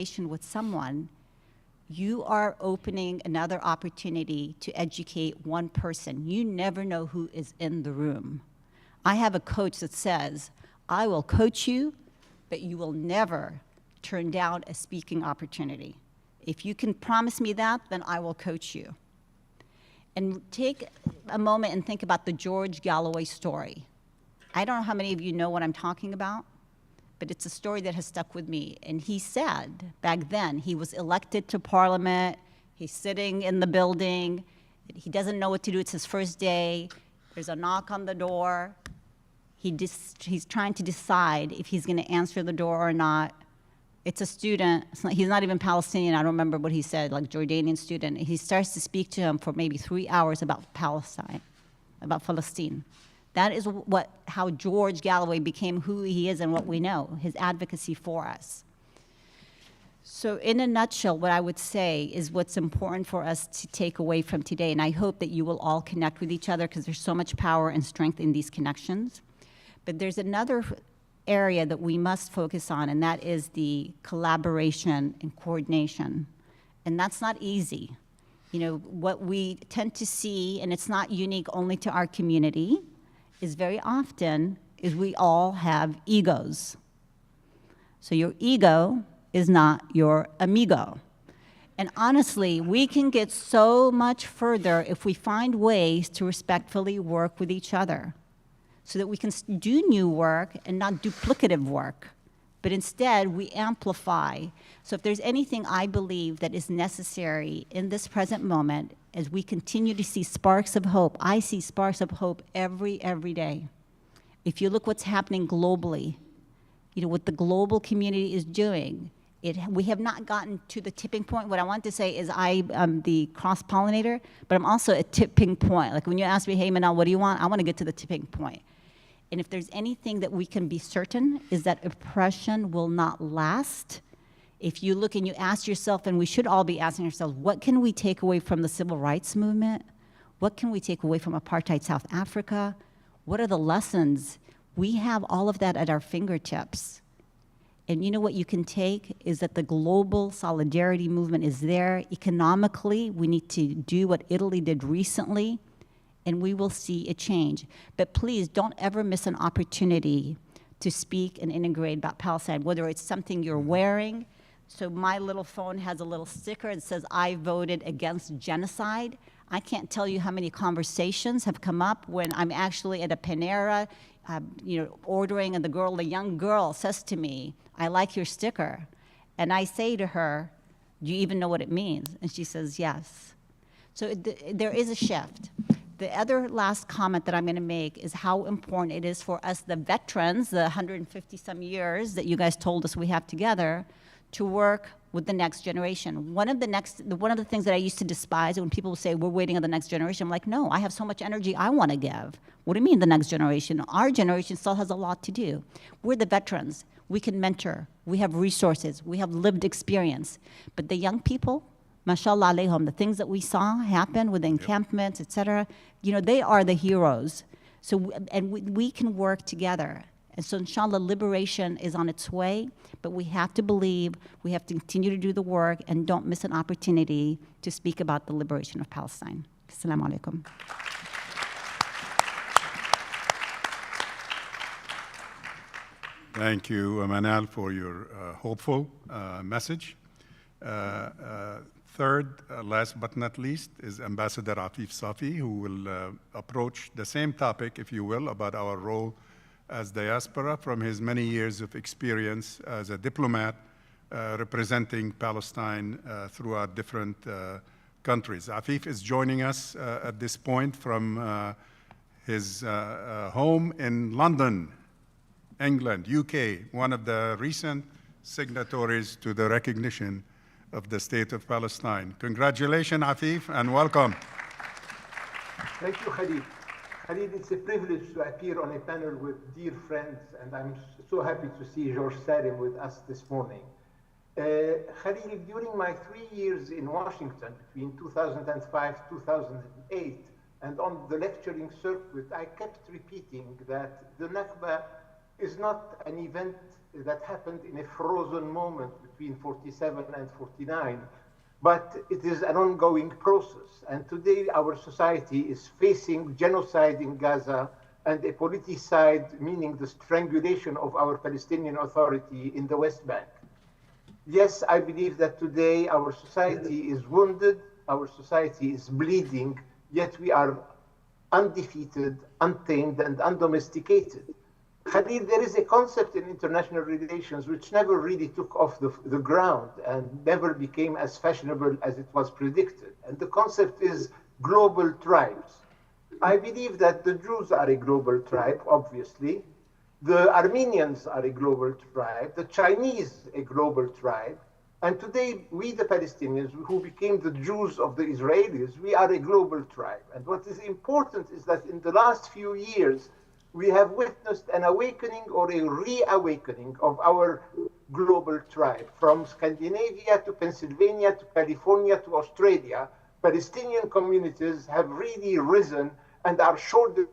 with someone, you are opening another opportunity to educate one person. You never know who is in the room. I have a coach that says, I will coach you, but you will never turn down a speaking opportunity. If you can promise me that, then I will coach you. And take a moment and think about the George Galloway story. I don't know how many of you know what I'm talking about, but it's a story that has stuck with me. And he said, back then, he was elected to Parliament, he's sitting in the building, he doesn't know what to do, it's his first day, there's a knock on the door, he's trying to decide if he's gonna answer the door or not. It's a student, he's not even Palestinian, I don't remember what he said, like Jordanian student. He starts to speak to him for maybe 3 hours about Palestine, about Palestine. That is how George Galloway became who he is and what we know, his advocacy for us. So in a nutshell, what I would say is what's important for us to take away from today, and I hope that you will all connect with each other because there's so much power and strength in these connections. But there's another area that we must focus on, and that is the collaboration and coordination. And that's not easy. You know, what we tend to see, and it's not unique only to our community, is very often is we all have egos. So your ego is not your amigo. And honestly, we can get so much further if we find ways to respectfully work with each other so that we can do new work and not duplicative work, but instead we amplify. So if there's anything I believe that is necessary in this present moment, as we continue to see sparks of hope, I see sparks of hope every day. If you look what's happening globally, you know, what the global community is doing, we have not gotten to the tipping point. What I want to say is I'm the cross-pollinator, but I'm also a tipping point. Like when you ask me, hey Manal, what do you want? I want to get to the tipping point. And if there's anything that we can be certain is that oppression will not last. If you look and you ask yourself, and we should all be asking ourselves, what can we take away from the civil rights movement? What can we take away from apartheid South Africa? What are the lessons? We have all of that at our fingertips. And you know what you can take is that the global solidarity movement is there. Economically, we need to do what Italy did recently, and we will see a change. But please don't ever miss an opportunity to speak and integrate about Palestine, whether it's something you're wearing. So my little phone has a little sticker that says, I voted against genocide. I can't tell you how many conversations have come up when I'm actually at a Panera, you know, ordering, and the young girl says to me, I like your sticker. And I say to her, do you even know what it means? And she says, yes. So there is a shift. The other last comment that I'm going to make is how important it is for us, the veterans, the 150 some years that you guys told us we have together, to work with the next generation. One of the things that I used to despise when people say we're waiting on the next generation, I'm like, no, I have so much energy I want to give. What do you mean the next generation? Our generation still has a lot to do. We're the veterans. We can mentor. We have resources. We have lived experience. But the young people, mashallah alayhum, the things that we saw happen with the encampments, et cetera, you know, they are the heroes. So, we can work together. And so inshallah, liberation is on its way, but we have to believe, we have to continue to do the work, and don't miss an opportunity to speak about the liberation of Palestine. Assalamu alaikum. Thank you, Manal, for your hopeful message. Third, last but not least, is Ambassador Afif Safi, who will approach the same topic, if you will, about our role as diaspora from his many years of experience as a diplomat representing Palestine throughout different countries. Afif is joining us at this point from his home in London, England, UK, one of the recent signatories to the recognition of the State of Palestine. Congratulations, Afif, and welcome. Thank you, Khalid. Khalid, it's a privilege to appear on a panel with dear friends, and I'm so happy to see George Salim with us this morning. Khalid, during my 3 years in Washington, between 2005 2008, and on the lecturing circuit, I kept repeating that the Nakba is not an event that happened in a frozen moment between 47 and 49, but it is an ongoing process. And today our society is facing genocide in Gaza and a politicide, meaning the strangulation of our Palestinian Authority in the West Bank. Yes, I believe that today our society is wounded, our society is bleeding, yet we are undefeated, untamed, and undomesticated. Khalil, there is a concept in international relations which never really took off the ground and never became as fashionable as it was predicted. And the concept is global tribes. I believe that the Jews are a global tribe, obviously. The Armenians are a global tribe, the Chinese a global tribe, and today we, the Palestinians, who became the Jews of the Israelis, we are a global tribe. And what is important is that in the last few years, we have witnessed an awakening or a reawakening of our global tribe. From Scandinavia to Pennsylvania to California to Australia, Palestinian communities have really risen and are shouldering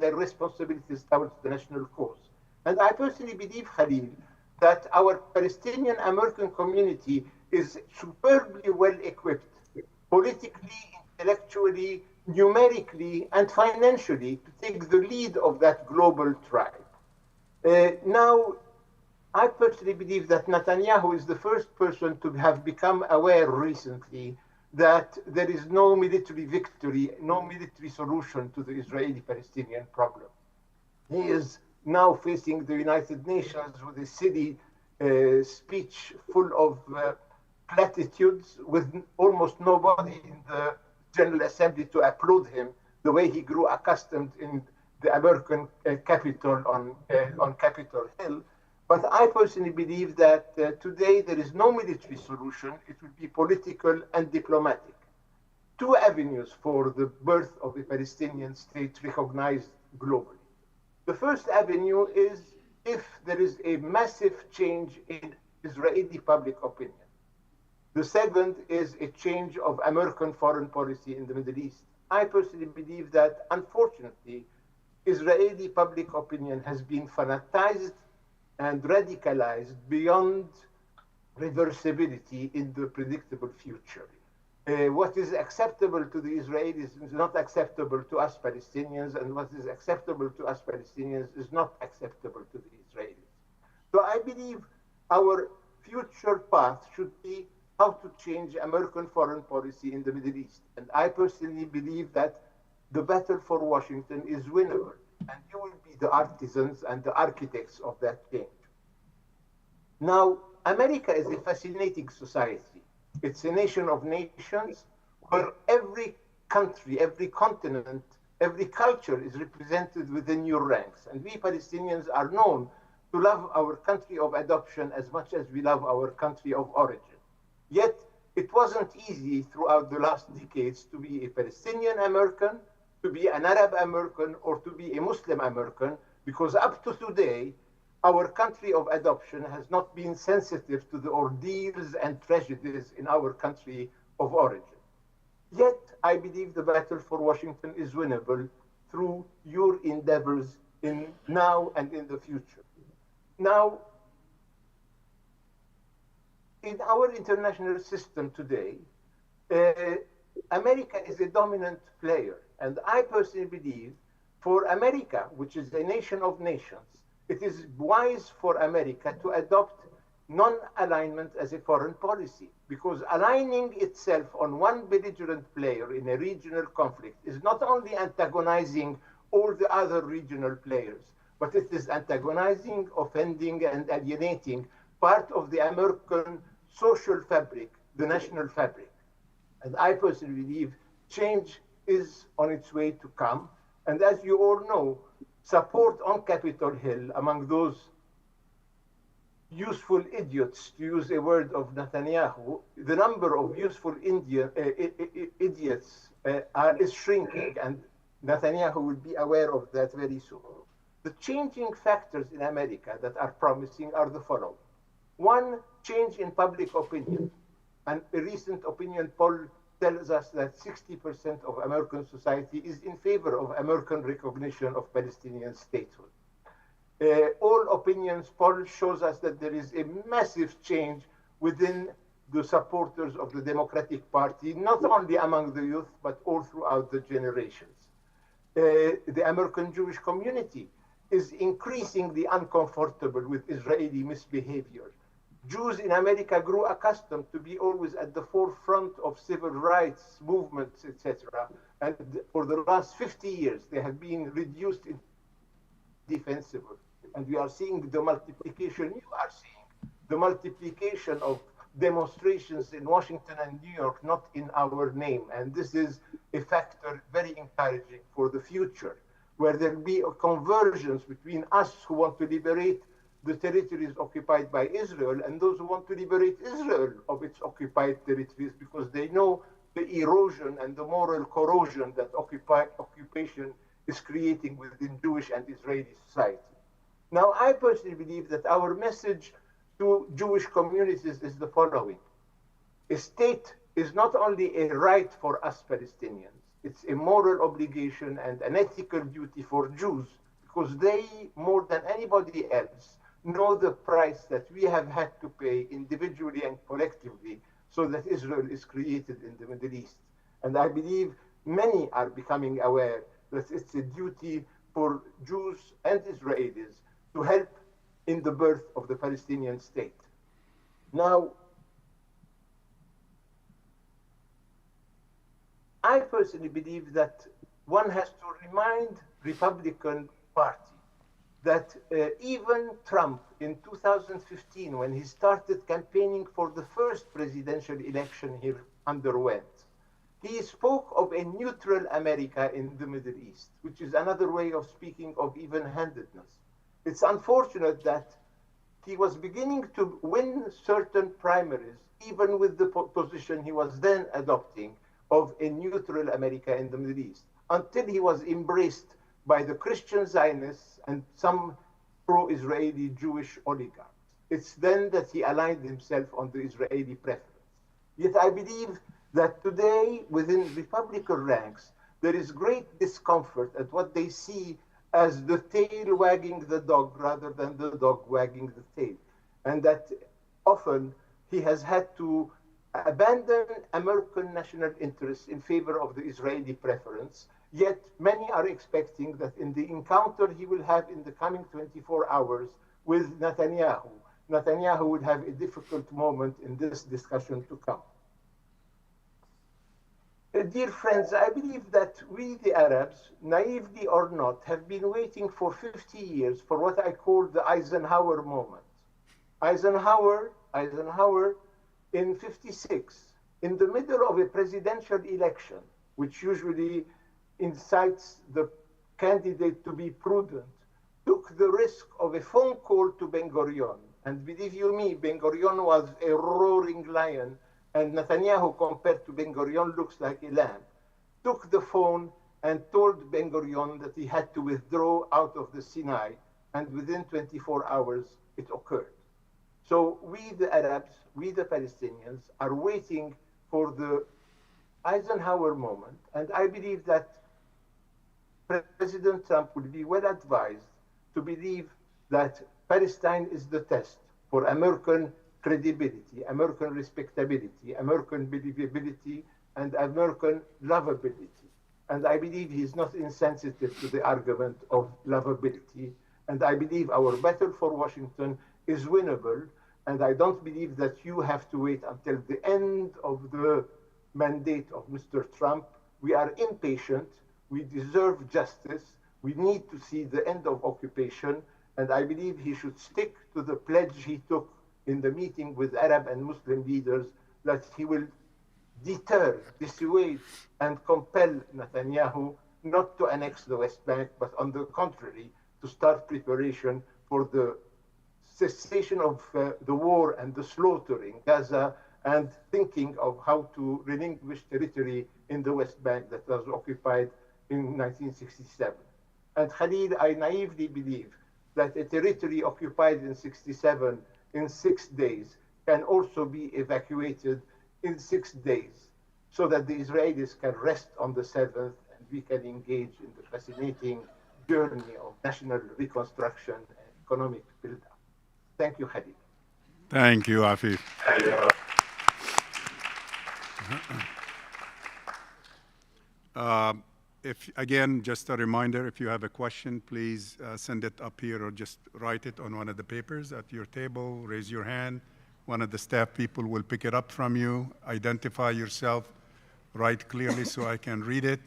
their responsibilities towards the national cause. And I personally believe, Khalil, that our Palestinian American community is superbly well equipped, politically, intellectually, numerically, and financially to take the lead of that global tribe. Now, I personally believe that Netanyahu is the first person to have become aware recently that there is no military victory, no military solution to the Israeli-Palestinian problem. He is now facing the United Nations with a silly speech full of platitudes, with almost nobody in the General Assembly to applaud him, the way he grew accustomed in the American Capitol on Capitol Hill. But I personally believe that today there is no military solution. It will be political and diplomatic. Two avenues for the birth of a Palestinian state recognized globally. The first avenue is if there is a massive change in Israeli public opinion. The second is a change of American foreign policy in the Middle East. I personally believe that, unfortunately, Israeli public opinion has been fanatized and radicalized beyond reversibility in the predictable future. What is acceptable to the Israelis is not acceptable to us Palestinians, and what is acceptable to us Palestinians is not acceptable to the Israelis. So I believe our future path should be how to change American foreign policy in the Middle East. And I personally believe that the battle for Washington is winnable, and you will be the artisans and the architects of that change. Now, America is a fascinating society. It's a nation of nations where every country, every continent, every culture is represented within your ranks. And we Palestinians are known to love our country of adoption as much as we love our country of origin. Yet, it wasn't easy throughout the last decades to be a Palestinian American, to be an Arab American, or to be a Muslim American, because up to today, our country of adoption has not been sensitive to the ordeals and tragedies in our country of origin. Yet, I believe the battle for Washington is winnable through your endeavors in now and in the future. Now, in our international system today, America is a dominant player. And I personally believe for America, which is a nation of nations, it is wise for America to adopt non-alignment as a foreign policy, because aligning itself on one belligerent player in a regional conflict is not only antagonizing all the other regional players, but it is antagonizing, offending, and alienating part of the American social fabric, the national fabric. And I personally believe change is on its way to come. And as you all know, support on Capitol Hill among those useful idiots, to use a word of Netanyahu, the number of useful idiots is shrinking, and Netanyahu will be aware of that very soon. The changing factors in America that are promising are the following. One, change in public opinion. And a recent opinion poll tells us that 60% of American society is in favor of American recognition of Palestinian statehood. All opinions poll shows us that there is a massive change within the supporters of the Democratic Party, not only among the youth, but all throughout the generations. The American Jewish community is increasingly uncomfortable with Israeli misbehavior. Jews in America grew accustomed to be always at the forefront of civil rights movements, etc. And for the last 50 years, they have been reduced in defensible. And we are seeing the multiplication, you are seeing the multiplication of demonstrations in Washington and New York, not in our name. And this is a factor very encouraging for the future, where there will be a convergence between us who want to liberate the territories occupied by Israel and those who want to liberate Israel of its occupied territories, because they know the erosion and the moral corrosion that occupation is creating within Jewish and Israeli society. Now, I personally believe that our message to Jewish communities is the following. A state is not only a right for us Palestinians, it's a moral obligation and an ethical duty for Jews, because they, more than anybody else, know the price that we have had to pay individually and collectively so that Israel is created in the Middle East. And I believe many are becoming aware that it's a duty for Jews and Israelis to help in the birth of the Palestinian state. Now, I personally believe that one has to remind Republican Party that even Trump in 2015, when he started campaigning for the first presidential election he underwent, he spoke of a neutral America in the Middle East, which is another way of speaking of even-handedness. It's unfortunate that he was beginning to win certain primaries, even with the position he was then adopting of a neutral America in the Middle East, until he was embraced by the Christian Zionists and some pro-Israeli Jewish oligarchs. It's then that he aligned himself on the Israeli preference. Yet I believe that today, within Republican ranks, there is great discomfort at what they see as the tail wagging the dog rather than the dog wagging the tail. And that often he has had to abandon American national interests in favor of the Israeli preference. Yet many are expecting that in the encounter he will have in the coming 24 hours with Netanyahu, Netanyahu will have a difficult moment in this discussion to come. Dear friends, I believe that we, the Arabs, naively or not, have been waiting for 50 years for what I call the Eisenhower moment. Eisenhower in 56, in the middle of a presidential election, which usually incites the candidate to be prudent, took the risk of a phone call to Ben-Gurion. And believe you me, Ben-Gurion was a roaring lion, and Netanyahu, compared to Ben-Gurion, looks like a lamb, took the phone and told Ben-Gurion that he had to withdraw out of the Sinai, and within 24 hours, it occurred. So we, the Arabs, we, the Palestinians, are waiting for the Eisenhower moment, and I believe that President Trump will be well advised to believe that Palestine is the test for American credibility, American respectability, American believability, and American lovability. And I believe he's not insensitive to the argument of lovability. And I believe our battle for Washington is winnable. And I don't believe that you have to wait until the end of the mandate of Mr. Trump. We are impatient. We deserve justice. We need to see the end of occupation. And I believe he should stick to the pledge he took in the meeting with Arab and Muslim leaders, that he will deter, dissuade, and compel Netanyahu not to annex the West Bank, but on the contrary, to start preparation for the cessation of the war and the slaughter in Gaza, and thinking of how to relinquish territory in the West Bank that was occupied in 1967. And Khalil, I naively believe that a territory occupied in 67 in 6 days can also be evacuated in 6 days, so that the Israelis can rest on the 7th and we can engage in the fascinating journey of national reconstruction and economic build-up. Thank you, Khalid. Thank you, Afif. Again, just a reminder, if you have a question, please send it up here or just write it on one of the papers at your table, raise your hand. One of the staff people will pick it up from you, identify yourself, write clearly so I can read it,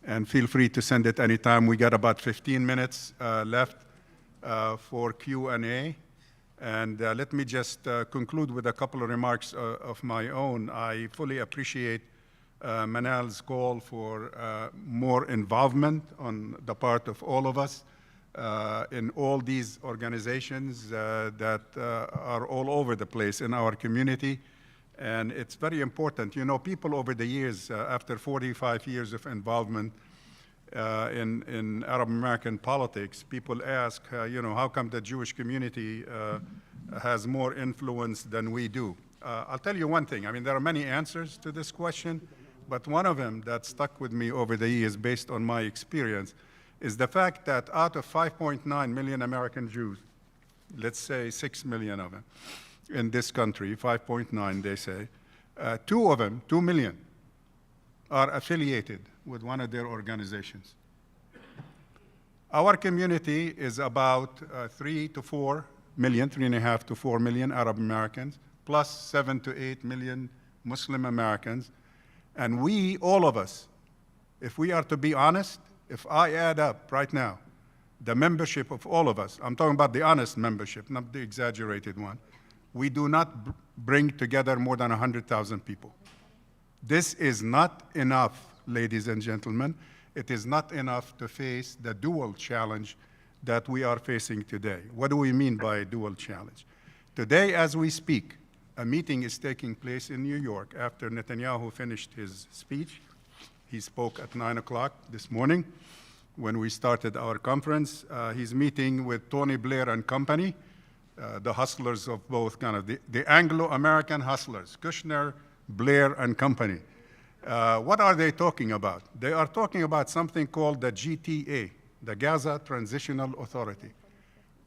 and feel free to send it anytime. We got about 15 minutes left for Q&A. And let me just conclude with a couple of remarks of my own. I fully appreciate Manal's call for more involvement on the part of all of us in all these organizations that are all over the place in our community. And it's very important. You know, people over the years, after 45 years of involvement in Arab American politics, people ask, you know, how come the Jewish community has more influence than we do? I'll tell you one thing. I mean, there are many answers to this question, but one of them that stuck with me over the years based on my experience is the fact that out of 5.9 million American Jews, let's say 6 million of them in this country, 5.9 they say, 2 of them, 2 million, are affiliated with one of their organizations. Our community is about 3 to 4 million, 3.5 to 4 million Arab Americans, plus 7 to 8 million Muslim Americans. And we, all of us, if we are to be honest, if I add up right now the membership of all of us, I'm talking about the honest membership, not the exaggerated one, we do not bring together more than 100,000 people. This is not enough, ladies and gentlemen. It is not enough to face the dual challenge that we are facing today. What do we mean by dual challenge? Today, as we speak, a meeting is taking place in New York after Netanyahu finished his speech. He spoke at 9 o'clock this morning when we started our conference. He's meeting with Tony Blair and company, the hustlers of both kind of the Anglo-American hustlers, Kushner, Blair and company. What are they talking about? They are talking about something called the GTA, the Gaza Transitional Authority.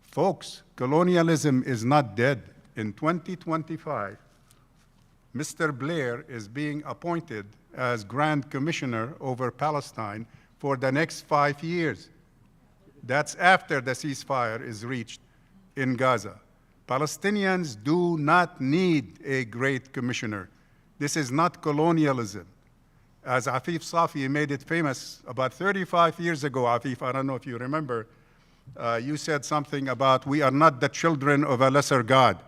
Folks, colonialism is not dead. In 2025, Mr. Blair is being appointed as Grand Commissioner over Palestine for the next 5 years. That's after the ceasefire is reached in Gaza. Palestinians do not need a great commissioner. This is not colonialism. As Afif Safi made it famous about 35 years ago, Afif, I don't know if you remember, you said something about we are not the children of a lesser God.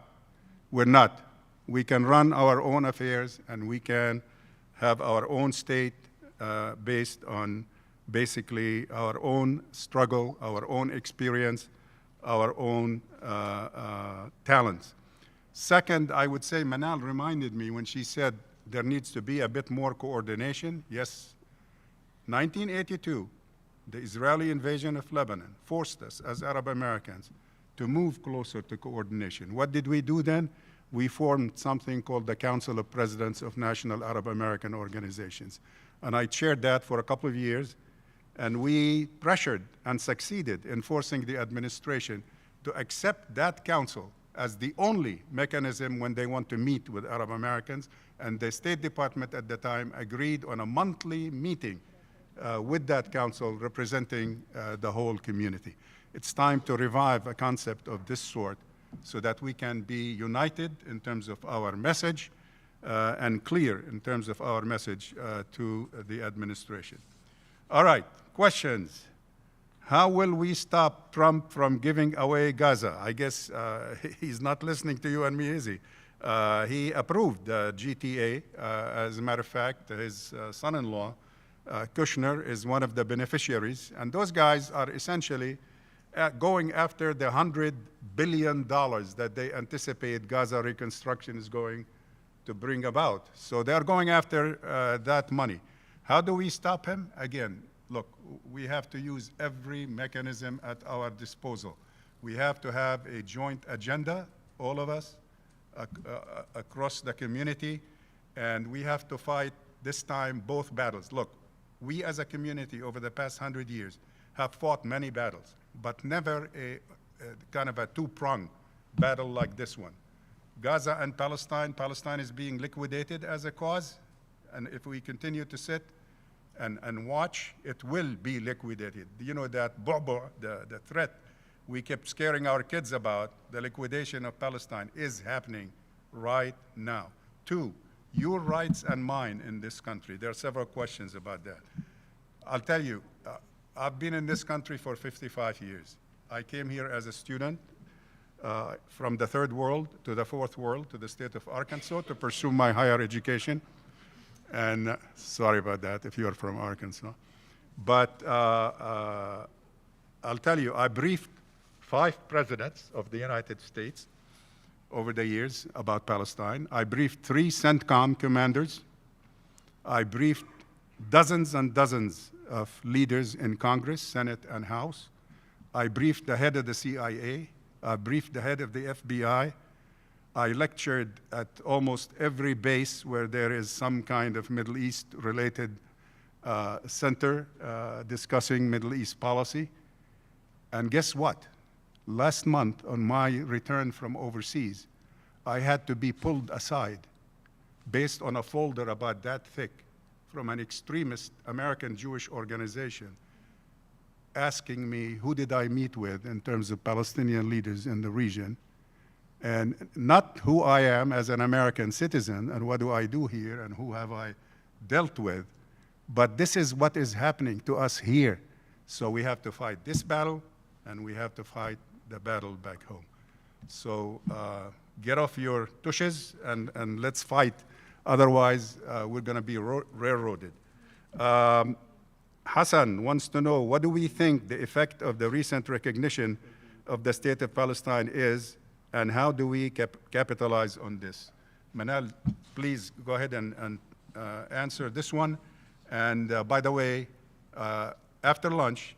We're not. We can run our own affairs and we can have our own state based on basically our own struggle, our own experience, our own talents. Second, I would say Manal reminded me when she said there needs to be a bit more coordination. Yes, 1982, the Israeli invasion of Lebanon forced us as Arab Americans to move closer to coordination. What did we do then? We formed something called the Council of Presidents of National Arab American Organizations. And I chaired that for a couple of years, and we pressured and succeeded in forcing the administration to accept that council as the only mechanism when they want to meet with Arab Americans. And the State Department at the time agreed on a monthly meeting with that council representing the whole community. It's time to revive a concept of this sort so that we can be united in terms of our message and clear in terms of our message to the administration. All right, questions. How will we stop Trump from giving away Gaza? I guess he's not listening to you and me, is he? He approved GTA. As a matter of fact, his son-in-law, Kushner, is one of the beneficiaries. And those guys are essentially going after the $100 billion that they anticipate Gaza reconstruction is going to bring about. So they're going after that money. How do we stop him? Again, look, we have to use every mechanism at our disposal. We have to have a joint agenda, all of us, across the community, and we have to fight this time both battles. Look, we as a community over the past 100 years have fought many battles, but never kind of a two-pronged battle like this one. Gaza and Palestine, Palestine is being liquidated as a cause, and if we continue to sit and watch, it will be liquidated. You know that the threat we kept scaring our kids about, the liquidation of Palestine, is happening right now. Two, your rights and mine in this country. There are several questions about that. I'll tell you, I've been in this country for 55 years. I came here as a student from the third world to the fourth world to the state of Arkansas to pursue my higher education. And sorry about that if you're from Arkansas. But I'll tell you, I briefed 5 presidents of the United States over the years about Palestine. I briefed 3 CENTCOM commanders. I briefed dozens and dozens of leaders in Congress, Senate, and House. I briefed the head of the CIA. I briefed the head of the FBI. I lectured at almost every base where there is some kind of Middle East-related center discussing Middle East policy. And guess what? Last month, on my return from overseas, I had to be pulled aside based on a folder about that thick from an extremist American Jewish organization asking me who did I meet with in terms of Palestinian leaders in the region, and not who I am as an American citizen and what do I do here and who have I dealt with, but this is what is happening to us here. So we have to fight this battle, and we have to fight the battle back home. So get off your tushes and let's fight. Otherwise, we're going to be railroaded. Hassan wants to know, what do we think the effect of the recent recognition of the state of Palestine is, and how do we capitalize on this? Manal, please go ahead and answer this one. And by the way, after lunch,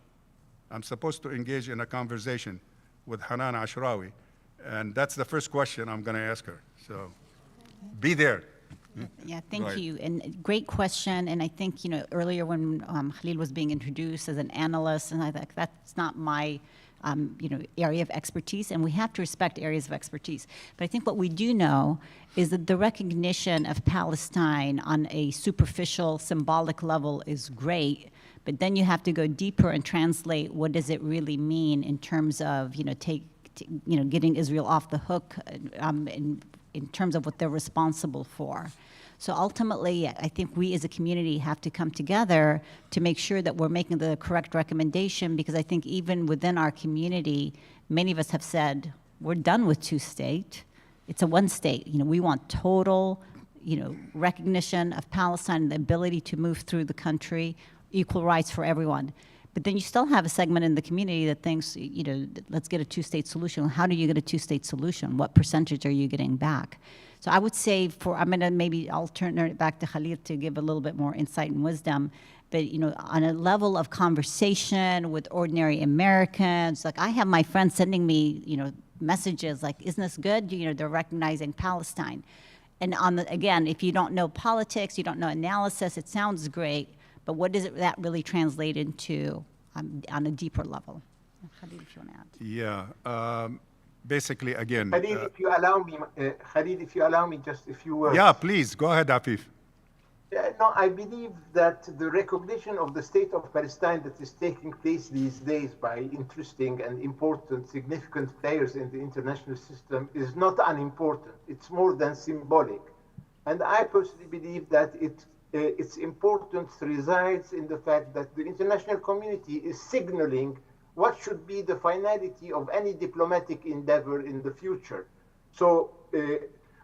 I'm supposed to engage in a conversation with Hanan Ashrawi, and that's the first question I'm going to ask her. So be there. Yeah, thank you. And great question. And I think, earlier when Khalil was being introduced as an analyst, and I thought that's not my, area of expertise, and we have to respect areas of expertise. But I think what we do know is that the recognition of Palestine on a superficial, symbolic level is great, but then you have to go deeper and translate what does it really mean in terms of, getting Israel off the hook in terms of what they're responsible for. So ultimately, I think we as a community have to come together to make sure that we're making the correct recommendation, because I think even within our community, many of us have said, we're done with two-state. It's a one-state. We want total, recognition of Palestine and the ability to move through the country, equal rights for everyone. But then you still have a segment in the community that thinks, let's get a two-state solution. How do you get a two-state solution? What percentage are you getting back? So I would say I'll turn it back to Khalil to give a little bit more insight and wisdom. But, on a level of conversation with ordinary Americans, like I have my friends sending me, messages like, isn't this good? They're recognizing Palestine. And again, if you don't know politics, you don't know analysis, it sounds great. But what does that really translate into on a deeper level? Khalid, if you want to add. Yeah. Basically, again. Khalid, if you allow me just a few words. Yeah, please. Go ahead, Afif. No, I believe that the recognition of the state of Palestine that is taking place these days by interesting and important, significant players in the international system is not unimportant. It's more than symbolic. And I personally believe that its importance resides in the fact that the international community is signaling what should be the finality of any diplomatic endeavor in the future. So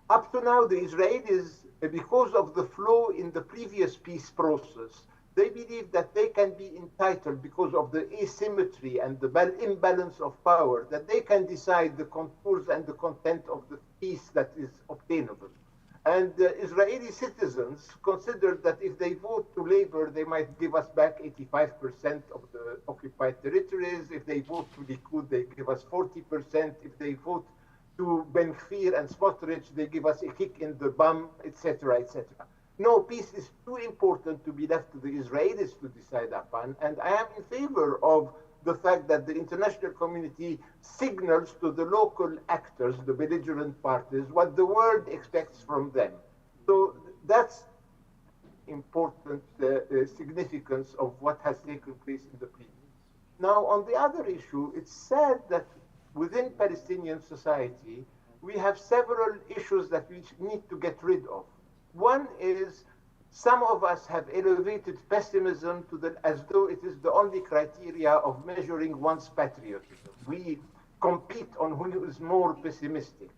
up to now, the Israelis, because of the flaw in the previous peace process, they believe that they can be entitled, because of the asymmetry and the imbalance of power, that they can decide the contours and the content of the peace that is obtainable. And Israeli citizens consider that if they vote to Labor, they might give us back 85% of the occupied territories. If they vote to Likud, they give us 40%. If they vote to Ben Gvir and Smotrich, they give us a kick in the bum, etc., etc. No, peace is too important to be left to the Israelis to decide upon. And I am in favor of the fact that the international community signals to the local actors, the belligerent parties, what the world expects from them. So that's important significance of what has taken place in the previous. Now, on the other issue, it's sad that within Palestinian society, we have several issues that we need to get rid of. One is some of us have elevated pessimism to as though it is the only criteria of measuring one's patriotism. We compete on who is more pessimistic.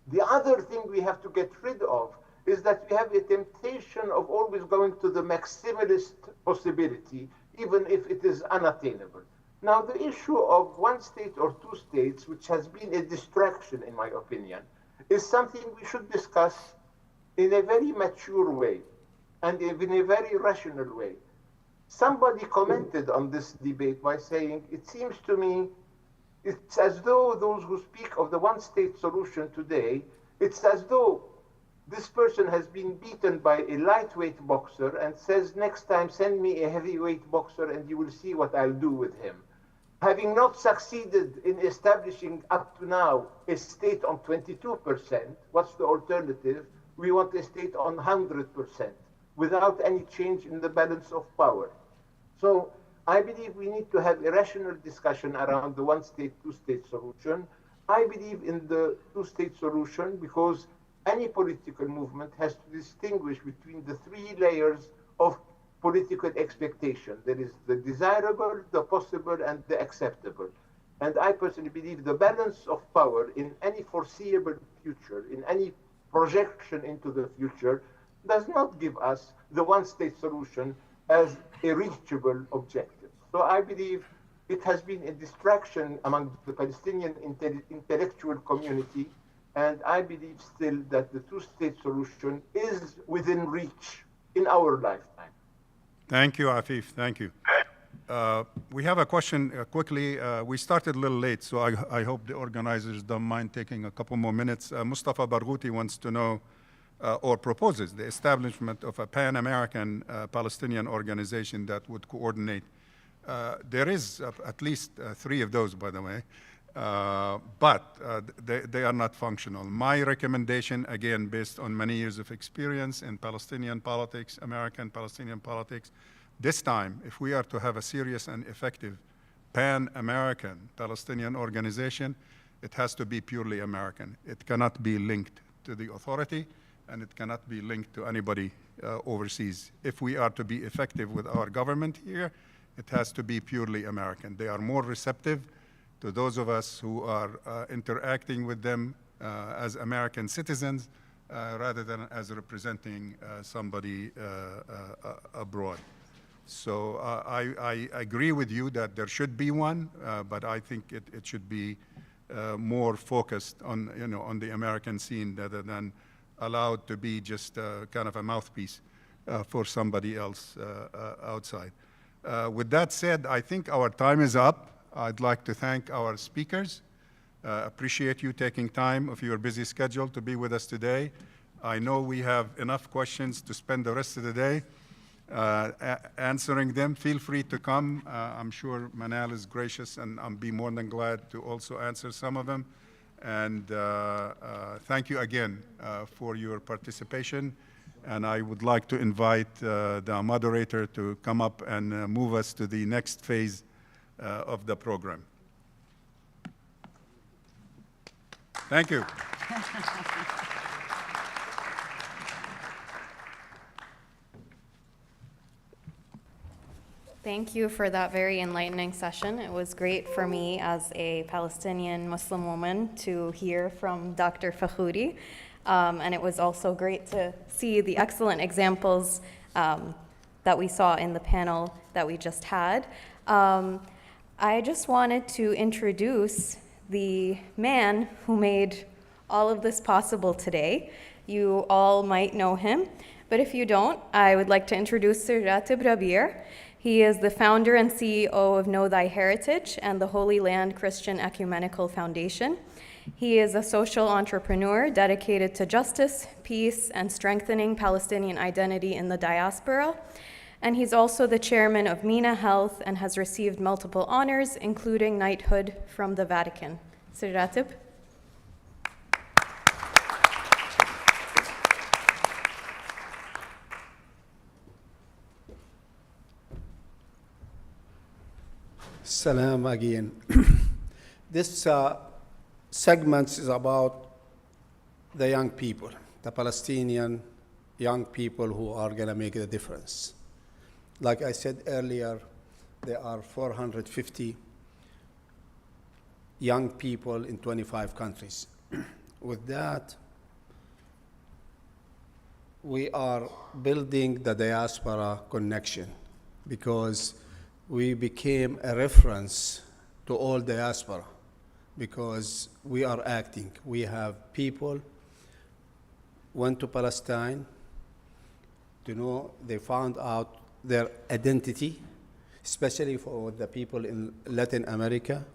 The other thing we have to get rid of is that we have a temptation of always going to the maximalist possibility, even if it is unattainable. Now, the issue of one state or two states, which has been a distraction, in my opinion, is something we should discuss in a very mature way and in a very rational way. Somebody commented on this debate by saying, it seems to me, it's as though those who speak of the one-state solution today, it's as though this person has been beaten by a lightweight boxer and says, next time send me a heavyweight boxer and you will see what I'll do with him. Having not succeeded in establishing up to now a state on 22%, what's the alternative? We want a state on 100% without any change in the balance of power. So I believe we need to have a rational discussion around the one-state, two-state solution. I believe in the two-state solution because any political movement has to distinguish between the three layers of political expectation. There is the desirable, the possible, and the acceptable. And I personally believe the balance of power in any foreseeable future, in any projection into the future, does not give us the one-state solution as a reachable objective. So I believe it has been a distraction among the Palestinian intellectual community, and I believe still that the two-state solution is within reach in our lifetime. Thank you, Afif. Thank you. We have a question quickly. We started a little late, so I hope the organizers don't mind taking a couple more minutes. Mustafa Barghouti wants to know or proposes the establishment of a Pan-American Palestinian organization that would coordinate. There is at least three of those, by the way, but they are not functional. My recommendation, again, based on many years of experience in Palestinian politics, American Palestinian politics, this time, if we are to have a serious and effective Pan-American Palestinian organization, it has to be purely American. It cannot be linked to the authority, and it cannot be linked to anybody overseas. If we are to be effective with our government here, it has to be purely American. They are more receptive to those of us who are interacting with them as American citizens rather than as representing somebody abroad. So I agree with you that there should be one, but I think it should be more focused on, on the American scene rather than allowed to be just kind of a mouthpiece for somebody else outside. With that said, I think our time is up. I'd like to thank our speakers. Appreciate you taking time of your busy schedule to be with us today. I know we have enough questions to spend the rest of the day answering them. Feel free to come. I'm sure Manal is gracious, and I'll be more than glad to also answer some of them. And thank you again for your participation. And I would like to invite the moderator to come up and move us to the next phase of the program. Thank you. Thank you for that very enlightening session. It was great for me as a Palestinian Muslim woman to hear from Dr. Fakhoury. And it was also great to see the excellent examples that we saw in the panel that we just had. I just wanted to introduce the man who made all of this possible today. You all might know him, but if you don't, I would like to introduce Sir Ratib Rabir. He is the founder and CEO of Know Thy Heritage and the Holy Land Christian Ecumenical Foundation. He is a social entrepreneur dedicated to justice, peace, and strengthening Palestinian identity in the diaspora. And he's also the chairman of MENA Health and has received multiple honors, including knighthood from the Vatican. Sir Ratib. Salam again. This segment is about the young people, the Palestinian young people who are going to make the difference. Like I said earlier, there are 450 young people in 25 countries. With that, we are building the diaspora connection because we became a reference to all diaspora because we are acting. We have people went to Palestine to know, they found out their identity, especially for the people in Latin America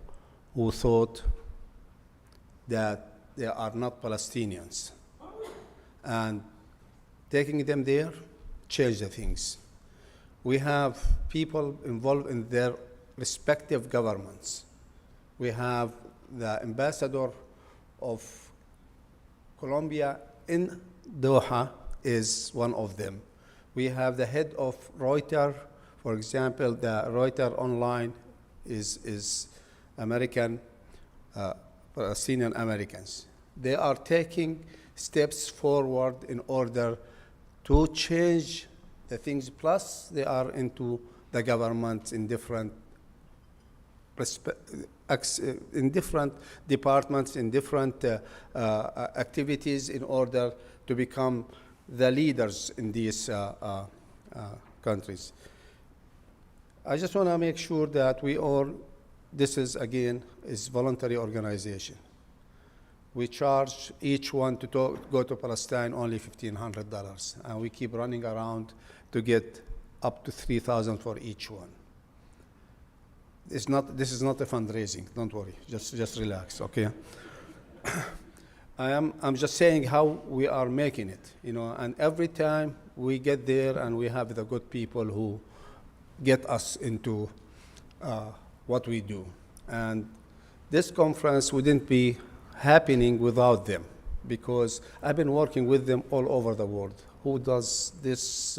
who thought that they are not Palestinians. And taking them there changed the things. We have people involved in their respective governments. We have the ambassador of Colombia in Doha is one of them. We have the head of Reuters, for example, the Reuters online is American, Palestinian Americans. They are taking steps forward in order to change the things, plus they are into the government in different departments, in different activities in order to become the leaders in these countries. I just want to make sure that we all, this is again, is voluntary organization. We charge each one to go to Palestine only $1,500, and we keep running around to get up to $3,000 for each one. This is not a fundraising. Don't worry. Just relax. Okay. I'm just saying how we are making it, you know. And every time we get there, and we have the good people who get us into what we do. And this conference wouldn't be happening without them, because I've been working with them all over the world. Who does this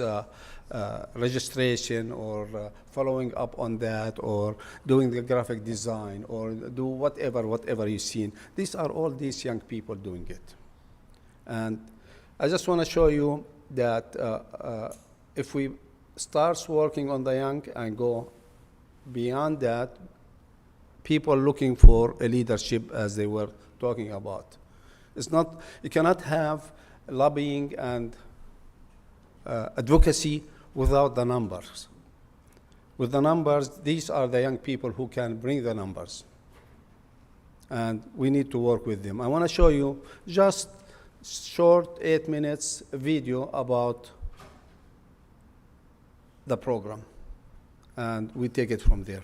registration, or following up on that, or doing the graphic design, or do whatever you've seen. These are all these young people doing it. And I just want to show you that if we start working on the young and go beyond that, people looking for a leadership, as they were talking about. It's not, you cannot have lobbying and advocacy without the numbers. With the numbers, these are the young people who can bring the numbers. And we need to work with them. I want to show you just short 8 minutes video about the program. And we take it from there.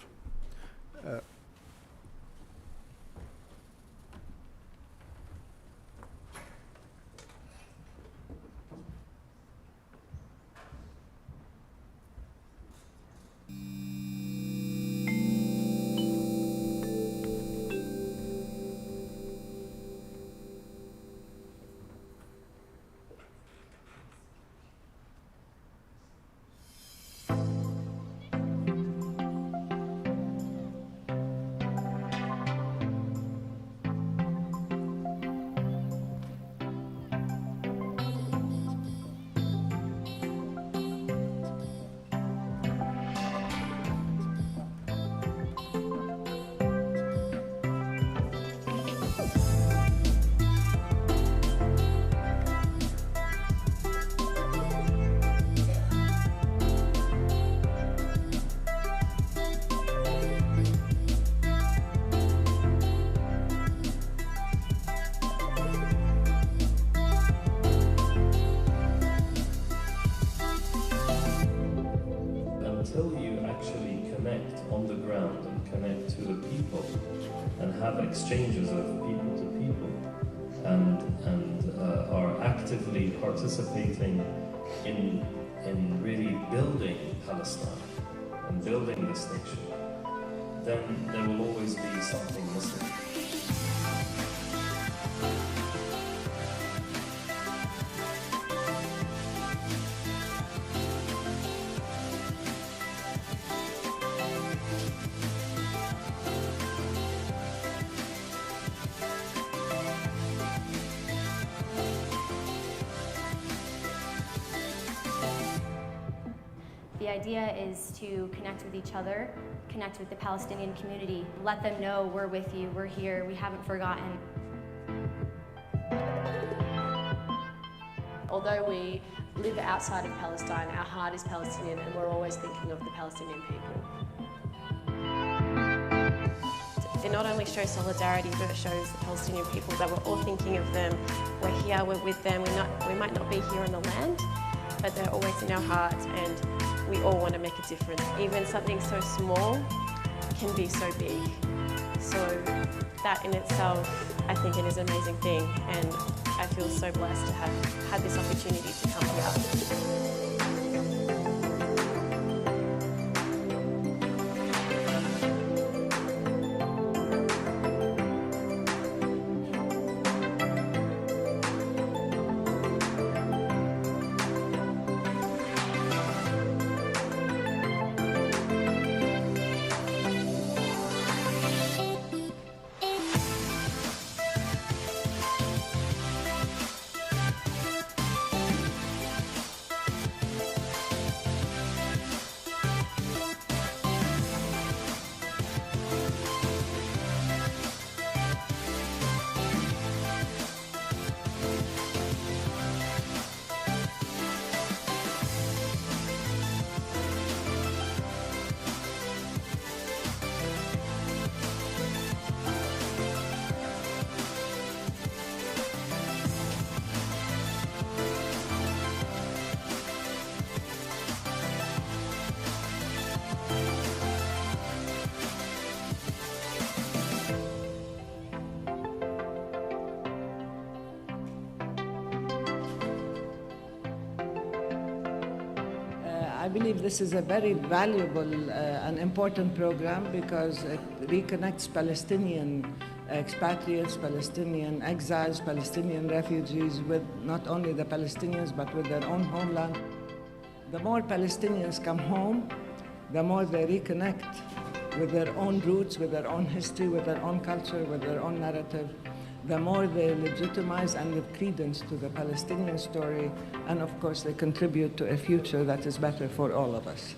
Until you actually connect on the ground and connect to the people and have exchanges of people to people and are actively participating in really building Palestine and building this nation, then there will always be something missing. The idea is to connect with each other, connect with the Palestinian community, let them know we're with you, we're here, we haven't forgotten. Although we live outside of Palestine, our heart is Palestinian and we're always thinking of the Palestinian people. It not only shows solidarity, but it shows the Palestinian people that we're all thinking of them. We're here, we're with them, we might not be here on the land, but they're always in our hearts and we all want to make a difference. Even something so small can be so big. So that in itself, I think it is an amazing thing, and I feel so blessed to have had this opportunity to come here. I believe this is a very valuable and important program because it reconnects Palestinian expatriates, Palestinian exiles, Palestinian refugees with not only the Palestinians but with their own homeland. The more Palestinians come home, the more they reconnect with their own roots, with their own history, with their own culture, with their own narrative, the more they legitimize and give credence to the Palestinian story, and of course they contribute to a future that is better for all of us.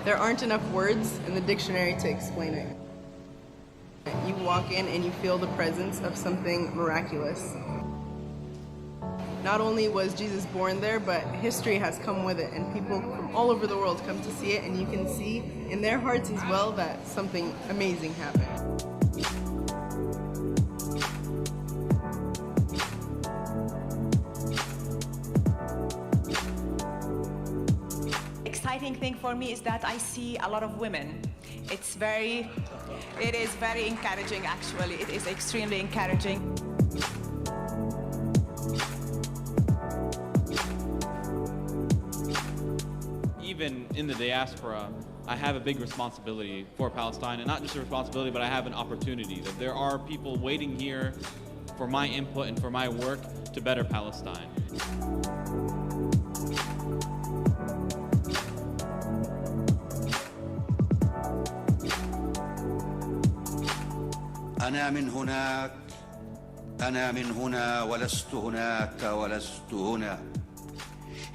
There aren't enough words in the dictionary to explain it. You walk in and you feel the presence of something miraculous. Not only was Jesus born there, but history has come with it, and people from all over the world come to see it, and you can see in their hearts as well that something amazing happened. Exciting thing for me is that I see a lot of women. It is very encouraging, actually. It is extremely encouraging. Even in the diaspora, I have a big responsibility for Palestine, and not just a responsibility, but I have an opportunity. That there are people waiting here for my input and for my work to better Palestine. أنا من هناك، أنا من هنا ولست هناك ولست هنا.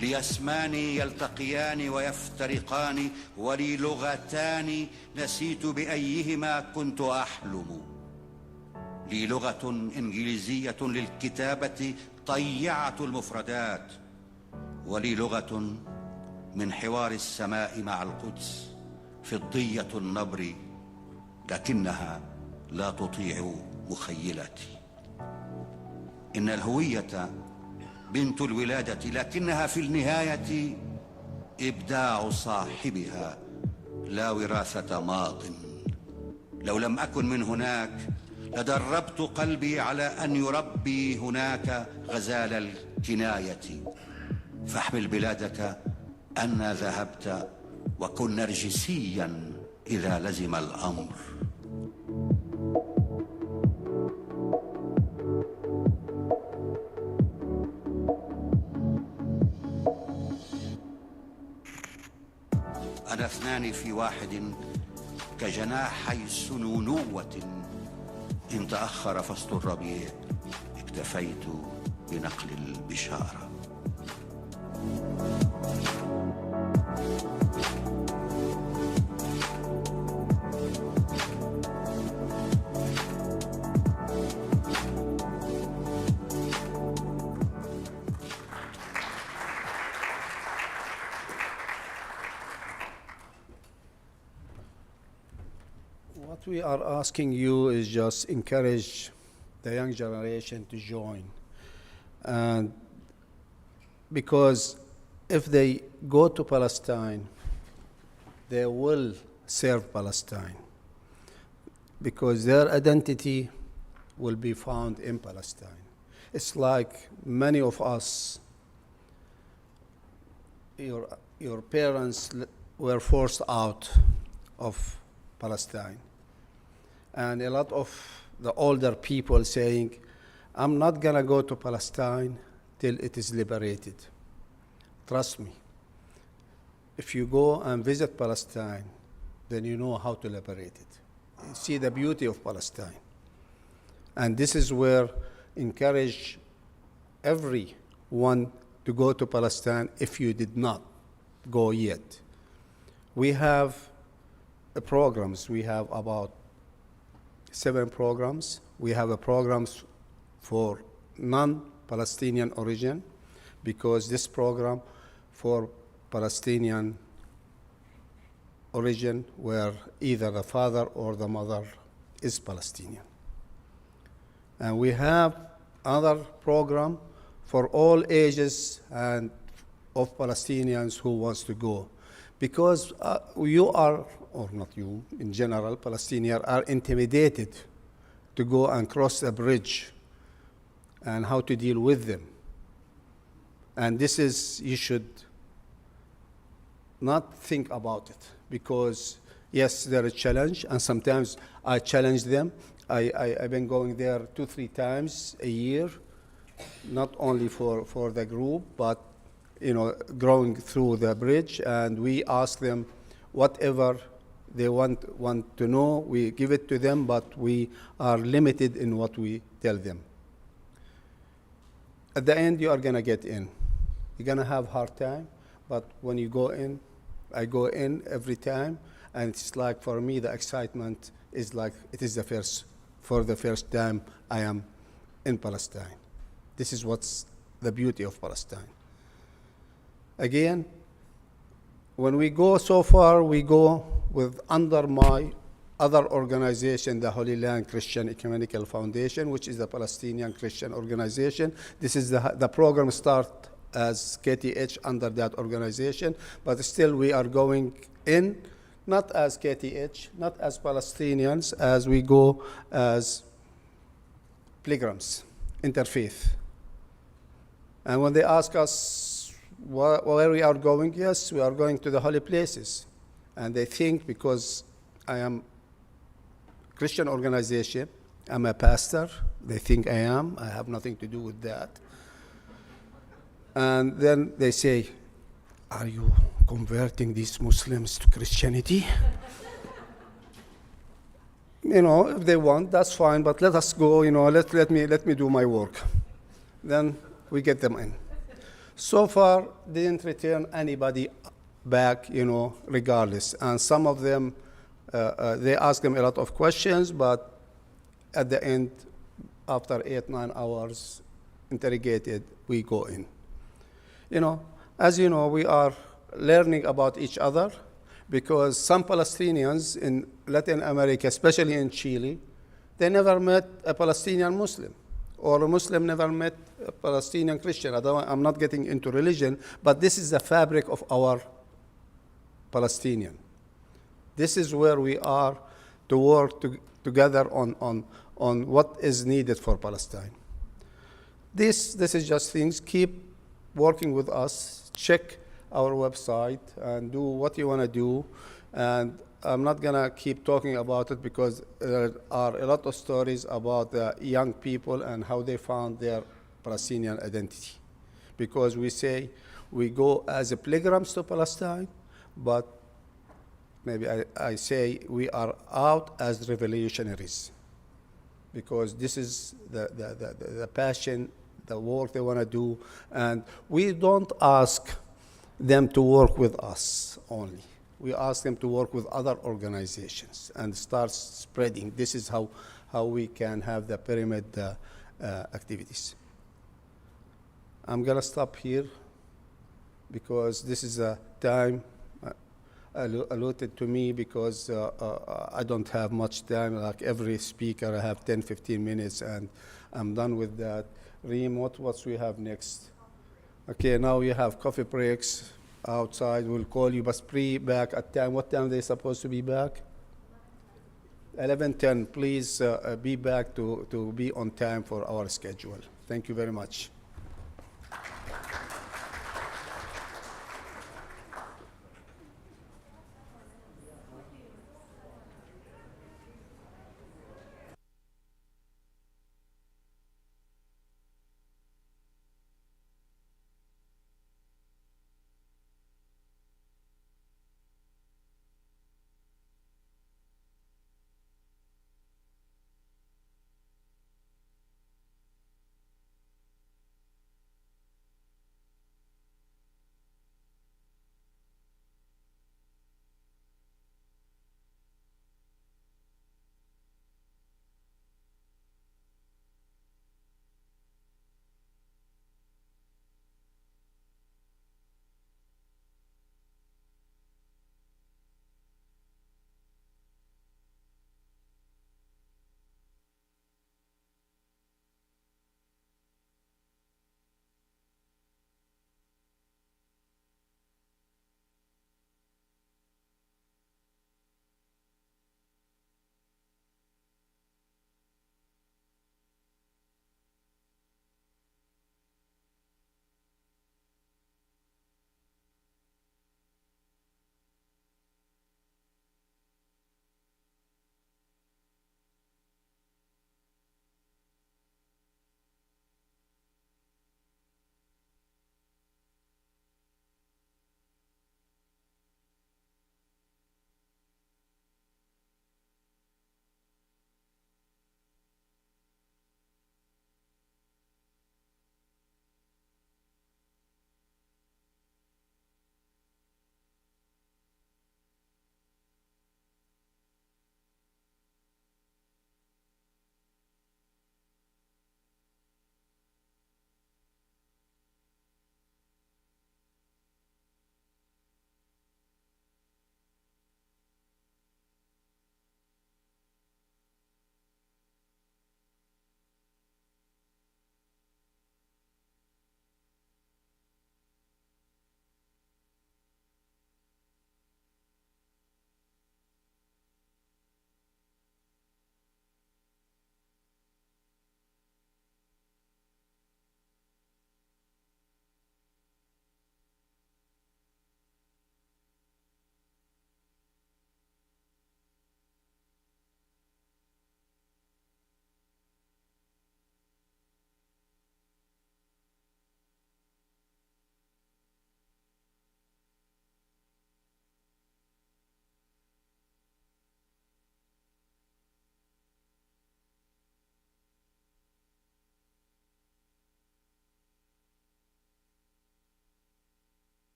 لي اسمان يلتقيان ويفترقان، ولي لغتان نسيت بأيهما كنت أحلم. لي لغة إنجليزية للكتابة طيعة المفردات، ولي لغة من حوار السماء مع القدس فضية النبر، لكنها لا تطيع مخيلتي. إن الهوية بنت الولادة، لكنها في النهاية إبداع صاحبها، لا وراثة ماض لو لم أكن من هناك لدربت قلبي على أن يربي هناك غزال الكناية. فاحمل بلادك أن ذهبت وكن نرجسيا إذا لزم الأمر. أنا اثنان في واحد كجناحي سنونوة، إن تأخر فصل الربيع اكتفيت بنقل البشارة. What we are asking you is just encourage the young generation to join. And because if they go to Palestine, they will serve Palestine, because their identity will be found in Palestine. It's like many of us, your parents were forced out of Palestine. And a lot of the older people saying, I'm not gonna go to Palestine till it is liberated. Trust me, if you go and visit Palestine, then you know how to liberate it. You see the beauty of Palestine. And this is where encourage everyone to go to Palestine if you did not go yet. We have programs. We have about 7 programs. We have a programs for non-Palestinian origin, because this program for Palestinian origin where either the father or the mother is Palestinian. And we have another program for all ages and of Palestinians who wants to go. Because you are, or not you, in general, Palestinians are intimidated to go and cross a bridge and how to deal with them. And this is, you should not think about it, because yes, there is a challenge, and sometimes I challenge them. I've been going there 2-3 times a year, not only for the group, but going through the bridge, and we ask them whatever they want to know, we give it to them, but we are limited in what we tell them. At the end, you are gonna get in. You're gonna have a hard time, but when you go in, I go in every time, and it's like, for me, the excitement is like it is for the first time I am in Palestine. This is what's the beauty of Palestine. Again, when we go so far, we go with under my other organization, the Holy Land Christian Ecumenical Foundation, which is the Palestinian Christian organization. This is the program start as KTH under that organization, but still we are going in, not as KTH, not as Palestinians, as we go as pilgrims, interfaith. And when they ask us where we are going, yes, we are going to the holy places. And they think because I am Christian organization, I'm a pastor, they think I am. I have nothing to do with that. And then they say, are you converting these Muslims to Christianity? If they want, that's fine, but let us go, let me do my work. Then we get them in. So far, they didn't return anybody back, regardless. And some of them, they ask them a lot of questions, but at the end, after 8-9 hours interrogated, we go in. As you know, we are learning about each other, because some Palestinians in Latin America, especially in Chile, they never met a Palestinian Muslim, or a Muslim never met a Palestinian Christian. I'm not getting into religion, but this is the fabric of our Palestinian. This is where we are to work together on what is needed for Palestine. This is just things. Keep working with us. Check our website and do what you want to do. And I'm not going to keep talking about it because there are a lot of stories about the young people and how they found their Palestinian identity. Because we say we go as a pilgrims to Palestine, but maybe I say we are out as revolutionaries. Because this is the passion, the work they want to do. And we don't ask them to work with us only. We ask them to work with other organizations and start spreading. This is how we can have the pyramid activities. I'm going to stop here because this is a time allotted to me because I don't have much time. Like every speaker, I have 10, 15 minutes, and I'm done with that. Reem, what we have next? Okay, now you have coffee breaks outside. We'll call you, but back at time. What time are they supposed to be back? 11:10. Please be back to be on time for our schedule. Thank you very much.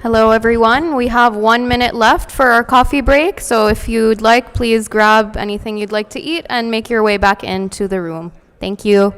Hello, everyone. We have 1 minute left for our coffee break. So if you'd like, please grab anything you'd like to eat and make your way back into the room. Thank you.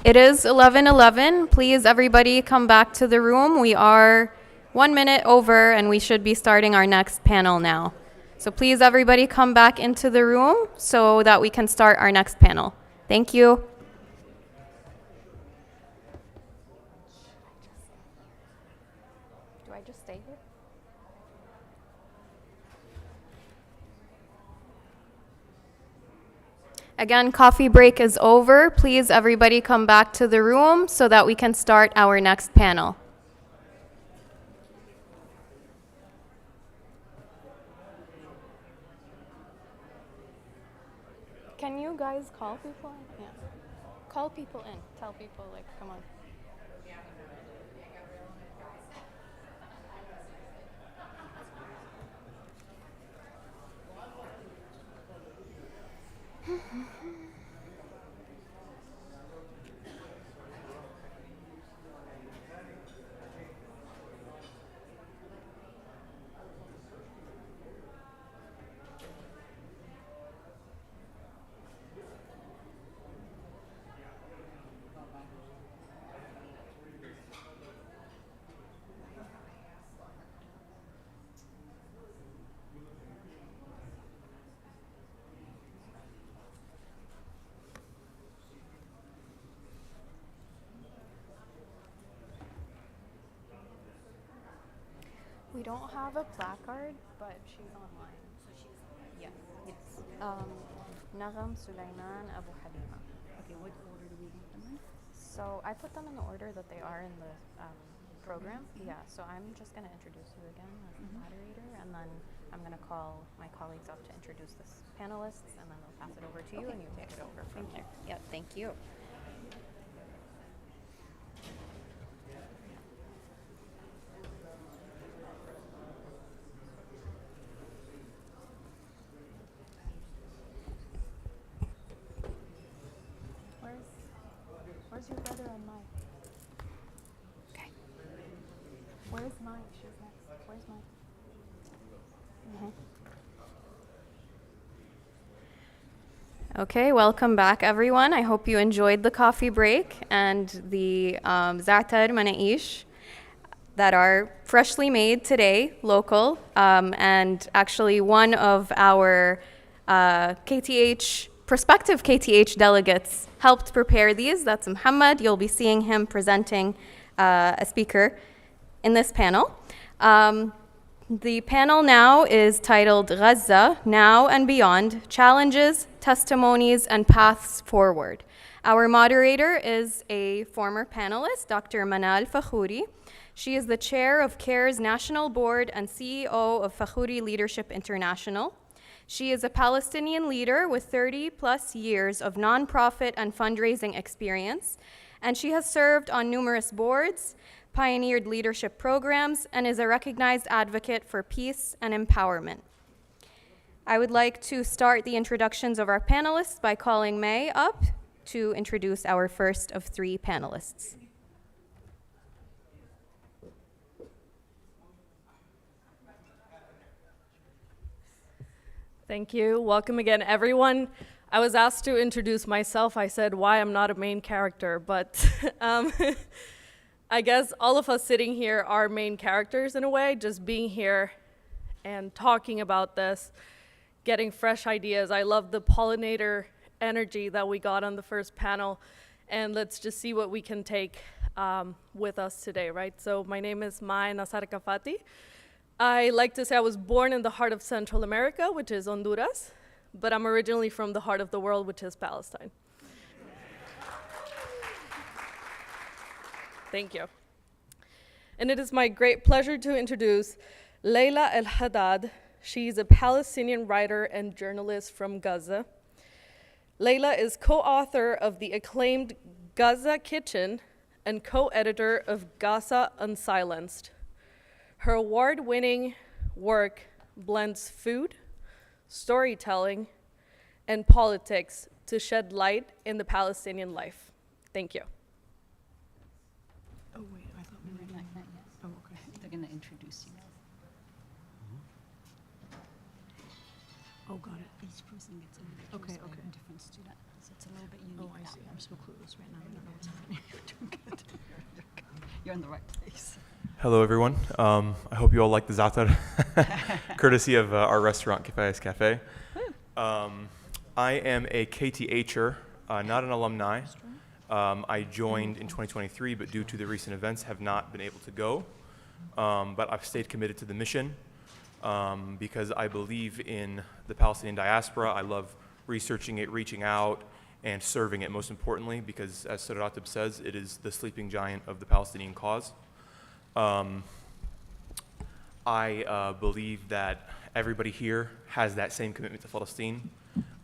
It is 11:11. Please, everybody, come back to the room. We are 1 minute over, and we should be starting our next panel now. So please, everybody, come back into the room so that we can start our next panel. Thank you. Do I just stay here? Again, coffee break is over. Please, everybody, come back to the room so that we can start our next panel. Can you guys call people in? Yeah. Call people in. Tell people, like, come on. We don't have a placard, but she's online. So she's yes, yes. Nagam Sulaiman Abu Halima. Okay, what order do we want them in? So I put them in the order that they are in the program. Yeah. So I'm just going to introduce you again as the moderator, and then I'm going to call my colleagues up to introduce the panelists, and then they'll pass it over to you, and you take it over from there. Yep. Thank you. Where's your brother and Mike? Okay. Where's Mike? She's next. Where's Mike? Okay, welcome back, everyone. I hope you enjoyed the coffee break and the za'atar manaish that are freshly made today, local, and actually one of our KTH prospective KTH delegates helped prepare these. That's Muhammad. You'll be seeing him presenting a speaker in this panel. The panel now is titled Gaza, Now and Beyond, Challenges, Testimonies, and Paths Forward. Our moderator is a former panelist, Dr. Manal Fakhouri. She is the chair of CARE's National Board and CEO of Fakhouri Leadership International. She is a Palestinian leader with 30+ years of nonprofit and fundraising experience, and she has served on numerous boards, pioneered leadership programs, and is a recognized advocate for peace and empowerment. I would like to start the introductions of our panelists by calling May up to introduce our first of 3 panelists. Thank you. Welcome again, everyone. I was asked to introduce myself. I said why I'm not a main character, but I guess all of us sitting here are main characters in a way, just being here and talking about this, getting fresh ideas. I love the pollinator energy that we got on the first panel, and let's just see what we can take with us today, right? So my name is Mai Nasar Kafati. I like to say I was born in the heart of Central America, which is Honduras, but I'm originally from the heart of the world, which is Palestine. Thank you. And it is my great pleasure to introduce Leila El Haddad. She's a Palestinian writer and journalist from Gaza. Leila is co-author of the acclaimed Gaza Kitchen and co-editor of Gaza Unsilenced. Her award-winning work blends food, storytelling, and politics to shed light in the Palestinian life. Thank you. Oh, wait, I thought we were not yet. Oh, okay. They're going to introduce you. Oh, got it. Each person gets introduced Okay, by okay. a different student. So it's a little bit unique. Oh, I see. I'm so clueless right now. I don't know what's happening. You're doing good. You're in the right place. Hello, everyone. I hope you all like the za'atar, courtesy of our restaurant, KTH Cafe. I am a KTHer, not an alumni. I joined in 2023, but due to the recent events, have not been able to go. But I've stayed committed to the mission because I believe in the Palestinian diaspora. I love researching it, reaching out, and serving it, most importantly, because as Sir Ratib says, it is the sleeping giant of the Palestinian cause. I believe that everybody here has that same commitment to Palestine,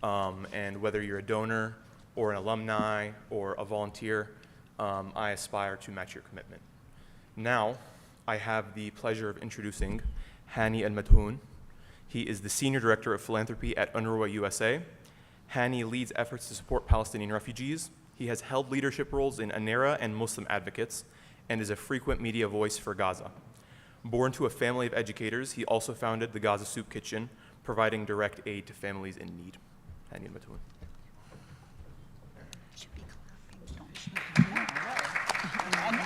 and whether you're a donor or an alumni or a volunteer, I aspire to match your commitment. Now, I have the pleasure of introducing Hani Al-Madhoun. He is the Senior Director of Philanthropy at UNRWA USA. Hani leads efforts to support Palestinian refugees. He has held leadership roles in ANERA and Muslim Advocates, and is a frequent media voice for Gaza. Born to a family of educators, he also founded the Gaza Soup Kitchen, providing direct aid to families in need. Hani Al-Madhoun.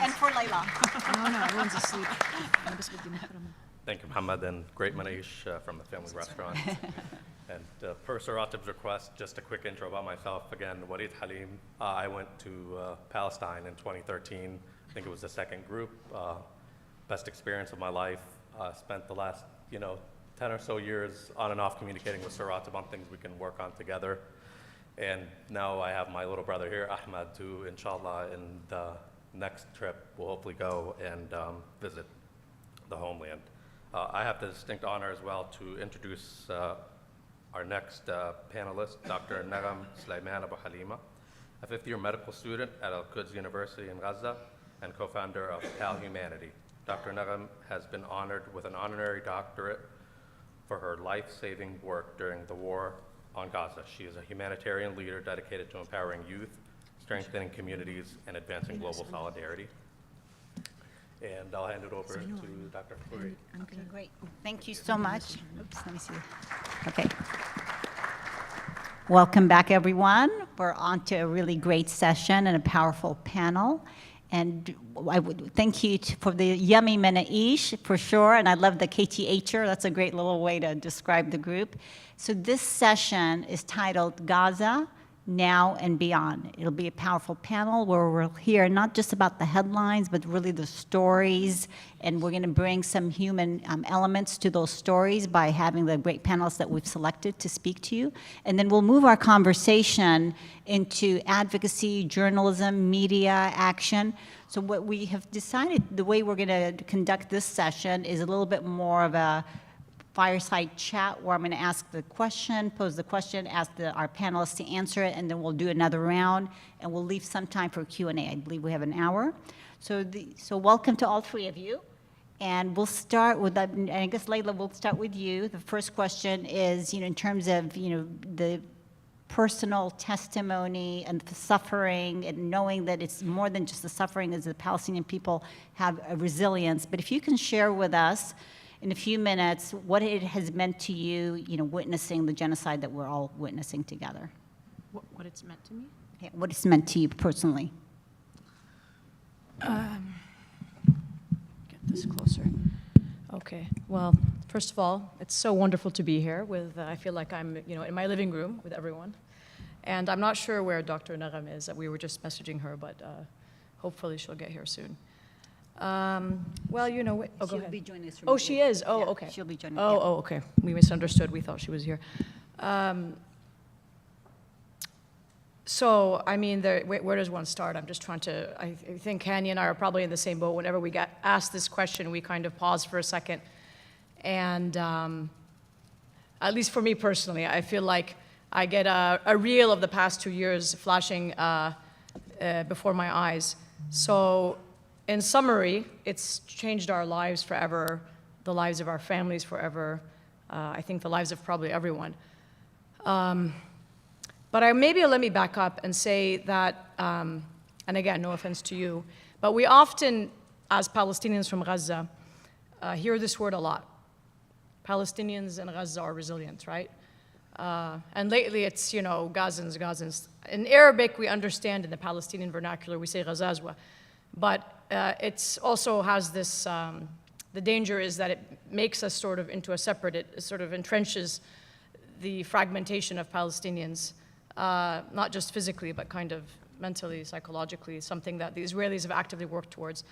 And for Leila. No, everyone's asleep. Thank you, Muhammad, and great Manish from the family restaurant. And per Sir Ratib's request, just a quick intro about myself. Again, Walid Halim. I went to Palestine in 2013. I think it was the second group. Best experience of my life. Spent the last, 10 or so years on and off communicating with Sir Ratib on things we can work on together. And now I have my little brother here, Ahmed, who, inshallah, in the next trip will hopefully go and visit the homeland. I have the distinct honor as well to introduce our next panelist, Dr. Nagam Sulaiman Abu Halima, a fifth-year medical student at Al-Quds University in Gaza and co-founder of Pal Humanity. Dr. Nagam has been honored with an honorary doctorate for her life-saving work during the war on Gaza. She is a humanitarian leader dedicated to empowering youth, strengthening communities, and advancing global solidarity. And I'll hand it over to Dr. Fakhouri. Okay, great. Thank you so much. Oops, let me see. Okay. Welcome back, everyone. We're on to a really great session and a powerful panel. And I would thank you for the yummy menaish, for sure. And I love the KTHer. That's a great little way to describe the group. So this session is titled Gaza, now and beyond. It'll be a powerful panel where we'll hear not just about the headlines, but really the stories, and we're going to bring some human elements to those stories by having the great panelists that we've selected to speak to you. And then we'll move our conversation into advocacy, journalism, media, action. So what we have decided, the way we're going to conduct this session is a little bit more of a fireside chat where I'm going to ask the question, pose the question, ask our panelists to answer it, and then we'll do another round, and we'll leave some time for Q&A. I believe we have an hour. So welcome to all three of you. And we'll start with, and I guess, Layla, we'll start with you. The first question is, in terms of, the personal testimony and the suffering and knowing that it's more than just the suffering as the Palestinian people have a resilience. But if you can share with us in a few minutes what it has meant to you, witnessing the genocide that we're all witnessing together. What it's meant to me? Yeah, what it's meant to you personally. Get this closer. Okay, well, first of all, it's so wonderful to be here with, I feel like I'm, in my living room with everyone. And I'm not sure where Dr. Nagham is. We were just messaging her, but hopefully she'll get here soon. Well, go ahead. She'll be joining us. Oh, she is? Oh, yeah, okay. She'll be joining. Oh, okay. We misunderstood. We thought she was here. So, I mean, where does one start? I'm just trying to, I think Kanye and I are probably in the same boat. Whenever we get asked this question, we kind of pause for a second. And at least for me personally, I feel like I get a reel of the past 2 years flashing before my eyes. So, in summary, it's changed our lives forever, the lives of our families forever, I think the lives of probably everyone. But maybe let me back up and say that, and again, no offense to you, but we often, as Palestinians from Gaza, hear this word a lot. Palestinians in Gaza are resilient, right? And lately it's, Gazans. In Arabic, we understand in the Palestinian vernacular, we say Ghazazwa. But it also has this, the danger is that it makes us sort of into a separate, it sort of entrenches the fragmentation of Palestinians, not just physically, but kind of mentally, psychologically, something that the Israelis have actively worked towards.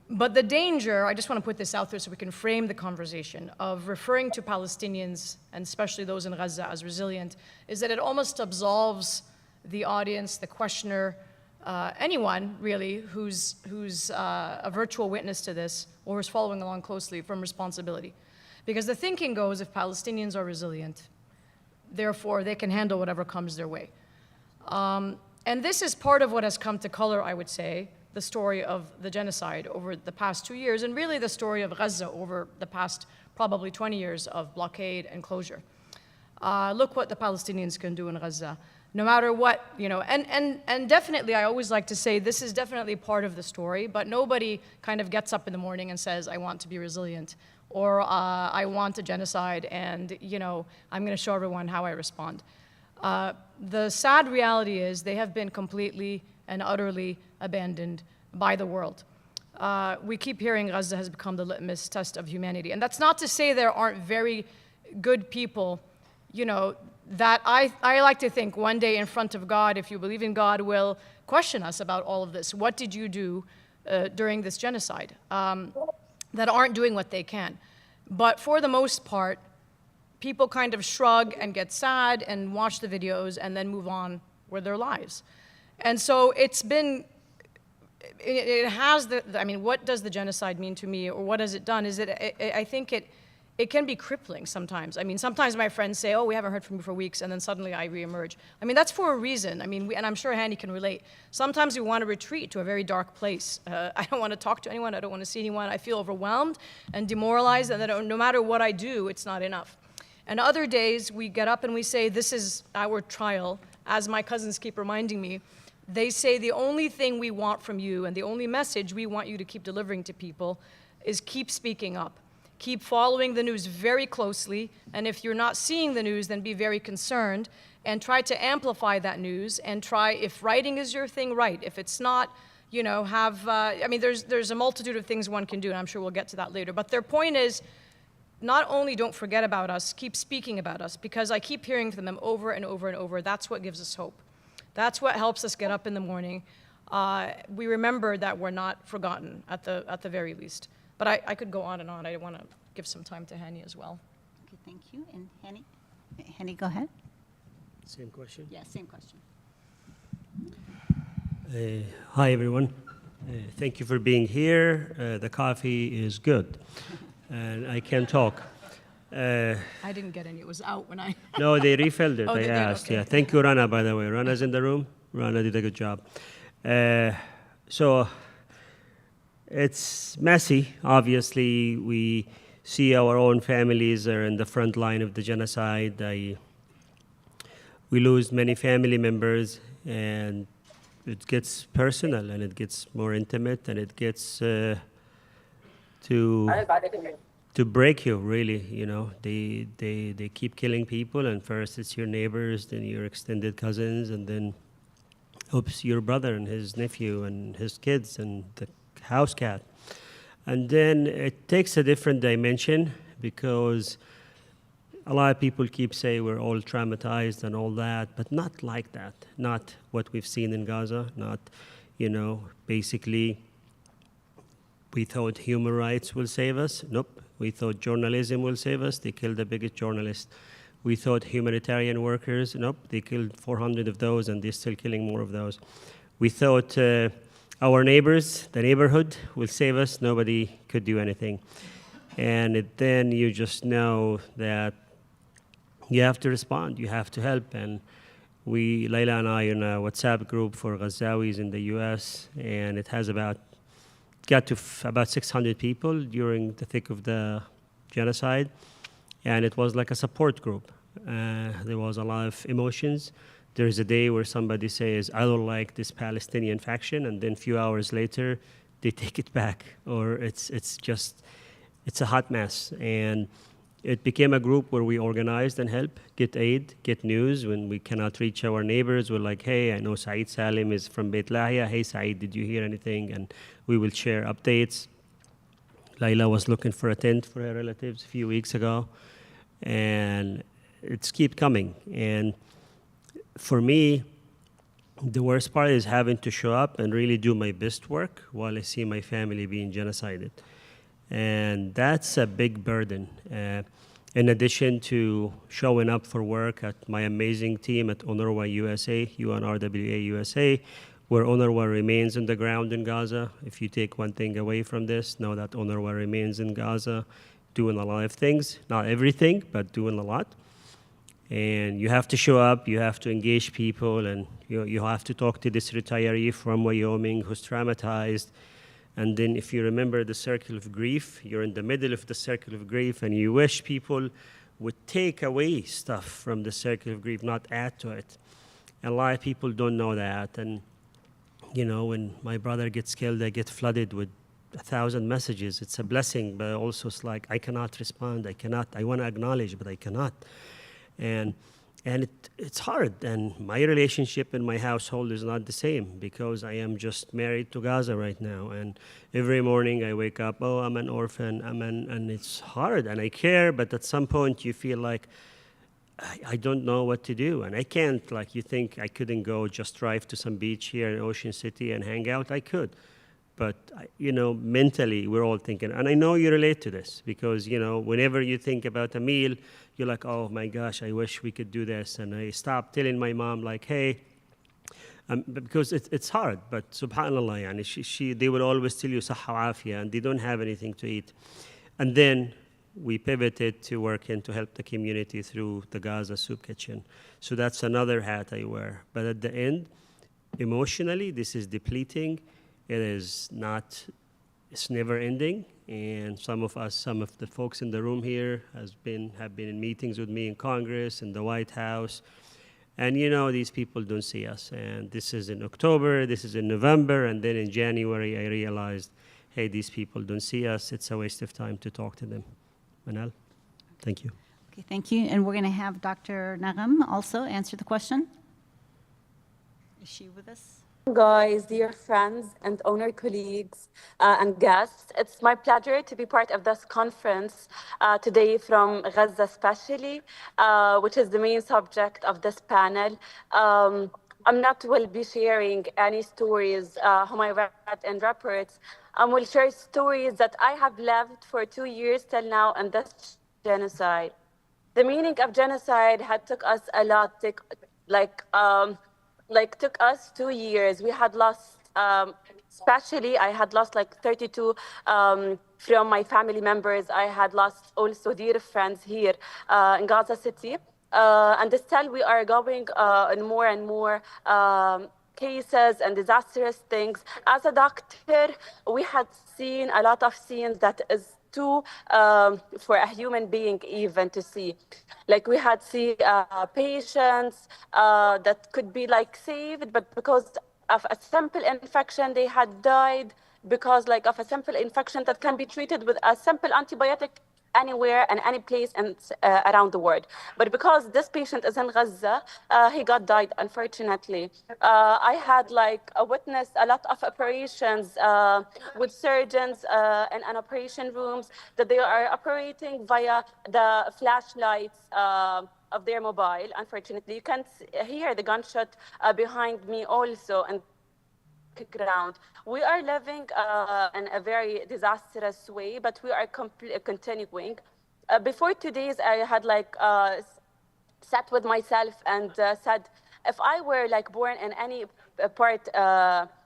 But the danger, I just want to put this out there so we can frame the conversation, of referring to Palestinians, and especially those in Gaza, as resilient, is that it almost absolves the audience, the questioner, anyone really who's a virtual witness to this or is following along closely from responsibility. Because the thinking goes, if Palestinians are resilient, therefore they can handle whatever comes their way. And this is part of what has come to color, I would say, the story of the genocide over the past 2 years, and really the story of Gaza over the past probably 20 years of blockade and closure. Look what the Palestinians can do in Gaza. No matter what, and definitely I always like to say this is definitely part of the story, but nobody kind of gets up in the morning and says, I want to be resilient, or I want a genocide, and I'm going to show everyone how I respond. The sad reality is they have been completely and utterly abandoned by the world. We keep hearing Gaza has become the litmus test of humanity, and that's not to say there aren't very good people, that I like to think one day in front of God, if you believe in God, will question us about all of this. What did you do during this genocide? That aren't doing what they can. But for the most part, people kind of shrug and get sad and watch the videos and then move on with their lives. And so it has what does the genocide mean to me, or what has it done? I think it can be crippling sometimes. Sometimes my friends say, oh, we haven't heard from you for weeks, and then suddenly I reemerge. That's for a reason. And I'm sure Hani can relate. Sometimes we want to retreat to a very dark place. I don't want to talk to anyone. I don't want to see anyone. I feel overwhelmed and demoralized, and that no matter what I do, it's not enough. And other days, we get up and we say, this is our trial. As my cousins keep reminding me, they say the only thing we want from you and the only message we want you to keep delivering to people is keep speaking up. Keep following the news very closely, and if you're not seeing the news, then be very concerned and try to amplify that news, and try, if writing is your thing, write. If it's not, there's a multitude of things one can do, and I'm sure we'll get to that later. But their point is, not only don't forget about us, keep speaking about us, because I keep hearing from them over and over and over, that's what gives us hope. That's what helps us get up in the morning. We remember that we're not forgotten at the very least. But I could go on and on. I want to give some time to Hani as well. Okay, thank you. And Hani, go ahead. Same question? Yeah, same question. Hi, everyone. Thank you for being here. The coffee is good, and I can talk. I didn't get any. It was out when I... No, they refilled it. Oh, I they did? asked. Okay. Yeah. Thank you, Rana, by the way. Rana's in the room. Rana did a good job. So it's messy. Obviously, we see our own families are in the front line of the genocide. We lose many family members, and it gets personal, and it gets more intimate, and it gets to break you, really. You know, they keep killing people, and first it's your neighbors, then your extended cousins, and then, oops, your brother and his nephew and his kids and the house cat. And then it takes a different dimension, because a lot of people keep saying we're all traumatized and all that, but not like that. Not what we've seen in Gaza, not, you know, basically we thought human rights will save us. Nope. We thought journalism will save us. They killed the biggest journalist. We thought humanitarian workers. Nope. They killed 400 of those, and they're still killing more of those. We thought our neighbors, the neighborhood, will save us. Nobody could do anything. And then you just know that you have to respond. You have to help. And Layla and I, in a WhatsApp group for Ghazawis in the U.S., and it has got to about 600 people during the thick of the genocide, and it was like a support group. There was a lot of emotions. There's a day where somebody says, I don't like this Palestinian faction, and then a few hours later, they take it back, or it's a hot mess. And it became a group where we organized and help, get aid, get news. When we cannot reach our neighbors, we're like, hey, I know Saeed Salim is from Beit Lahia. Hey, Saeed, did you hear anything? And we will share updates. Layla was looking for a tent for her relatives a few weeks ago. And it's keep coming. And for me, the worst part is having to show up and really do my best work while I see my family being genocided. And that's a big burden. In addition to showing up for work at my amazing team at UNRWA USA, UNRWA USA, where UNRWA remains on the ground in Gaza. If you take one thing away from this, know that UNRWA remains in Gaza, doing a lot of things. Not everything, but doing a lot. And you have to show up, you have to engage people, and you have to talk to this retiree from Wyoming who's traumatized. And then if you remember the circle of grief, you're in the middle of the circle of grief, and you wish people would take away stuff from the circle of grief, not add to it. And a lot of people don't know that. And, you know, when my brother gets killed, I get flooded with 1,000 messages. It's a blessing, but also it's like, I cannot respond. I want to acknowledge, but I cannot. And it's hard, and my relationship in my household is not the same, because I am just married to Gaza right now, and every morning I wake up, oh, I'm an orphan, and it's hard, and I care, but at some point you feel like I don't know what to do, and I can't, like, you think I couldn't go just drive to some beach here in Ocean City and hang out. I could. But, you know, mentally, we're all thinking, and I know you relate to this, because, you know, whenever you think about a meal, you're like, oh my gosh, I wish we could do this. And I stopped telling my mom, like, hey, because it's hard, but subhanAllah, yani, they will always tell you sahha wa afia, and they don't have anything to eat. And then we pivoted to working to help the community through the Gaza Soup Kitchen. So that's another hat I wear. But at the end, emotionally, this is depleting. It is not, it's never ending. And some of the folks in the room here have been in meetings with me in Congress, in the White House. And you know, these people don't see us. And this is in October, this is in November, and then in January, I realized, hey, these people don't see us. It's a waste of time to talk to them. Manal, thank you. Okay, thank you. And we're going to have Dr. Nagam also answer the question. Is she with us? Guys, dear friends and honor colleagues and guests, it's my pleasure to be part of this conference today from Gaza especially, which is the main subject of this panel. I'm not will be sharing any stories whom I read in reports. I will share stories that I have lived for 2 years till now, and that's genocide. The meaning of genocide had took us a lot, took us 2 years. We had lost, especially I had lost like 32 from my family members. I had lost also dear friends here in Gaza City. And still we are going in more and more cases and disastrous things. As a doctor, we had seen a lot of scenes that is too for a human being even to see. Like we had seen patients that could be like saved, but because of a simple infection, they had died because like of a simple infection that can be treated with a simple antibiotic anywhere and any place and around the world. But because this patient is in Gaza, he got died, unfortunately. I had like witnessed a lot of operations with surgeons in an operation rooms that they are operating via the flashlights of their mobile. Unfortunately, you can hear the gunshot behind me also. And ground. We are living in a very disastrous way, but we are continuing. Before today's, I had like sat with myself and said, if I were like born in any part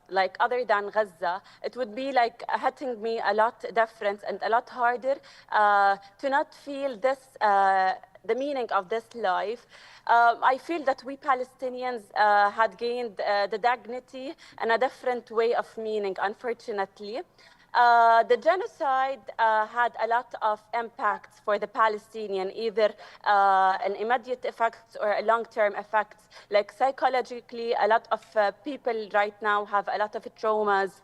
like other than Gaza, it would be like hitting me a lot different and a lot harder to not feel this, the meaning of this life. I feel that we Palestinians had gained the dignity and a different way of meaning, unfortunately. The genocide had a lot of impacts for the Palestinian, either an immediate effects or a long-term effects. Like psychologically, a lot of people right now have a lot of traumas.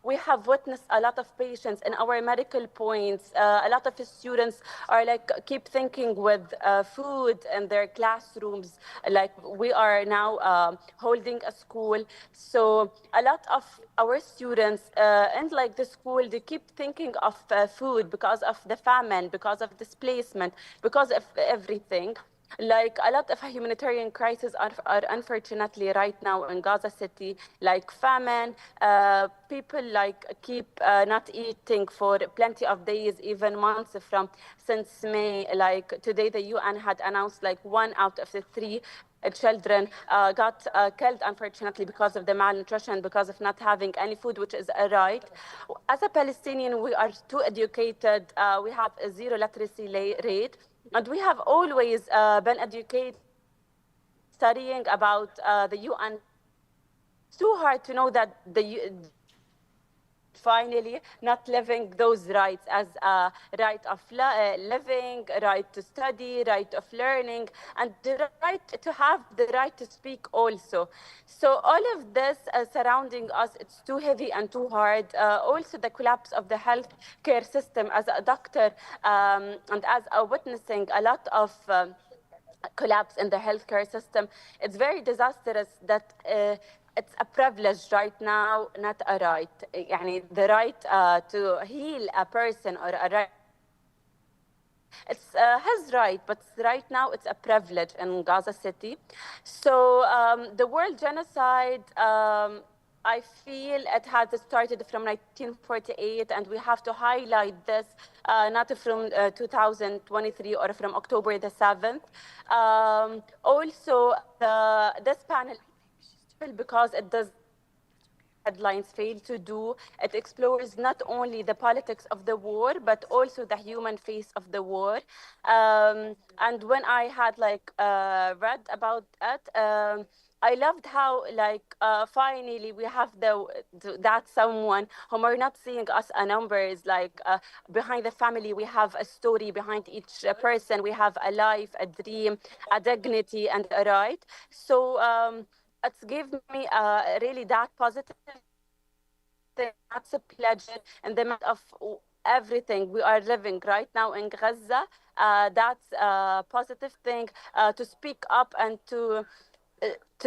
We have witnessed a lot of patients in our medical points. A lot of students are like keep thinking with food in their classrooms. Like we are now holding a school. So a lot of our students in like the school, they keep thinking of food because of the famine, because of displacement, because of everything. Like a lot of humanitarian crises are unfortunately right now in Gaza City, like famine. People like keep not eating for plenty of days, even months from since May. Like today, the UN had announced like 1 out of the 3 children got killed, unfortunately, because of the malnutrition, because of not having any food, which is a right. As a Palestinian, we are too educated. We have a zero literacy rate. And we have always been educated, studying about the UN. It's too hard to know that finally not living those rights as a right of living, right to study, right of learning, and the right to have the right to speak also. So all of this surrounding us, it's too heavy and too hard. Also the collapse of the healthcare system. As a doctor and as a witnessing a lot of collapse in the healthcare system, it's very disastrous that it's a privilege right now, not a right. يعني the right to heal a person or a right. It's his right, but right now it's a privilege in Gaza City. So the world genocide, I feel it has started from 1948, and we have to highlight this, not from 2023 or from October the 7th. Also, this panel, because it does headlines fail to do, it explores not only the politics of the war, but also the human face of the war. And when I had like read about it, I loved how like finally we have that someone whom are not seeing us a numbers, like behind the family we have a story, behind each person we have a life, a dream, a dignity, and a right. So it's given me really that positive thing. That's a pleasure in the midst of everything we are living right now in Gaza. That's a positive thing to speak up and to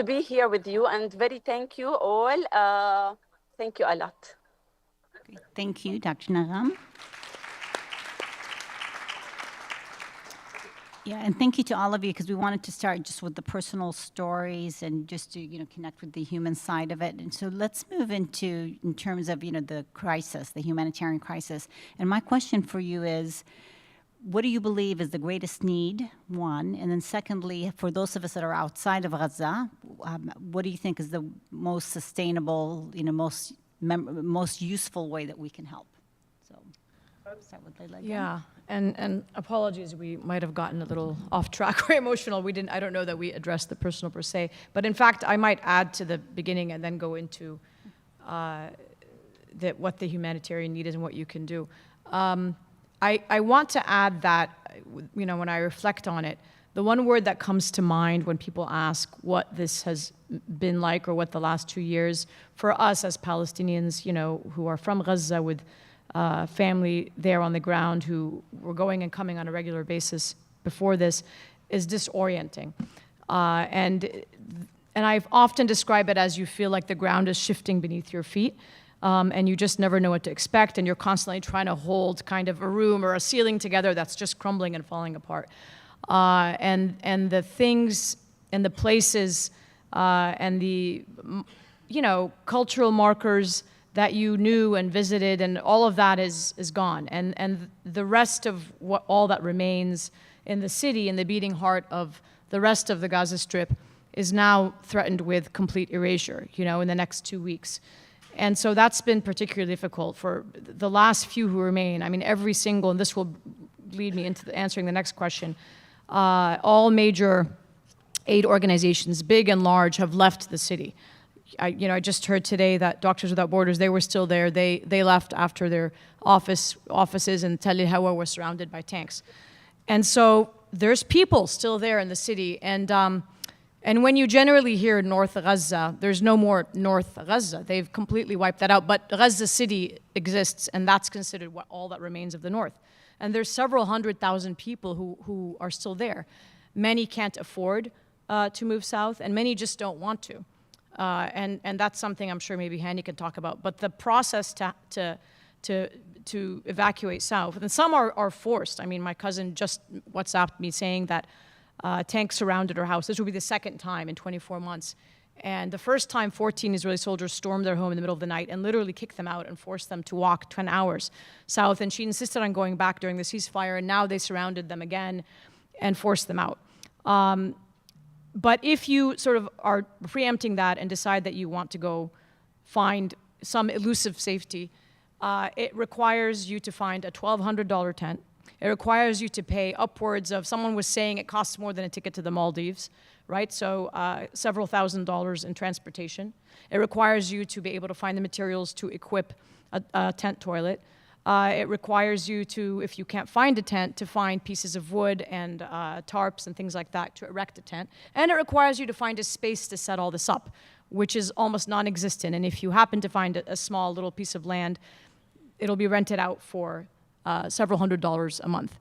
be here with you. And very thank you all. Thank you a lot. Great. Thank you, Dr. Naram. Yeah, and thank you to all of you, because we wanted to start just with the personal stories and just to, connect with the human side of it. And so let's move into, in terms of, the crisis, the humanitarian crisis. And my question for you is, what do you believe is the greatest need, one? And then secondly, for those of us that are outside of Gaza, what do you think is the most sustainable, most useful way that we can help? So start with Leila again. Yeah, and apologies, we might have gotten a little off track or emotional. I don't know that we addressed the personal per se, but in fact, I might add to the beginning and then go into what the humanitarian need is and what you can do. I want to add that, when I reflect on it, the one word that comes to mind when people ask what this has been like or what the last 2 years for us as Palestinians, who are from Gaza with family there on the ground who were going and coming on a regular basis before this, is disorienting. And I've often described it as you feel like the ground is shifting beneath your feet. And you just never know what to expect, and you're constantly trying to hold kind of a room or a ceiling together that's just crumbling and falling apart. And the things and the places and the cultural markers that you knew and visited, and all of that is gone. And the rest of all that remains in the city, in the beating heart of the rest of the Gaza Strip, is now threatened with complete erasure, in the next 2 weeks. And so that's been particularly difficult for the last few who remain. I mean, every single, and this will lead me into answering the next question, all major aid organizations, big and large, have left the city. I just heard today that Doctors Without Borders, they were still there. They left after their offices in Tel El-Hawa were surrounded by tanks. And so there's people still there in the city. And when you generally hear North Gaza, there's no more North Gaza. They've completely wiped that out. But Gaza City exists, and that's considered all that remains of the North. And there's several 100,000 people who are still there. Many can't afford to move south, and many just don't want to. And that's something I'm sure maybe Hani can talk about. But the process to evacuate south, and some are forced. I mean, my cousin just WhatsApped me saying that tanks surrounded her house. This will be the second time in 24 months. And the first time, 14 Israeli soldiers stormed their home in the middle of the night and literally kicked them out and forced them to walk 10 hours south. And she insisted on going back during the ceasefire, and now they surrounded them again and forced them out. But if you sort of are preempting that and decide that you want to go find some elusive safety, it requires you to find a $1,200 tent. It requires you to pay upwards of, someone was saying it costs more than a ticket to the Maldives, right? So several $1,000s in transportation. It requires you to be able to find the materials to equip a tent toilet. It requires you to, if you can't find a tent, to find pieces of wood and tarps and things like that to erect a tent. And it requires you to find a space to set all this up, which is almost non-existent. And if you happen to find a small little piece of land, it'll be rented out for several $100s a month.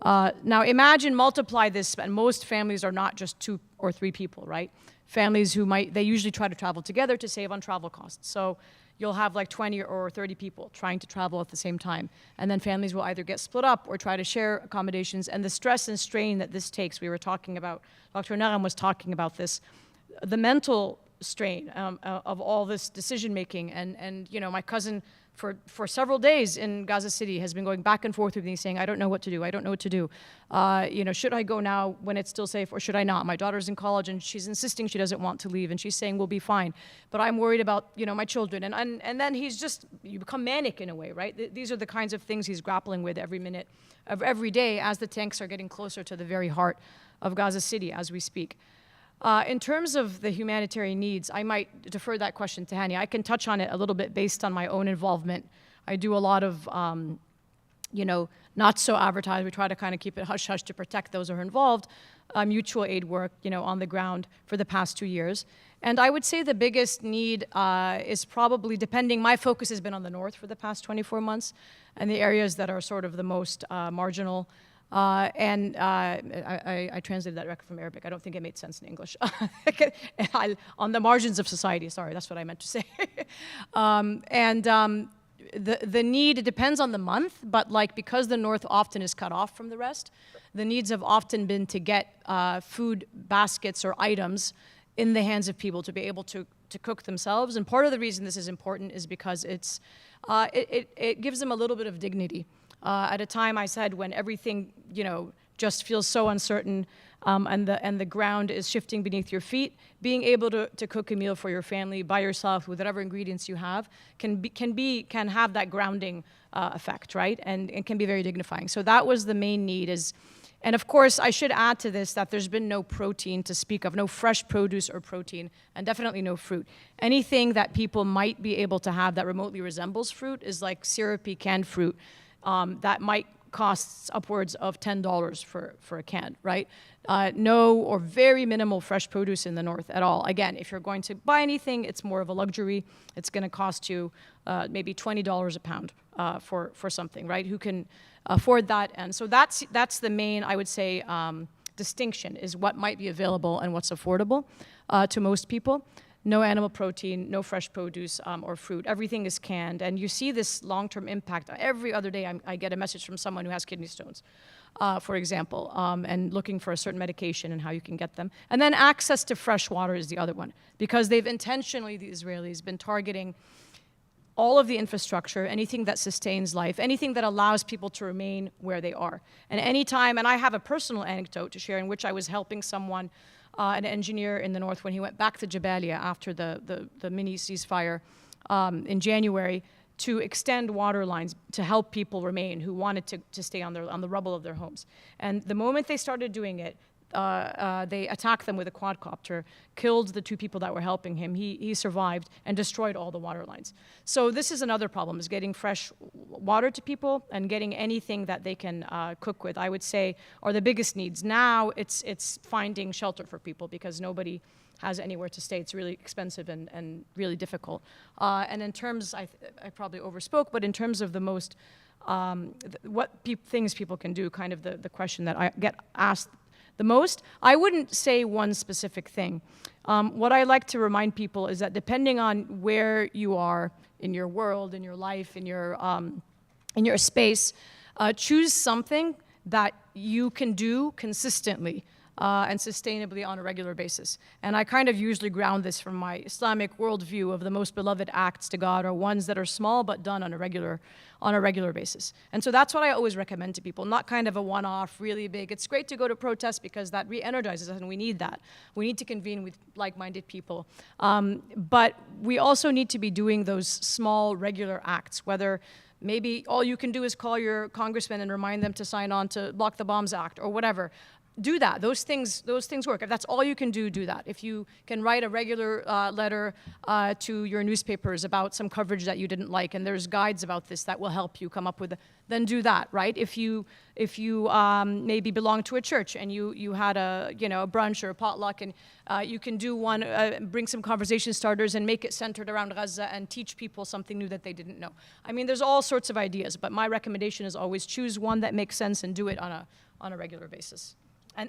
Now imagine, multiply this, and most families are not just 2 or 3 people, right? Families they usually try to travel together to save on travel costs. So you'll have like 20 or 30 people trying to travel at the same time. And then families will either get split up or try to share accommodations. And the stress and strain that this takes, we were talking about, Dr. Nagham was talking about this, the mental strain of all this decision making. And my cousin, for several days in Gaza City, has been going back and forth with me saying, I don't know what to do. I don't know what to do. Should I go now when it's still safe, or should I not? My daughter's in college and she's insisting she doesn't want to leave, and she's saying we'll be fine. But I'm worried about, my children. And then you become manic in a way, right? These are the kinds of things he's grappling with every minute of every day as the tanks are getting closer to the very heart of Gaza City as we speak. In terms of the humanitarian needs, I might defer that question to Hani. I can touch on it a little bit based on my own involvement. I do a lot of, not so advertised. We try to kind of keep it hush-hush to protect those who are involved. Mutual aid work, on the ground for the past 2 years. And I would say the biggest need is probably, my focus has been on the north for the past 24 months, and the areas that are sort of the most marginal. I translated that directly from Arabic. I don't think it made sense in English. On the margins of society, sorry, that's what I meant to say. the need, it depends on the month, but like because the north often is cut off from the rest, the needs have often been to get food baskets or items in the hands of people to be able to cook themselves. And part of the reason this is important is because it gives them a little bit of dignity. At a time, I said, when everything, just feels so uncertain, and the ground is shifting beneath your feet, being able to cook a meal for your family by yourself with whatever ingredients you have can have that grounding effect, right? And it can be very dignifying. So that was the main need. And of course, I should add to this that there's been no protein to speak of, no fresh produce or protein, and definitely no fruit. Anything that people might be able to have that remotely resembles fruit is like syrupy canned fruit that might cost upwards of $10 for a can, right? No or very minimal fresh produce in the north at all. Again, if you're going to buy anything, it's more of a luxury. It's going to cost you maybe $20 a pound for something, right? Who can afford that? And so that's the main, I would say, distinction, is what might be available and what's affordable to most people. No animal protein, no fresh produce or fruit. Everything is canned. And you see this long-term impact. Every other day I get a message from someone who has kidney stones, for example, and looking for a certain medication and how you can get them. And then access to fresh water is the other one, because they've intentionally, the Israelis, been targeting all of the infrastructure, anything that sustains life, anything that allows people to remain where they are. And anytime, and I have a personal anecdote to share in which I was helping someone, an engineer in the north, when he went back to Jabalia after the mini ceasefire in January, to extend water lines to help people remain who wanted to stay on the rubble of their homes. And the moment they started doing it, they attacked them with a quadcopter, killed the 2 people that were helping him. He survived and destroyed all the water lines. So this is another problem, is getting fresh water to people and getting anything that they can cook with, I would say, are the biggest needs. Now it's finding shelter for people, because nobody has anywhere to stay. It's really expensive and really difficult. And in terms, I probably overspoke, but in terms of the most, things people can do, kind of the question that I get asked the most, I wouldn't say one specific thing. What I like to remind people is that depending on where you are in your world, in your life, in your space, choose something that you can do consistently and sustainably on a regular basis. And I kind of usually ground this from my Islamic worldview of the most beloved acts to God are ones that are small but done on a regular basis. And so that's what I always recommend to people, not kind of a one-off, really big. It's great to go to protests because that re-energizes us, and we need that. We need to convene with like-minded people. But we also need to be doing those small, regular acts, whether maybe all you can do is call your congressman and remind them to sign on to Block the Bombs Act or whatever. Do that. Those things work. If that's all you can do that. If you can write a regular letter to your newspapers about some coverage that you didn't like, and there's guides about this that will help you come up with, then do that, right? If you maybe belong to a church and you had a brunch or a potluck, and you can do one, bring some conversation starters and make it centered around Gaza and teach people something new that they didn't know. I mean, there's all sorts of ideas, but my recommendation is always choose one that makes sense and do it on a regular basis.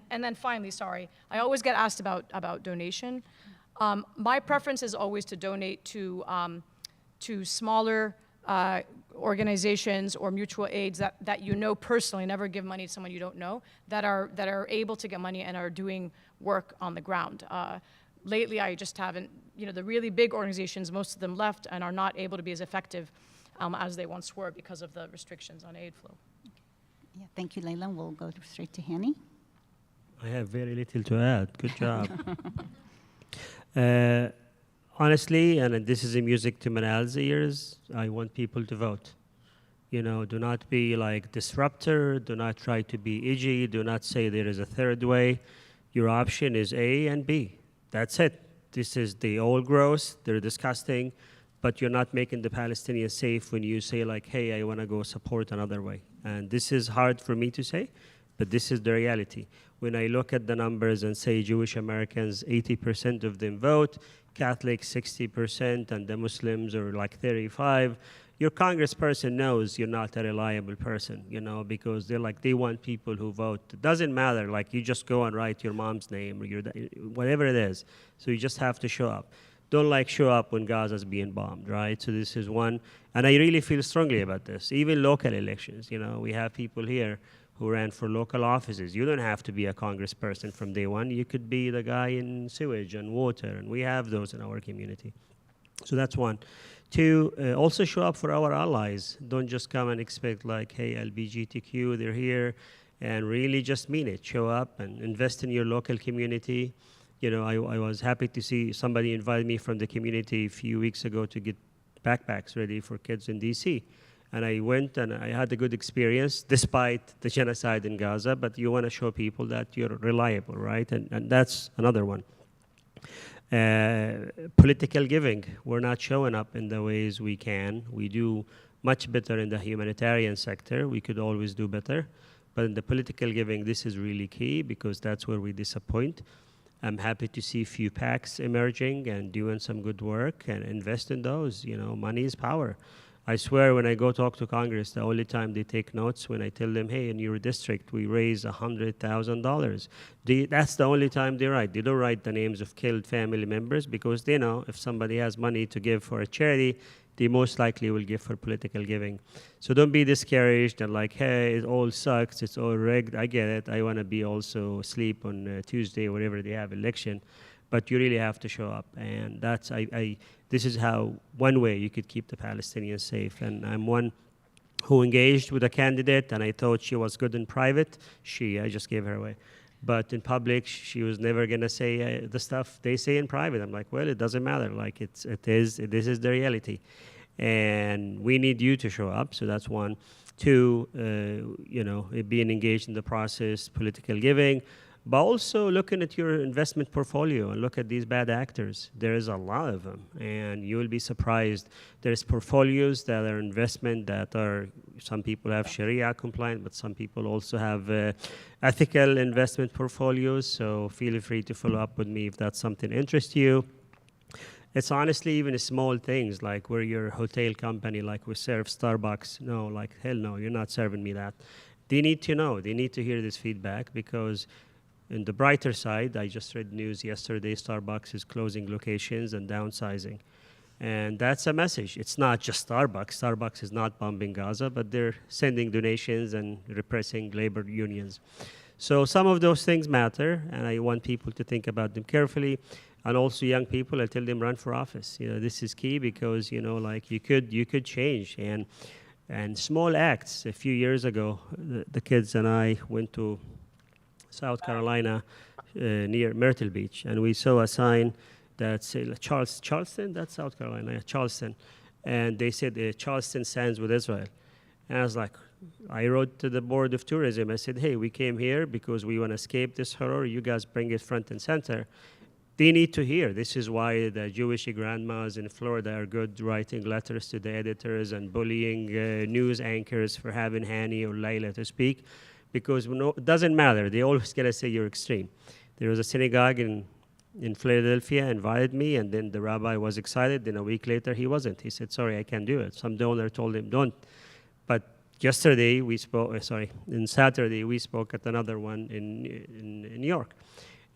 And then finally, sorry, I always get asked about donation. My preference is always to donate to smaller organizations or mutual aids that you know personally. Never give money to someone you don't know, that are able to get money and are doing work on the ground. Lately, I just haven't, the really big organizations, most of them left and are not able to be as effective as they once were because of the restrictions on aid flow. Yeah, thank you, Layla. We'll go straight to Hani. I have very little to add. Good job. Honestly, and this is a music to Manal's ears, I want people to vote. Do not be like disruptor. Do not try to be edgy. Do not say there is a third way. Your option is A and B. That's it. This is the old gross. They're disgusting, but you're not making the Palestinians safe when you say like, hey, I want to go support another way. And this is hard for me to say, but this is the reality. When I look at the numbers and say Jewish Americans, 80% of them vote, Catholics 60%, and the Muslims are like 35%, your congressperson knows you're not a reliable person, because they want people who vote. It doesn't matter, like you just go and write your mom's name or whatever it is. So you just have to show up. don't like show up when Gaza's being bombed, right? So this is one, and I really feel strongly about this. Even local elections, you know, we have people here who ran for local offices. You don't have to be a congressperson from day one. You could be the guy in sewage and water, and we have those in our community. So that's one. Two, also show up for our allies. Don't just come and expect like, hey, LGBTQ, they're here, and really just mean it. Show up and invest in your local community. You know, I was happy to see somebody invite me from the community a few weeks ago to get backpacks ready for kids in DC. And I went and I had a good experience despite the genocide in Gaza, but you want to show people that you're reliable, right? And that's another one. Political giving. We're not showing up in the ways we can. We do much better in the humanitarian sector. We could always do better. But in the political giving, this is really key because that's where we disappoint. I'm happy to see a few PACs emerging and doing some good work and invest in those. You know, money is power. I swear when I go talk to Congress, the only time they take notes when I tell them, hey, in your district, we raise $100,000. That's the only time they write. They don't write the names of killed family members because they know if somebody has money to give for a charity, they most likely will give for political giving. So don't be discouraged and like, hey, it all sucks, it's all rigged. I get it. I want to be also asleep on Tuesday, whenever they have election. But you really have to show up. And that's, this is how, one way you could keep the Palestinians safe. And I'm one who engaged with a candidate, and I thought she was good in private. I just gave her away. But in public, she was never going to say the stuff they say in private. I'm like, well, it doesn't matter. Like, this is the reality. And we need you to show up, so that's one. Two, you know, being engaged in the process, political giving, but also looking at your investment portfolio and look at these bad actors. There is a lot of them, and you will be surprised. There's portfolios that are investment that are, some people have Sharia compliant, but some people also have ethical investment portfolios, so feel free to follow up with me if that's something interests you. It's honestly even small things, like we're your hotel company, like we serve Starbucks. No, like, hell no, you're not serving me that. They need to know, they need to hear this feedback, because in the brighter side, I just read news yesterday, Starbucks is closing locations and downsizing. And that's a message. It's not just Starbucks. Starbucks is not bombing Gaza, but they're sending donations and repressing labor unions. So some of those things matter, and I want people to think about them carefully. And also young people, I tell them run for office. You know, this is key because, you know, like you could change. And small acts. A few years ago, the kids and I went to South Carolina near Myrtle Beach, and we saw a sign that said Charleston, that's South Carolina, Charleston. And they said Charleston stands with Israel. And I was like, I wrote to the Board of Tourism. I said, hey, we came here because we want to escape this horror. You guys bring it front and center. They need to hear. This is why the Jewish grandmas in Florida are good writing letters to the editors and bullying news anchors for having Hani or Layla to speak, because it doesn't matter. They always going to say you're extreme. There was a synagogue in Philadelphia, invited me, and then the rabbi was excited. Then a week later, he wasn't. He said, sorry, I can't do it. Some donor told him, don't. But yesterday, we spoke, in Saturday, we spoke at another one in New York.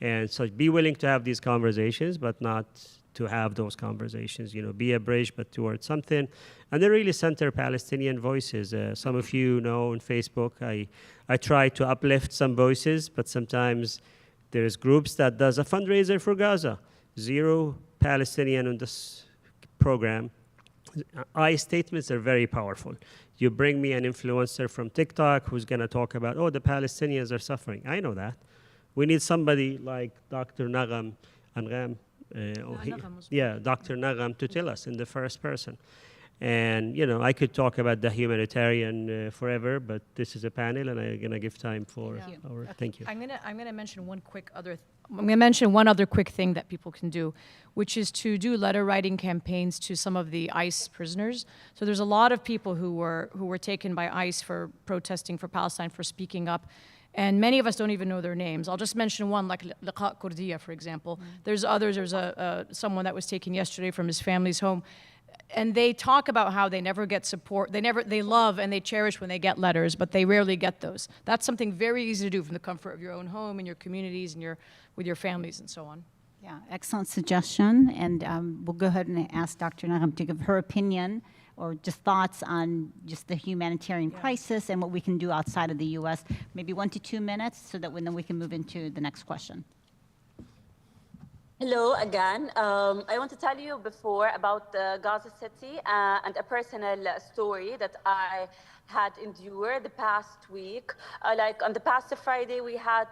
And so be willing to have these conversations, but not to have those conversations. You know, be a bridge, but towards something. And they really center Palestinian voices. Some of you know on Facebook, I try to uplift some voices, but sometimes there's groups that does a fundraiser for Gaza. 0 Palestinian on this program. I statements are very powerful. You bring me an influencer from TikTok who's going to talk about, oh, the Palestinians are suffering. I know that. We need somebody like Dr. Dr. Nagam to tell us in the first person. And, you know, I could talk about the humanitarian forever, but this is a panel, and I'm going to give time for our, thank you. I'm going to mention one other quick thing that people can do, which is to do letter writing campaigns to some of the ICE prisoners. So there's a lot of people who were taken by ICE for protesting for Palestine, for speaking up. And many of us don't even know their names. I'll just mention one, like Liqa Kurdiya, for example. There's others. There's someone that was taken yesterday from his family's home. And they talk about how they never get support. They love and they cherish when they get letters, but they rarely get those. That's something very easy to do from the comfort of your own home and your communities and with your families and so on. Yeah, excellent suggestion. And we'll go ahead and ask Dr. Nahum to give her opinion or just thoughts on just the humanitarian crisis and what we can do outside of the U.S. Maybe 1 to 2 minutes so that then we can move into the next question. Hello again. I want to tell you before about Gaza City and a personal story that I had endured the past week. Like on the past Friday, we had,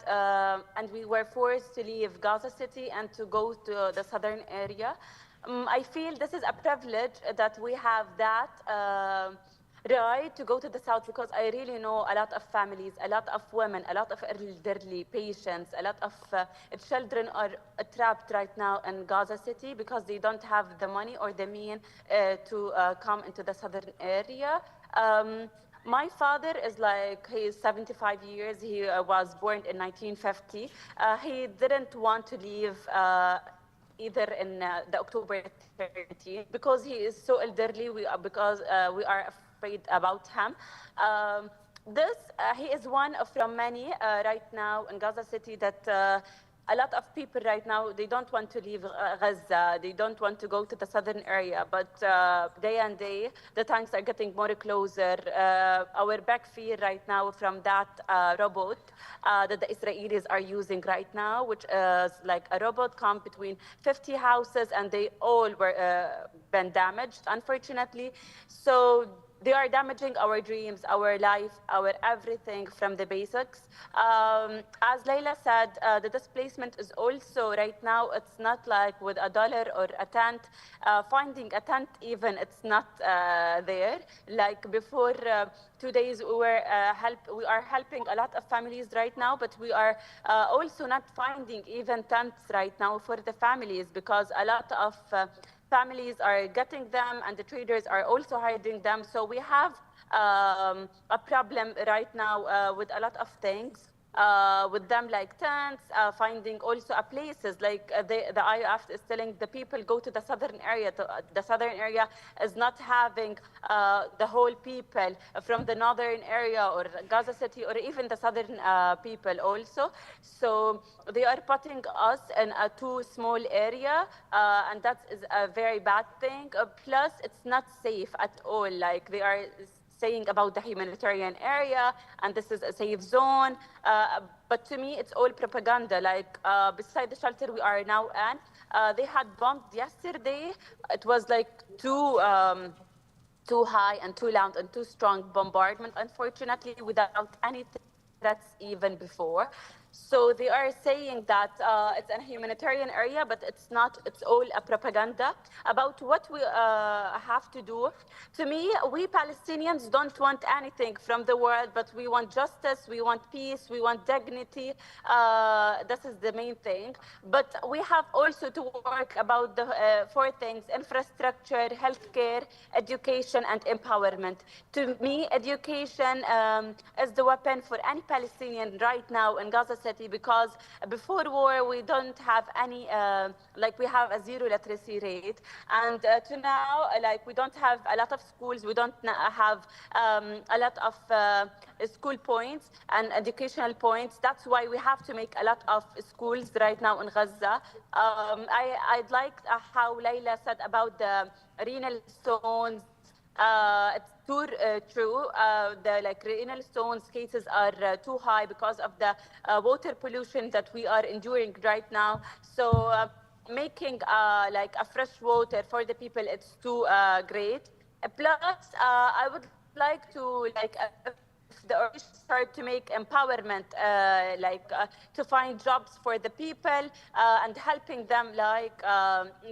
and we were forced to leave Gaza City and to go to the southern area. I feel this is a privilege that we have that right to go to the south, because I really know a lot of families, a lot of women, a lot of elderly patients, a lot of children are trapped right now in Gaza City because they don't have the money or the means to come into the southern area. My father is like, he is 75 years. He was born in 1950. He didn't want to leave either in the October 13th because he is so elderly, because we are afraid about him. He is one from many right now in Gaza City that a lot of people right now, they don't want to leave Gaza. They don't want to go to the southern area. But day and day, the tanks are getting more closer. Our backfire right now from that robot that the Israelis are using right now, which is like a robot come between 50 houses, and they all were been damaged, unfortunately. So they are damaging our dreams, our life, our everything from the basics. As Layla said, the displacement is also right now, it's not like with $1 or a tent. Finding a tent even, it's not there. Like before 2 days, we are helping a lot of families right now, but we are also not finding even tents right now for the families, because a lot of families are getting them and the traders are also hiding them. So we have a problem right now with a lot of things. With them like tents, finding also places like the IOF is telling the people go to the southern area. The southern area is not having the whole people from the northern area or Gaza City or even the southern people also. So they are putting us in a too small area, and that is a very bad thing. Plus, it's not safe at all. Like they are saying about the humanitarian area, and this is a safe zone. But to me, it's all propaganda. Like beside the shelter we are now in, they had bombed yesterday. It was like too high and too loud and too strong bombardment, unfortunately, without any threats even before. So they are saying that it's a humanitarian area, but it's not. It's all a propaganda about what we have to do. To me, we Palestinians don't want anything from the world, but we want justice, we want peace, we want dignity. This is the main thing. But we have also to work about the 4 things: infrastructure, healthcare, education, and empowerment. To me, education is the weapon for any Palestinian right now in Gaza City, because before war we don't have any like we have a 0 literacy rate, and to now like we don't have a lot of schools, we don't have a lot of school points and educational points. That's why we have to make a lot of schools right now in Gaza. I'd like how Layla said about the renal stones. It's too true. The renal stones cases are too high because of the water pollution that we are enduring right now. So making like a fresh water for the people, it's too great. Plus, I would like to the organization start to make empowerment, to find jobs for the people and helping them,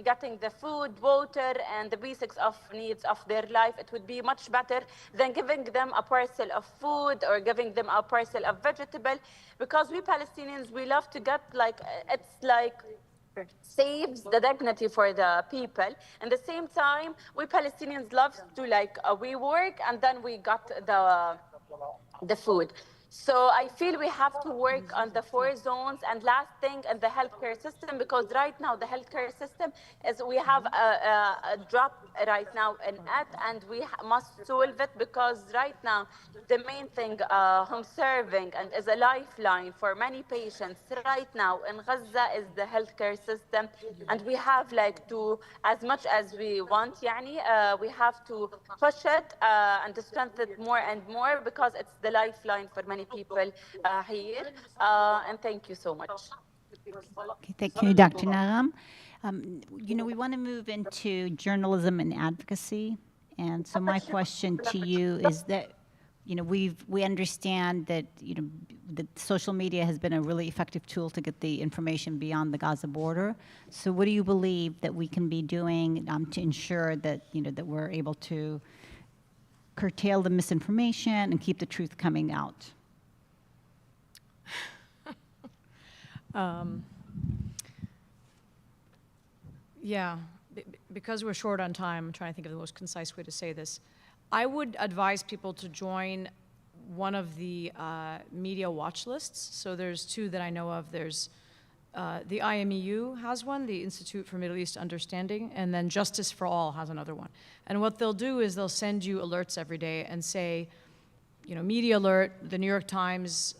getting the food, water, and the basics of needs of their life. It would be much better than giving them a parcel of food or giving them a parcel of vegetable, because we Palestinians, we love to get saves the dignity for the people. At the same time, we Palestinians love to we work and then we got the food. So I feel we have to work on the 4 zones. And last thing, in the healthcare system, because right now the healthcare system is we have a drop right now in it, and we must solve it, because right now the main thing home serving and is a lifeline for many patients right now in Gaza is the healthcare system. And we have like to, as much as we want, we have to push it and to strengthen it more and more, because it's the lifeline for many people here. And thank you so much. Okay, thank you, Dr. Naram. We want to move into journalism and advocacy. And so my question to you is that, we understand that, that social media has been a really effective tool to get the information beyond the Gaza border. So what do you believe that we can be doing to ensure that, that we're able to curtail the misinformation and keep the truth coming out? Yeah, because we're short on time, I'm trying to think of the most concise way to say this. I would advise people to join one of the media watch lists. So there's 2 that I know of. There's the IMEU has one, the Institute for Middle East Understanding, and then Justice for All has another one. And what they'll do is they'll send you alerts every day and say, media alert, the New York Times,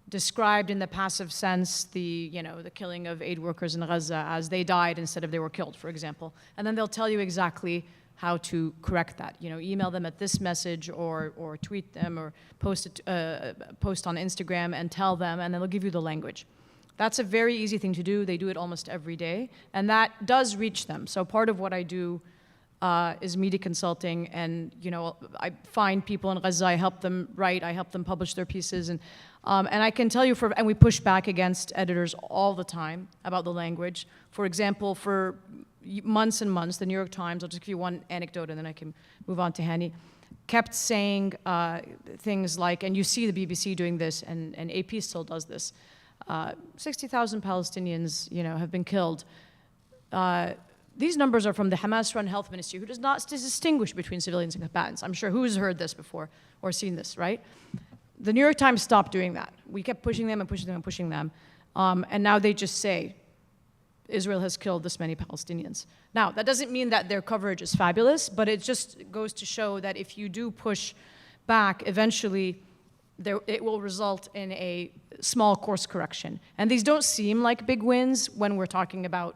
described in the passive sense the killing of aid workers in Gaza as they died instead of they were killed, for example. And then they'll tell you exactly how to correct that. Email them at this message, or tweet them, or post on Instagram and tell them, and then they'll give you the language. That's a very easy thing to do. They do it almost every day, and that does reach them. So part of what I do is media consulting, and I find people in Gaza, I help them write, I help them publish their pieces, and I can tell you, and we push back against editors all the time about the language. For example, for months and months, the New York Times, I'll just give you one anecdote and then I can move on to Hani, kept saying things like, and you see the BBC doing this, and AP still does this, 60,000 Palestinians, have been killed. These numbers are from the Hamas-run health ministry, who does not distinguish between civilians and combatants. I'm sure who's heard this before or seen this, right? The New York Times stopped doing that. We kept pushing them and pushing them and pushing them. And now they just say, Israel has killed this many Palestinians. Now, that doesn't mean that their coverage is fabulous, but it just goes to show that if you do push back, eventually it will result in a small course correction. And these don't seem like big wins when we're talking about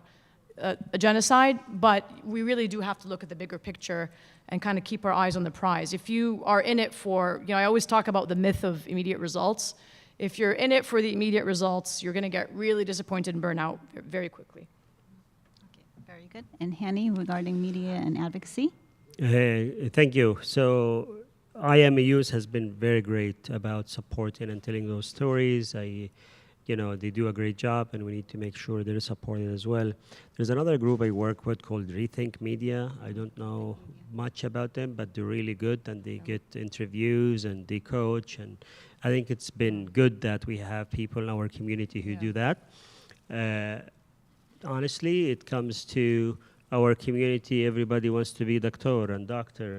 a genocide, but we really do have to look at the bigger picture and kind of keep our eyes on the prize. If you are in it for, I always talk about the myth of immediate results. If you're in it for the immediate results, you're going to get really disappointed and burn out very quickly. Okay, very good. And Hani, regarding media and advocacy? Thank you. So IMEUs has been very great about supporting and telling those stories. They do a great job, and we need to make sure they're supported as well. There's another group I work with called Rethink Media. I don't know much about them, but they're really good, and they get interviews and they coach, and I think it's been good that we have people in our community who do that. Honestly, it comes to our community, everybody wants to be doctor,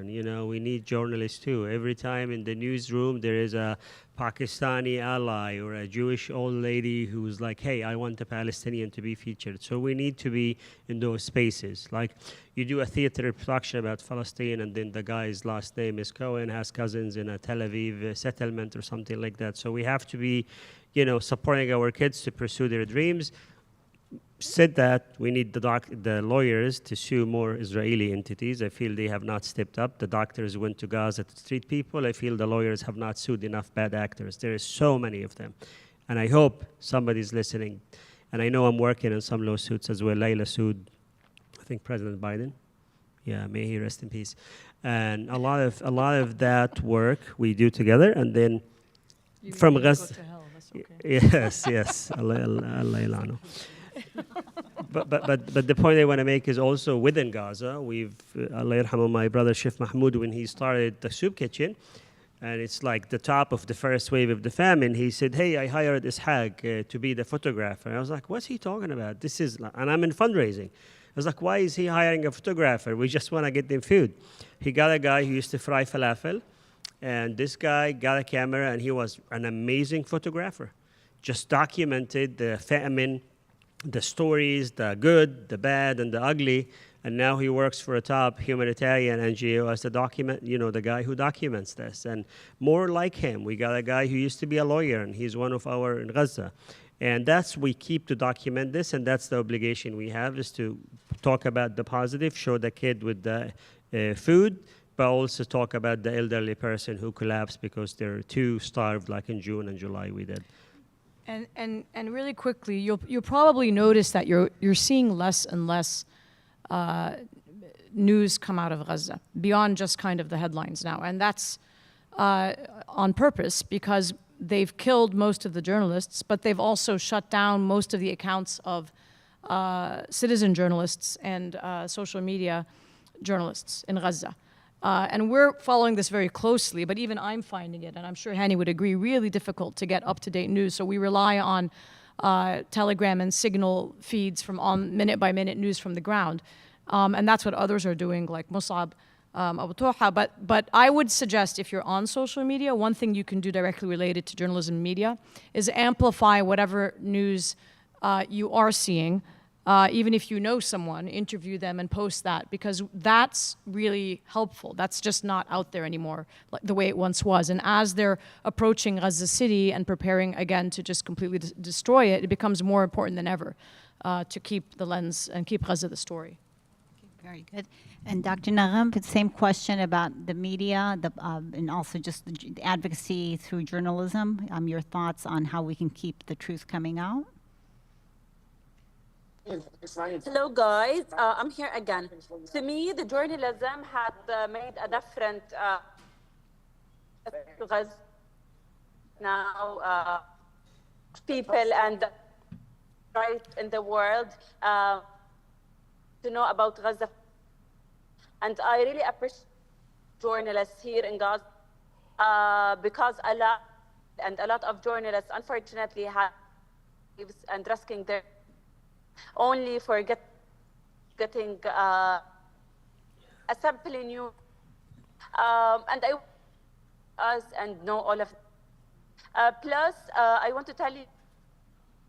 and we need journalists too. Every time in the newsroom there is a Pakistani ally or a Jewish old lady who's like, hey, I want a Palestinian to be featured. So we need to be in those spaces. Like, you do a theater production about Palestine, and then the guy's last name is Cohen, has cousins in a Tel Aviv settlement or something like that. So we have to be, supporting our kids to pursue their dreams. Said that, we need the lawyers to sue more Israeli entities. I feel they have not stepped up. The doctors went to Gaza to treat people. I feel the lawyers have not sued enough bad actors. There is so many of them. And I hope somebody's listening. And I know I'm working on some lawsuits as well. Layla sued, I think, President Biden. Yeah, may he rest in peace. And a lot of that work we do together. And then from Gaza. Yes. Allah. But the point I want to make is also within Gaza, we've, Allah yarhamu, my brother Chef Mahmoud, when he started the soup kitchen, and it's like the top of the first wave of the famine, he said, hey, I hired Ishaq to be the photographer. And I was like, what's he talking about? And I'm in fundraising. I was like, why is he hiring a photographer? We just want to get them food. He got a guy who used to fry falafel. And this guy got a camera, and he was an amazing photographer. Just documented the famine, the stories, the good, the bad, and the ugly. And now he works for a top humanitarian NGO as the guy who documents this. And more like him, we got a guy who used to be a lawyer, and he's one of our in Gaza. And we keep to document this, and that's the obligation we have, is to talk about the positive, show the kid with the food, but also talk about the elderly person who collapsed because they're too starved, like in June and July we did. And really quickly, you'll probably notice that you're seeing less and less news come out of Gaza, beyond just kind of the headlines now. And that's on purpose, because they've killed most of the journalists, but they've also shut down most of the accounts of citizen journalists and social media journalists in Gaza. And we're following this very closely, but even I'm finding it, and I'm sure Hani would agree, really difficult to get up-to-date news. So we rely on Telegram and Signal feeds from minute-by-minute news from the ground. And that's what others are doing, like Musab, Abu Toha. But I would suggest, if you're on social media, one thing you can do directly related to journalism and media is amplify whatever news you are seeing. Even if you know someone, interview them and post that, because that's really helpful. That's just not out there anymore like the way it once was. And as they're approaching Gaza City and preparing again to just completely destroy it, it becomes more important than ever to keep the lens and keep Gaza the story. Very good. And Dr. Nagham, the same question about the media and also just the advocacy through journalism. Your thoughts on how we can keep the truth coming out? Hello guys, I'm here again. To me, the journalism had made a different now people and right in the world to know about Gaza. And I really appreciate journalists here in Gaza because a lot of journalists unfortunately have lives and risking their only for getting a simple news. And know all of plus I want to tell you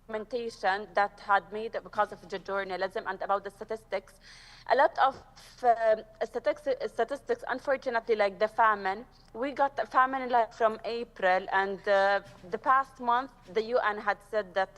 documentation that had made because of the journalism and about the statistics. A lot of statistics, unfortunately, like the famine. We got the famine like from April, and the past month, the UN had said that,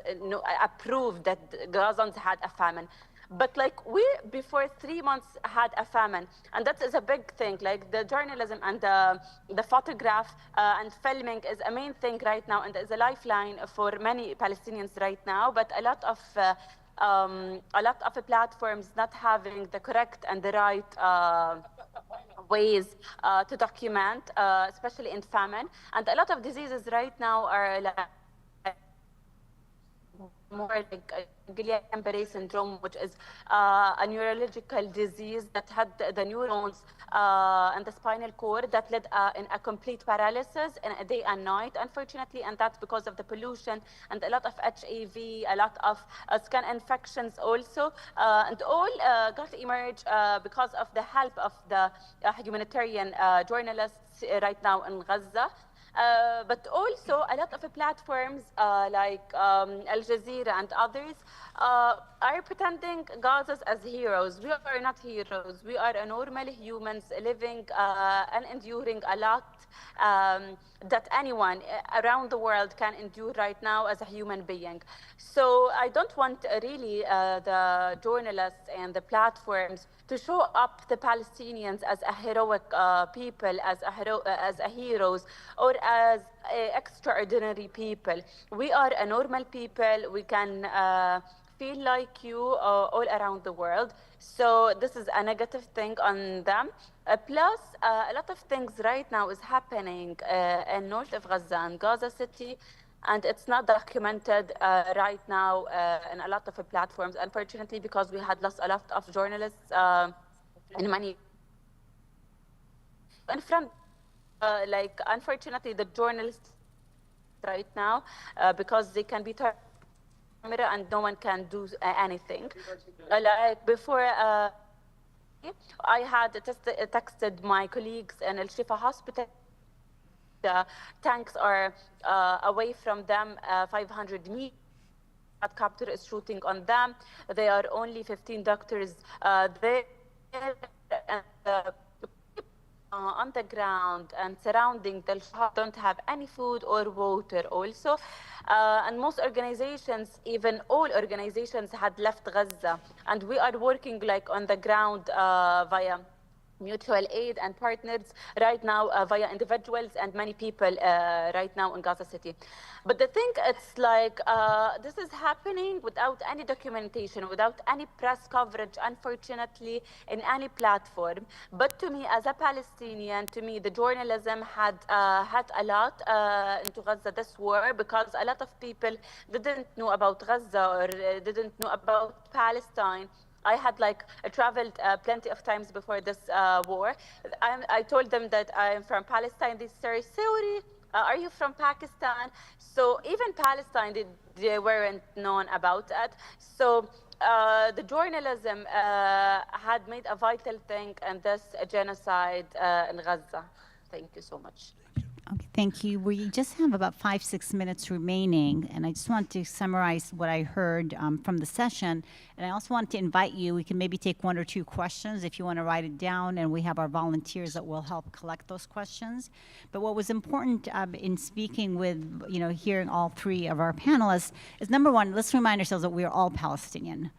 approved that Gazans had a famine. But like we, before 3 months, had a famine. And that is a big thing. Like the journalism and the photograph and filming is a main thing right now, and is a lifeline for many Palestinians right now. But a lot of platforms not having the correct and the right ways to document, especially in famine. And a lot of diseases right now are like more like Guillain-Barré syndrome, which is a neurological disease that had the neurons and the spinal cord that led in a complete paralysis in a day and night, unfortunately, and that's because of the pollution and a lot of HIV, a lot of skin infections also, and all got to emerge because of the help of the humanitarian journalists right now in Gaza. But also a lot of platforms like Al Jazeera and others are pretending Gazas as heroes. We are not heroes. We are normal humans living and enduring a lot that anyone around the world can endure right now as a human being. So I don't want really the journalists and the platforms to show up the Palestinians as a heroic people, as a heroes, or as extraordinary people. We are a normal people. We can feel like you all around the world. So this is a negative thing on them. Plus, a lot of things right now is happening in north of Gaza and Gaza City, and it's not documented right now in a lot of platforms, unfortunately, because we had lost a lot of journalists in many. In front, like, unfortunately, the journalists right now, because they can be camera and no one can do anything. Like before, I had texted my colleagues in Al Shifa Hospital the tanks are away from them 500 meters. Helicopter is shooting on them. There are only 15 doctors there. And on the ground and surrounding the don't have any food or water also. And most organizations, even all organizations, had left Gaza. And we are working like on the ground via mutual aid and partners right now via individuals and many people right now in Gaza City. But the thing, it's like this is happening without any documentation, without any press coverage, unfortunately, in any platform. But to me, as a Palestinian, to me, the journalism had a lot into Gaza this war, because a lot of people didn't know about Gaza or didn't know about Palestine. I had traveled plenty of times before this war. I told them that I'm from Palestine. They said, sorry, are you from Pakistan? So even Palestine, they weren't known about it. So the journalism had made a vital thing in this genocide in Gaza. Thank you so much. Okay, thank you. We just have about 5-6 minutes remaining, and I just want to summarize what I heard from the session. And I also want to invite you, we can maybe take 1 or 2 questions if you want to write it down, and we have our volunteers that will help collect those questions. But what was important in speaking with, hearing all 3 of our panelists is, number one, let's remind ourselves that we are all Palestinian.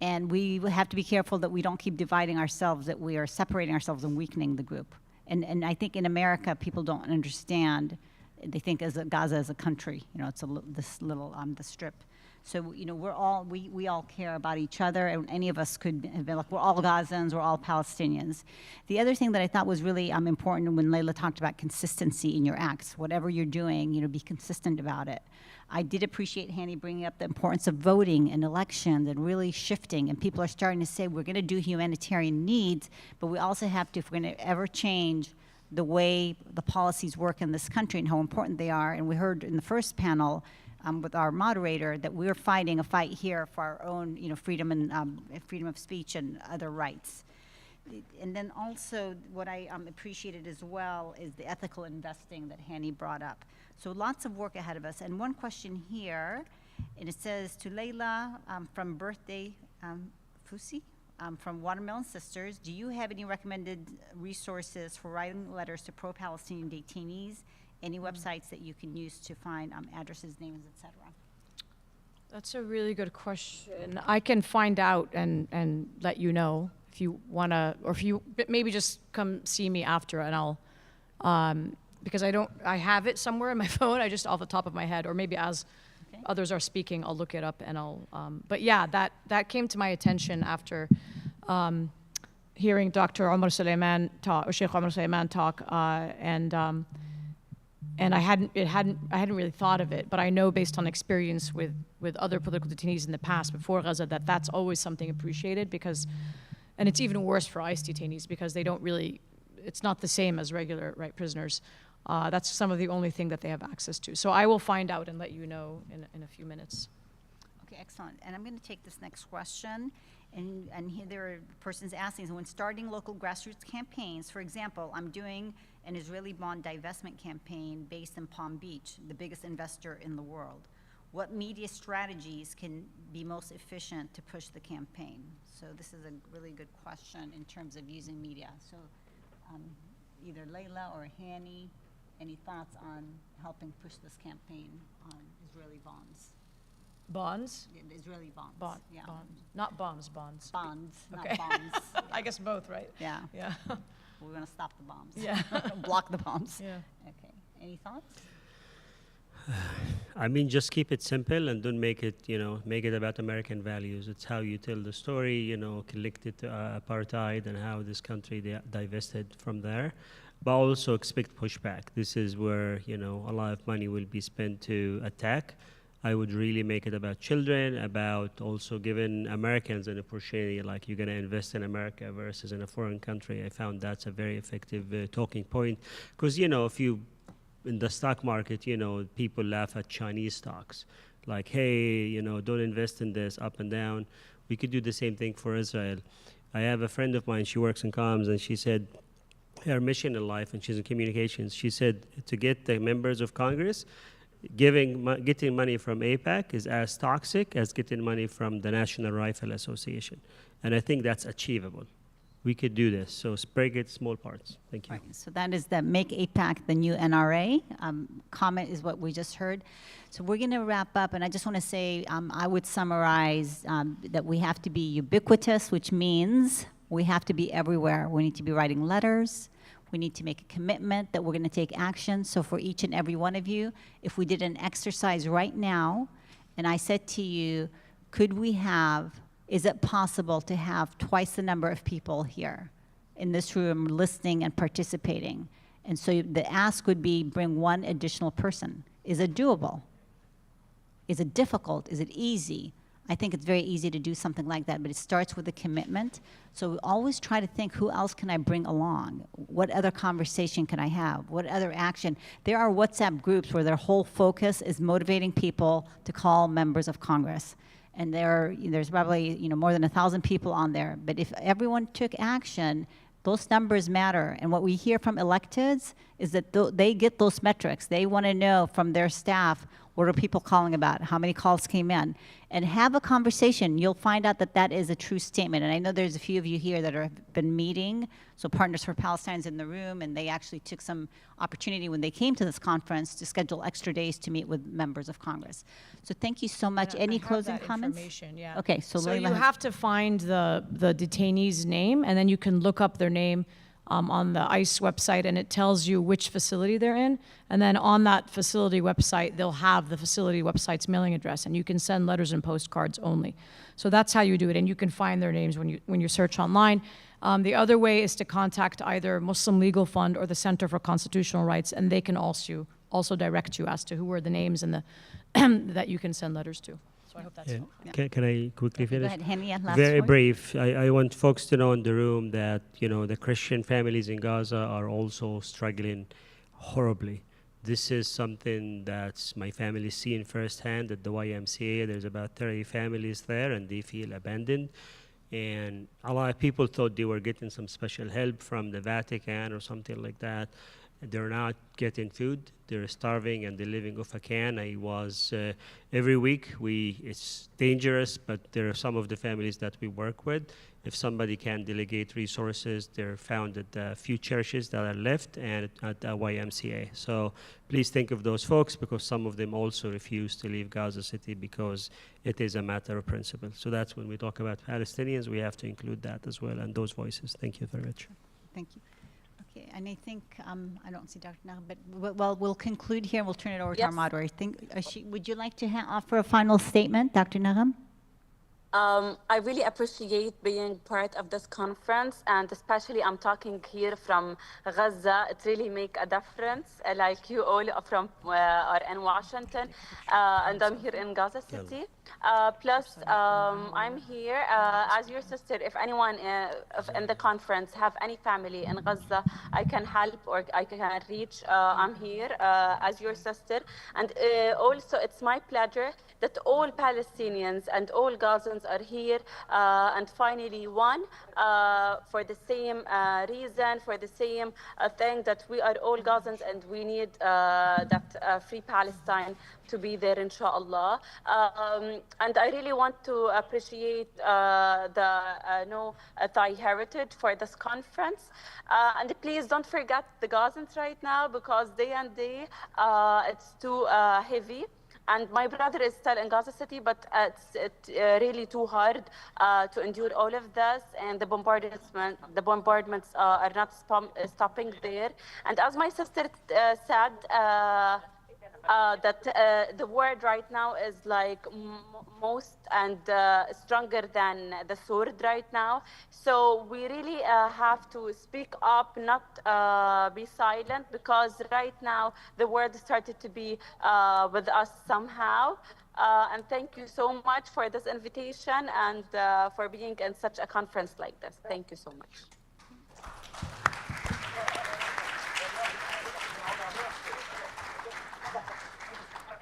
And we have to be careful that we don't keep dividing ourselves, that we are separating ourselves and weakening the group. And I think in America, people don't understand. They think Gaza as a country. It's this little the strip. So we all care about each other, and any of us could have been like, we're all Gazans, we're all Palestinians. The other thing that I thought was really important when Layla talked about consistency in your acts, whatever you're doing, be consistent about it. I did appreciate Hani bringing up the importance of voting and elections and really shifting. And people are starting to say, we're going to do humanitarian needs, but we also have to, if we're going to ever change the way the policies work in this country and how important they are. And we heard in the first panel with our moderator that we're fighting a fight here for our own, freedom and freedom of speech and other rights. And then also what I appreciated as well is the ethical investing that Hani brought up. So lots of work ahead of us. And one question here, and it says to Layla from Birthday Fusi from Watermelon Sisters, do you have any recommended resources for writing letters to pro-Palestinian detainees? Any websites that you can use to find addresses, names, etc.? That's a really good question. I can find out and let you know if you want to, or if you maybe just come see me after, and I'll, because I have it somewhere in my phone, I just off the top of my head, or maybe as others are speaking, I'll look it up and I'll, but yeah, that came to my attention after hearing Dr. Omar Suleiman talk, or Sheikh Omar Suleiman talk, and I hadn't really thought of it, but I know based on experience with other political detainees in the past before Gaza that that's always something appreciated, because, and it's even worse for ICE detainees because they don't really, it's not the same as regular prisoners. That's some of the only thing that they have access to. So I will find out and let you know in a few minutes. Okay, excellent. And I'm going to take this next question. And here there are persons asking, so when starting local grassroots campaigns, for example, I'm doing an Israeli bond divestment campaign based in Palm Beach, the biggest investor in the world. What media strategies can be most efficient to push the campaign? So this is a really good question in terms of using media. So either Layla or Hani, any thoughts on helping push this campaign on Israeli bonds? Bonds? Yeah, the Israeli bonds. Yeah. Bonds. Not bombs, bonds. Bonds, okay. Not bonds. I guess both, right? Yeah. Yeah. We're going to stop the bombs. Yeah. Block the bombs. Yeah. Okay. Any thoughts? I mean, just keep it simple and don't make it, make it about American values. It's how you tell the story, connected to apartheid and how this country divested from there. But also expect pushback. This is where, a lot of money will be spent to attack. I would really make it about children, about also giving Americans an opportunity, like you're going to invest in America versus in a foreign country. I found that's a very effective talking point. Because, if you, in the stock market, people laugh at Chinese stocks. Like, hey, don't invest in this, up and down. We could do the same thing for Israel. I have a friend of mine, she works in comms, and she said, her mission in life, and she's in communications. She said to get the members of Congress, getting money from AIPAC is as toxic as getting money from the National Rifle Association. And I think that's achievable. We could do this. So break it small parts. Thank you. Right, so that is the Make AIPAC the new NRA. Comment is what we just heard. So we're going to wrap up, and I just want to say I would summarize that we have to be ubiquitous, which means we have to be everywhere. We need to be writing letters. We need to make a commitment that we're going to take action. So for each and every one of you, if we did an exercise right now, and I said to you, is it possible to have twice the number of people here in this room listening and participating? And so the ask would be bring one additional person. Is it doable? Is it difficult? Is it easy? I think it's very easy to do something like that, but it starts with a commitment. So we always try to think, who else can I bring along? What other conversation can I have? What other action? There are WhatsApp groups where their whole focus is motivating people to call members of Congress. And there's probably more than 1,000 people on there. But if everyone took action, those numbers matter. And what we hear from electeds is that they get those metrics. They want to know from their staff, what are people calling about? How many calls came in? And have a conversation. You'll find out that that is a true statement. And I know there's a few of you here that have been meeting. So Partners for Palestine's in the room, and they actually took some opportunity when they came to this conference to schedule extra days to meet with members of Congress. So thank you so much. Any closing comments? Yeah. Okay, so you Layla have to find the detainee's name, and then you can look up their name on the ICE website, and it tells you which facility they're in. And then on that facility website, they'll have the facility website's mailing address, and you can send letters and postcards only. So that's how you do it, and you can find their names when you search online. The other way is to contact either Muslim Legal Fund or the Center for Constitutional Rights, and they can also direct you as to who are the names and that you can send letters to. So I hope that's helpful. Can I quickly finish? Go ahead, Hania, last Very word. brief. I want folks to know in the room that the Christian families in Gaza are also struggling horribly. This is something that my family is seeing firsthand at the YMCA. There's about 30 families there, and they feel abandoned. And a lot of people thought they were getting some special help from the Vatican or something like that. They're not getting food. They're starving and they're living off a can. Every week, it's dangerous, but there are some of the families that we work with. If somebody can delegate resources, they're found at a few churches that are left and at the YMCA. So please think of those folks, because some of them also refuse to leave Gaza City because it is a matter of principle. So that's when we talk about Palestinians, we have to include that as well, and those voices. Thank you very much. Thank you. Okay, and I think, I don't see Dr. Nagam, but we'll conclude here and we'll turn it over to our moderator. Would you like to offer a final statement, Dr. Nagam? I really appreciate being part of this conference, and especially I'm talking here from Gaza. It really makes a difference, like you all are in Washington, and I'm here in Gaza City. Plus, I'm here as your sister. If anyone in the conference have any family in Gaza, I can help or I can reach. I'm here as your sister. And also, it's my pleasure that all Palestinians and all Gazans are here and finally one for the same reason, for the same thing, that we are all Gazans and we need that free Palestine to be there, inshallah. And I really want to appreciate the Thai heritage for this conference. And please don't forget the Gazans right now, because day and day it's too heavy. And my brother is still in Gaza City, but it's really too hard to endure all of this, and the bombardments are not stopping there. And as my sister said, that the word right now is like most and stronger than the sword right now. So we really have to speak up, not be silent, because right now the word started to be with us somehow. And thank you so much for this invitation and for being in such a conference like this. Thank you so much.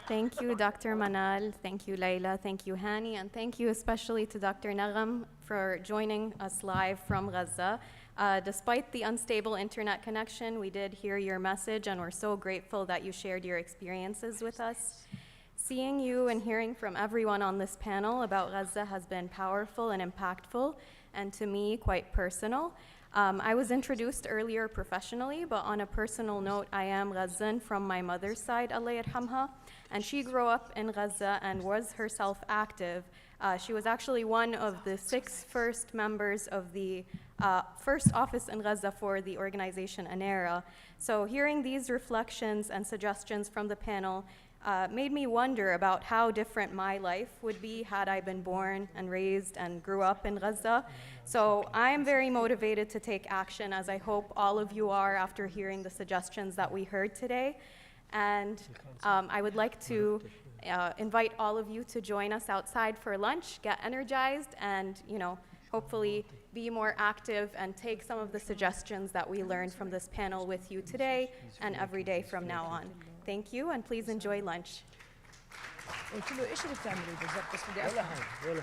Thank you, Dr. Manal. Thank you, Layla. Thank you, Hani. And thank you especially to Dr. Nagam for joining us live from Gaza. Despite the unstable internet connection, we did hear your message, and we're so grateful that you shared your experiences with us. Seeing you and hearing from everyone on this panel about Gaza has been powerful and impactful, and to me, quite personal. I was introduced earlier professionally, but on a personal note, I am Ghazan from my mother's side, Allah yarhamha, and she grew up in Gaza and was herself active. She was actually one of the 6 first members of the first office in Gaza for the organization ANERA. So hearing these reflections and suggestions from the panel made me wonder about how different my life would be had I been born and raised and grew up in Gaza. So I am very motivated to take action, as I hope all of you are after hearing the suggestions that we heard today. And I would like to invite all of you to join us outside for lunch, get energized, and hopefully be more active and take some of the suggestions that we learned from this panel with you today and every day from now on. Thank you, and please enjoy lunch. قلت له ايش اللي بتعملوا بالضبط بس بدي افهم ولا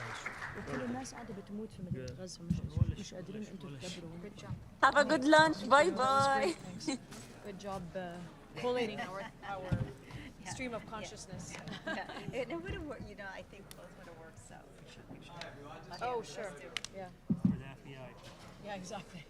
قلت له الناس قاعده بتموت في مدينه غزه مش قادرين انتم تدبروا. Good job. Have a good lunch. Bye bye. Good job collating our stream of consciousness. It would have worked, I think both would have worked, so we should make sure. Oh, sure. Yeah. For the FBI. Yeah, exactly.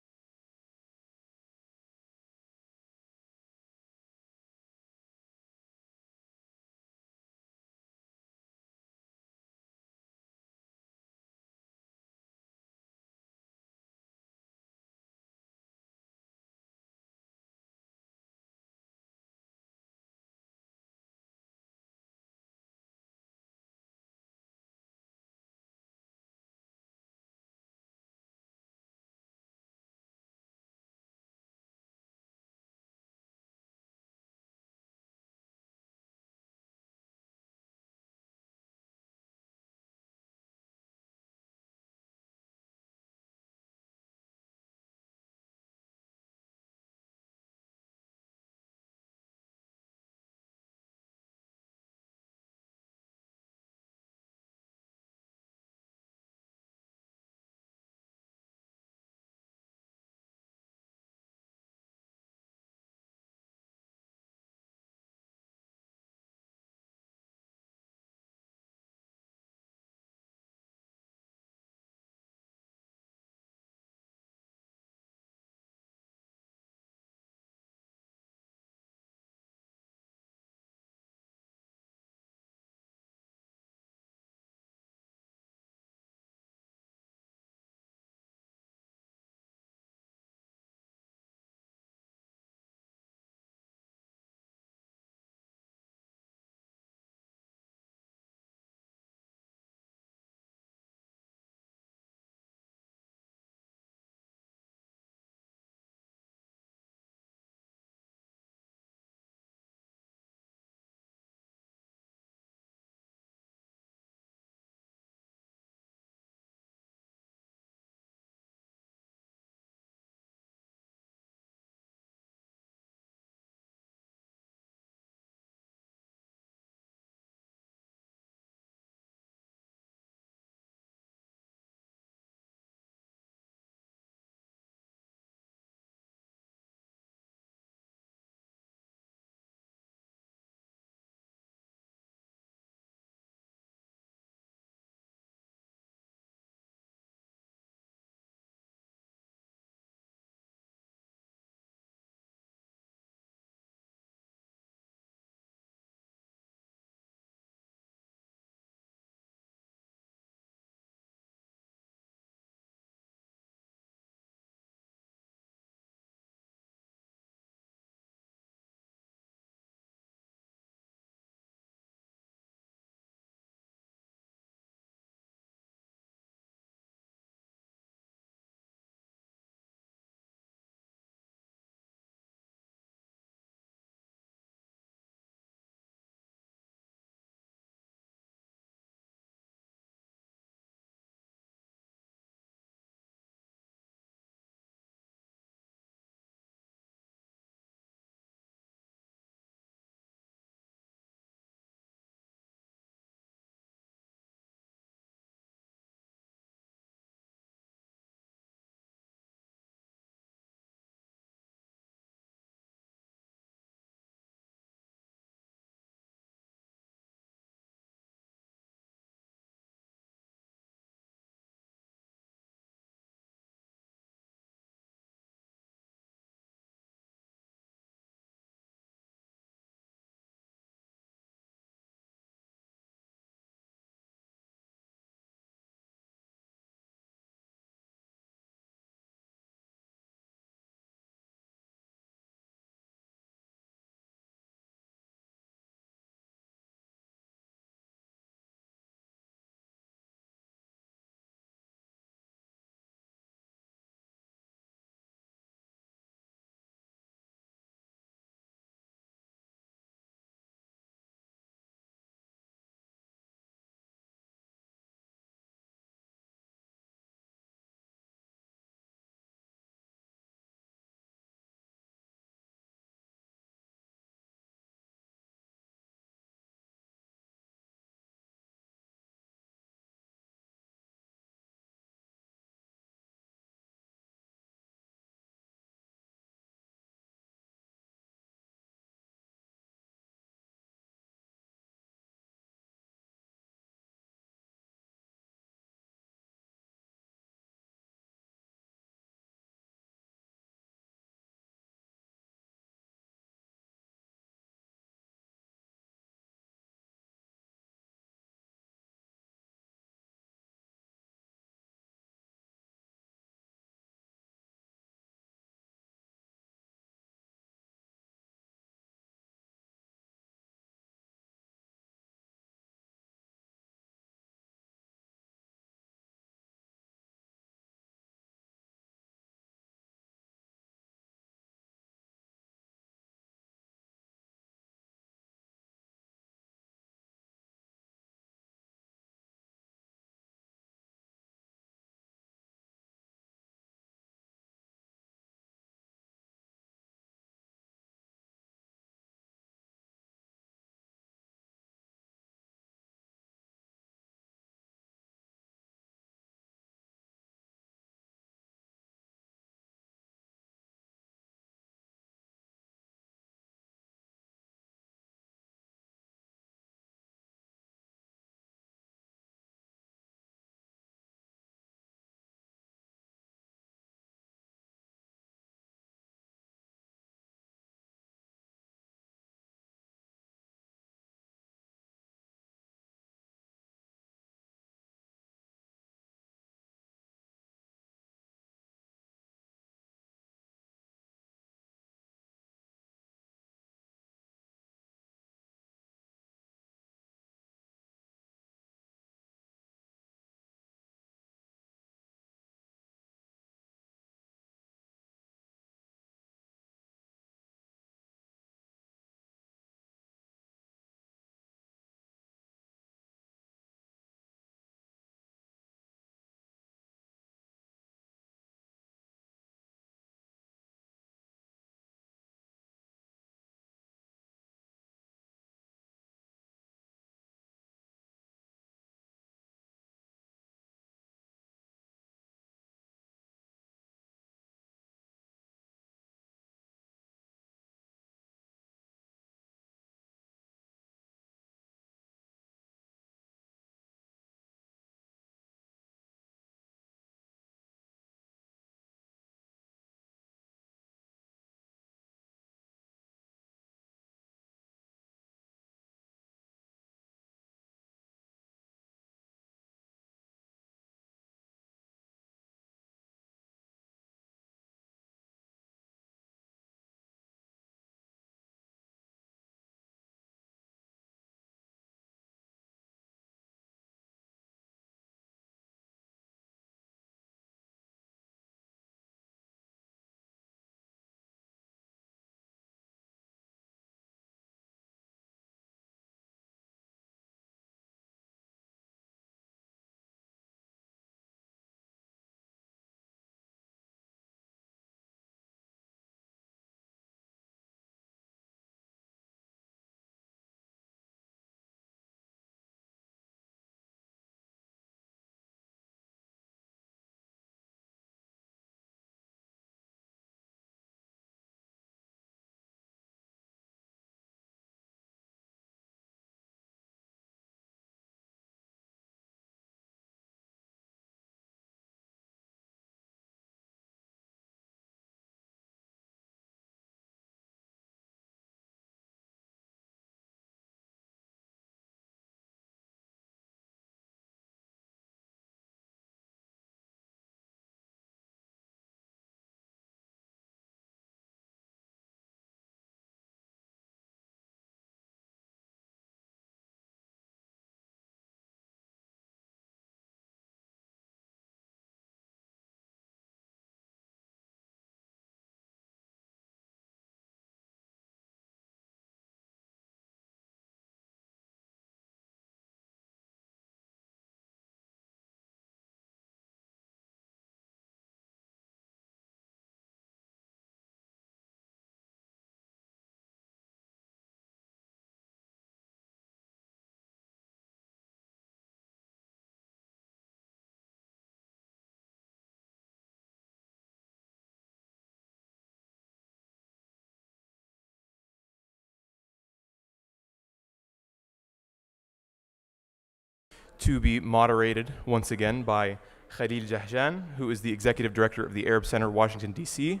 to be moderated once again by Khalil Jahjan, who is the Executive Director of the Arab Center, Washington, D.C.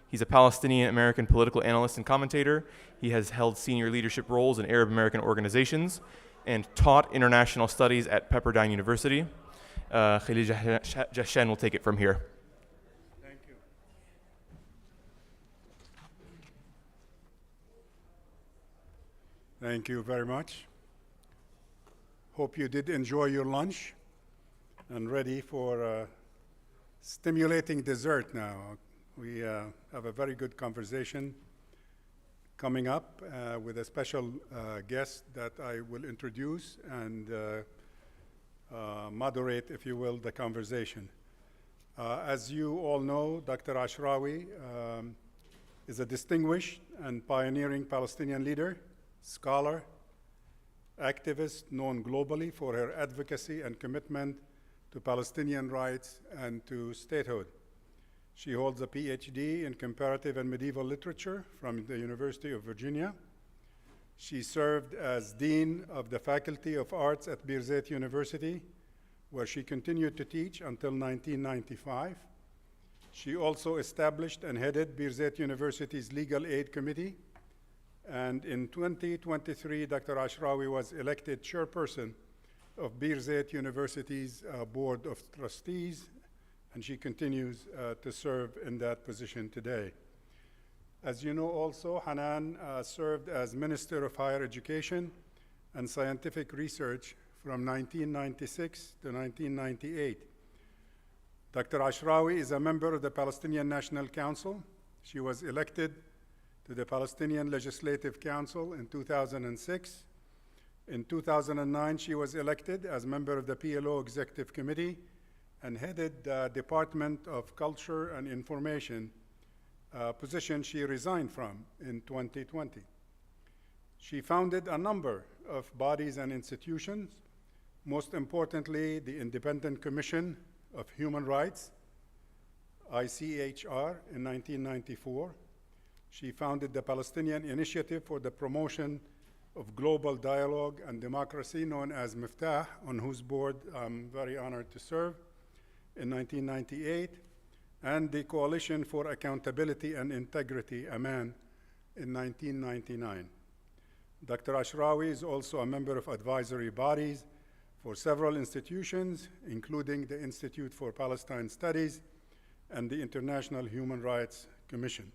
He's a Palestinian-American political analyst and commentator. He has held senior leadership roles in Arab-American organizations and taught international studies at Pepperdine University. Khalil Jahjan will take it from here. Thank you. Thank you very much. Hope you did enjoy your lunch and ready for stimulating dessert now. We have a very good conversation coming up with a special guest that I will introduce and moderate, if you will, the conversation. As you all know, Dr. Ashrawi is a distinguished and pioneering Palestinian leader, scholar, activist known globally for her advocacy and commitment to Palestinian rights and to statehood. She holds a PhD in comparative and medieval literature from the University of Virginia. She served as Dean of the Faculty of Arts at Birzeit University, where she continued to teach until 1995. She also established and headed Birzeit University's Legal Aid Committee. And in 2023, Dr. Ashrawi was elected chairperson of Birzeit University's Board of Trustees, and she continues to serve in that position today. As you know also, Hanan served as Minister of Higher Education and Scientific Research from 1996 to 1998. Dr. Ashrawi is a member of the Palestinian National Council. She was elected to the Palestinian Legislative Council in 2006. In 2009, she was elected as member of the PLO Executive Committee and headed the Department of Culture and Information, a position she resigned from in 2020. She founded a number of bodies and institutions, most importantly, the Independent Commission of Human Rights, ICHR, in 1994. She founded the Palestinian Initiative for the Promotion of Global Dialogue and Democracy, known as Miftah, on whose board I'm very honored to serve, in 1998, and the Coalition for Accountability and Integrity, AMAN, in 1999. Dr. Ashrawi is also a member of advisory bodies for several institutions, including the Institute for Palestine Studies and the International Human Rights Commission.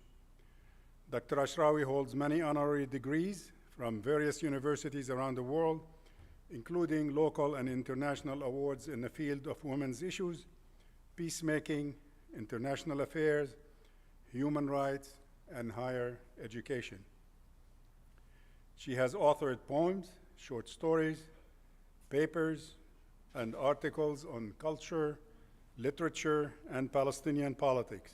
Dr. Ashrawi holds many honorary degrees from various universities around the world, including local and international awards in the field of women's issues, peacemaking, international affairs, human rights, and higher education. She has authored poems, short stories, papers, and articles on culture, literature, and Palestinian politics.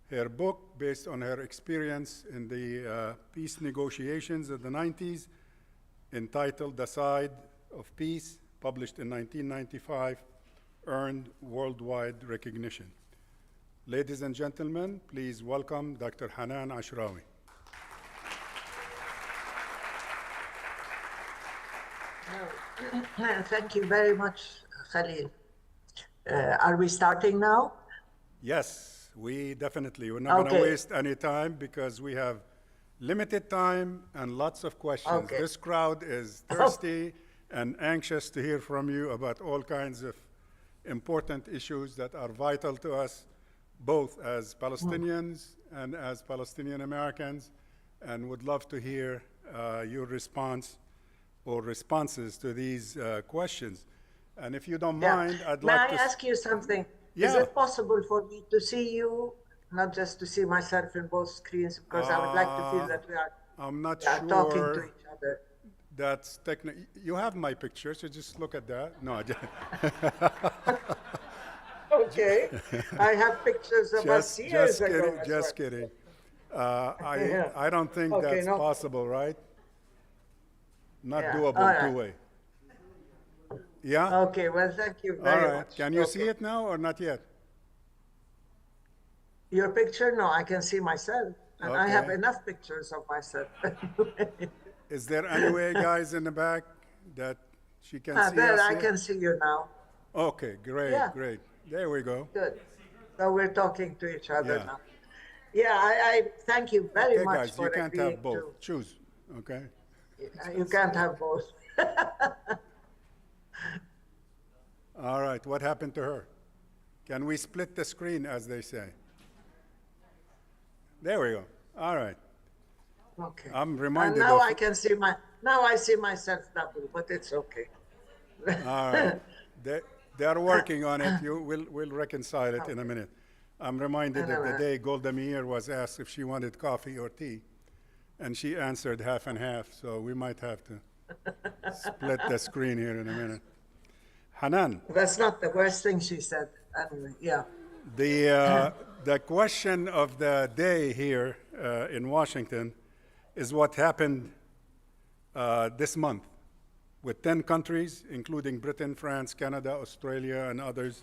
Her book, based on her experience in the peace negotiations of the 90s, entitled The Side of Peace, published in 1995, earned worldwide recognition. Ladies and gentlemen, please welcome Dr. Hanan Ashrawi. Thank you very much, Khalil. Are we starting now? Yes, we definitely. We're not going to waste any time because we have limited time and lots of questions. This crowd is thirsty and anxious to hear from you about all kinds of important issues that are vital to us, both as Palestinians and as Palestinian Americans, and would love to hear your response or responses to these questions. And if you don't mind, I'd like to... May I ask you something? Yeah. Is it possible for me to see you, not just to see myself in both screens, because I would like to feel that we are, I'm not sure talking to each other. That's technical. You have my picture, so just look at that. No, I just... Okay. I have pictures of us years ago. Just kidding. I don't think that's possible, right? Not doable two-way. Yeah? Okay, well, thank you very much. Can you see it now or not yet? Your picture? No, I can see myself. And I have enough pictures of myself. Is there any way, guys in the back, that She can see there, us I here? can see you now. Okay, great, Yeah. great. There we go. Good. So we're talking to each other Yeah. now. Yeah, I thank you very Okay, much guys, for you can't agreeing have both. to. Choose, okay? You can't have both. All right, what happened to her? Can we split the screen, as they say? There we go. All right. Okay. I'm And reminded now of... I can see now I see myself double, but it's okay. All right. They are working on it. We'll reconcile it in a minute. I'm reminded of the day Golda Meir was asked if she wanted coffee or tea, and she answered half and half, so we might have to split the screen here in a minute. Hanan. That's not the worst thing she said. Anyway, yeah. The question of the day here in Washington is what happened this month with 10 countries, including Britain, France, Canada, Australia, and others,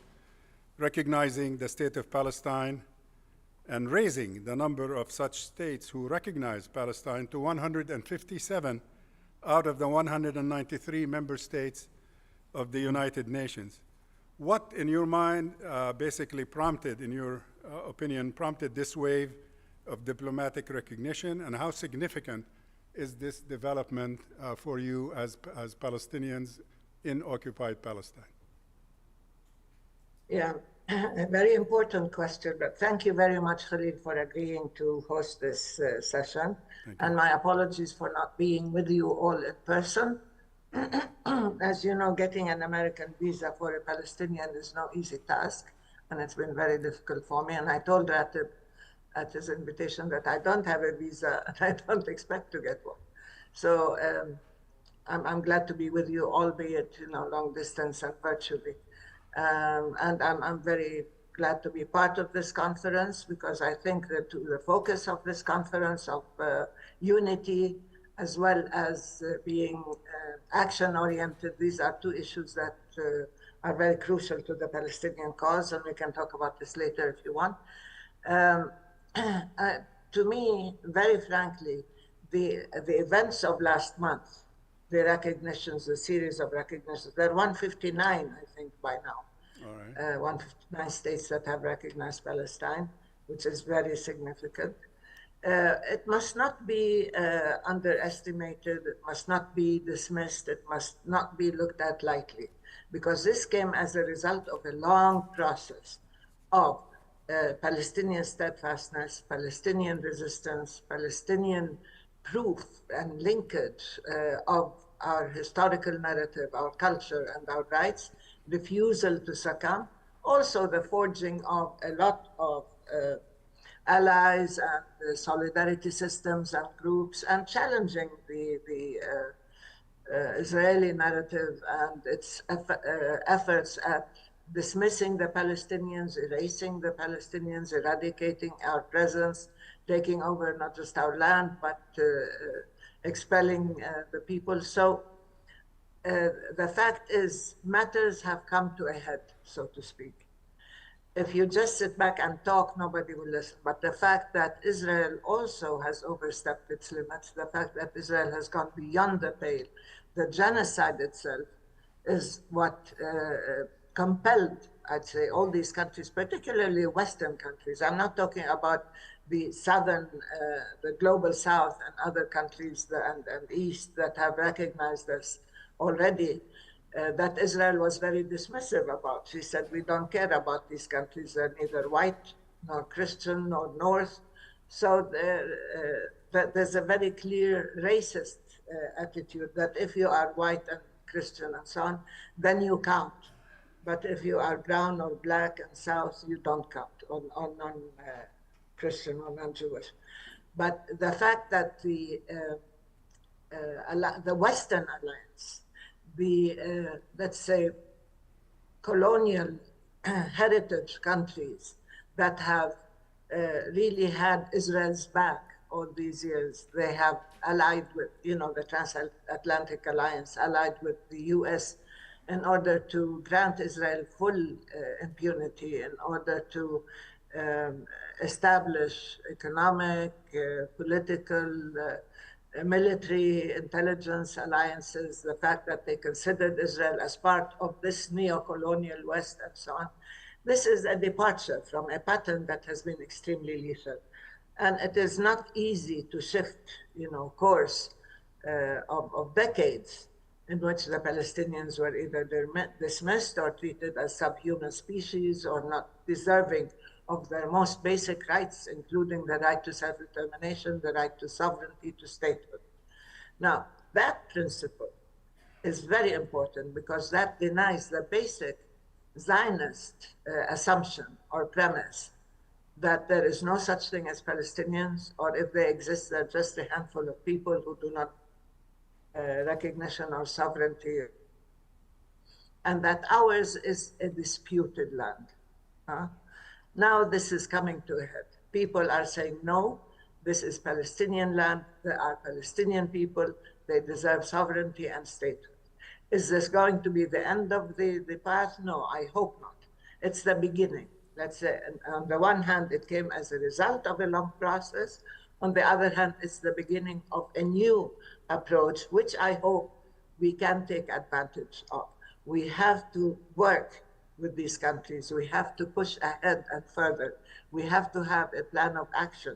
recognizing the state of Palestine and raising the number of such states who recognize Palestine to 157 out of the 193 member states of the United Nations. What, in your mind, basically prompted, in your opinion, prompted this wave of diplomatic recognition, and how significant is this development for you as Palestinians in occupied Palestine? Yeah, a very important question, but thank you very much, Khalid, for agreeing to host this session. And my apologies for not being with you all in person. As you know, getting an American visa for a Palestinian is no easy task, and it's been very difficult for me. And I told her at his invitation that I don't have a visa and I don't expect to get one. So I'm glad to be with you, albeit long distance and virtually. And I'm very glad to be part of this conference, because I think that the focus of this conference of unity, as well as being action-oriented, these are two issues that are very crucial to the Palestinian cause, and we can talk about this later if you want. To me, very frankly, the events of last month, the recognitions, the series of recognitions, there are 159, I think, by now. All right. 159 states that have recognized Palestine, which is very significant. It must not be underestimated, it must not be dismissed, it must not be looked at lightly, because this came as a result of a long process of Palestinian steadfastness, Palestinian resistance, Palestinian proof and linkage of our historical narrative, our culture, and our rights, refusal to succumb. Also the forging of a lot of allies and solidarity systems and groups, and challenging the Israeli narrative and its efforts at dismissing the Palestinians, erasing the Palestinians, eradicating our presence, taking over not just our land, but expelling the people. So the fact is, matters have come to a head, so to speak. If you just sit back and talk, nobody will listen. But the fact that Israel also has overstepped its limits, the fact that Israel has gone beyond the pale, the genocide itself is what compelled, I'd say, all these countries, particularly Western countries. I'm not talking about the southern, the global south and other countries and east that have recognized this already, that Israel was very dismissive about. She said, we don't care about these countries. They're neither white, nor Christian, nor North. So there's a very clear racist attitude that if you are white and Christian and so on, then you count. But if you are brown or black and South, you don't count on non-Christian or non-Jewish. But the fact that the Western alliance, the, let's say, colonial heritage countries that have really had Israel's back all these years, they have allied with, the Transatlantic Alliance, allied with the US in order to grant Israel full impunity, in order to establish economic, political, military intelligence alliances, the fact that they considered Israel as part of this neo-colonial West and so on. This is a departure from a pattern that has been extremely lethal. And it is not easy to shift, course of decades in which the Palestinians were either dismissed or treated as subhuman species or not deserving of their most basic rights, including the right to self-determination, the right to sovereignty, to statehood. Now, that principle is very important because that denies the basic Zionist assumption or premise that there is no such thing as Palestinians, or if they exist, they're just a handful of people who do not recognition or sovereignty, and that ours is a disputed land. Now this is coming to a head. People are saying, no, this is Palestinian land, there are Palestinian people, they deserve sovereignty and statehood. Is this going to be the end of the path? No, I hope not. It's the beginning. Let's say, on the one hand, it came as a result of a long process. On the other hand, it's the beginning of a new approach, which I hope we can take advantage of. We have to work with these countries. We have to push ahead and further. We have to have a plan of action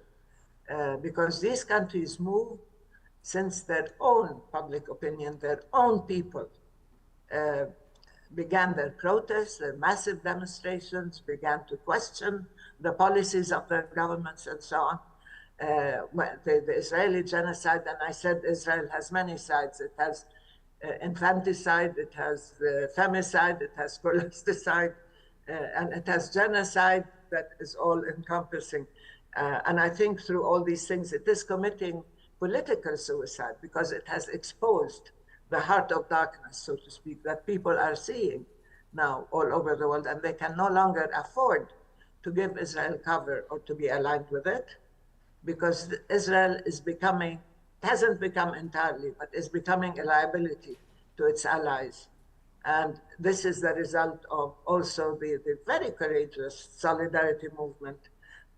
because these countries move since their own public opinion, their own people began their protests, their massive demonstrations, began to question the policies of their governments and so on. The Israeli genocide, and I said Israel has many sides. It has infanticide, it has femicide, it has scholasticide, and it has genocide that is all encompassing. And I think through all these things, it is committing political suicide because it has exposed the heart of darkness, so to speak, that people are seeing now all over the world, and they can no longer afford to give Israel cover or to be aligned with it, because Israel is becoming, hasn't become entirely, but is becoming a liability to its allies. And this is the result of also the very courageous solidarity movement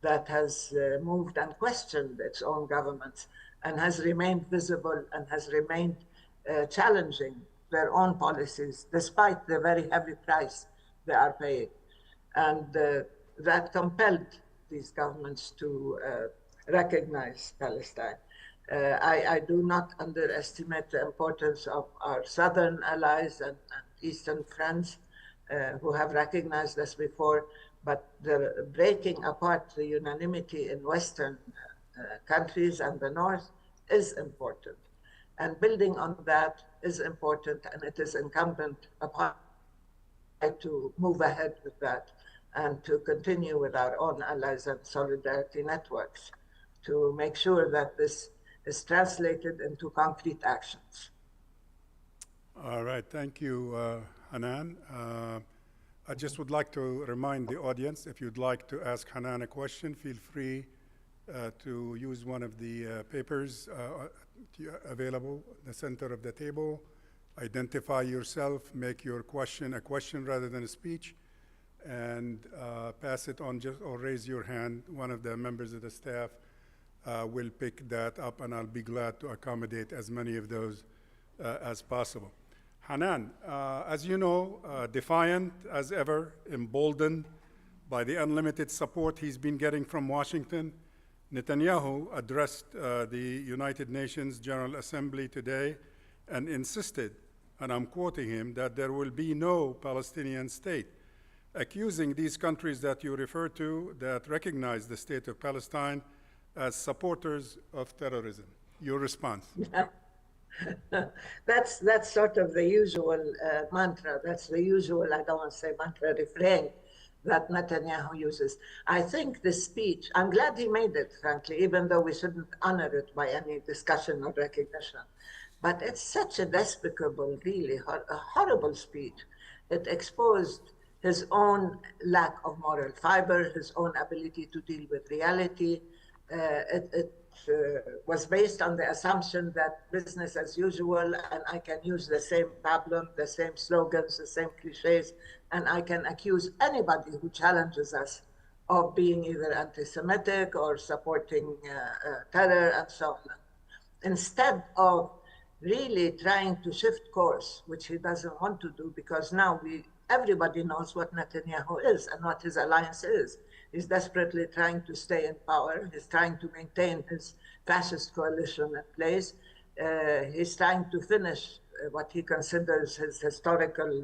that has moved and questioned its own governments and has remained visible and has remained challenging their own policies, despite the very heavy price they are paying. And that compelled these governments to recognize Palestine. I do not underestimate the importance of our southern allies and eastern friends who have recognized this before, but the breaking apart the unanimity in Western countries and the North is important. And building on that is important, and it is incumbent upon to move ahead with that and to continue with our own allies and solidarity networks to make sure that this is translated into concrete actions. All right, thank you, Hanan. I just would like to remind the audience, if you'd like to ask Hanan a question, feel free to use one of the papers available in the center of the table. Identify yourself, make your question a question rather than a speech, and pass it on or raise your hand. One of the members of the staff will pick that up, and I'll be glad to accommodate as many of those as possible. Hanan, as you know, defiant as ever, emboldened by the unlimited support he's been getting from Washington, Netanyahu addressed the United Nations General Assembly today and insisted, and I'm quoting him, that there will be no Palestinian state, accusing these countries that you refer to that recognize the state of Palestine as supporters of terrorism. Your response? That's sort of the usual mantra. That's the usual, I don't want to say mantra, refrain that Netanyahu uses. I think the speech, I'm glad he made it, frankly, even though we shouldn't honor it by any discussion or recognition. But it's such a despicable, really horrible speech. It exposed his own lack of moral fiber, his own ability to deal with reality. It was based on the assumption that business as usual, and I can use the same pablum, the same slogans, the same cliches, and I can accuse anybody who challenges us of being either anti-Semitic or supporting terror and so on. instead of really trying to shift course, which he doesn't want to do, because now everybody knows what Netanyahu is and what his alliance is. He's desperately trying to stay in power. He's trying to maintain his fascist coalition in place. He's trying to finish what he considers his historical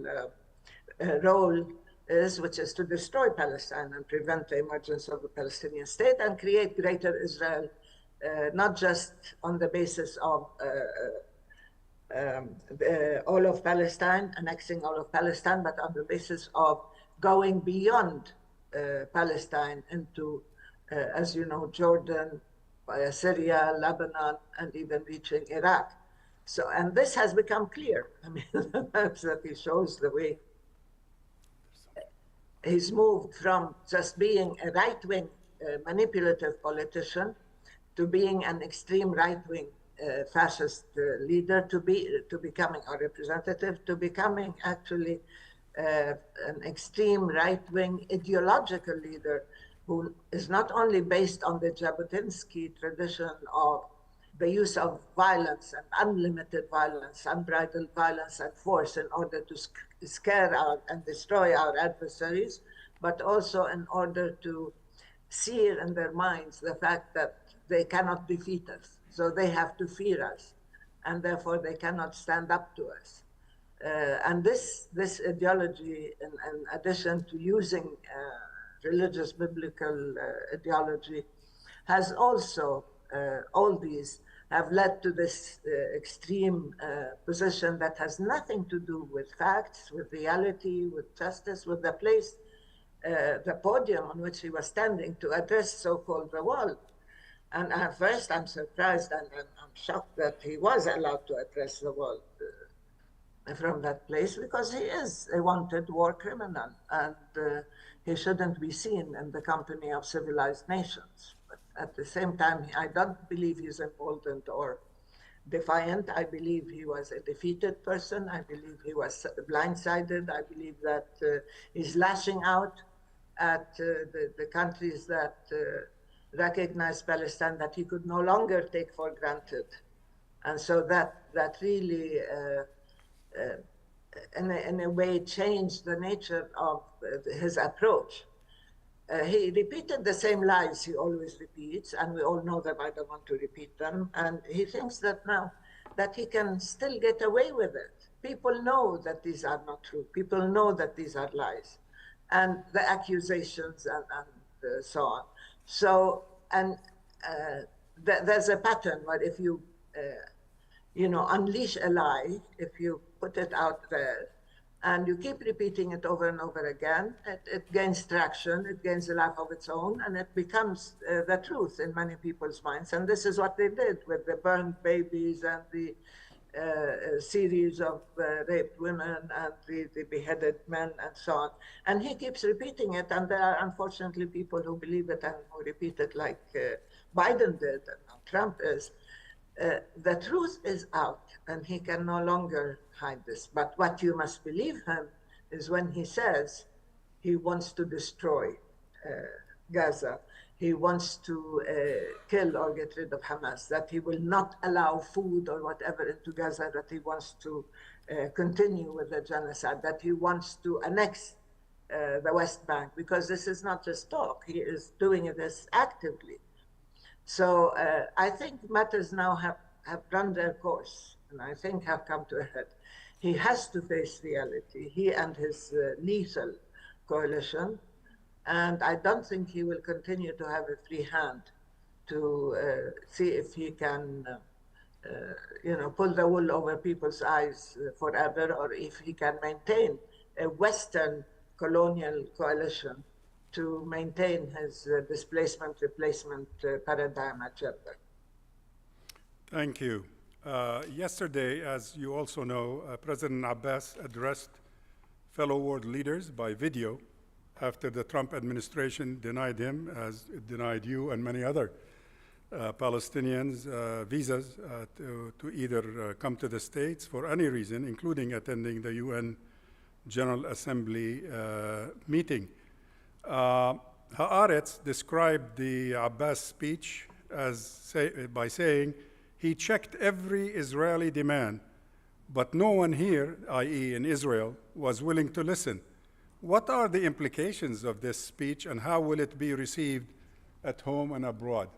role is, which is to destroy Palestine and prevent the emergence of a Palestinian state and create greater Israel, not just on the basis of all of Palestine, annexing all of Palestine, but on the basis of going beyond Palestine into, as you know, Jordan, Syria, Lebanon, and even reaching Iraq. So, and this has become clear. I mean, that he shows the way he's moved from just being a right-wing manipulative politician to being an extreme right-wing fascist leader, to becoming a representative, to becoming actually an extreme right-wing ideological leader who is not only based on the Jabotinsky tradition of the use of violence and unlimited violence, unbridled violence and force in order to scare out and destroy our adversaries, but also in order to sear in their minds the fact that they cannot defeat us. So they have to fear us, and therefore they cannot stand up to us. And this ideology, in addition to using religious biblical ideology, has also, all these have led to this extreme position that has nothing to do with facts, with reality, with justice, with the place, the podium on which he was standing to address so-called the world. And at first I'm surprised and I'm shocked that he was allowed to address the world from that place, because he is a wanted war criminal and he shouldn't be seen in the company of civilized nations. But at the same time, I don't believe he's emboldened or defiant. I believe he was a defeated person. I believe he was blindsided. I believe that he's lashing out at the countries that recognize Palestine, that he could no longer take for granted. And so that really, in a way, changed the nature of his approach. He repeated the same lies he always repeats, and we all know them. I don't want to repeat them. And he thinks that now that he can still get away with it. People know that these are not true. People know that these are lies, and the accusations and so on. So, and there's a pattern where if you, unleash a lie, if you put it out there, and you keep repeating it over and over again, it gains traction, it gains a life of its own, and it becomes the truth in many people's minds. And this is what they did with the burned babies and the series of raped women and the beheaded men and so on. And he keeps repeating it, and there are unfortunately people who believe it and who repeat it like Biden did and Trump is. The truth is out, and he can no longer hide this. But what you must believe him is when he says he wants to destroy Gaza, he wants to kill or get rid of Hamas, that he will not allow food or whatever into Gaza, that he wants to continue with the genocide, that he wants to annex the West Bank, because this is not just talk, he is doing this actively. So I think matters now have run their course, and I think have come to a head. He has to face reality, he and his lethal coalition, and I don't think he will continue to have a free hand to see if he can, pull the wool over people's eyes forever, or if he can maintain a Western colonial coalition to maintain his displacement replacement paradigm agenda. Thank you. Yesterday, as you also know, President Abbas addressed fellow world leaders by video after the Trump administration denied him, as it denied you and many other Palestinians visas to either come to the States for any reason, including attending the UN General Assembly meeting. Haaretz described the Abbas speech by saying He checked every Israeli demand, but no one here, i.e. in Israel, was willing to listen. What are the implications of this speech, and how will it be received at home and abroad?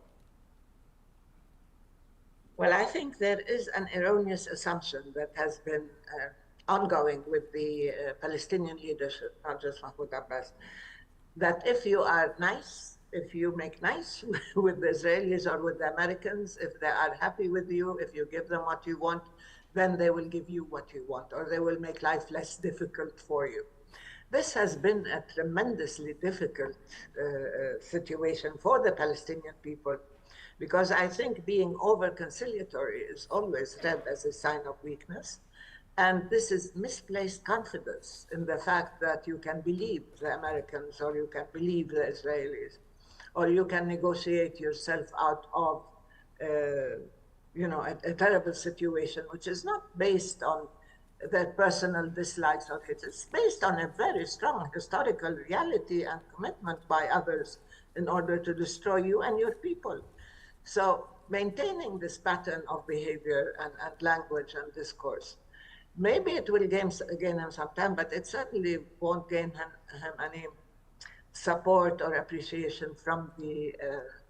Well, I think there is an erroneous assumption that has been ongoing with the Palestinian leadership, not just Mahmoud Abbas, that if you are nice, if you make nice with the Israelis or with the Americans, if they are happy with you, if you give them what you want, then they will give you what you want, or they will make life less difficult for you. This has been a tremendously difficult situation for the Palestinian people, because I think being over-conciliatory is always read as a sign of weakness. And this is misplaced confidence in the fact that you can believe the Americans, or you can believe the Israelis, or you can negotiate yourself out of a terrible situation, which is not based on their personal dislikes or hates. It's based on a very strong historical reality and commitment by others in order to destroy you and your people. So maintaining this pattern of behavior and language and discourse, maybe it will gain him some time, but it certainly won't gain him any support or appreciation from the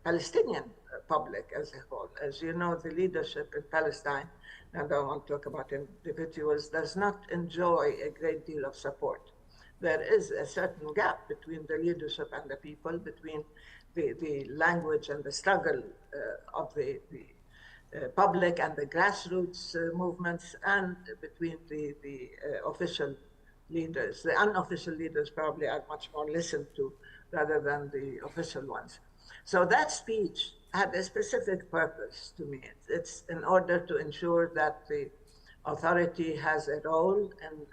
Palestinian public as a whole. As you know, the leadership in Palestine, and I don't want to talk about individuals, does not enjoy a great deal of support. There is a certain gap between the leadership and the people, between the language and the struggle of the public and the grassroots movements, and between the official leaders. The unofficial leaders probably are much more listened to rather than the official ones. So that speech had a specific purpose to me. It's in order to ensure that the authority has a role in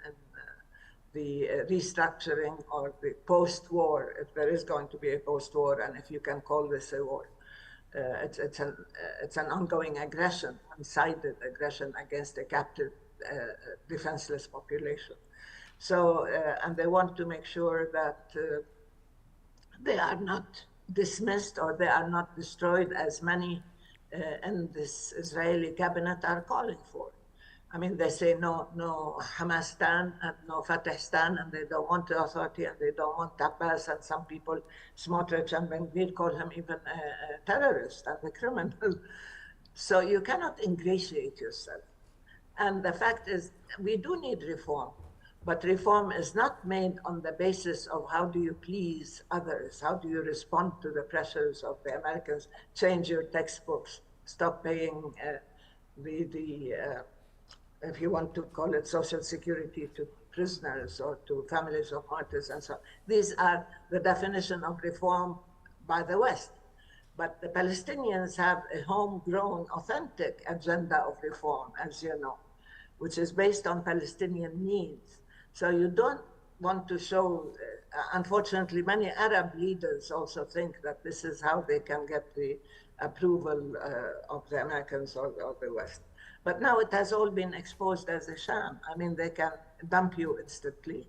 the restructuring or the post-war, if there is going to be a post-war, and if you can call this a war. It's an ongoing aggression, one-sided aggression against a captive, defenseless population. So, and they want to make sure that they are not dismissed or they are not destroyed, as many in this Israeli cabinet are calling for. I mean, they say no Hamastan and no Fatahstan, and they don't want the authority, and they don't want Abbas, and some people, Smotrich and Ben-Gvir, call him even a terrorist and a criminal. So you cannot ingratiate yourself. And the fact is, we do need reform, but reform is not made on the basis of how do you please others, how do you respond to the pressures of the Americans, change your textbooks, stop paying if you want to call it social security, to prisoners or to families of martyrs and so on. These are the definition of reform by the West. But the Palestinians have a homegrown, authentic agenda of reform, as you know, which is based on Palestinian needs. So you don't want to show, unfortunately, many Arab leaders also think that this is how they can get the approval of the Americans or the West. But now it has all been exposed as a sham. I mean, they can dump you instantly,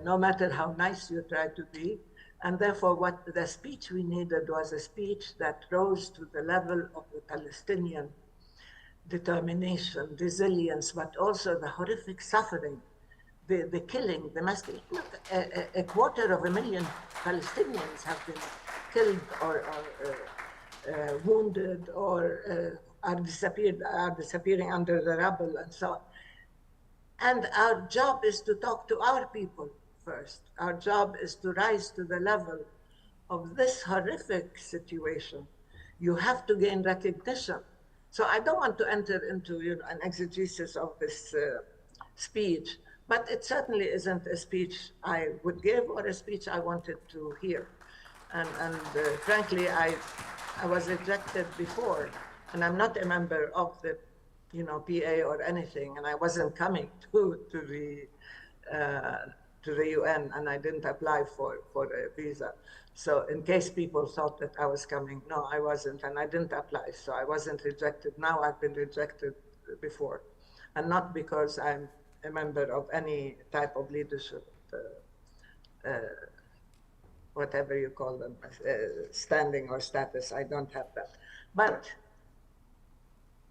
no matter how nice you try to be. And therefore, what the speech we needed was a speech that rose to the level of the Palestinian determination, resilience, but also the horrific suffering, the killing, the mass killing. Look, 250,000 Palestinians have been killed or wounded or are disappearing under the rubble and so on. And our job is to talk to our people first. Our job is to rise to the level of this horrific situation. You have to gain recognition. So I don't want to enter into an exegesis of this speech, but it certainly isn't a speech I would give or a speech I wanted to hear. And frankly, I was rejected before, and I'm not a member of the PA or anything, and I wasn't coming to the UN, and I didn't apply for a visa. So in case people thought that I was coming, no, I wasn't, and I didn't apply, so I wasn't rejected. Now I've been rejected before, and not because I'm a member of any type of leadership, whatever you call them, standing or status. I don't have that. But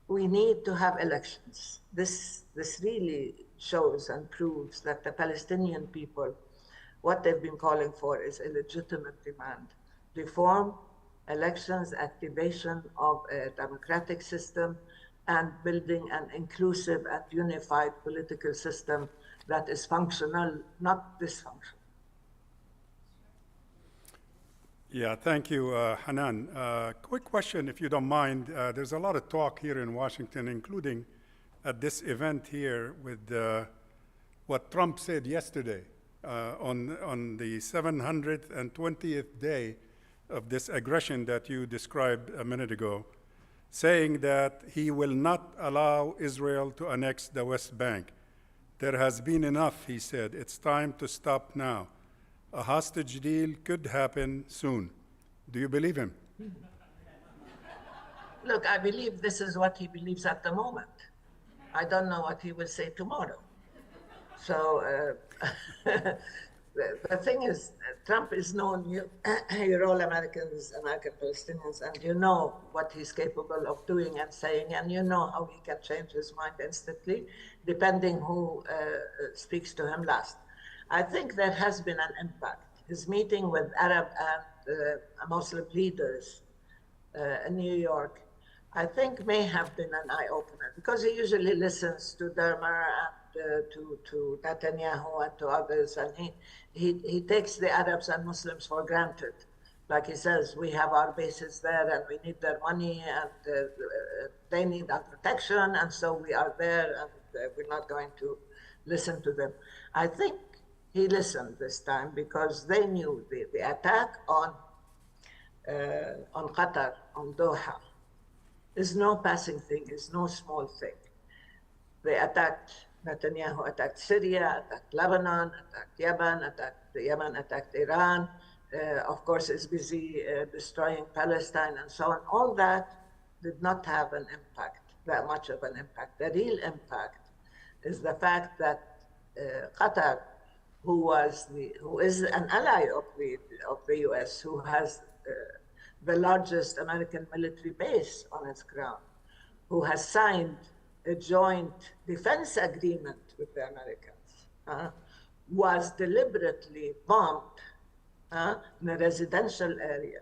we need to have elections. This really shows and proves that the Palestinian people, what they've been calling for is a legitimate demand. Reform, elections, activation of a democratic system, and building an inclusive and unified political system that is functional, not dysfunctional. Yeah, thank you, Hanan. Quick question, if you don't mind. There's a lot of talk here in Washington, including at this event here with what Trump said yesterday on the 720th day of this aggression that you described a minute ago, saying that he will not allow Israel to annex the West Bank. There has been enough, he said. It's time to stop now. A hostage deal could happen soon. Do you believe him? Look, I believe this is what he believes at the moment. I don't know what he will say tomorrow. So the thing is, Trump is known, you're all Americans, American Palestinians, and you know what he's capable of doing and saying, and you know how he can change his mind instantly, depending who speaks to him last. I think there has been an impact. His meeting with Arab and Muslim leaders in New York, I think may have been an eye-opener, because he usually listens to Dermer and to Netanyahu and to others, and he takes the Arabs and Muslims for granted. Like he says, we have our bases there and we need their money and they need our protection, and so we are there and we're not going to listen to them. I think he listened this time because they knew the attack on Qatar, on Doha, is no passing thing, is no small thing. They attacked, Netanyahu attacked Syria, attacked Lebanon, attacked Yemen, attacked Iran, of course is busy destroying Palestine and so on. All that did not have an impact, that much of an impact. The real impact is the fact that Qatar, who is an ally of the US, who has the largest American military base on its ground, who has signed a joint defense agreement with the Americans, was deliberately bombed in a residential area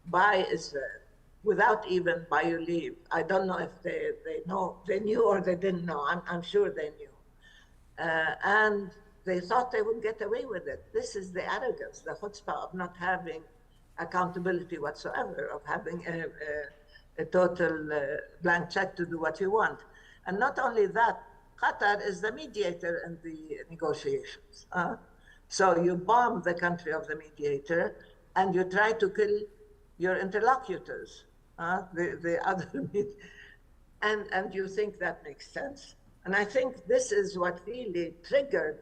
by Israel without even by your leave. I don't know if they knew or they didn't know. I'm sure they knew. And they thought they would get away with it. This is the arrogance, the chutzpah of not having accountability whatsoever, of having a total blank check to do what you want. And not only that, Qatar is the mediator in the negotiations. So you bomb the country of the mediator and you try to kill your interlocutors, the other and you think that makes sense. And I think this is what really triggered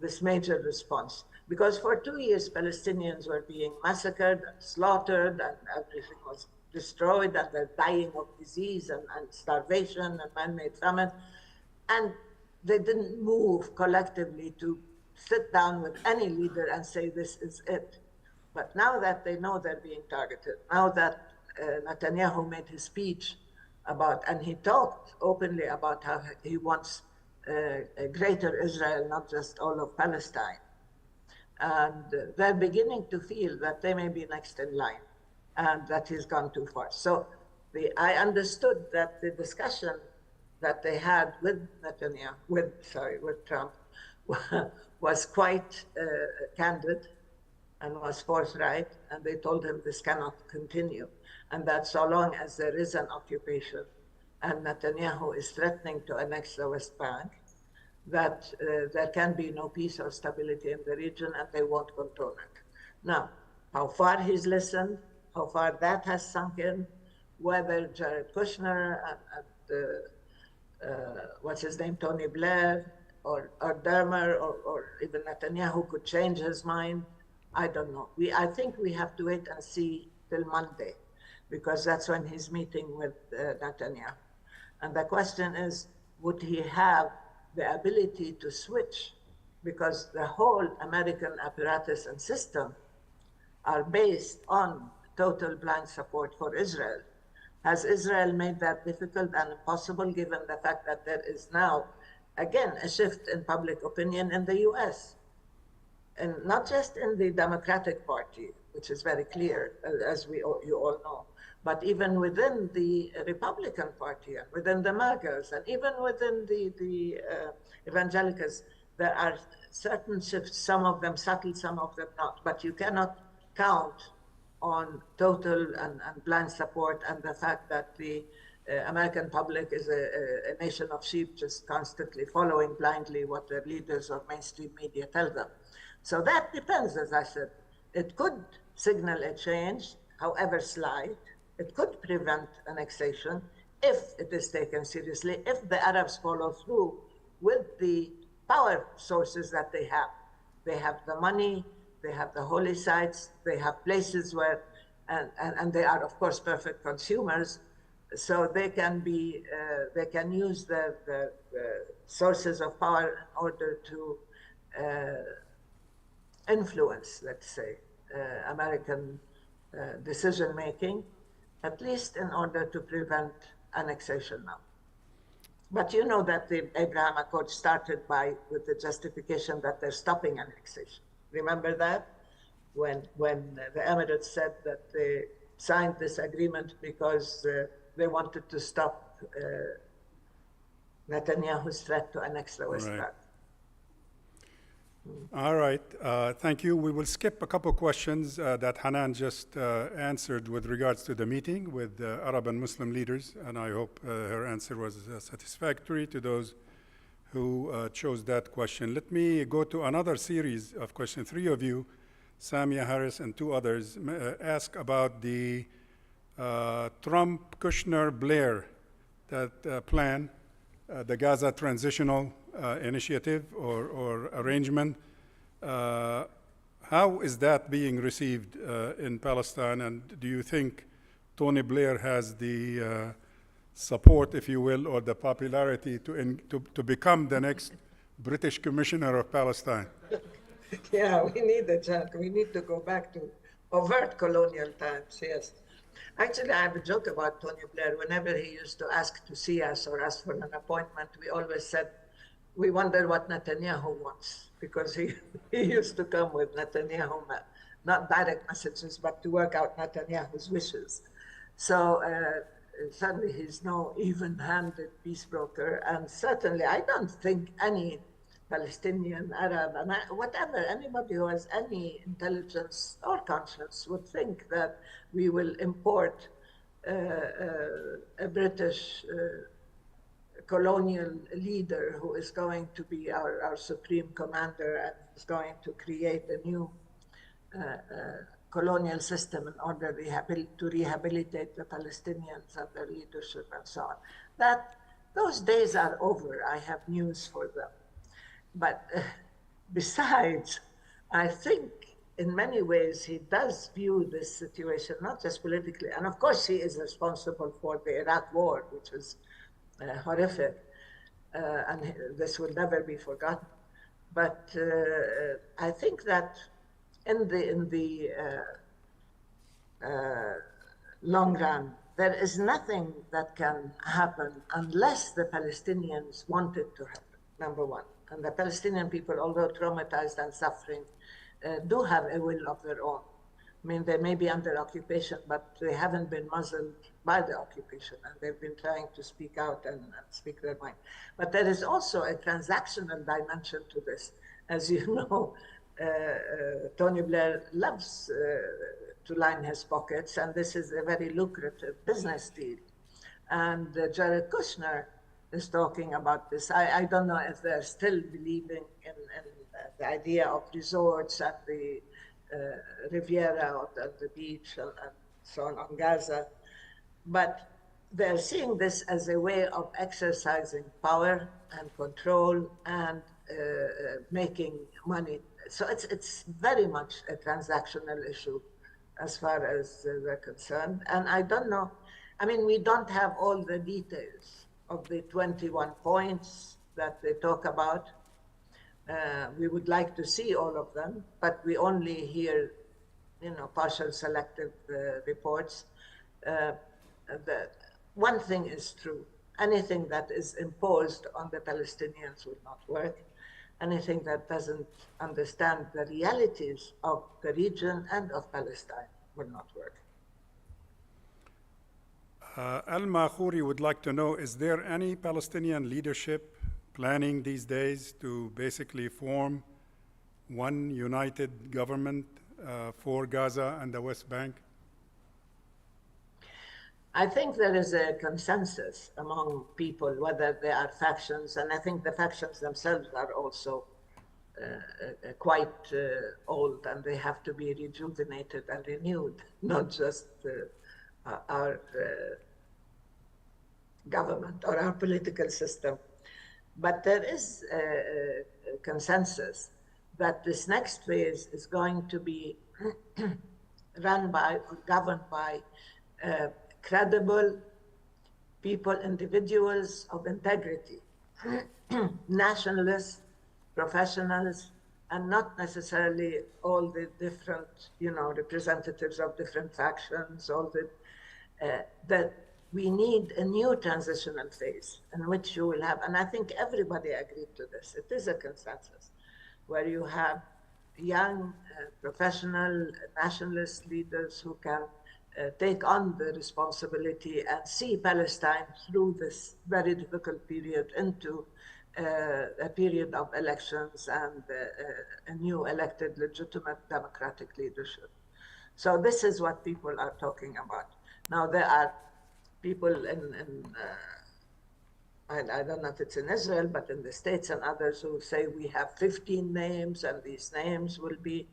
this major response. Because for 2 years, Palestinians were being massacred and slaughtered and everything was destroyed and they're dying of disease and starvation and man-made famine. And they didn't move collectively to sit down with any leader and say, this is it. But now that they know they're being targeted, now that Netanyahu made his speech about, and he talked openly about how he wants a greater Israel, not just all of Palestine. And they're beginning to feel that they may be next in line and that he's gone too far. So I understood that the discussion that they had with Netanyahu, with Trump, was quite candid and was forthright, and they told him this cannot continue, and that so long as there is an occupation and Netanyahu is threatening to annex the West Bank, that there can be no peace or stability in the region, and they won't control it. Now, how far he's listened, how far that has sunk in, whether Jared Kushner and what's his name, Tony Blair, or Dermer, or even Netanyahu could change his mind, I don't know. I think we have to wait and see till Monday, because that's when he's meeting with Netanyahu. And the question is, would he have the ability to switch? Because the whole American apparatus and system are based on total blind support for Israel. Has Israel made that difficult and impossible, given the fact that there is now, again, a shift in public opinion in the US? And not just in the Democratic Party, which is very clear, as you all know, but even within the Republican Party and within the MAGAs and even within the evangelicals, there are certain shifts, some of them subtle, some of them not, but you cannot count on total and blind support and the fact that the American public is a nation of sheep just constantly following blindly what their leaders or mainstream media tell them. So that depends, as I said. It could signal a change, however slight. It could prevent annexation if it is taken seriously, if the Arabs follow through with the power sources that they have. They have the money, they have the holy sites, they have places where, and they are of course perfect consumers, so they can be, they can use the sources of power in order to influence, let's say, American decision making, at least in order to prevent annexation now. But you know that the Abraham Accord started with the justification that they're stopping annexation. Remember that? When the Emirates said that they signed this agreement because they wanted to stop Netanyahu's threat to annex the West Bank. All right, thank you. We will skip a couple questions that Hanan just answered with regards to the meeting with Arab and Muslim leaders, and I hope her answer was satisfactory to those who chose that question. Let me go to another series of questions. Three of you, Samia Harris and two others, ask about the Trump, Kushner, Blair plan, the Gaza Transitional Initiative or arrangement. How is that being received in Palestine, and do you think Tony Blair has the support, if you will, or the popularity to become the next British Commissioner of Palestine? Yeah, we need a chance. We need to go back to overt colonial times, yes. Actually, I have a joke about Tony Blair. Whenever he used to ask to see us or ask for an appointment, we always said, we wonder what Netanyahu wants, because he used to come with Netanyahu, not direct messages, but to work out Netanyahu's wishes. So certainly he's no even-handed peace broker, and certainly I don't think any Palestinian, Arab, whatever, anybody who has any intelligence or conscience would think that we will import a British colonial leader who is going to be our supreme commander and is going to create a new colonial system in order to rehabilitate the Palestinians and their leadership and so on. Those days are over. I have news for them. But besides, I think in many ways he does view this situation, not just politically, and of course he is responsible for the Iraq war, which is horrific, and this will never be forgotten. But I think that in the long run, there is nothing that can happen unless the Palestinians want it to happen, number one. And the Palestinian people, although traumatized and suffering, do have a will of their own. I mean, they may be under occupation, but they haven't been muzzled by the occupation, and they've been trying to speak out and speak their mind. But there is also a transactional dimension to this. As you know, Tony Blair loves to line his pockets, and this is a very lucrative business deal. And Jared Kushner is talking about this. I don't know if they're still believing in the idea of resorts at the Riviera or the beach and so on Gaza, but they're seeing this as a way of exercising power and control and making money. So it's very much a transactional issue as far as they're concerned. And I don't know, I mean, we don't have all the details of the 21 points that they talk about. We would like to see all of them, but we only hear, partial selective reports. one thing is true. Anything that is imposed on the Palestinians will not work. Anything that doesn't understand the realities of the region and of Palestine will not work. Alma Khouri would like to know, is there any Palestinian leadership planning these days to basically form one united government for Gaza and the West Bank? I think there is a consensus among people, whether they are factions, and I think the factions themselves are also quite old, and they have to be rejuvenated and renewed, not just our government or our political system. But there is a consensus that this next phase is going to be run by or governed by credible people, individuals of integrity, nationalists, professionals, and not necessarily all the different, representatives of different factions, that we need a new transitional phase in which you will have, and I think everybody agreed to this, it is a consensus, where you have young, professional, nationalist leaders who can take on the responsibility and see Palestine through this very difficult period into a period of elections and a new elected legitimate democratic leadership. So this is what people are talking about. Now there are people I don't know if it's in Israel, but in the States and others who say we have 15 names and these names will be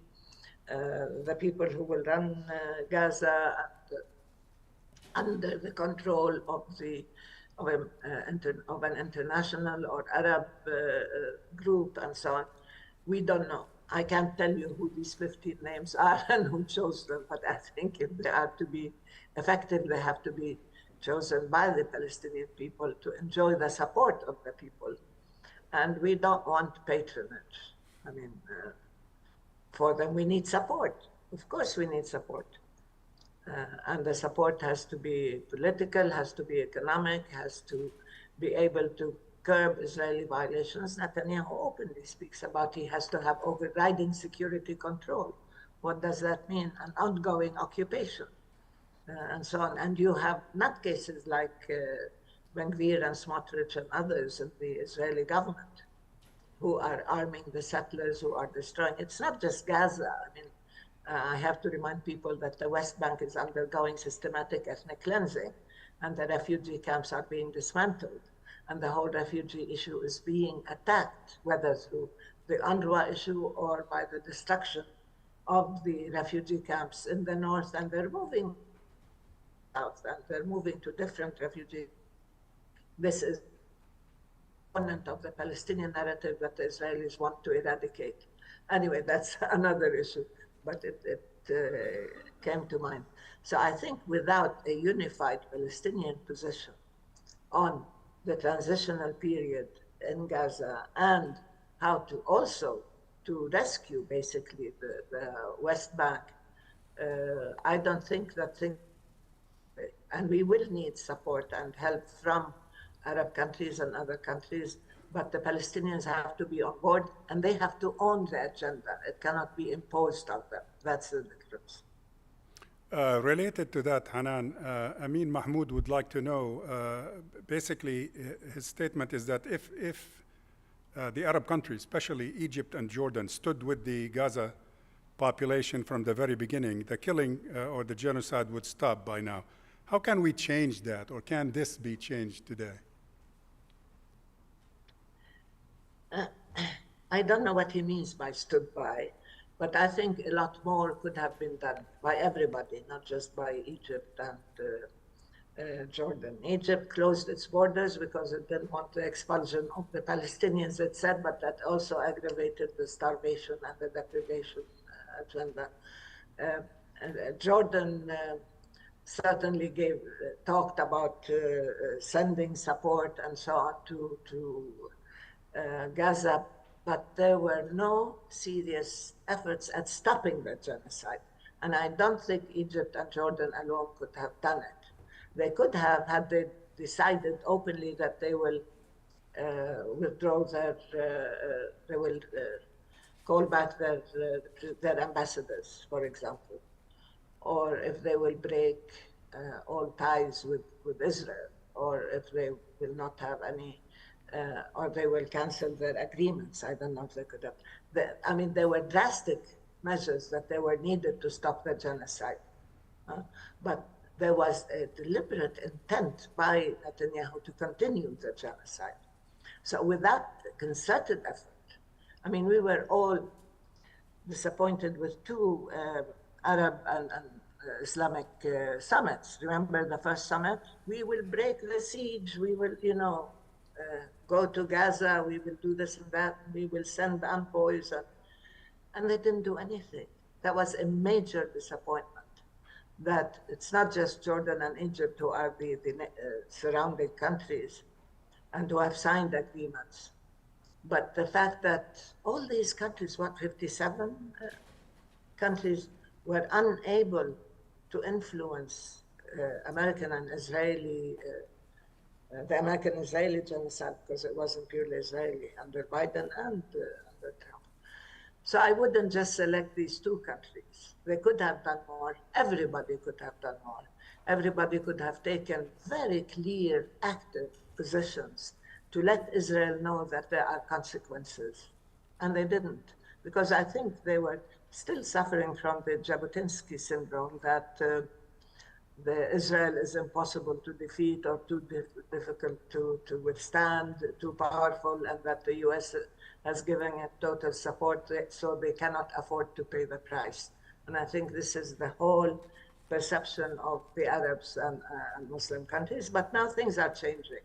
the people who will run Gaza under the control of an international or Arab group and so on. We don't know. I can't tell you who these 15 names are and who chose them, but I think if they are to be effective, they have to be chosen by the Palestinian people to enjoy the support of the people. And we don't want patronage. I mean, for them, we need support. Of course, we need support. And the support has to be political, has to be economic, has to be able to curb Israeli violations. Netanyahu openly speaks about he has to have overriding security control. What does that mean? An ongoing occupation, and so on. And you have nutcases like Ben-Gvir and Smotrich and others in the Israeli government who are arming the settlers, who are destroying. It's not just Gaza. I mean, I have to remind people that the West Bank is undergoing systematic ethnic cleansing, and the refugee camps are being dismantled, and the whole refugee issue is being attacked, whether through the UNRWA issue or by the destruction of the refugee camps in the north, and they're moving south, and they're moving to different refugees. This is component of the Palestinian narrative that the Israelis want to eradicate. Anyway, that's another issue, but it came to mind. So I think without a unified Palestinian position on the transitional period in Gaza and how to also to rescue basically the West Bank, I don't think that thing, and we will need support and help from Arab countries and other countries, but the Palestinians have to be on board and they have to own the agenda. It cannot be imposed on them. That's the difference. Related to that, Hanan, Amin Mahmoud would like to know, basically his statement is that if the Arab countries, especially Egypt and Jordan, stood with the Gaza population from the very beginning, the killing or the genocide would stop by now. How can we change that, or can this be changed today? I don't know what he means by stood by, but I think a lot more could have been done by everybody, not just by Egypt and Jordan. Egypt closed its borders because it didn't want the expulsion of the Palestinians, it said, but that also aggravated the starvation and the deprivation agenda. Jordan certainly talked about sending support and so on to Gaza, but there were no serious efforts at stopping the genocide. And I don't think Egypt and Jordan alone could have done it. They could have, had they decided openly that they will withdraw they will call back their ambassadors, for example, or if they will break all ties with Israel, or if they will not have any, or they will cancel their agreements. I don't know if they could have. I mean, there were drastic measures that they were needed to stop the genocide. But there was a deliberate intent by Netanyahu to continue the genocide. So without concerted effort, I mean, we were all disappointed with two Arab and Islamic summits. Remember the first summit? We will break the siege. We will, go to Gaza. We will do this and that. We will send envoys. And they didn't do anything. That was a major disappointment. That it's not just Jordan and Egypt who are the surrounding countries and who have signed agreements. But the fact that all these countries, 57 countries, were unable to influence American and Israeli, the American-Israeli genocide, because it wasn't purely Israeli under Biden and under Trump. So I wouldn't just select these two countries. They could have done more. Everybody could have done more. Everybody could have taken very clear, active positions to let Israel know that there are consequences. And they didn't, because I think they were still suffering from the Jabotinsky syndrome that Israel is impossible to defeat or too difficult to withstand, too powerful, and that the US has given it total support, so they cannot afford to pay the price. And I think this is the whole perception of the Arabs and Muslim countries. But now things are changing.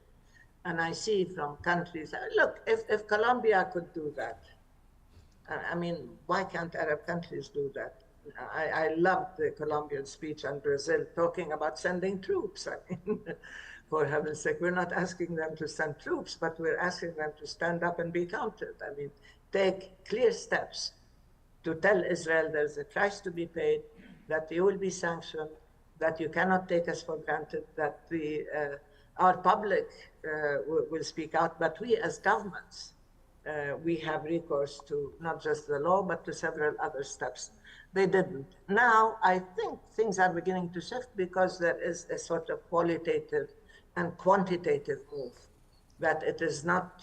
And I see from countries, look, if Colombia could do that, I mean, why can't Arab countries do that? I loved the Colombian speech on Brazil talking about sending troops. I mean, for heaven's sake, we're not asking them to send troops, but we're asking them to stand up and be counted. I mean, take clear steps to tell Israel there's a price to be paid, that you will be sanctioned, that you cannot take us for granted, that our public will speak out, but we as governments, we have recourse to not just the law, but to several other steps. They didn't. Now, I think things are beginning to shift because there is a sort of qualitative and quantitative move, that it is not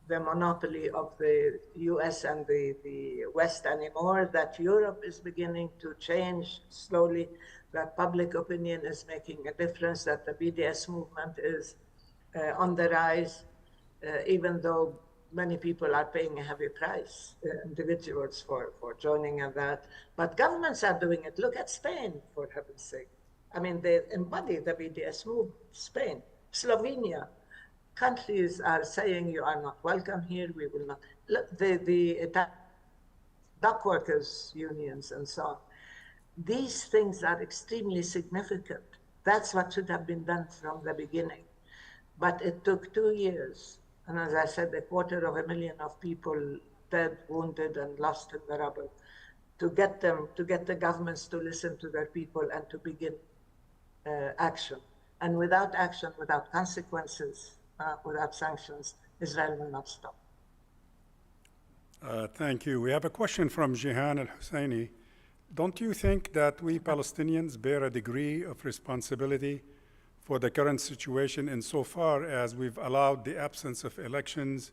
the monopoly of the US and the West anymore, that Europe is beginning to change slowly, that public opinion is making a difference, that the BDS movement is on the rise, even though many people are paying a heavy price, individuals for joining in that. But governments are doing it. Look at Spain, for heaven's sake. I mean, they embody the BDS movement. Spain, Slovenia, countries are saying you are not welcome here, we will not. Look, the dock workers unions and so on. These things are extremely significant. That's what should have been done from the beginning. But it took 2 years. And as I said, 250,000 of people dead, wounded, and lost in the rubble, to get the governments to listen to their people and to begin action. And without action, without consequences, without sanctions, Israel will not stop. Thank you. We have a question from Jihan Al-Husseini. Don't you think that we Palestinians bear a degree of responsibility for the current situation insofar as we've allowed the absence of elections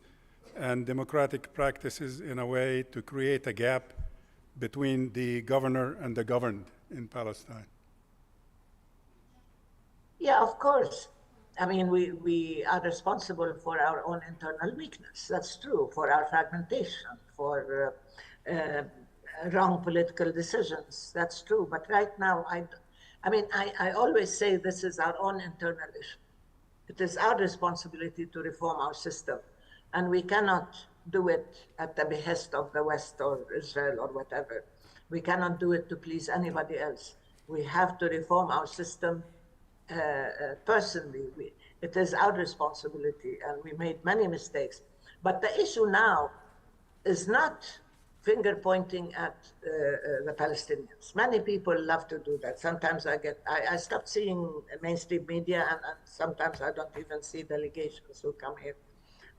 and democratic practices in a way to create a gap between the governor and the governed in Palestine? Yeah, of course. I mean, we are responsible for our own internal weakness. That's true, for our fragmentation, for wrong political decisions. That's true. But right now, I always say this is our own internal issue. It is our responsibility to reform our system. And we cannot do it at the behest of the West or Israel or whatever. We cannot do it to please anybody else. We have to reform our system personally. It is our responsibility, and we made many mistakes. But the issue now is not finger pointing at the Palestinians. Many people love to do that. Sometimes I stopped seeing mainstream media, and sometimes I don't even see delegations who come here,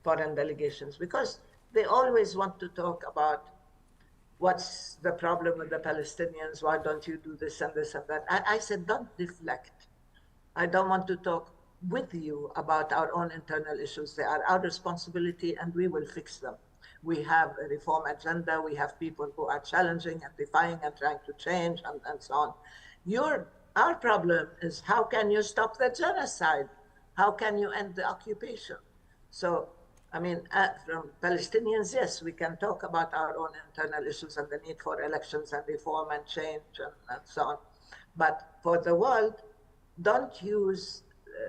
foreign delegations, because they always want to talk about what's the problem with the Palestinians, why don't you do this and this and that. I said, don't deflect. I don't want to talk with you about our own internal issues. They are our responsibility and we will fix them. We have a reform agenda. We have people who are challenging and defying and trying to change and so on. Our problem is, how can you stop the genocide? How can you end the occupation? So, I mean, from Palestinians, yes, we can talk about our own internal issues and the need for elections and reform and change and so on. But for the world, don't use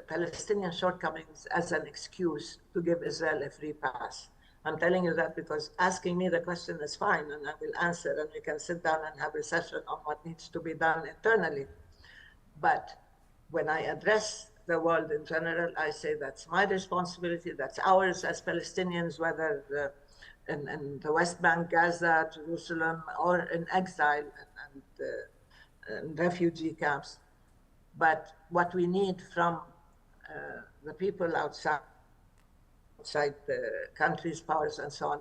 Palestinian shortcomings as an excuse to give Israel a free pass. I'm telling you that because asking me the question is fine, and I will answer, and we can sit down and have a session on what needs to be done internally. But when I address the world in general, I say that's my responsibility, that's ours as Palestinians, whether in the West Bank, Gaza, Jerusalem, or in exile and refugee camps. But what we need from the people outside the countries, powers, and so on,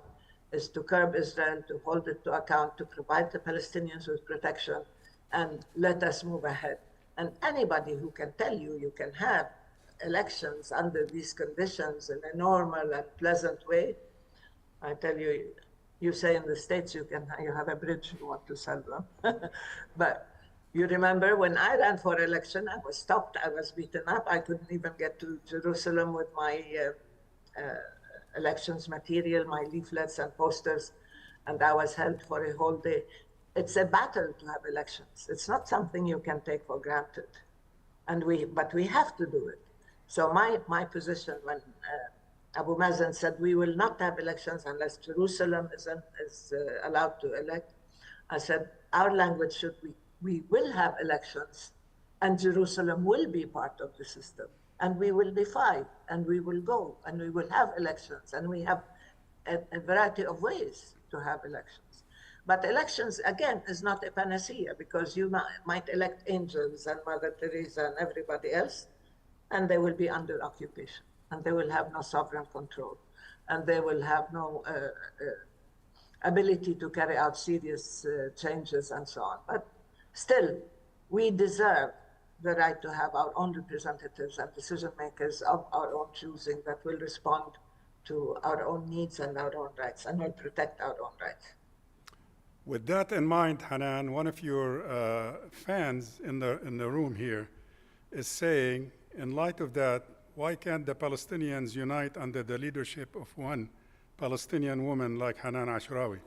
is to curb Israel, to hold it to account, to provide the Palestinians with protection, and let us move ahead. And anybody who can tell you you can have elections under these conditions in a normal and pleasant way, I tell you, you say in the States you have a bridge you want to sell them. But you remember when I ran for election, I was stopped, I was beaten up, I couldn't even get to Jerusalem with my elections material, my leaflets and posters, and I was held for a whole day. It's a battle to have elections. It's not something you can take for granted, but we have to do it. So my position when Abu Mazen said we will not have elections unless Jerusalem is allowed to elect, I said our language should be, we will have elections and Jerusalem will be part of the system. And we will defy, and we will go, and we will have elections, and we have a variety of ways to have elections. But elections, again, is not a panacea, because you might elect angels and Mother Teresa and everybody else, and they will be under occupation, and they will have no sovereign control, and they will have no ability to carry out serious changes and so on. But still, we deserve the right to have our own representatives and decision makers of our own choosing that will respond to our own needs and our own rights and will protect our own rights. With that in mind, Hanan, one of your fans in the room here is saying, in light of that, why can't the Palestinians unite under the leadership of one Palestinian woman like Hanan Ashrawi?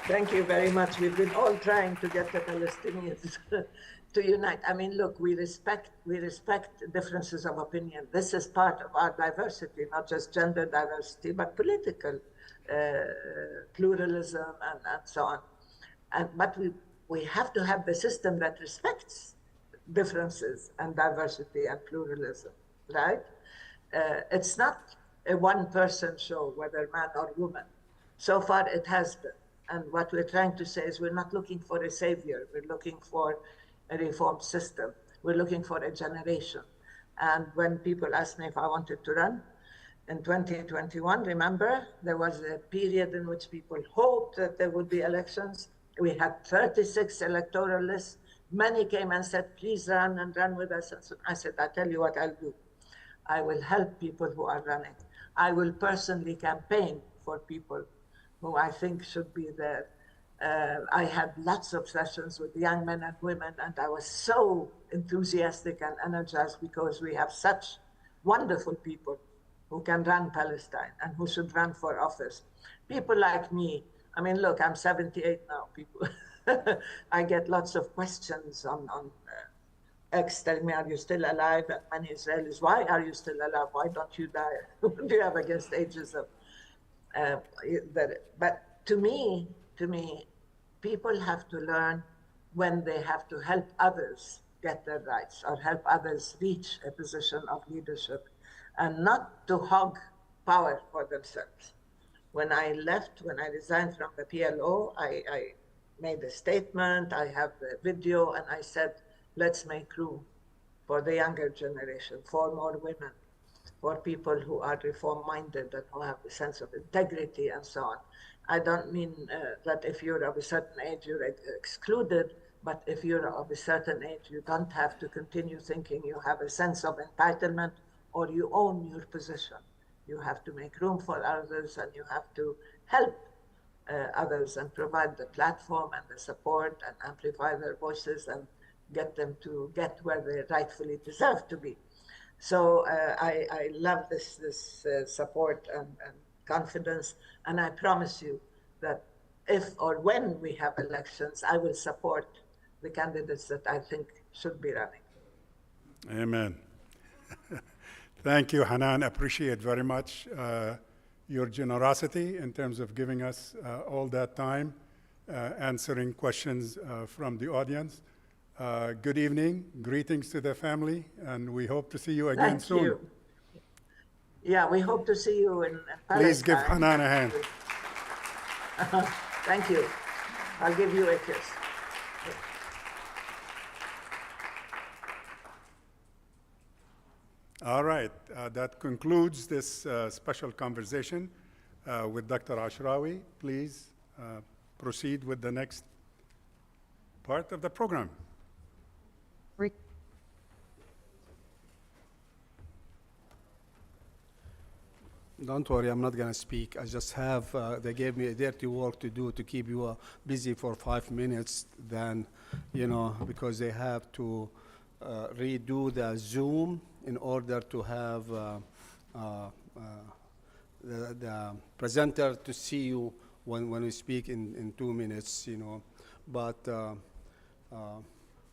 Thank you very much. We've been all trying to get the Palestinians to unite. I mean, look, we respect differences of opinion. This is part of our diversity, not just gender diversity, but political pluralism and so on. But we have to have the system that respects differences and diversity and pluralism, right? It's not a one-person show, whether man or woman. So far, it has been. And what we're trying to say is we're not looking for a savior. We're looking for a reformed system. We're looking for a generation. And when people asked me if I wanted to run in 2021, remember, there was a period in which people hoped that there would be elections. We had 36 electoral lists. Many came and said, please run and run with us. And so I said, I'll tell you what I'll do. I will help people who are running. I will personally campaign for people who I think should be there. I had lots of sessions with young men and women, and I was so enthusiastic and energized because we have such wonderful people who can run Palestine and who should run for office. People like me, I mean, look, I'm 78 now, people. I get lots of questions on X telling me, are you still alive? And many Israelis, why are you still alive? Why don't you die? What do you have against ageism? But to me, people have to learn when they have to help others get their rights or help others reach a position of leadership and not to hog power for themselves. When I left, when I resigned from the PLO, I made a statement, I have the video, and I said, let's make room for the younger generation, for more women, for people who are reform-minded and who have a sense of integrity and so on. I don't mean that if you're of a certain age, you're excluded, but if you're of a certain age, you don't have to continue thinking you have a sense of entitlement or you own your position. You have to make room for others, and you have to help others and provide the platform and the support and amplify their voices and get them to get where they rightfully deserve to be. So I love this support and confidence, and I promise you that if or when we have elections, I will support the candidates that I think should be running. Amen. Thank you, Hanan. Appreciate very much your generosity in terms of giving us all that time, answering questions from the audience. Good evening, greetings to the family, and we hope to see you again soon. Thank you. Yeah, we hope to see you in Palestine. Please give Hanan a hand. Thank you. I'll give you a kiss. All right, that concludes this special conversation with Dr. Ashrawi. Please proceed with the next part of the program. Don't worry, I'm not going to speak. I just have, they gave me a dirty work to do to keep you busy for 5 minutes, then, you know, because they have to redo the Zoom in order to have the presenter to see you when we speak in 2 minutes, you know. But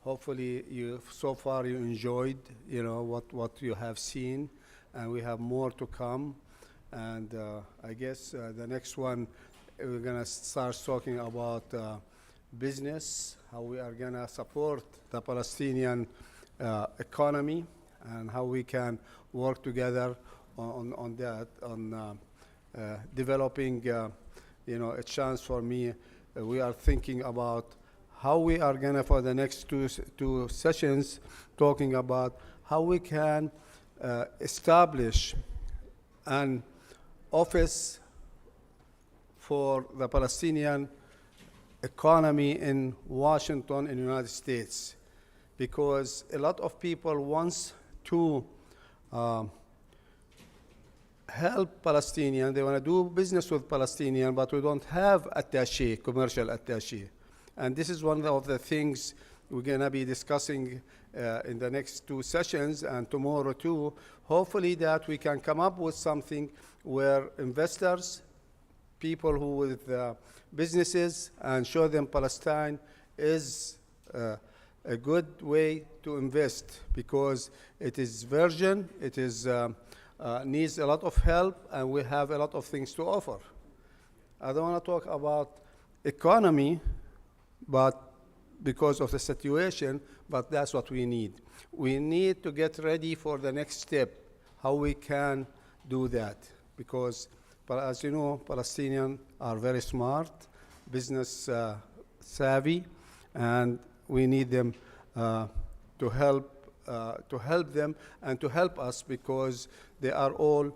hopefully, so far you enjoyed, you know, what you have seen, and we have more to come. And I guess the next one, we're going to start talking about business, how we are going to support the Palestinian economy, and how we can work together on that, on developing, you know, a chance for me. We are thinking about how we are going to, for the next two sessions, talking about how we can establish an office for the Palestinian economy in Washington in the United States, because a lot of people want to help Palestinians. They want to do business with Palestinians, but we don't have attaché, commercial attaché. And this is one of the things we're going to be discussing in the next 2 sessions and tomorrow too. Hopefully that we can come up with something where investors, people who with businesses, and show them Palestine is a good way to invest, because it is virgin, it is needs a lot of help, and we have a lot of things to offer. I don't want to talk about economy, but because of the situation, but that's what we need. We need to get ready for the next step, how we can do that. Because, as you know, Palestinians are very smart, business savvy, and we need them to help them and to help us, because they are all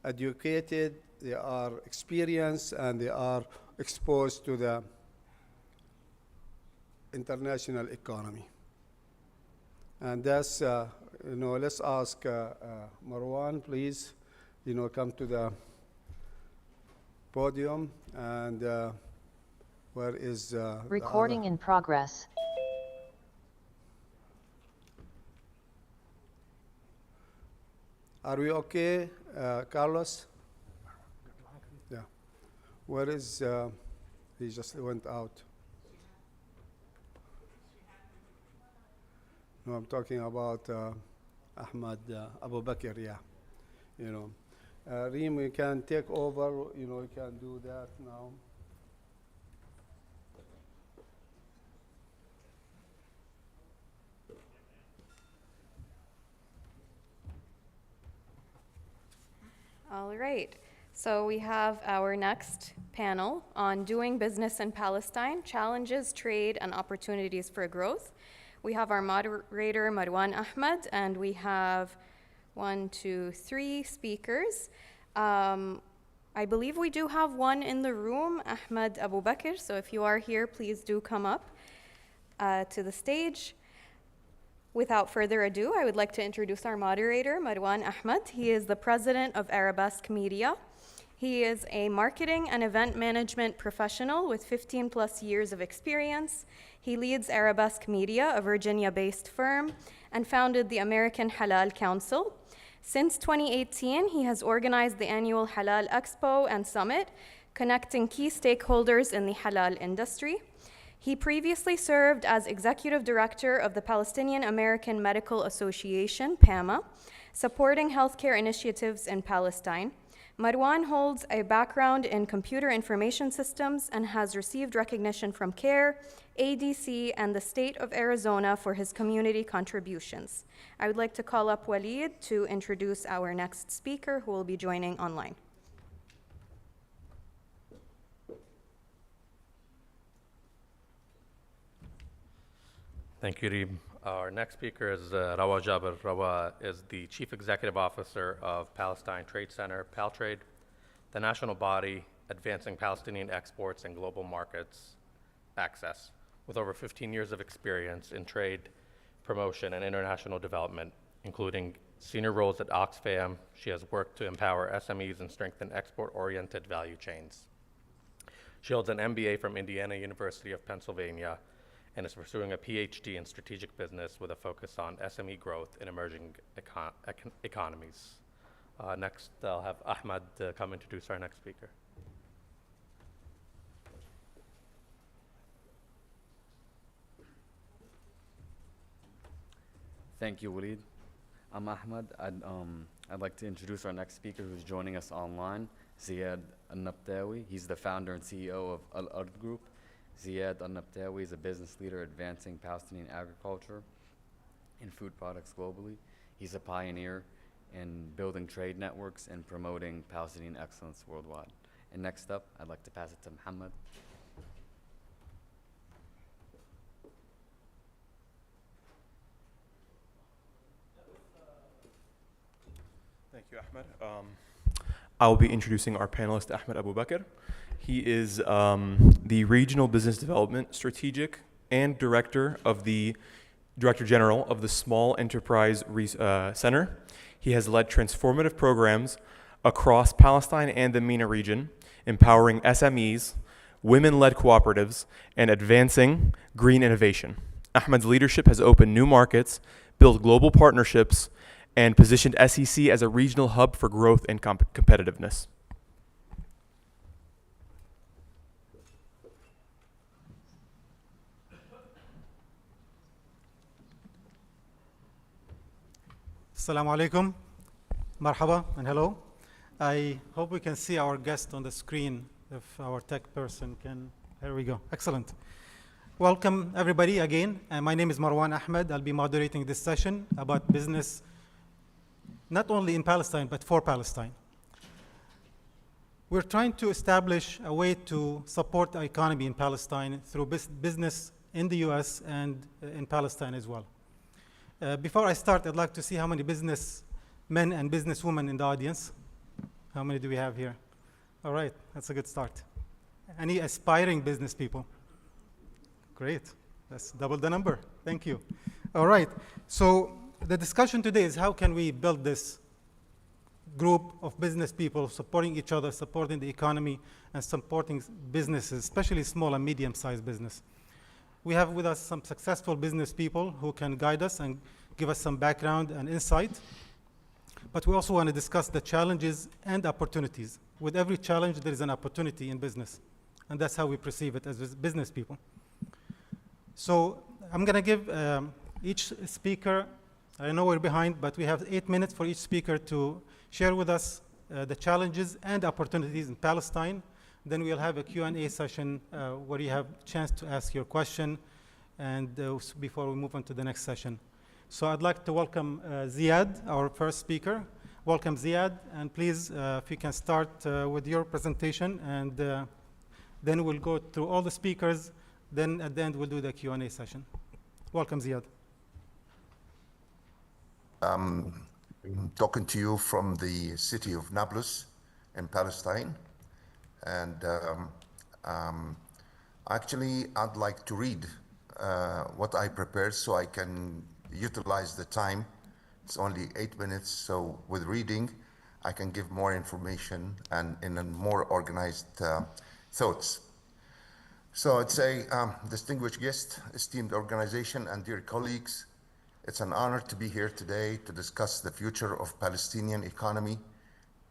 educated, they are experienced, and they are exposed to the international economy. And that's, you know, let's ask Marwan, please, you know, come to the podium. And where is recording in progress? Are we okay, Carlos? Yeah. Where is, he just went out. No, I'm talking about Ahmad Abu Bakr, yeah. You know, Reem, you can take over, you know, you can do that now. All right. So we have our next panel on doing business in Palestine, challenges, trade, and opportunities for growth. We have our moderator, Marwan Ahmed, and we have 3 speakers. I believe we do have one in the room, Ahmed Abu Bakr. So if you are here, please do come up to the stage. Without further ado, I would like to introduce our moderator, Marwan Ahmed. He is the president of Arabesque Media. He is a marketing and event management professional with 15 plus years of experience. He leads Arabesque Media, a Virginia-based firm, and founded the American Halal Council. Since 2018, he has organized the annual Halal Expo and Summit, connecting key stakeholders in the halal industry. He previously served as executive director of the Palestinian American Medical Association, PAMA, supporting healthcare initiatives in Palestine. Marwan holds a background in computer information systems and has received recognition from CARE, ADC, and the state of Arizona for his community contributions. I would like to call up Walid to introduce our next speaker, who will be joining online. Thank you, Reem. Our next speaker is Rawa Jabir. Rawa is the Chief Executive Officer of Palestine Trade Center, PalTrade, the national body advancing Palestinian exports and global markets access. With over 15 years of experience in trade, promotion, and international development, including senior roles at Oxfam, she has worked to empower SMEs and strengthen export-oriented value chains. She holds an MBA from Indiana University of Pennsylvania and is pursuing a PhD in strategic business with a focus on SME growth in emerging economies. Next, I'll have Ahmed come introduce our next speaker. Thank you, Walid. I'm Ahmed. I'd like to introduce our next speaker who's joining us online, Ziad Al-Nabtawi. He's the founder and CEO of Al-Ard Group. Ziad Al-Nabtawi is a business leader advancing Palestinian agriculture and food products globally. He's a pioneer in building trade networks and promoting Palestinian excellence worldwide. And next up, I'd like to pass it to Muhammad. Thank you, Ahmed. I'll be introducing our panelist, Ahmed Abu Bakr. He is the Regional Business Development Strategic and Director General of the Small Enterprise Center. He has led transformative programs across Palestine and the MENA region, empowering SMEs, women-led cooperatives, and advancing green innovation. Ahmed's leadership has opened new markets, built global partnerships, and positioned SEC as a regional hub for growth and competitiveness. Assalamu alaikum, marhaba, and hello. I hope we can see our guest on the screen if our tech person can. There we go, excellent. Welcome everybody again. My name is Marwan Ahmed. I'll be moderating this session about business, not only in Palestine, but for Palestine. We're trying to establish a way to support the economy in Palestine through business in the US and in Palestine as well. Before I start, I'd like to see how many businessmen and businesswomen in the audience. How many do we have here? All right, that's a good start. Any aspiring business people? Great, that's double the number. Thank you. All right, so the discussion today is how can we build this group of business people supporting each other, supporting the economy, and supporting businesses, especially small and medium-sized business. We have with us some successful business people who can guide us and give us some background and insight. But we also want to discuss the challenges and opportunities. With every challenge, there is an opportunity in business. And that's how we perceive it as business people. So I'm going to give each speaker, I know we're behind, but we have 8 minutes for each speaker to share with us the challenges and opportunities in Palestine. Then we'll have a Q&A session where you have a chance to ask your question and before we move on to the next session. So I'd like to welcome Ziad, our first speaker. welcome Ziad, and please, if you can start with your presentation, and then we'll go through all the speakers, then at the end we'll do the Q&A session. Welcome Ziad. I'm talking to you from the city of Nablus in Palestine, and actually I'd like to read what I prepared so I can utilize the time. It's only 8 minutes, so with reading I can give more information and in a more organized thoughts. So it's a distinguished guest, esteemed organization, and dear colleagues, it's an honor to be here today to discuss the future of Palestinian economy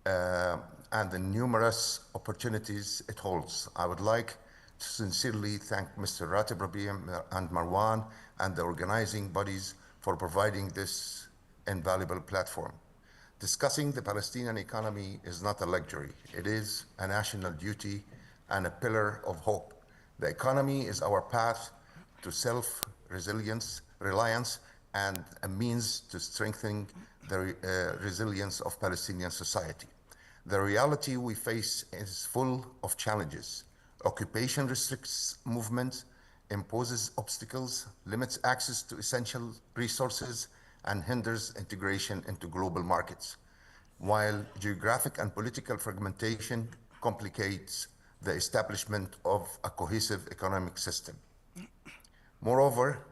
and the numerous opportunities it holds. I would like to sincerely thank Mr. Ratib Rabia and Marwan and the organizing bodies for providing this invaluable platform. Discussing the Palestinian economy is not a luxury. It is a national duty and a pillar of hope. The economy is our path to self-reliance and a means to strengthening the resilience of Palestinian society. The reality we face is full of challenges. Occupation restricts movement, imposes obstacles, limits access to essential resources, and hinders integration into global markets, while geographic and political fragmentation complicates the establishment of a cohesive economic system. Moreover,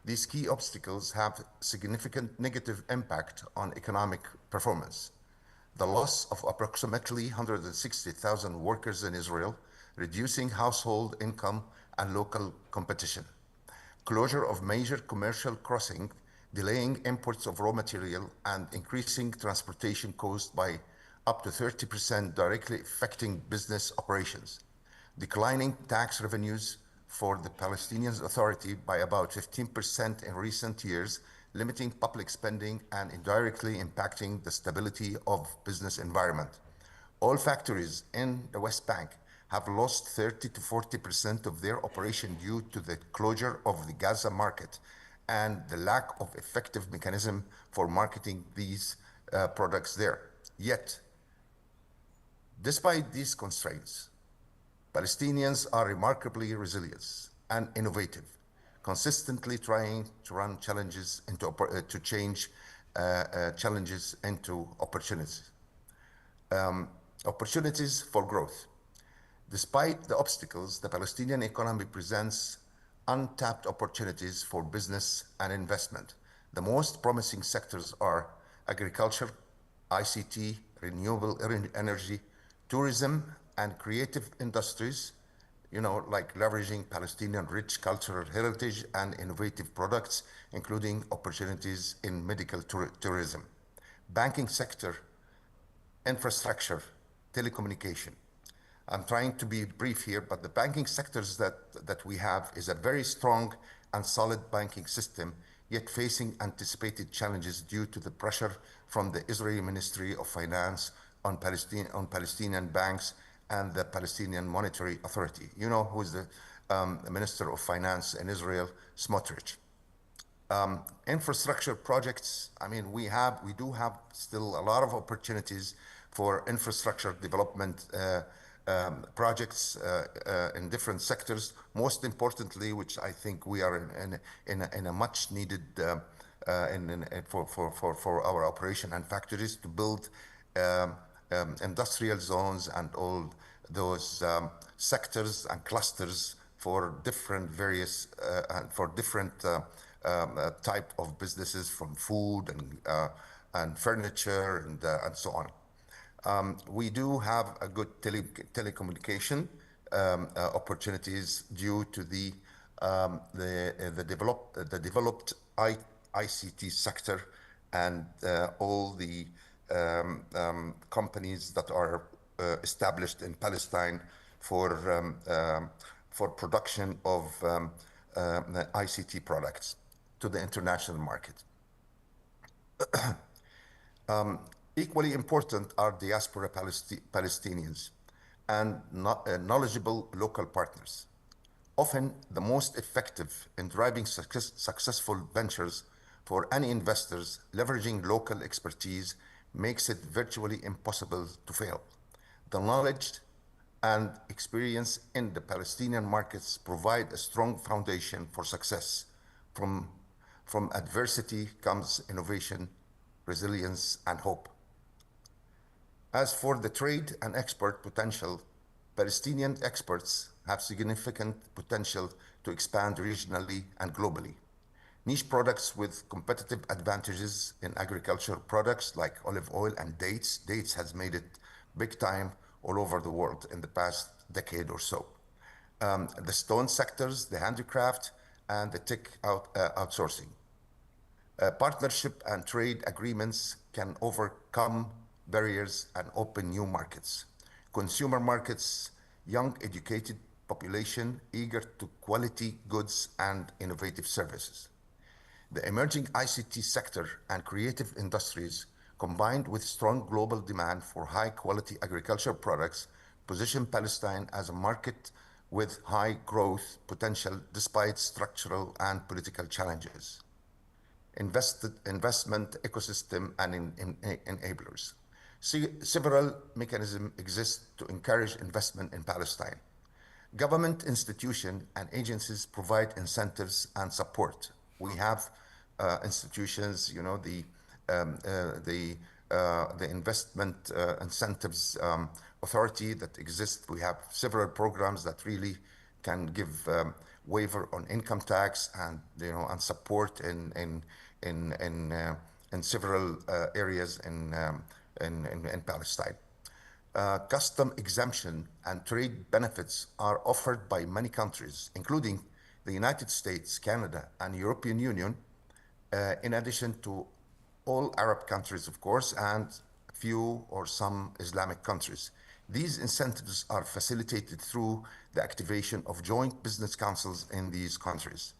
these key obstacles have significant negative impact on economic performance. The loss of approximately 160,000 workers in Israel, reducing household income and local competition. Closure of major commercial crossings, delaying imports of raw material, and increasing transportation costs by up to 30%, directly affecting business operations. Declining tax revenues for the Palestinian Authority by about 15% in recent years, limiting public spending and indirectly impacting the stability of business environment. All factories in the West Bank have lost 30 to 40% of their operation due to the closure of the Gaza market and the lack of effective mechanism for marketing these products there. Yet, despite these constraints, Palestinians are remarkably resilient and innovative, consistently trying to run challenges into challenges into opportunities. Opportunities for growth. Despite the obstacles, the Palestinian economy presents untapped opportunities for business and investment. The most promising sectors are agriculture, ICT, renewable energy, tourism, and creative industries, like leveraging Palestinian rich cultural heritage and innovative products, including opportunities in medical tourism. Banking sector, infrastructure, telecommunication. I'm trying to be brief here, but the banking sectors that we have is a very strong and solid banking system, yet facing anticipated challenges due to the pressure from the Israeli Ministry of Finance on Palestinian banks and the Palestinian Monetary Authority. You know who is the Minister of Finance in Israel, Smotrich. Infrastructure projects, we do have still a lot of opportunities for infrastructure development projects in different sectors. Most importantly, which I think we are in a much needed for our operation and factories to build industrial zones and all those sectors and clusters for different various type of businesses, from food and furniture and so on. We do have a good telecommunication opportunities due to the developed ICT sector and all the companies that are established in Palestine for production of ICT products to the international market. Equally important are diaspora Palestinians and knowledgeable local partners. Often the most effective in driving successful ventures for any investors, leveraging local expertise makes it virtually impossible to fail. The knowledge and experience in the Palestinian markets provide a strong foundation for success. From adversity comes innovation, resilience, and hope. As for the trade and export potential, Palestinian exports have significant potential to expand regionally and globally. Niche products with competitive advantages in agricultural products like olive oil and dates. Dates has made it big time all over the world in the past decade or so. The stone sectors, the handicraft, and the tech outsourcing. Partnership and trade agreements can overcome barriers and open new markets. Consumer markets, young educated population eager to quality goods and innovative services. The emerging ICT sector and creative industries, combined with strong global demand for high-quality agricultural products, position Palestine as a market with high growth potential despite structural and political challenges. Investment ecosystem and enablers. Several mechanisms exist to encourage investment in Palestine. Government institutions and agencies provide incentives and support. We have institutions, you know, the investment incentives authority that exists. We have several programs that really can give waiver on income tax and, you know, and support in several areas in Palestine. Custom exemption and trade benefits are offered by many countries, including the United States, Canada, and European Union, in addition to all Arab countries, of course, and few or some Islamic countries. These incentives are facilitated through the activation of joint business councils in these countries.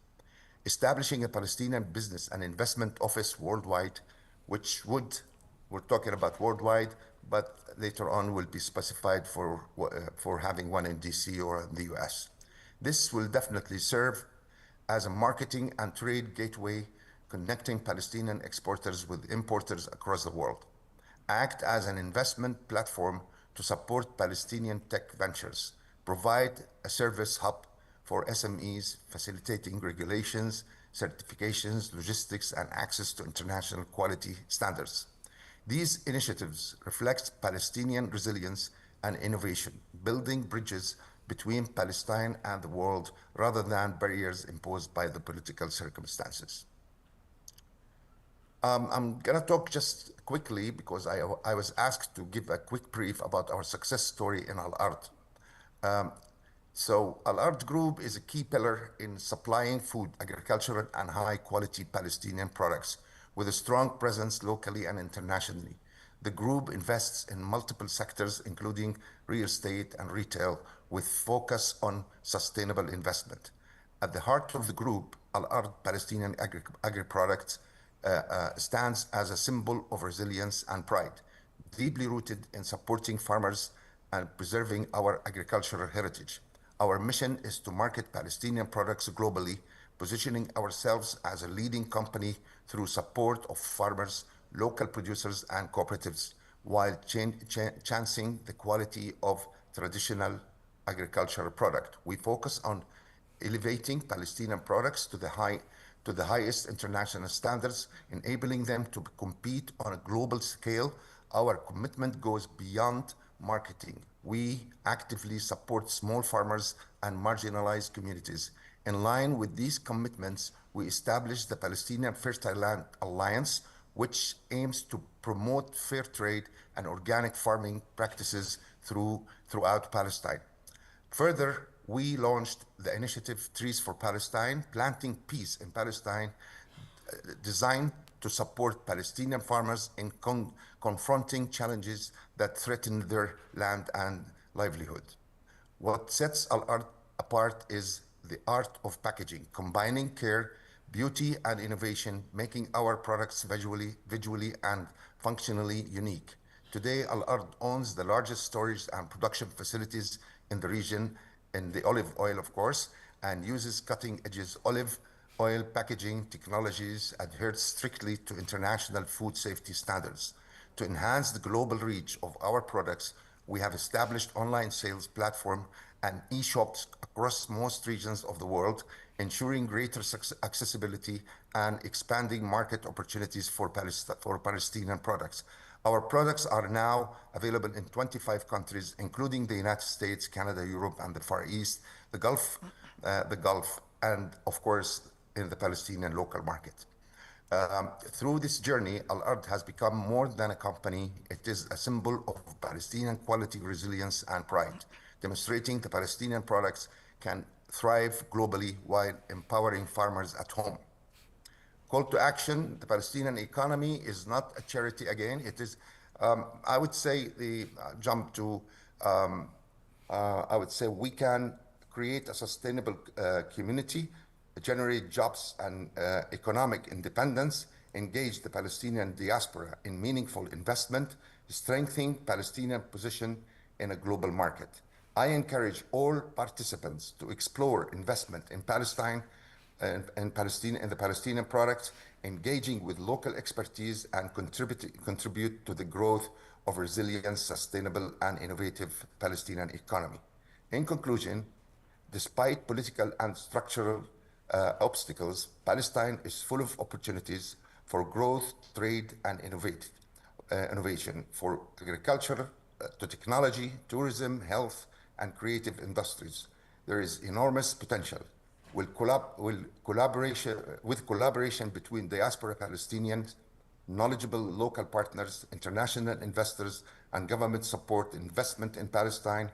Establishing a Palestinian business and investment office worldwide, which would, we're talking about worldwide, but later on will be specified for having one in DC or in the US. This will definitely serve as a marketing and trade gateway connecting Palestinian exporters with importers across the world. Act as an investment platform to support Palestinian tech ventures. Provide a service hub for SMEs, facilitating regulations, certifications, logistics, and access to international quality standards. These initiatives reflect Palestinian resilience and innovation, building bridges between Palestine and the world rather than barriers imposed by the political circumstances. I'm gonna talk just quickly because I was asked to give a quick brief about our success story in Al-Ard. So Al-Ard Group is a key pillar in supplying food, agricultural, and high-quality Palestinian products with a strong presence locally and internationally. The group invests in multiple sectors, including real estate and retail, with focus on sustainable investment. At the heart of the group, Al-Ard Palestinian Agri-Products stands as a symbol of resilience and pride, deeply rooted in supporting farmers and preserving our agricultural heritage. Our mission is to market Palestinian products globally, positioning ourselves as a leading company through support of farmers, local producers, and cooperatives, while chancing the quality of traditional agricultural product. We focus on elevating Palestinian products to the highest international standards, enabling them to compete on a global scale. Our commitment goes beyond marketing. We actively support small farmers and marginalized communities. In line with these commitments, we established the Palestinian Fertile Land Alliance, which aims to promote fair trade and organic farming practices throughout Palestine. Further, we launched the initiative Trees for Palestine, Planting Peace in Palestine, designed to support Palestinian farmers in confronting challenges that threaten their land and livelihood. What sets Al-Ard apart is the art of packaging, combining care, beauty, and innovation, making our products visually and functionally unique. Today, Al-Ard owns the largest storage and production facilities in the region, in the olive oil, of course, and uses cutting-edge olive oil packaging technologies, adheres strictly to international food safety standards. To enhance the global reach of our products, we have established online sales platform and e-shops across most regions of the world, ensuring greater accessibility and expanding market opportunities for Palestinian products. Our products are now available in 25 countries, including the United States, Canada, Europe, and the Far East, the Gulf, and of course, in the Palestinian local market. Through this journey, Al-Ard has become more than a company. It is a symbol of Palestinian quality, resilience, and pride, demonstrating the Palestinian products can thrive globally while empowering farmers at home. Call to action: the Palestinian economy is not a charity again. It is, I would say, I would say we can create a sustainable community, generate jobs and economic independence, engage the Palestinian diaspora in meaningful investment, strengthening Palestinian position in a global market. I encourage all participants to explore investment in Palestine and the Palestinian products, engaging with local expertise and contribute to the growth of resilient, sustainable, and innovative Palestinian economy. In conclusion, despite political and structural obstacles, Palestine is full of opportunities for growth, trade, and innovation, for agriculture, to technology, tourism, health, and creative industries. There is enormous potential. With collaboration between diaspora Palestinians, knowledgeable local partners, international investors, and government support, investment in Palestine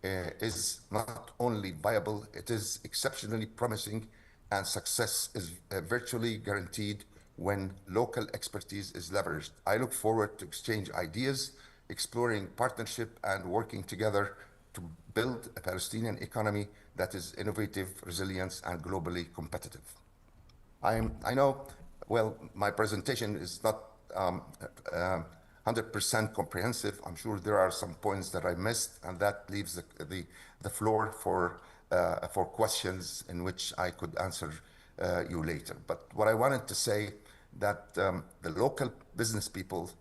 is not only viable, it is exceptionally promising, and success is virtually guaranteed when local expertise is leveraged. I look forward to exchange ideas, exploring partnership, and working together to build a Palestinian economy that is innovative, resilient, and globally competitive. I know, well, my presentation is not 100% comprehensive. I'm sure there are some points that I missed, and that leaves the floor for questions in which I could answer you later. But what I wanted to say that the local business people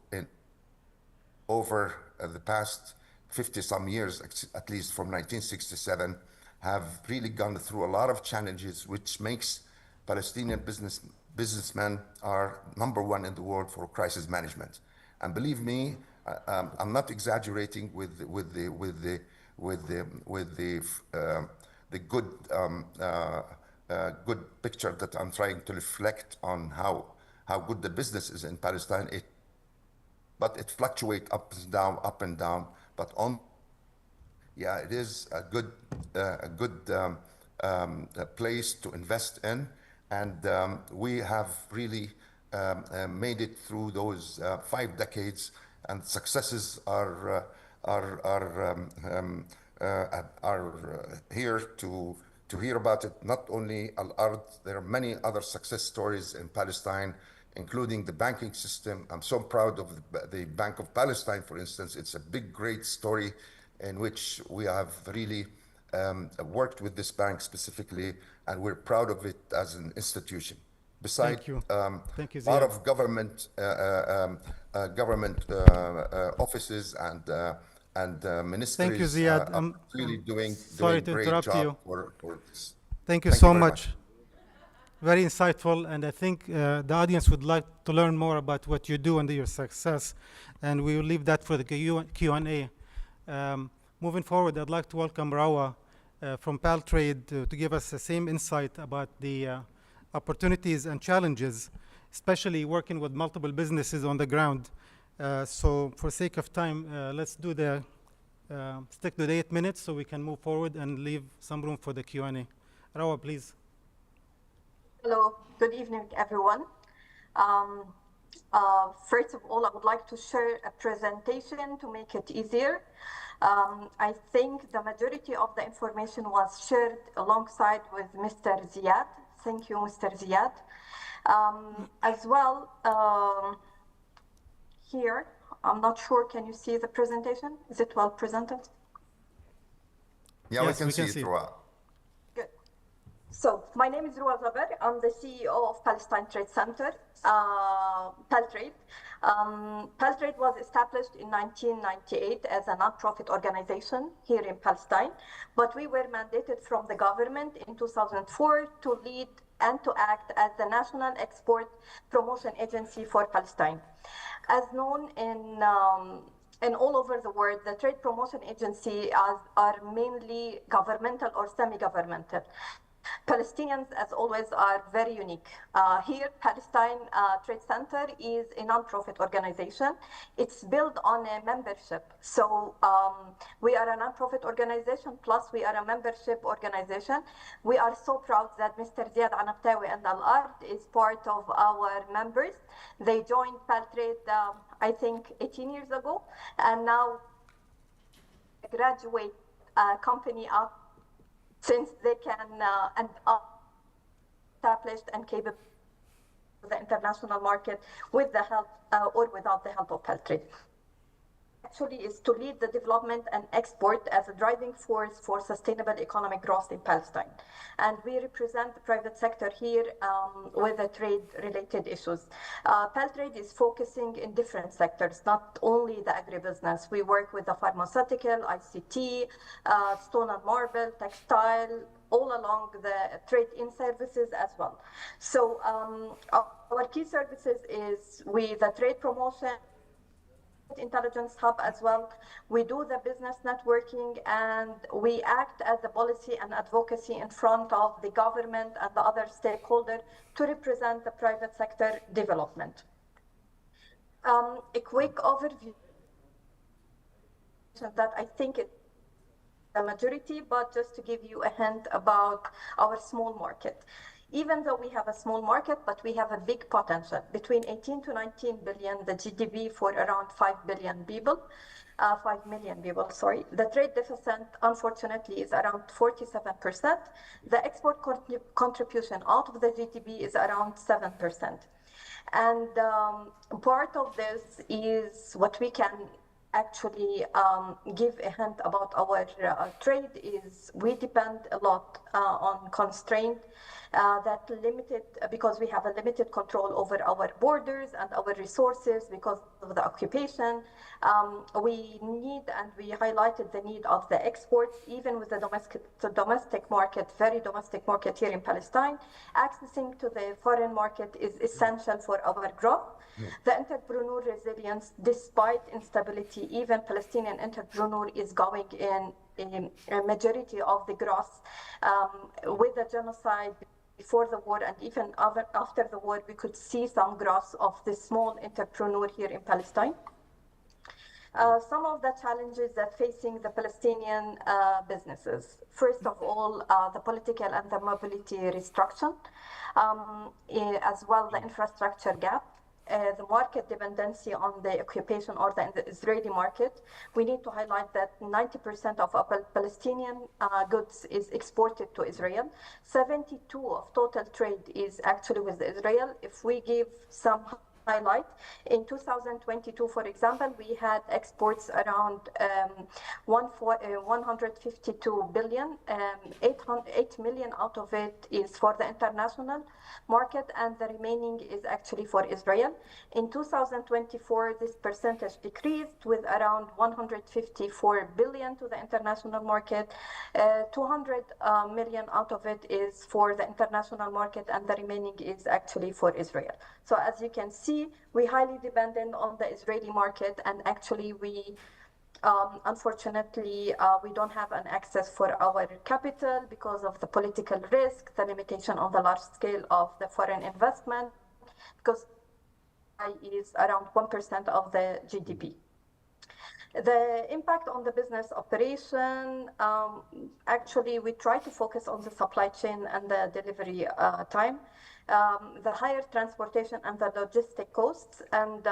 over the past 50-some years, at least from 1967, have really gone through a lot of challenges, which makes Palestinian businessmen are #1 in the world for crisis management. And believe me, I'm not exaggerating with the good picture that I'm trying to reflect on how good the business is in Palestine. But it fluctuates up and down. But it is a good place to invest in, and we have really made it through those 5 decades, and successes are here to hear about it. Not only Al-Ard, there are many other success stories in Palestine, including the banking system. I'm so proud of the Bank of Palestine, for instance. It's a big, great story in which we have really worked with this bank specifically, and we're proud of it as an institution. Besides, Thank you, a lot Ziad. of government offices and ministries Thank you, Ziad. are really doing sorry to great interrupt job you. for this. Thank you Thank so very much. Very insightful, and I think the audience would like to learn more about what you do and your success, and we will leave that for the Q&A. Moving forward, I'd like to welcome Rawa from Paltrade to give us the same insight about the opportunities and challenges, especially working with multiple businesses on the ground. So for sake of time, let's do stick to the 8 minutes so we can move forward and leave some room for the Q&A. Rawa, please. Hello, good evening, everyone. First of all, I would like to share a presentation to make it easier. I think the majority of the information was shared alongside with Mr. Ziad. Thank you, Mr. Ziad. As well, here, I'm not sure, can you see the presentation? Is it well presented? Yeah, yes, we can see it throughout. Good. So, my name is Ruwa Zaber. I'm the CEO of Palestine Trade Center, Paltrade. Paltrade was established in 1998 as a non-profit organization here in Palestine, but we were mandated from the government in 2004 to lead and to act as the National Export Promotion Agency for Palestine. As known in all over the world, the trade promotion agency are mainly governmental or semi-governmental. Palestinians, as always, are very unique. Here, Palestine Trade Center is a non-profit organization. It's built on a membership. So we are a non-profit organization, plus we are a membership organization. We are so proud that Mr. Ziad Anabtawi and Al-Ard is part of our members. They joined Paltrade, I think, 18 years ago, and now graduate company up since they can and are established and capable of the international market with the help or without the help of Paltrade. Actually is to lead the development and export as a driving force for sustainable economic growth in Palestine. And we represent the private sector here with the trade-related issues. Paltrade is focusing in different sectors, not only the agribusiness. We work with the pharmaceutical, ICT, stone and marble, textile, all along the trade-in services as well. So our key services is with the trade promotion, intelligence hub as well. We do the business networking, and we act as the policy and advocacy in front of the government and the other stakeholders to represent the private sector development. A quick overview that I think it's the majority, but just to give you a hint about our small market. Even though we have a small market, but we have a big potential, between 18 to 19 billion, the GDP for around 5 billion people, 5 million people, sorry. The trade deficit, unfortunately, is around 47%. The export contribution out of the GDP is around 7%. And part of this is what we can actually give a hint about our trade is we depend a lot on constraint that limited, because we have a limited control over our borders and our resources because of the occupation. We need, and we highlighted the need of the exports, even with the domestic market, very domestic market here in Palestine. Accessing to the foreign market is essential for our growth. The entrepreneur resilience, despite instability, even Palestinian entrepreneur is going in a majority of the growth. With the genocide before the war and even after the war, we could see some growth of the small entrepreneur here in Palestine. Some of the challenges that facing the Palestinian businesses. First of all, the political and the mobility restriction, as well the infrastructure gap. The market dependency on the occupation or the Israeli market. We need to highlight that 90% of our Palestinian goods is exported to Israel. 72% of total trade is actually with Israel. If we give some highlight, in 2022, for example, we had exports around 152 billion, 8 million out of it is for the international market, and the remaining is actually for Israel. In 2024, this percentage decreased with around 154 billion to the international market. 200 million out of it is for the international market, and the remaining is actually for Israel. So as you can see, we highly dependent on the Israeli market, and actually we unfortunately, we don't have an access for our capital because of the political risk, the limitation on the large scale of the foreign investment, because is around 1% of the GDP. The impact on the business operation, actually, we try to focus on the supply chain and the delivery time. The higher transportation and the logistic costs. And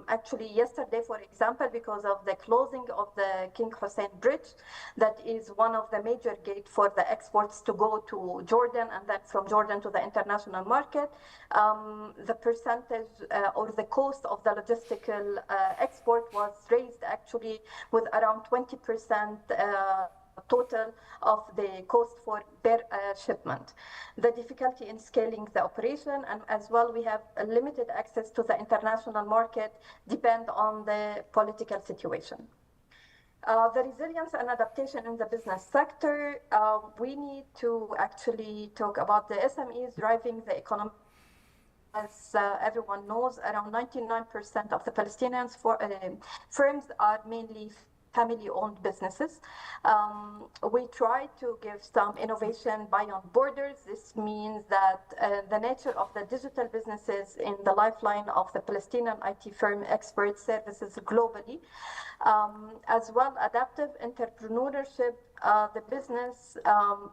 actually yesterday, for example, because of the closing of the King Hussein Bridge, that is one of the major gates for the exports to go to Jordan and then from Jordan to the international market, the percentage or the cost of the logistical export was raised actually with around 20% total of the cost for per shipment. The difficulty in scaling the operation, and as well we have a limited access to the international market, depend on the political situation. The resilience and adaptation in the business sector, we need to actually talk about the SMEs driving the economy. As everyone knows, around 99% of the Palestinian firms are mainly family-owned businesses. We try to give some innovation beyond borders. This means that the nature of the digital businesses in the lifeline of the Palestinian IT firm expert services globally, as well adaptive entrepreneurship. The business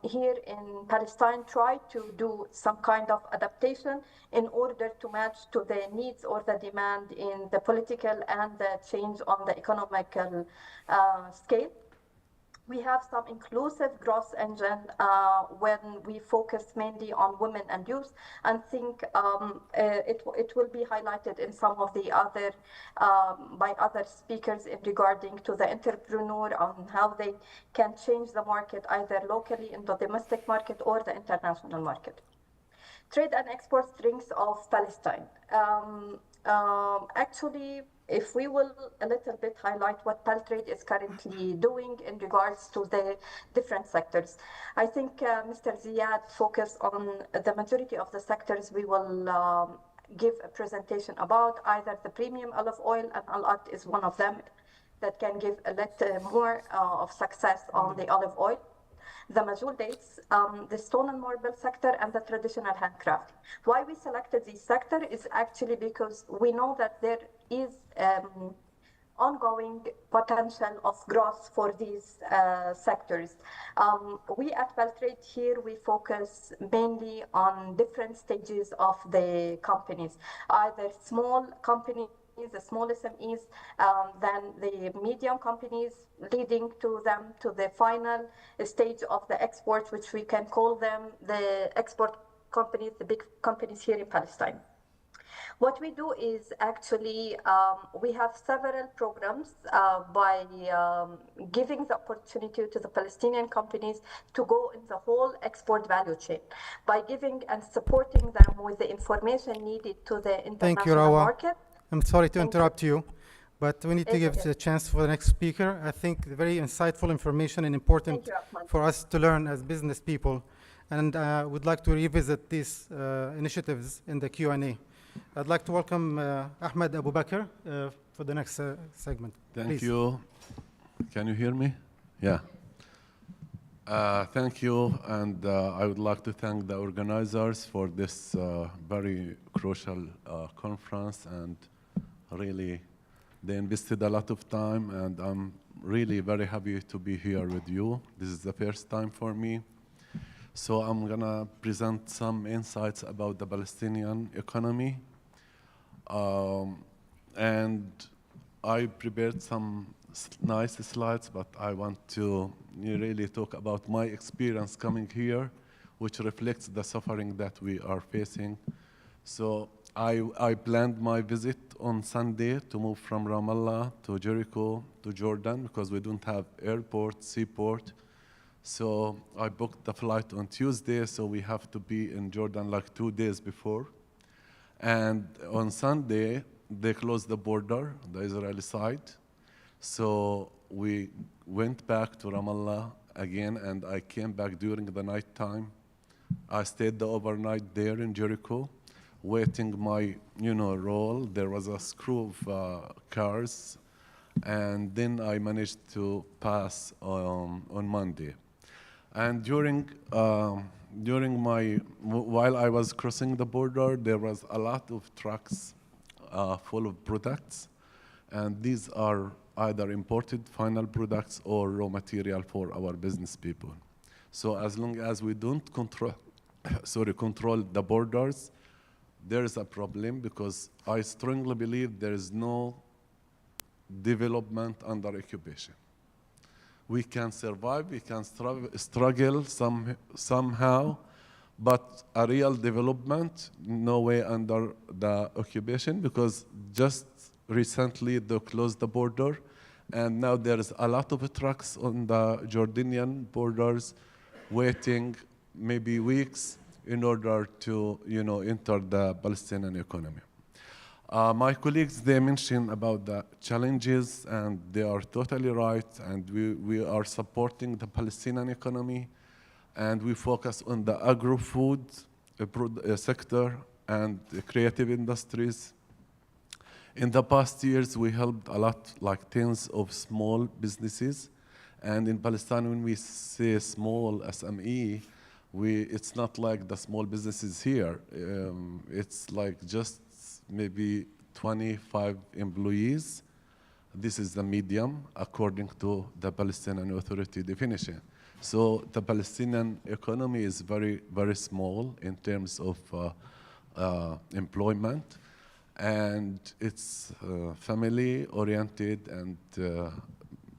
here in Palestine try to do some kind of adaptation in order to match to the needs or the demand in the political and the change on the economical scale. We have some inclusive growth engine when we focus mainly on women and youth, and think it will be highlighted in some of the other by other speakers in regarding to the entrepreneur on how they can change the market either locally in the domestic market or the international market. Trade and export strengths of Palestine. Actually, if we will a little bit highlight what Paltrade is currently doing in regards to the different sectors. I think Mr. Ziad focused on the majority of the sectors we will give a presentation about, either the premium olive oil, and Al-Art is one of them that can give a little more of success on the olive oil. The majul dates, the stone and marble sector, and the traditional handcraft. Why we selected this sector is actually because we know that there is ongoing potential of growth for these sectors. We at Paltrade here, we focus mainly on different stages of the companies, either small companies, the small SMEs, then the medium companies, leading to them to the final stage of the export, which we can call them the export companies, the big companies here in Palestine. What we do is actually, we have several programs by giving the opportunity to the Palestinian companies to go in the whole export value chain, by giving and supporting them with the information needed to the international Thank you, Rawa. market. I'm sorry to interrupt you, but we need to give the chance for the next speaker. I think very insightful information and important for us to learn as business people, and would like to revisit these initiatives in the Q&A. I'd like to welcome Ahmed Abu Bakr for the next segment. Thank you. Can you hear me? Yeah. Thank you, and I would like to thank the organizers for this very crucial conference, and really they invested a lot of time, and I'm really very happy to be here with you. This is the first time for me. So I'm gonna present some insights about the Palestinian economy. And I prepared some nice slides, but I want to really talk about my experience coming here, which reflects the suffering that we are facing. So I planned my visit on Sunday to move from Ramallah to Jericho to Jordan, because we don't have airport, seaport. So I booked the flight on Tuesday, so we have to be in Jordan like 2 days before. And on Sunday, they closed the border, the Israeli side. So we went back to Ramallah again, and I came back during the night time. I stayed the overnight there in Jericho, waiting my, role. There was a screw of cars, and then I managed to pass on Monday. And while I was crossing the border, there was a lot of trucks full of products, and these are either imported final products or raw material for our business people. So as long as we don't control the borders, there is a problem, because I strongly believe there is no development under occupation. We can survive, we can struggle somehow, but a real development, no way under the occupation, because just recently they closed the border, And now there's a lot of trucks on the Jordanian borders waiting maybe weeks in order to, enter the Palestinian economy. My colleagues, they mentioned about the challenges, and they are totally right, and we are supporting the Palestinian economy, and we focus on the agro-food sector and the creative industries. In the past years, we helped a lot, like tens of small businesses, and in Palestine, when we say small SME, it's not like the small businesses here. It's like just maybe 25 employees. This is the medium according to the Palestinian Authority definition. So the Palestinian economy is very, very small in terms of employment, and it's family-oriented and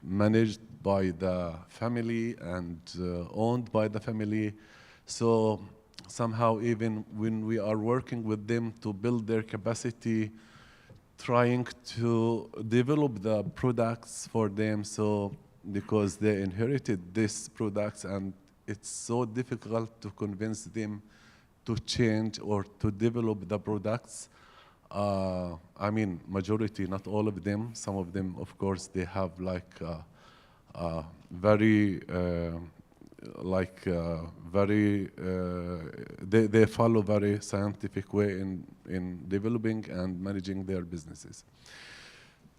managed by the family and owned by the family. So somehow, even when we are working with them to build their capacity, trying to develop the products for them, so because they inherited these products, and it's so difficult to convince them to change or to develop the products. I mean, majority, not all of them. Some of them, of course, they have like very they follow very scientific way in developing and managing their businesses.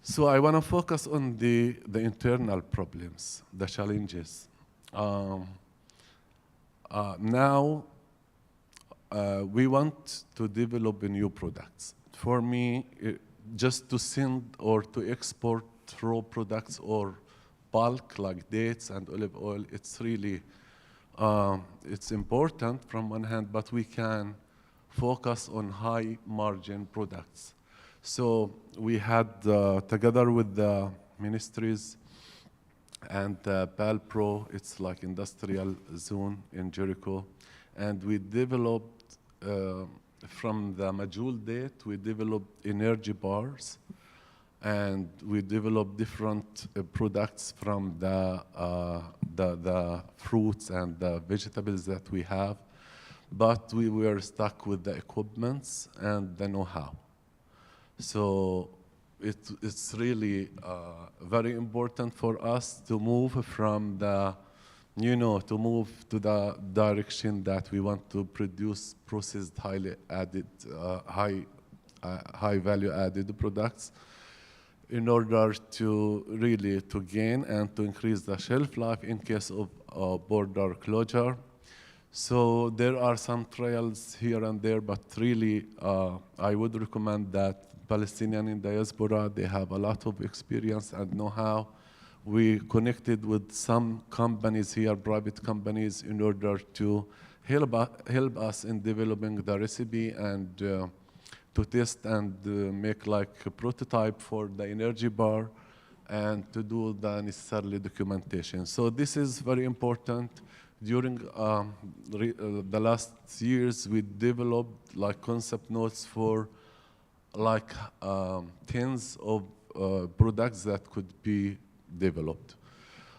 So I want to focus on the internal problems, the challenges. Now we want to develop new products. For me, just to send or to export raw products or bulk like dates and olive oil, it's really it's important from one hand, but we can focus on high margin products. So we had together with the ministries and PALPRO, it's like industrial zone in Jericho, and we developed from the Majul date, we developed energy bars, and we developed different products from the fruits and the vegetables that we have, but we were stuck with the equipments and the know-how. So it's really very important for us to move from the, to move to the direction that we want to produce processed, highly added, high value added products, in order to really to gain and to increase the shelf life in case of border closure. So there are some trials here and there, but really I would recommend that Palestinian in diaspora, they have a lot of experience and know-how. We connected with some companies here, private companies, in order to help us in developing the recipe and to test and make like a prototype for the energy bar and to do the necessary documentation. So this is very important. During the last years, we developed like concept notes for like tens of products that could be developed.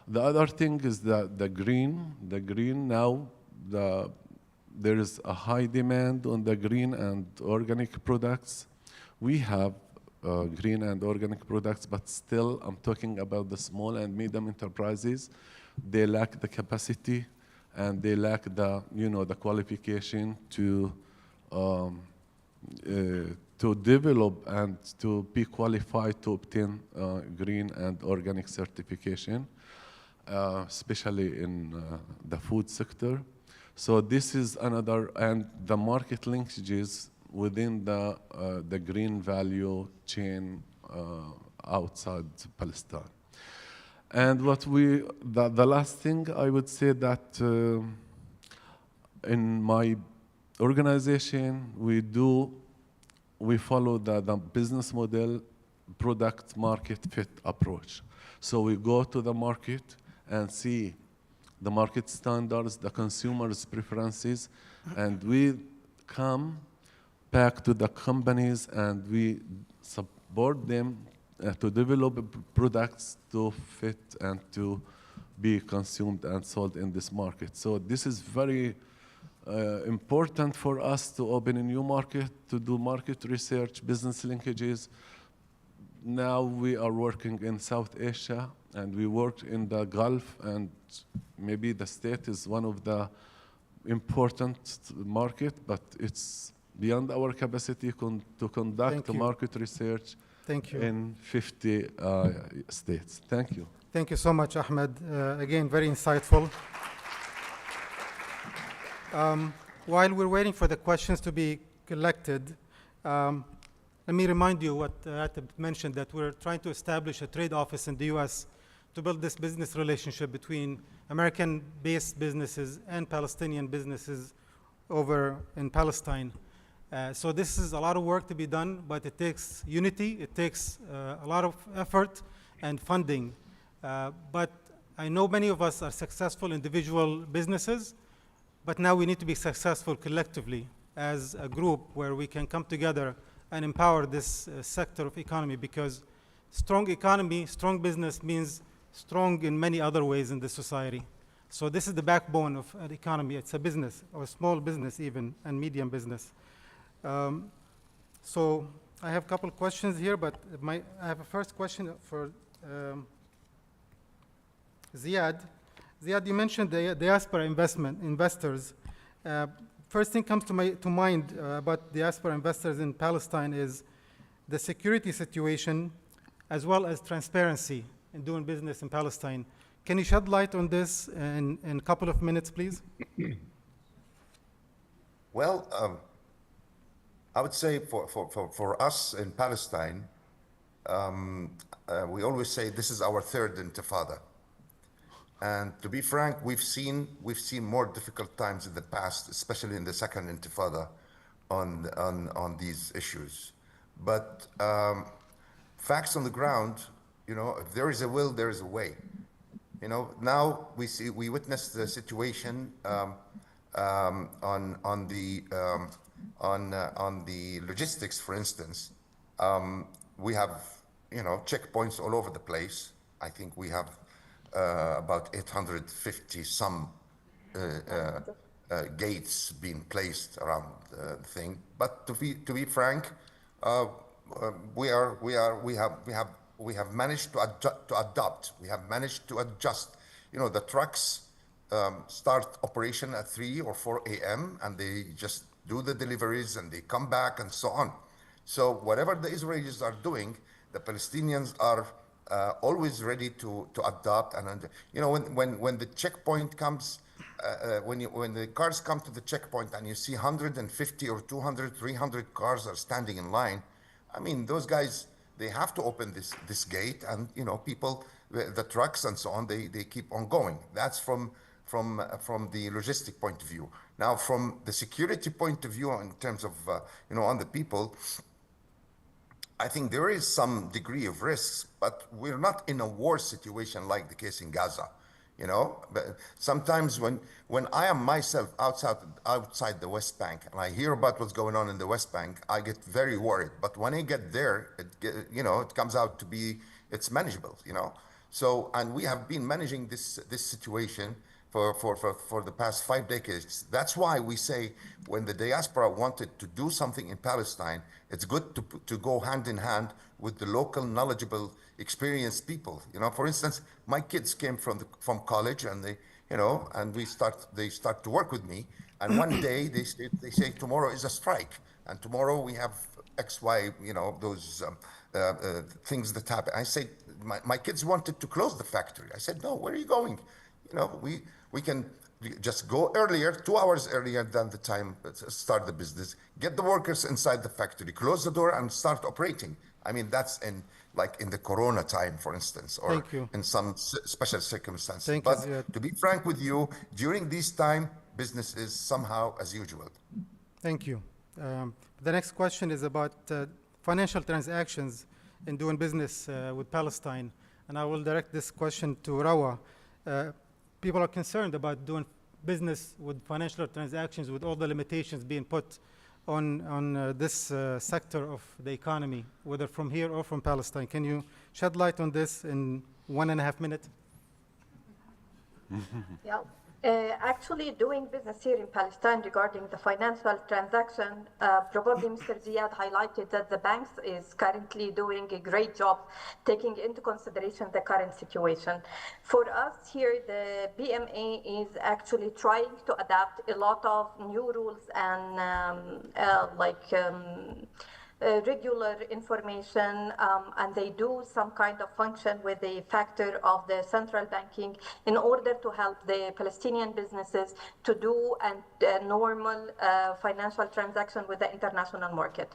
The other thing is that the green now, there is a high demand on the green and organic products. We have green and organic products, but still I'm talking about the small and medium enterprises. They lack the capacity and they lack the, the qualification to develop and to be qualified to obtain green and organic certification, especially in the food sector. So this is another, and the market linkages within the green value chain outside Palestine. And the last thing I would say that in my organization, we follow the business model product market fit approach. So we go to the market and see the market standards, the consumer's preferences, and we come back to the companies and we support them to develop products to fit and to be consumed and sold in this market. So this is very important for us to open a new market, to do market research, business linkages. Now we are working in South Asia, and we worked in the Gulf, and maybe the state is one of the important market, but it's beyond our capacity to conduct market research in 50 states. Thank you. Thank you so much, Ahmed. Again, very insightful. While we're waiting for the questions to be collected, let me remind you what Atib mentioned, that we're trying to establish a trade office in the US to build this business relationship between American-based businesses and Palestinian businesses over in Palestine. So this is a lot of work to be done, but it takes unity, it takes a lot of effort and funding. But I know many of us are successful individual businesses, but now we need to be successful collectively as a group where we can come together and empower this sector of economy, because strong economy, strong business means strong in many other ways in the society. So this is the backbone of an economy. It's a business, or a small business even, and medium business. So I have a couple of questions here, but I have a first question for Ziad. Ziad, you mentioned the diaspora investors. First thing comes to mind about diaspora investors in Palestine is the security situation, as well as transparency in doing business in Palestine. Can you shed light on this in a couple of minutes, please? Well, I would say for us in Palestine, we always say this is our third intifada. And to be frank, we've seen more difficult times in the past, especially in the second intifada, on these issues. But facts on the ground, if there is a will, there is a way. Now we witness the situation on the logistics, for instance. We have checkpoints all over the place. I think we have about 850 some gates being placed around the thing. But to be frank, we have managed to adapt. We have managed to adjust. The trucks start operation at 3 or 4 a.m. and they just do the deliveries and they come back and so on. So whatever the Israelis are doing, the Palestinians are always ready to adopt. And when the checkpoint comes, when the cars come to the checkpoint and you see 150 or 200, 300 cars are standing in line, I mean, those guys, they have to open this gate, and people, the trucks and so on, they keep on going. That's from the logistic point of view. Now, from the security point of view, in terms of on the people, I think there is some degree of risks, but we're not in a war situation like the case in Gaza. But sometimes when I am myself outside the West Bank and I hear about what's going on in the West Bank, I get very worried. But when I get there, it comes out to be, it's manageable. So, and we have been managing this situation for the past 5 decades. That's why we say when the diaspora wanted to do something in Palestine, it's good to go hand in hand with the local, knowledgeable, experienced people. For instance, my kids came from college, and they start to work with me. And one day they say tomorrow is a strike, and tomorrow we have X, Y, those things that happen. I say my kids wanted to close the factory. I said, no, where are you going? We can just go earlier, 2 hours earlier than the time to start the business, get the workers inside the factory, close the door and start operating. I mean, that's in the Corona time, for instance, or in some special circumstances. But to be frank with you, during this time, business is somehow as usual. Thank you. The next question is about financial transactions in doing business with Palestine. And I will direct this question to Rawa. People are concerned about doing business with financial transactions with all the limitations being put on this sector of the economy, whether from here or from Palestine. Can you shed light on this in 1.5 minutes? Yeah. Actually, doing business here in Palestine regarding the financial transaction, probably Mr. Ziad highlighted that the banks is currently doing a great job taking into consideration the current situation. For us here, the BMA is actually trying to adapt a lot of new rules and regular information, and they do some kind of function with the factor of the central banking in order to help the Palestinian businesses to do a normal financial transaction with the international market.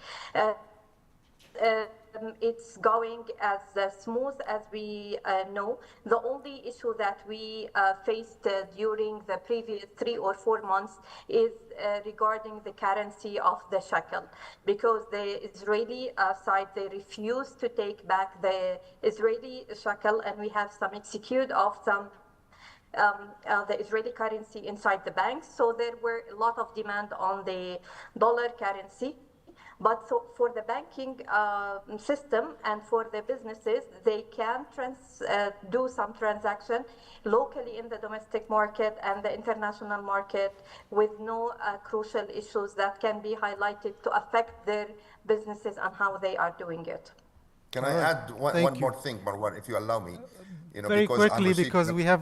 It's going as smooth as we know. The only issue that we faced during the previous 3 or 4 months is regarding the currency of the shekel, because the Israeli side, they refuse to take back the Israeli shekel, and we have some execute of some the Israeli currency inside the banks. So there were a lot of demand on the dollar currency. But so for the banking system and for the businesses, they can do some transaction locally in the domestic market and the international market with no crucial issues that can be highlighted to affect their businesses and how they are doing it. Can I add one more thing, Marwan, if you allow me? You know, Very because quickly, because we have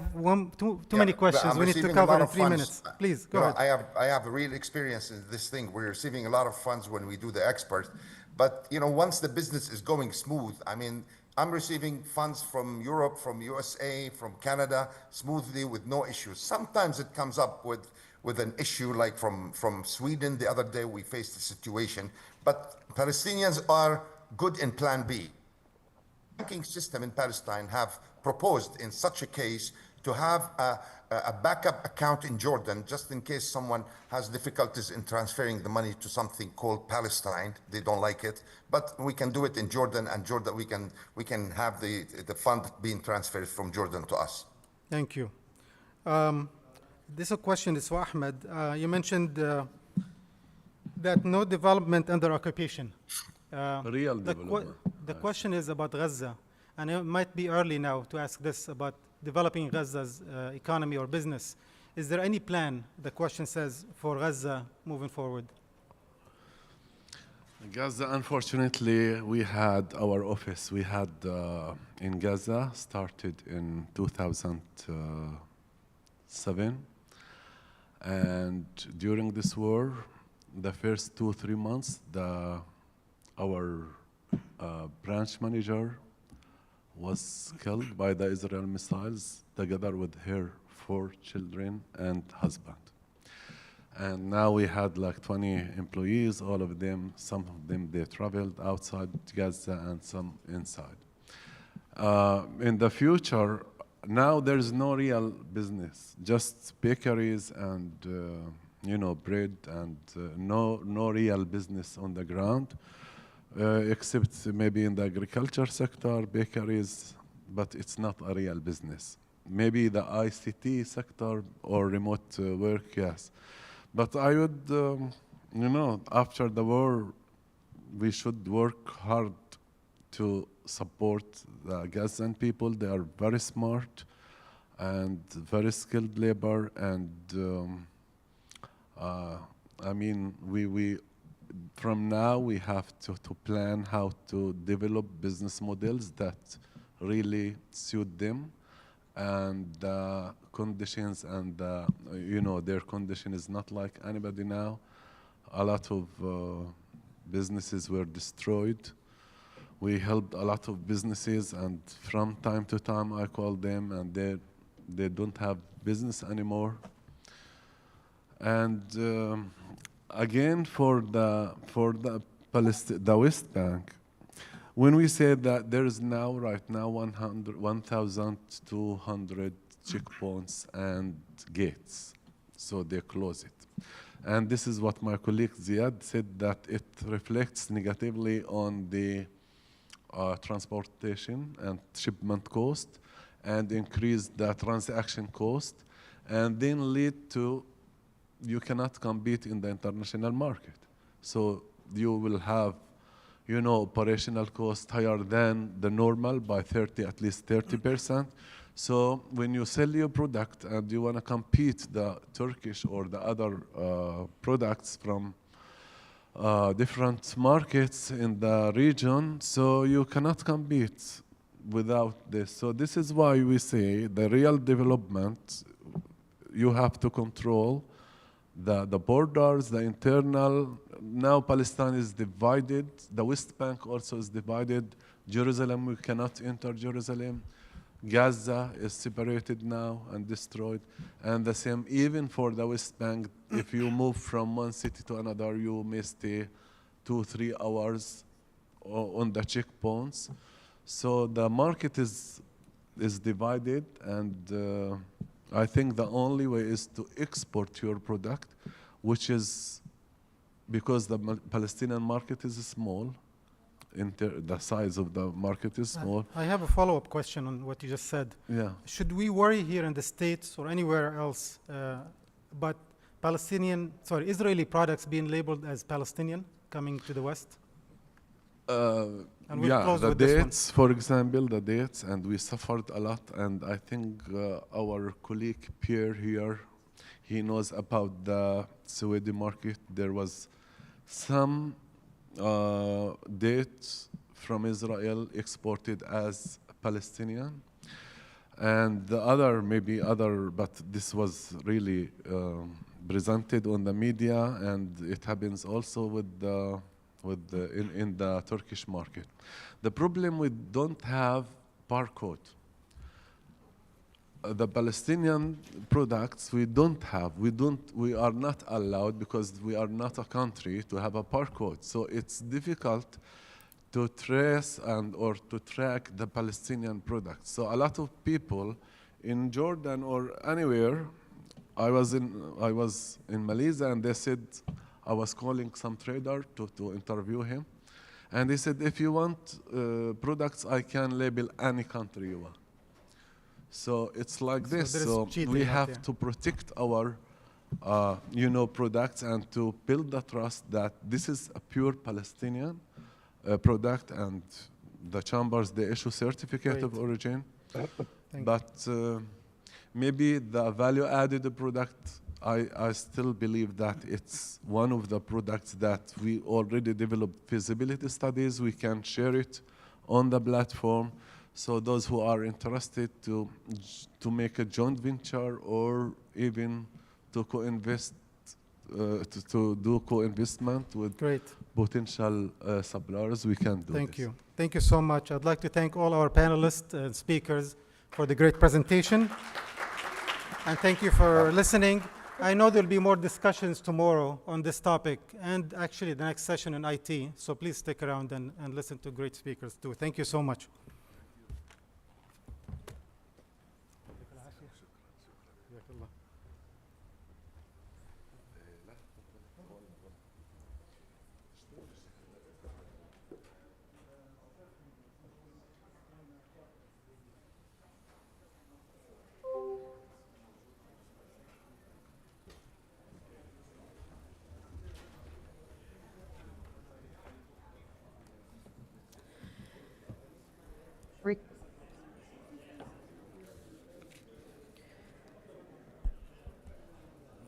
too many questions. We need to cover in 3 minutes. Please, go ahead. I have real experience in this thing. We're receiving a lot of funds when we do the expert. But, you know, once the business is going smooth, I mean, I'm receiving funds from Europe, from USA, from Canada, smoothly with no issues. Sometimes it comes up with an issue, like from Sweden. The other day we faced a situation. But Palestinians are good in plan B. Banking system in Palestine have proposed in such a case to have a backup account in Jordan, just in case someone has difficulties in transferring the money to something called Palestine. They don't like it, but we can do it in Jordan, and Jordan we can have the fund being transferred from Jordan to us. Thank you. This is a question to Ahmed. You mentioned that no development under occupation. Real development. The question is about Gaza, and it might be early now to ask this about developing Gaza's economy or business. Is there any plan, the question says, for Gaza moving forward? Gaza, unfortunately, we had our office. We had in Gaza, started in 2007. And during this war, the first 2-3 months, our branch manager was killed by the Israeli missiles together with her 4 children and husband. And now we had like 20 employees, all of them, some of them, they traveled outside Gaza and some inside. In the future, now there's no real business, just bakeries and bread, and no real business on the ground. Except maybe in the agriculture sector, bakeries, but it's not a real business. Maybe the ICT sector or remote work, yes. But I would, after the war, we should work hard to support the Gazan people. They are very smart and very skilled labor, and from now, we have to plan how to develop business models that really suit them, and the conditions, and their condition is not like anybody now. A lot of businesses were destroyed. We helped a lot of businesses, and from time to time I call them, and they don't have business anymore. And again, for the West Bank, when we say that there is now, right now, 1,200 checkpoints and gates, so they close it. And this is what my colleague Ziad said, that it reflects negatively on the transportation and shipment cost, and increase the transaction cost, and then lead to you cannot compete in the international market. So you will have, you know, operational cost higher than the normal by 30, at least 30%. So when you sell your product and you want to compete the Turkish or the other products from different markets in the region, so you cannot compete without this. So this is why we say the real development, you have to control the borders, the internal. Now Palestine is divided. The West Bank also is divided. Jerusalem, we cannot enter Jerusalem. Gaza is separated now and destroyed. And the same even for the West Bank. If you move from one city to another, you may stay 2-3 hours on the checkpoints. So the market is divided, and I think the only way is to export your product, which is because the Palestinian market is small, the size of the market is small. I have a follow-up question on what you just said. Yeah. Should we worry here in the States or anywhere else about Israeli products being labeled as Palestinian coming to the West? And we'll Yeah, close the with this one. dates, for example, the dates, and we suffered a lot, and I think our colleague Pierre here, he knows about the Saudi market. There was some dates from Israel exported as Palestinian, and the other, maybe other, but this was really presented on the media, and it happens also in the Turkish market. The problem, we don't have barcode. The Palestinian products we don't have. We are not allowed, because we are not a country, to have a barcode. So it's difficult to trace or to track the Palestinian products. So a lot of people in Jordan or anywhere, I was in Malaysia, and they said, I was calling some trader to interview him, and he said, if you want products, I can label any country you want. So it's like this. So we have to protect our products, and to build the trust that this is a pure Palestinian product, and the chambers, they issue certificate of origin. But maybe the value added product, I still believe that it's one of the products that we already developed feasibility studies. We can share it on the platform. So those who are interested to make a joint venture, or even to co-invest, to do co-investment with potential suppliers, we can do Thank this. you. Thank you so much. I'd like to thank all our panelists and speakers for the great presentation. And thank you for listening. I know there'll be more discussions tomorrow on this topic, and actually the next session in IT. So please stick around and listen to great speakers too. Thank you so much.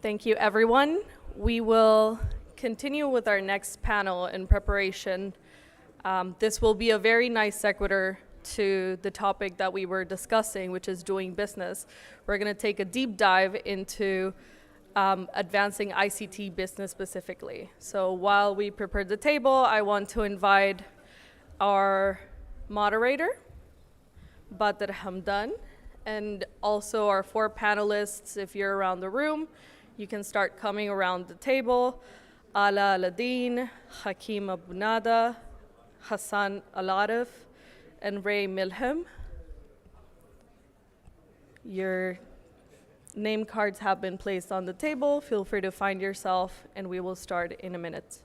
Thank you, everyone. We will continue with our next panel in preparation. This will be a very nice sequitur to the topic that we were discussing, which is doing business. We're going to take a deep dive into advancing ICT business specifically. So while we prepare the table, I want to invite our moderator, Badr Hamdan, and also our 4 panelists. If you're around the room, you can start coming around the table. Ala Aladeen, Hakim Abu Nada, Hassan Alarif, and Ray Milham. Your name cards have been placed on the table. Feel free to find yourself, and we will start in a minute.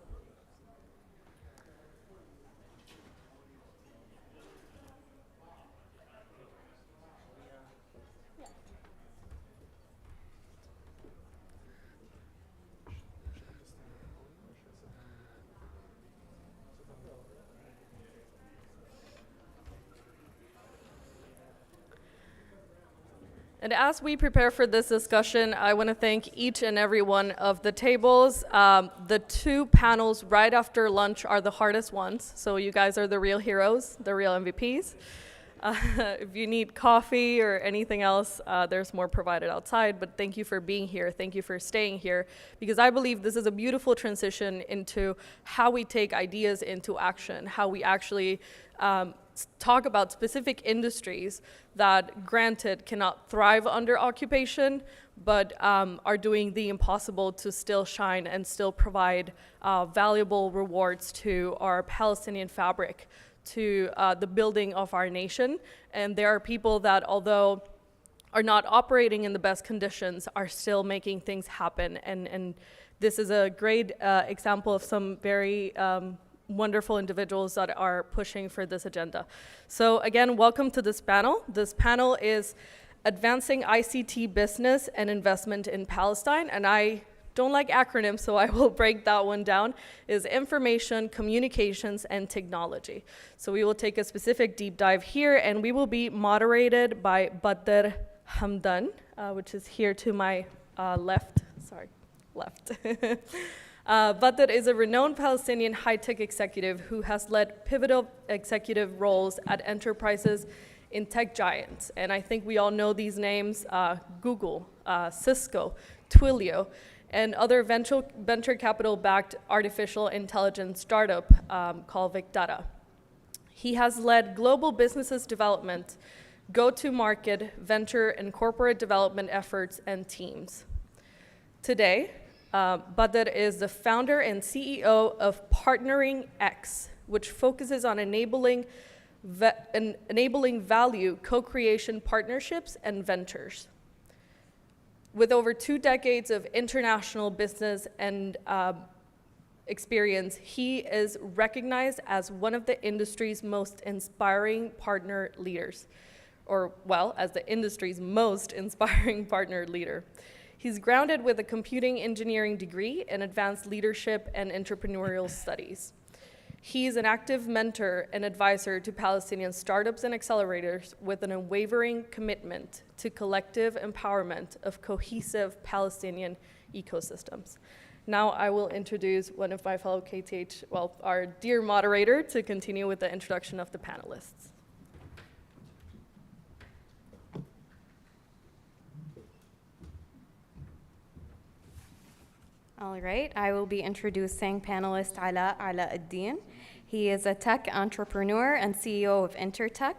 And as we prepare for this discussion, I want to thank each and every one of the tables. The two panels right after lunch are the hardest ones, so you guys are the real heroes, the real MVPs. If you need coffee or anything else, there's more provided outside, but thank you for being here. Thank you for staying here, because I believe this is a beautiful transition into how we take ideas into action, how we actually talk about specific industries that, granted, cannot thrive under occupation, but are doing the impossible to still shine and still provide valuable rewards to our Palestinian fabric, to the building of our nation. And there are people that, although are not operating in the best conditions, are still making things happen. And this is a great example of some very wonderful individuals that are pushing for this agenda. So again, welcome to this panel. This panel is Advancing ICT Business and Investment in Palestine, and I don't like acronyms, so I will break that one down, is Information, Communications, and Technology. So we will take a specific deep dive here, and we will be moderated by Badr Hamdan, which is here to my left. Badr is a renowned Palestinian high-tech executive who has led pivotal executive roles at enterprises in tech giants. And I think we all know these names, Google, Cisco, Twilio, and other venture capital-backed artificial intelligence startup called Vicdata. He has led global businesses development, go-to-market, venture, and corporate development efforts and teams. Today, Badr is the founder and CEO of Partnering X, which focuses on enabling value, co-creation partnerships, and ventures. With over 2 decades of international business and experience, he is recognized as one of the industry's most inspiring partner leaders, or well, as the industry's most inspiring partner leader. He's grounded with a computing engineering degree in advanced leadership and entrepreneurial studies. He's an active mentor and advisor to Palestinian startups and accelerators with an unwavering commitment to collective empowerment of cohesive Palestinian ecosystems. Now I will introduce one of my fellow KTH, well, our dear moderator, to continue with the introduction of the panelists. All right, I will be introducing panelist Ala Ad-Din. He is a tech entrepreneur and CEO of Intertech.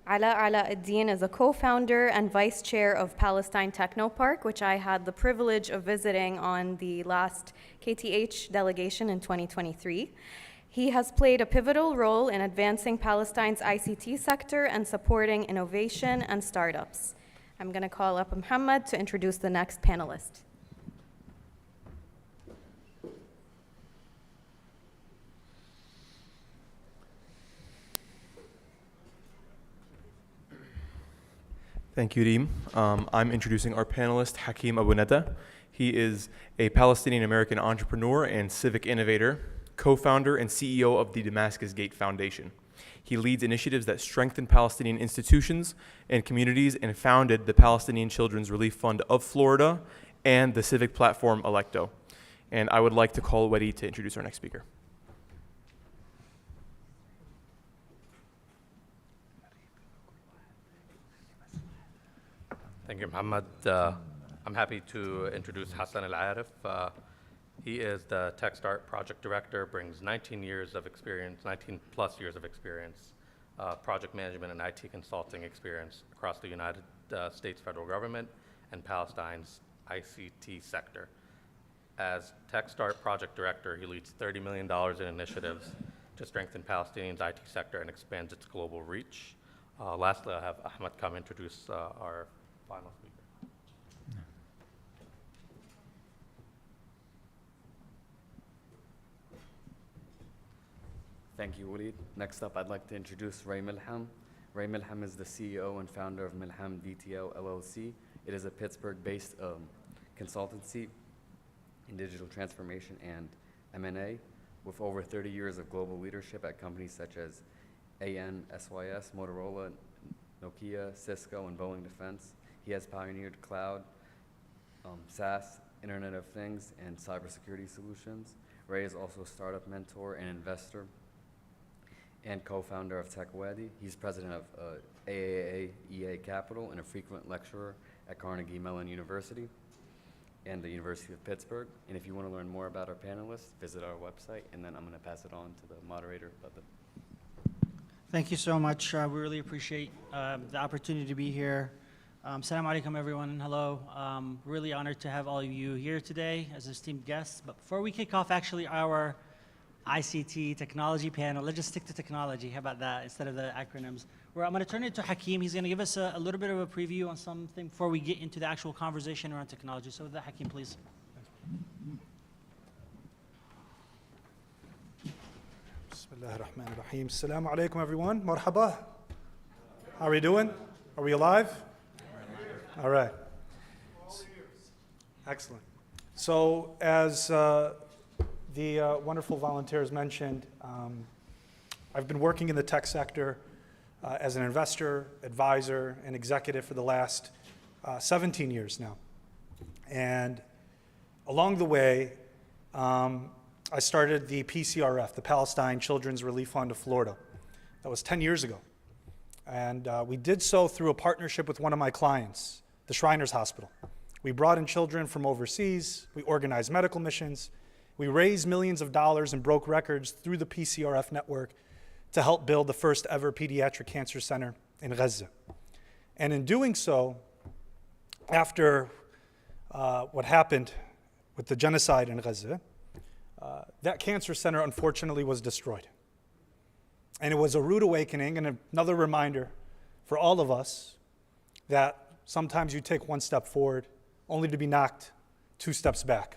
Ala Ad-Din is a co-founder and vice chair of Palestine Technopark, which I had the privilege of visiting on the last KTH delegation in 2023. He has played a pivotal role in advancing Palestine's ICT sector and supporting innovation and startups. I'm going to call up Muhammad to introduce the next panelist. Thank you, Reem. I'm introducing our panelist, Hakeem Abu Nada. He is a Palestinian-American entrepreneur and civic innovator, co-founder and CEO of the Damascus Gate Foundation. He leads initiatives that strengthen Palestinian institutions and communities and founded the Palestinian Children's Relief Fund of Florida and the civic platform Electo. And I would like to call Wadi to introduce our next speaker. Thank you, Muhammad. I'm happy to introduce Hassan Al-Arif. He is the TechStart project director, brings 19 plus years of experience, project management and IT consulting experience across the United States federal government and Palestine's ICT sector. As TechStart project director, he leads $30 million in initiatives to strengthen Palestinian's IT sector and expands its global reach. Lastly, I'll have Ahmed come introduce our final speaker. Thank you, Walid. Next up, I'd like to introduce Ray Milham. Ray Milham is the CEO and founder of Milham DTO LLC. It is a Pittsburgh-based consultancy in digital transformation and M&A with over 30 years of global leadership at companies such as AN, SYS, Motorola, Nokia, Cisco, and Boeing Defense. He has pioneered cloud, SaaS, Internet of Things, and cybersecurity solutions. Ray is also a startup mentor and investor and co-founder of TechWadi. He's president of AAA EA Capital and a frequent lecturer at Carnegie Mellon University and the University of Pittsburgh. And if you want to learn more about our panelists, visit our website, and then I'm going to pass it on to the moderator. Thank you so much. We really appreciate the opportunity to be here. Assalamu alaikum, everyone. Hello. Really honored to have all of you here today as esteemed guests. But before we kick off actually our ICT technology panel, let's just stick to technology. How about that instead of the acronyms? I'm going to turn it to Hakeem. He's going to give us a little bit of a preview on something before we get into the actual conversation around technology. So with that, Hakeem, please. Bismillah ar-Rahman ar-Rahim. Assalamu alaikum, everyone. Marhaba. How are we doing? Are we alive? All right. Excellent. So as the wonderful volunteers mentioned, I've been working in the tech sector as an investor, advisor, and executive for the last 17 years now. And along the way, I started the PCRF, the Palestine Children's Relief Fund of Florida. That was 10 years ago. And we did so through a partnership with one of my clients, the Shriners Hospital. We brought in children from overseas, we organized medical missions, we raised millions of dollars and broke records through the PCRF network to help build the first ever pediatric cancer center in Gaza. And in doing so, after what happened with the genocide in Gaza, that cancer center unfortunately was destroyed. And it was a rude awakening and another reminder for all of us that sometimes you take one step forward only to be knocked 2 steps back.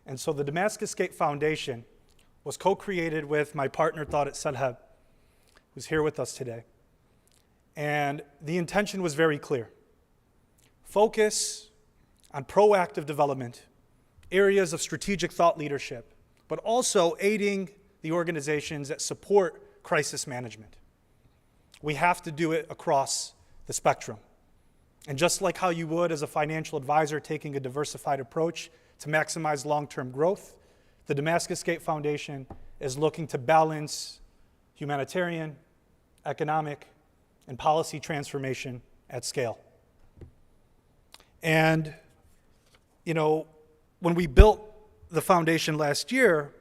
And so the Damascus Gate Foundation was co-created with my partner Tariq Salhab, who's here with us today. And the intention was very clear. Focus on proactive development, areas of strategic thought leadership, but also aiding the organizations that support crisis management. We have to do it across the spectrum. And just like how you would as a financial advisor taking a diversified approach to maximize long-term growth, the Damascus Gate Foundation is looking to balance humanitarian, economic, and policy transformation at scale. And, you know, when we built the foundation last year,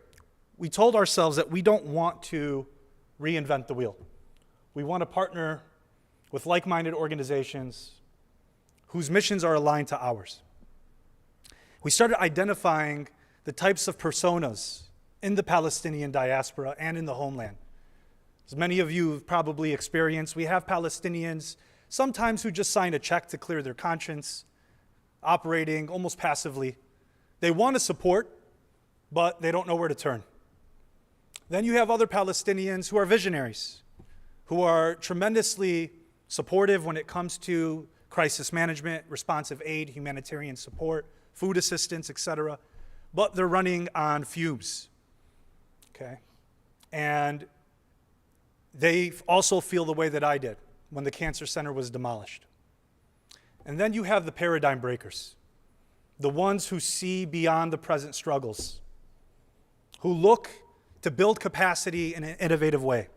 we told ourselves that we don't want to reinvent the wheel. We want to partner with like-minded organizations whose missions are aligned to ours. We started identifying the types of personas in the Palestinian diaspora and in the homeland. As many of you have probably experienced, we have Palestinians sometimes who just sign a check to clear their conscience, operating almost passively. They want to support, but they don't know where to turn. Then you have other Palestinians who are visionaries, who are tremendously supportive when it comes to crisis management, responsive aid, humanitarian support, food assistance, etc. But they're running on fumes, okay? And they also feel the way that I did when the cancer center was demolished. And then you have the paradigm breakers, the ones who see beyond the present struggles, who look to build capacity in an innovative way,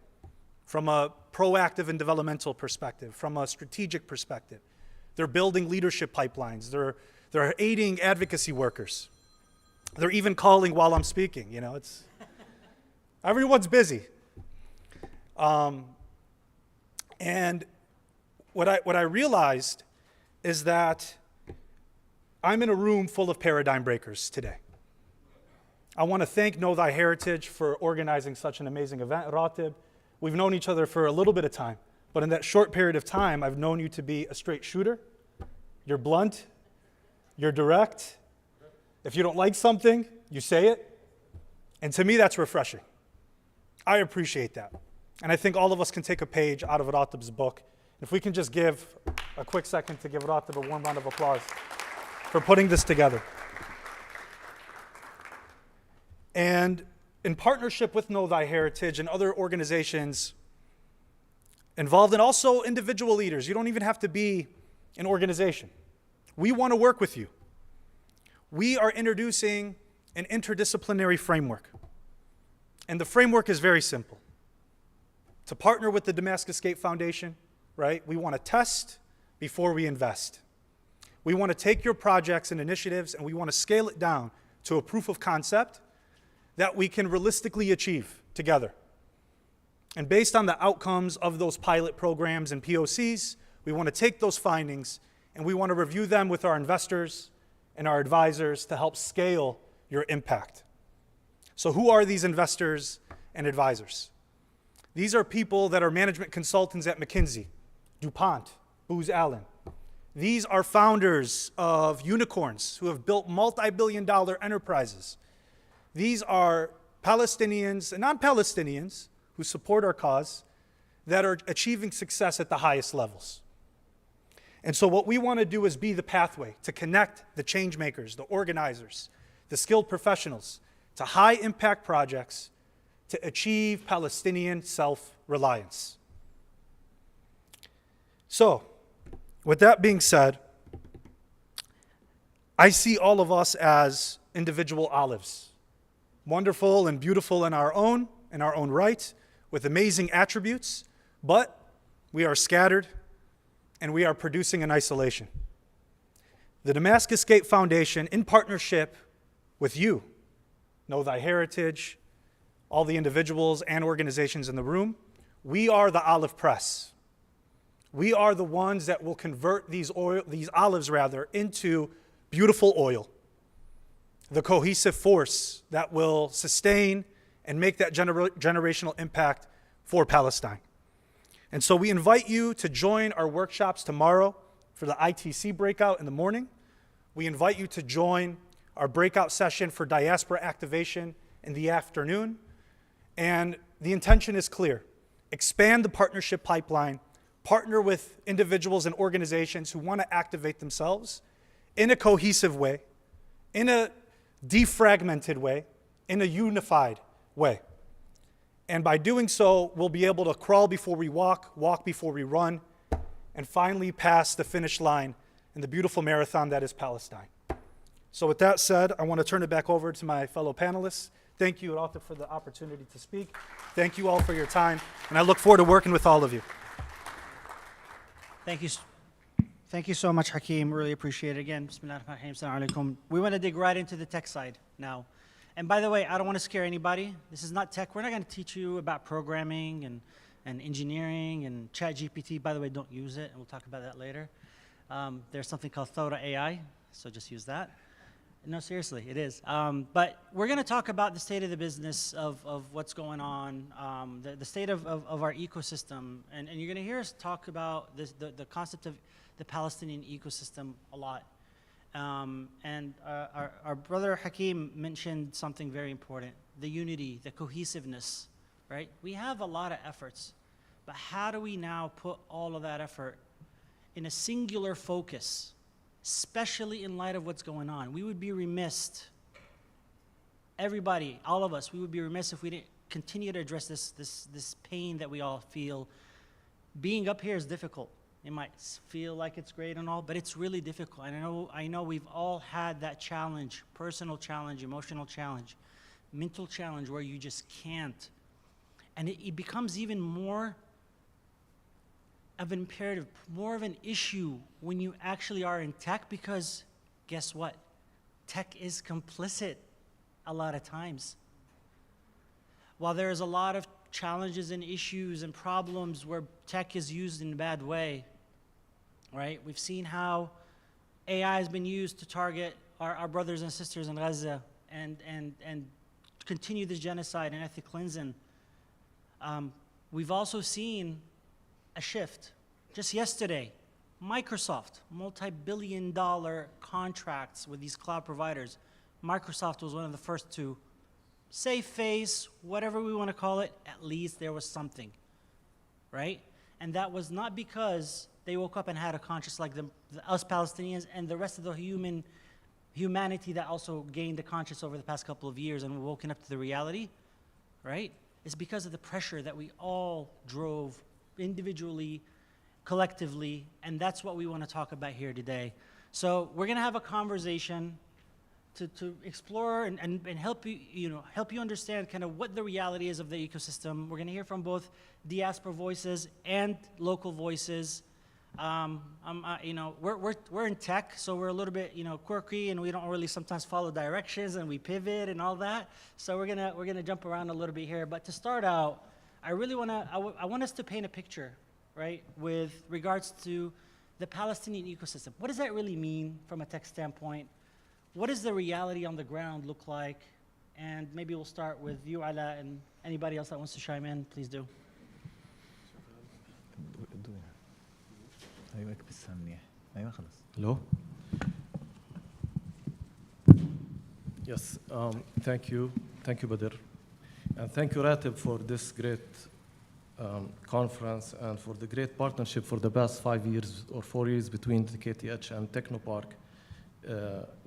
from a proactive and developmental perspective, from a strategic perspective. They're building leadership pipelines. They're aiding advocacy workers. They're even calling while I'm speaking. You know, it's everyone's busy. And what I realized is that I'm in a room full of paradigm breakers today. I want to thank Know Thy Heritage for organizing such an amazing event. Ratib, we've known each other for a little bit of time, but in that short period of time, I've known you to be a straight shooter. You're blunt. You're direct. If you don't like something, you say it. And to me, that's refreshing. I appreciate that. And I think all of us can take a page out of Ratib's book. If we can just give a quick second to give Ratib a warm round of applause for putting this together. And in partnership with Know Thy Heritage and other organizations involved, and also individual leaders, you don't even have to be an organization. We want to work with you. We are introducing an interdisciplinary framework. And the framework is very simple. To partner with the Damascus Gate Foundation, right, we want to test before we invest. We want to take your projects and initiatives and we want to scale it down to a proof of concept that we can realistically achieve together. And based on the outcomes of those pilot programs and POCs, we want to take those findings and we want to review them with our investors and our advisors to help scale your impact. So who are these investors and advisors? These are people that are management consultants at McKinsey, DuPont, Booz Allen. These are founders of unicorns who have built multi-billion-dollar enterprises. These are Palestinians and non-Palestinians who support our cause that are achieving success at the highest levels. And so what we want to do is be the pathway to connect the change makers, the organizers, the skilled professionals to high impact projects to achieve Palestinian self-reliance. So, with that being said, I see all of us as individual olives, wonderful and beautiful in our own right, with amazing attributes, but we are scattered and we are producing in isolation. The Damascus Gate Foundation, in partnership with you, Know Thy Heritage, all the individuals and organizations in the room, we are the olive press. We are the ones that will convert these olives into beautiful oil, the cohesive force that will sustain and make that generational impact for Palestine. And so we invite you to join our workshops tomorrow for the ITC breakout in the morning. We invite you to join our breakout session for diaspora activation in the afternoon. And the intention is clear. Expand the partnership pipeline, partner with individuals and organizations who want to activate themselves in a cohesive way, in a defragmented way, in a unified way. And by doing so, we'll be able to crawl before we walk, walk before we run, and finally pass the finish line in the beautiful marathon that is Palestine. So with that said, I want to turn it back over to my fellow panelists. Thank you, Arata, for the opportunity to speak. Thank you all for your time, and I look forward to working with all of you. Thank you. Thank you so much, Hakeem. Really appreciate it. Again, Bismillahirrahmanirrahim, Assalamu alaikum. We want to dig right into the tech side now. And by the way, I don't want to scare anybody. This is not tech. We're not going to teach you about programming and engineering and ChatGPT. By the way, don't use it, and we'll talk about that later. There's something called Thora AI, so just use that. No, seriously, it is. But we're going to talk about the state of the business of what's going on, the state of our ecosystem. And you're going to hear us talk about the concept of the Palestinian ecosystem a lot. And our brother Hakeem mentioned something very important, the unity, the cohesiveness, right? We have a lot of efforts, but how do we now put all of that effort in a singular focus, especially in light of what's going on? We would be remiss, everybody, all of us, we would be remiss if we didn't continue to address this pain that we all feel. Being up here is difficult. It might feel like it's great and all, but it's really difficult. And I know we've all had that challenge, personal challenge, emotional challenge, mental challenge where you just can't. And it becomes even more of an imperative, more of an issue when you actually are in tech, because guess what? Tech is complicit a lot of times. While there's a lot of challenges and issues and problems where tech is used in a bad way, right? We've seen how AI has been used to target our brothers and sisters in Gaza and continue this genocide and ethnic cleansing. We've also seen a shift. Just yesterday, Microsoft, multi-billion-dollar contracts with these cloud providers. Microsoft was one of the first to save face, whatever we want to call it, at least there was something, right? And that was not because they woke up and had a conscience like us Palestinians and the rest of the humanity that also gained a conscience over the past couple of years and woken up to the reality, right? It's because of the pressure that we all drove individually collectively, and that's what we want to talk about here today. So we're going to have a conversation to explore and help you understand kind of what the reality is of the ecosystem. We're going to hear from both diaspora voices and local voices. We're in tech, so we're a little bit quirky, and we don't really sometimes follow directions, and we pivot and all that. So we're gonna jump around a little bit here. But to start out, I want us to paint a picture, right, with regards to the Palestinian ecosystem. What does that really mean from a tech standpoint? What does the reality on the ground look like? And maybe we'll start with you, Ala, and anybody else that wants to chime in, please do. Hello? Yes, thank you, Badr. And thank you, Ratib, for this great conference and for the great partnership for the past 5 years or 4 years between the KTH and Technopark.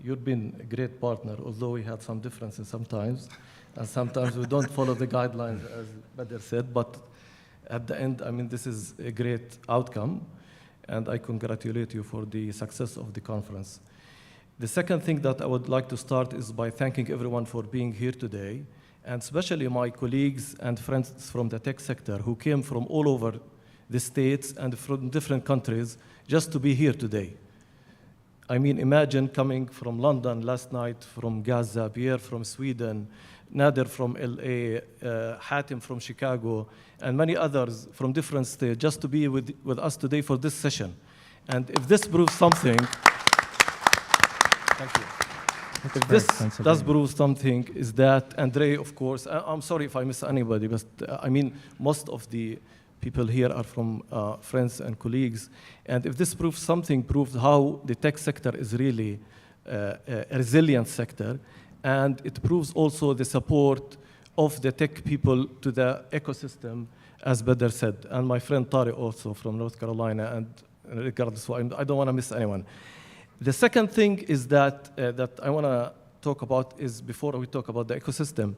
You've been a great partner, although we had some differences sometimes, and sometimes we don't follow the guidelines, as Badr said, but at the end, I mean, this is a great outcome, and I congratulate you for the success of the conference. The second thing that I would like to start is by thanking everyone for being here today, and especially my colleagues and friends from the tech sector who came from all over the states and from different countries just to be here today. I mean, imagine coming from London last night, from Gaza, Pierre from Sweden, Nader from LA, Hatim from Chicago, and many others from different states just to be with us today for this session. And if this proves something, thank you. If this does prove something, is that Andre, of course, I'm sorry if I miss anybody, but I mean, most of the people here are from friends and colleagues. And if this proves something, proves how the tech sector is really a resilient sector. And it proves also the support of the tech people to the ecosystem, as Badr said. And my friend Tariq also from North Carolina, and regardless, I don't want to miss anyone. The second thing is that I want to talk about is, before we talk about the ecosystem,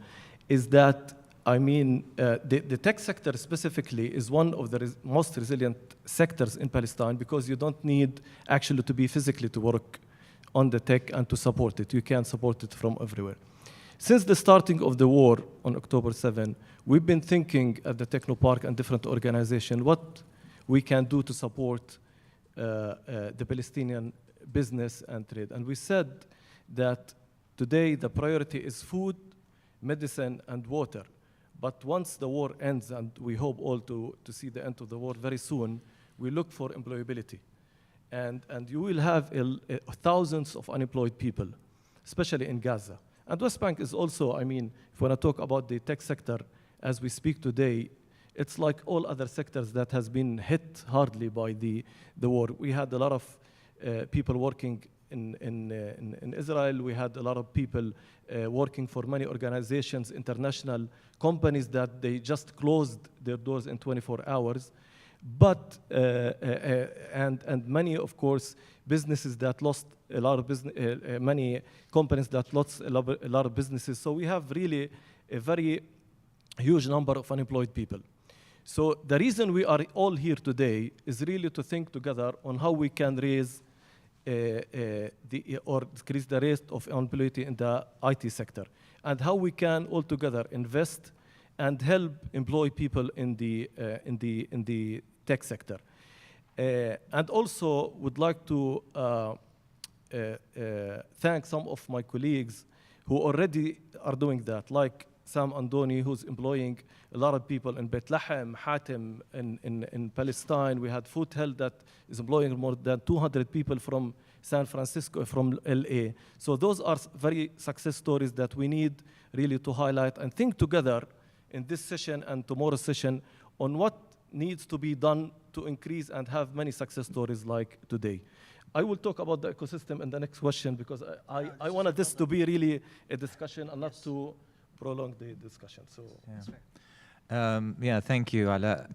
is that, I mean, the tech sector specifically is one of the most resilient sectors in Palestine because you don't need actually to be physically to work on the tech and to support it. You can support it from everywhere. Since the starting of the war on October 7, we've been thinking at the Technopark and different organizations what we can do to support the Palestinian business and trade. And we said that today the priority is food, medicine, and water. But once the war ends, and we hope all to see the end of the war very soon, we look for employability. And you will have thousands of unemployed people, especially in Gaza. And West Bank is also, I mean, if we want to talk about the tech sector as we speak today, it's like all other sectors that has been hit hardly by the war. We had a lot of people working in Israel. We had a lot of people working for many organizations, international companies that they just closed their doors in 24 hours. But, and many, of course, businesses that lost a lot of business, many companies that lost a lot of businesses. So we have really a very huge number of unemployed people. So the reason we are all here today is really to think together on how we can raise or decrease the rate of unemployment in the IT sector, and how we can all together invest and help employ people in the tech sector. And also would like to thank some of my colleagues who already are doing that, like Sam Andoni, who's employing a lot of people in Bethlehem, Hatim in Palestine. We had Food Health that is employing more than 200 people from San Francisco, from LA. So those are very success stories that we need really to highlight and think together in this session and tomorrow's session on what needs to be done to increase and have many success stories like today. I will talk about the ecosystem in the next question because I wanted this to be really a discussion and not to prolong the discussion. So yeah, thank you, Ala.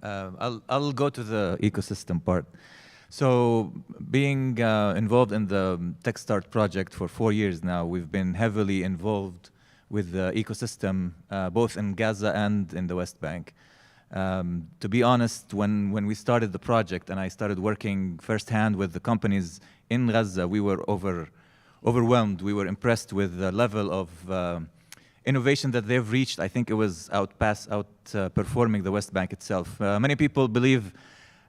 I'll go to the ecosystem part. So being involved in the TechStart project for 4 years now, we've been heavily involved with the ecosystem, both in Gaza and in the West Bank. To be honest, when we started the project and I started working firsthand with the companies in Gaza, we were overwhelmed. We were impressed with the level of innovation that they've reached. I think it was outperforming the West Bank itself. Many people believe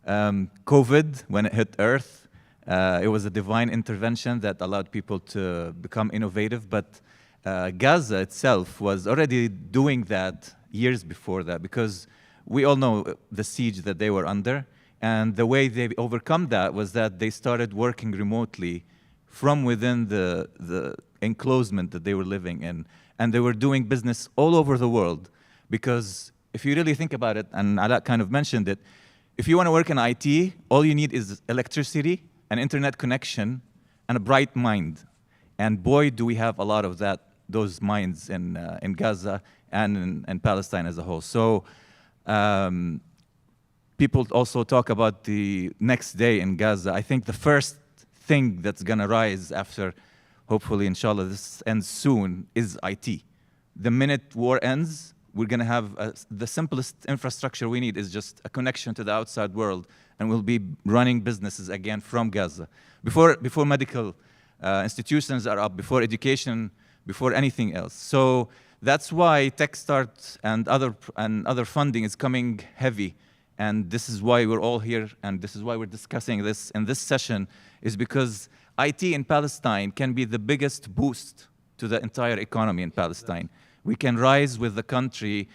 COVID, when it hit Earth, it was a divine intervention that allowed people to become innovative, but Gaza itself was already doing that years before that, because we all know the siege that they were under, and the way they overcome that was that they started working remotely from within the enclosement that they were living in, and they were doing business all over the world. Because if you really think about it, and Ala kind of mentioned it, if you want to work in IT, all you need is electricity, an internet connection, and a bright mind. And boy, do we have a lot of those minds in Gaza and in Palestine as a whole. So people also talk about the next day in Gaza. I think the first thing that's going to rise after, hopefully, inshallah, this ends soon, is IT. The minute war ends, we're going to have the simplest infrastructure we need is just a connection to the outside world, and we'll be running businesses again from Gaza. Before medical institutions are up, before education, before anything else. So that's why TechStart and other funding is coming heavy. And this is why we're all here, and this is why we're discussing this in this session, is because IT in Palestine can be the biggest boost to the entire economy in Palestine. We can rise with the country,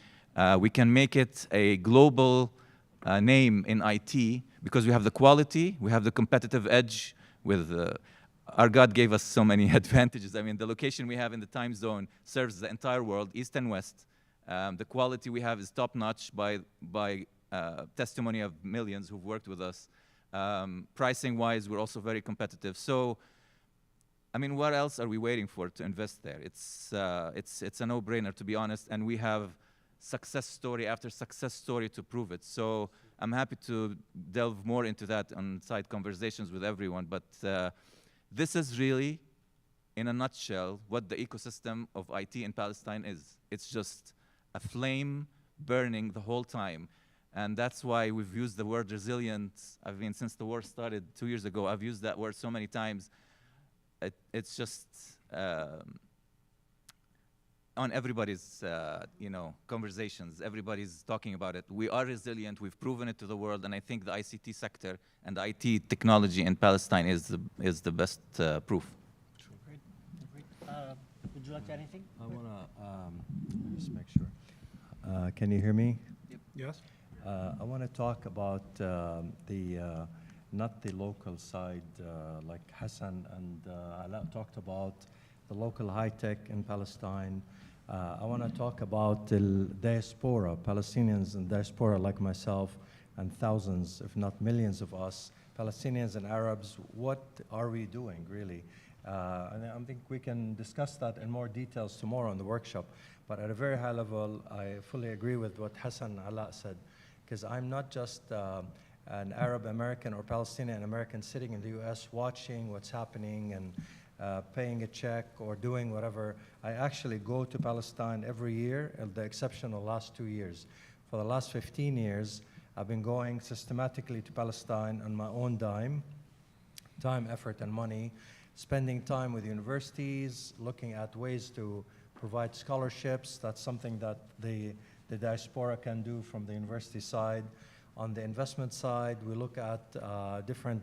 we can make it a global name in IT, because we have the quality, we have the competitive edge with our God gave us so many advantages. I mean, the location we have in the time zone serves the entire world, east and west. The quality we have is top-notch by testimony of millions who've worked with us. Pricing-wise, we're also very competitive. So, I mean, what else are we waiting for to invest there? It's a no-brainer, to be honest, and we have success story after success story to prove it. So I'm happy to delve more into that on side conversations with everyone, but this is really, in a nutshell, what the ecosystem of IT in Palestine is. It's just a flame burning the whole time. And that's why we've used the word resilient. I mean, since the war started 2 years ago, I've used that word so many times. It's just on everybody's conversations. Everybody's talking about it. We are resilient. We've proven it to the world, and I think the ICT sector and the IT technology in Palestine is the best proof. Great. Would you like to add anything? I want to just make sure. Can you hear me? Yep. Yes. I want to talk about not the local side, like Hassan and Ala talked about the local high tech in Palestine. I want to talk about the diaspora, Palestinians and diaspora like myself, and thousands, if not millions of us, Palestinians and Arabs. What are we doing, really? And I think we can discuss that in more details tomorrow in the workshop. But at a very high level, I fully agree with what Hassan Ala said, because I'm not just an Arab American or Palestinian American sitting in the US watching what's happening and paying a check or doing whatever. I actually go to Palestine every year, with the exception of the last 2 years. For the last 15 years, I've been going systematically to Palestine on my own dime, time, effort, and money, spending time with universities, looking at ways to provide scholarships. That's something that the diaspora can do from the university side. On the investment side, we look at different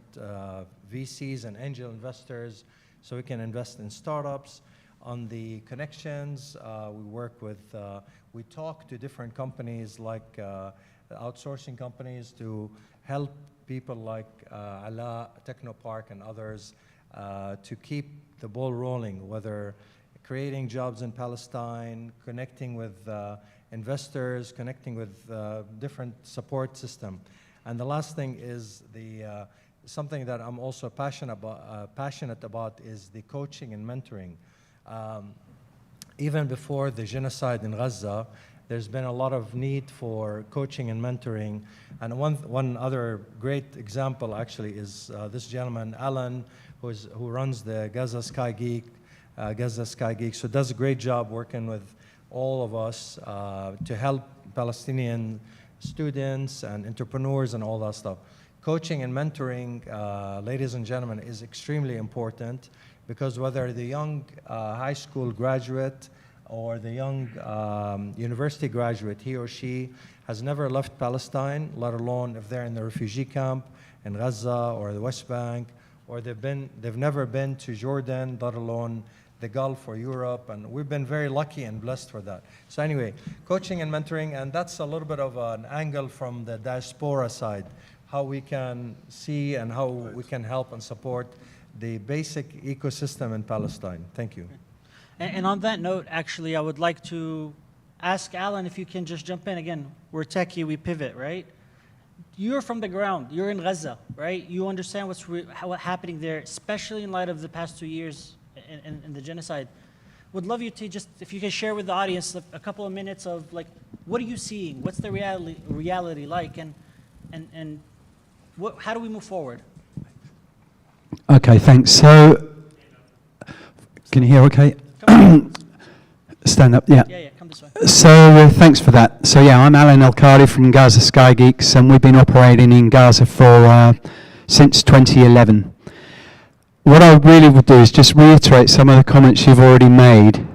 VCs and angel investors so we can invest in startups. On the connections, we talk to different companies like outsourcing companies to help people like Ala, Technopark, and others to keep the ball rolling, whether creating jobs in Palestine, connecting with investors, connecting with different support system. And the last thing is something that I'm also passionate about is the coaching and mentoring. Even before the genocide in Gaza, there's been a lot of need for coaching and mentoring. And one other great example actually is this gentleman, Alan, who runs the Gaza Sky Geeks, who does a great job working with all of us to help Palestinian students and entrepreneurs and all that stuff. Coaching and mentoring, ladies and gentlemen, is extremely important because whether the young high school graduate or the young university graduate, he or she has never left Palestine, let alone if they're in the refugee camp in Gaza or the West Bank, or they've never been to Jordan, let alone the Gulf or Europe, and we've been very lucky and blessed for that. So anyway, coaching and mentoring, and that's a little bit of an angle from the diaspora side, how we can see and how we can help and support the basic ecosystem in Palestine. Thank you. And on that note, actually, I would like to ask Alan if you can just jump in. Again, we're techie, we pivot, right? You're from the ground, you're in Gaza, right? You understand what's happening there, especially in light of the past 2 years in the genocide. Would love you to just, if you can share with the audience a couple of minutes of like, what are you seeing? What's the reality like? And how do we move forward? Okay, thanks. So, can you hear okay? Stand up, yeah. Yeah, come this way. So, thanks for that. So, yeah, I'm Alan El-Khadi from Gaza Sky Geeks, and we've been operating in Gaza for since 2011. What I really would do is just reiterate some of the comments you've already made.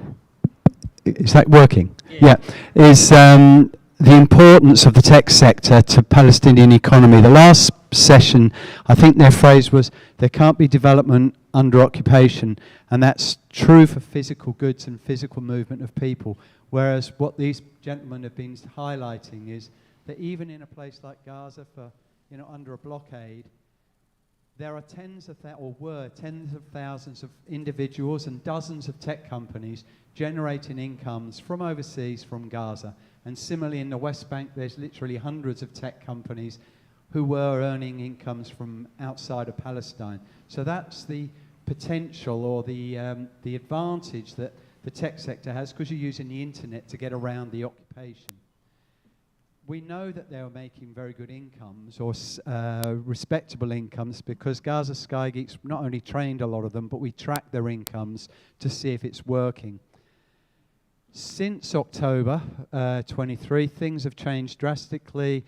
Is that working? Yeah. Is the importance of the tech sector to Palestinian economy. The last session, I think their phrase was, there can't be development under occupation, and that's true for physical goods and physical movement of people. Whereas what these gentlemen have been highlighting is that even in a place like Gaza, for under a blockade, there are tens of thousands of individuals and dozens of tech companies generating incomes from overseas, from Gaza. And similarly in the West Bank, there's literally hundreds of tech companies who were earning incomes from outside of Palestine. So that's the potential or the advantage that the tech sector has, because you're using the internet to get around the occupation. We know that they were making very good incomes or respectable incomes because Gaza Sky Geeks not only trained a lot of them, but we track their incomes to see if it's working. Since October 23, things have changed drastically.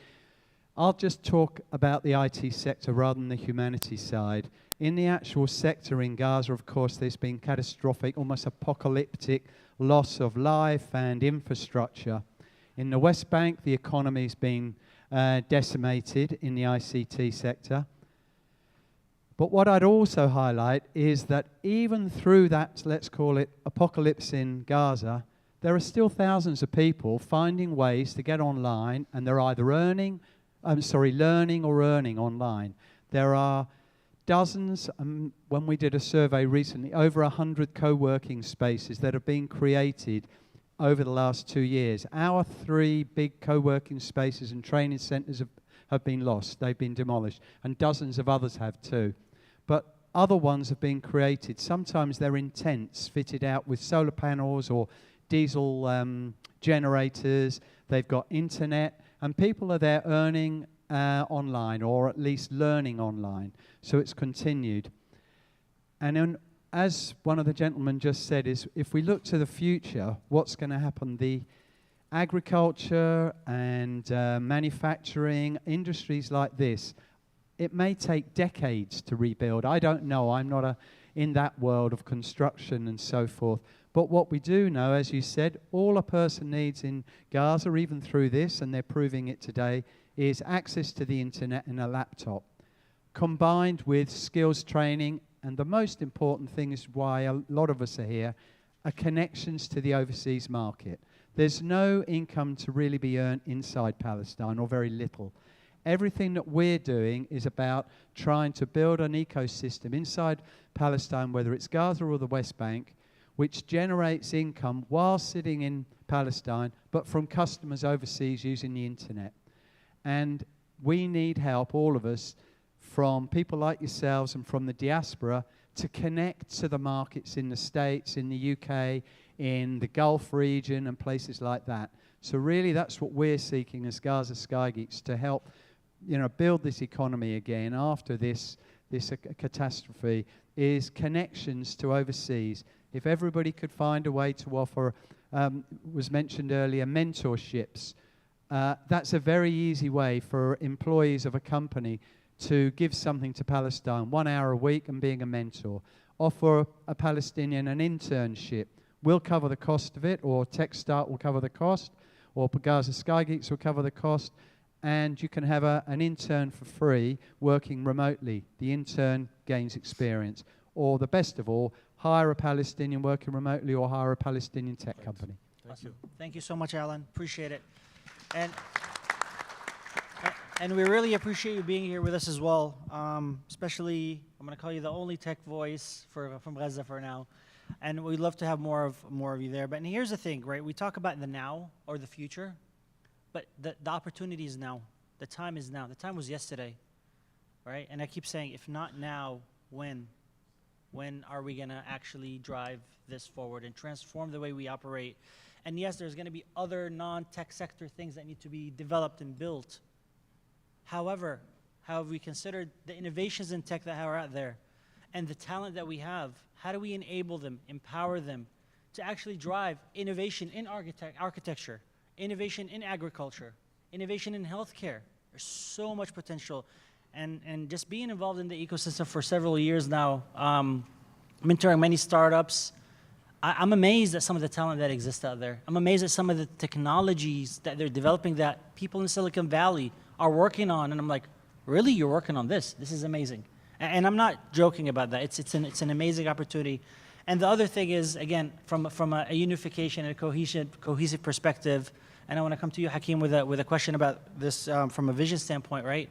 I'll just talk about the IT sector rather than the humanities side. In the actual sector in Gaza, of course, there's been catastrophic, almost apocalyptic loss of life and infrastructure. In the West Bank, the economy's been decimated in the ICT sector. But what I'd also highlight is that even through that, let's call it, apocalypse in Gaza, there are still thousands of people finding ways to get online, and they're either learning or earning online. There are dozens, when we did a survey recently, over 100 co-working spaces that have been created over the last 2 years. Our 3 big co-working spaces and training centres have been lost. They've been demolished, and dozens of others have too. But other ones have been created. Sometimes they're in tents fitted out with solar panels or diesel generators. They've got internet, and people are there earning online, or at least learning online. So it's continued. And then, as one of the gentlemen just said, is if we look to the future, what's going to happen? The agriculture and manufacturing industries like this, it may take decades to rebuild. I don't know. I'm not in that world of construction and so forth. But what we do know, as you said, all a person needs in Gaza, even through this, and they're proving it today, is access to the internet and a laptop, combined with skills training. And the most important thing is why a lot of us are here, are connections to the overseas market. There's no income to really be earned inside Palestine, or very little. Everything that we're doing is about trying to build an ecosystem inside Palestine, whether it's Gaza or the West Bank, which generates income while sitting in Palestine, but from customers overseas using the internet. And we need help, all of us, from people like yourselves and from the diaspora, to connect to the markets in the States, in the UK, in the Gulf region and places like that. So really that's what we're seeking as Gaza Sky Geeks, to help build this economy again after this catastrophe, is connections to overseas. If everybody could find a way to offer, was mentioned earlier, mentorships, That's a very easy way for employees of a company to give something to Palestine, 1 hour a week and being a mentor. Offer a Palestinian an internship. We'll cover the cost of it, or TechStart will cover the cost, or Gaza Sky Geeks will cover the cost, and you can have an intern for free working remotely. The intern gains experience. Or the best of all, hire a Palestinian working remotely or hire a Palestinian tech company. Awesome. Thank you so much, Alan. Appreciate it. And we really appreciate you being here with us as well. Especially, I'm going to call you the only tech voice from Gaza for now. And we'd love to have more of you there. But here's the thing, right? We talk about the now or the future, but the opportunity is now. The time is now. The time was yesterday, right? And I keep saying, if not now, when? When are we going to actually drive this forward and transform the way we operate? And yes, there's going to be other non-tech sector things that need to be developed and built. However, how have we considered the innovations in tech that are out there and the talent that we have? How do we enable them, empower them to actually drive innovation in architecture, innovation in agriculture, innovation in healthcare? There's so much potential. And just being involved in the ecosystem for several years now, mentoring many startups, I'm amazed at some of the talent that exists out there. I'm amazed at some of the technologies that they're developing that people in Silicon Valley are working on. And I'm like, really, you're working on this? This is amazing. And I'm not joking about that. It's an amazing opportunity. And the other thing is, again, from a unification and a cohesive perspective, and I want to come to you, Hakeem, with a question about this from a vision standpoint, right?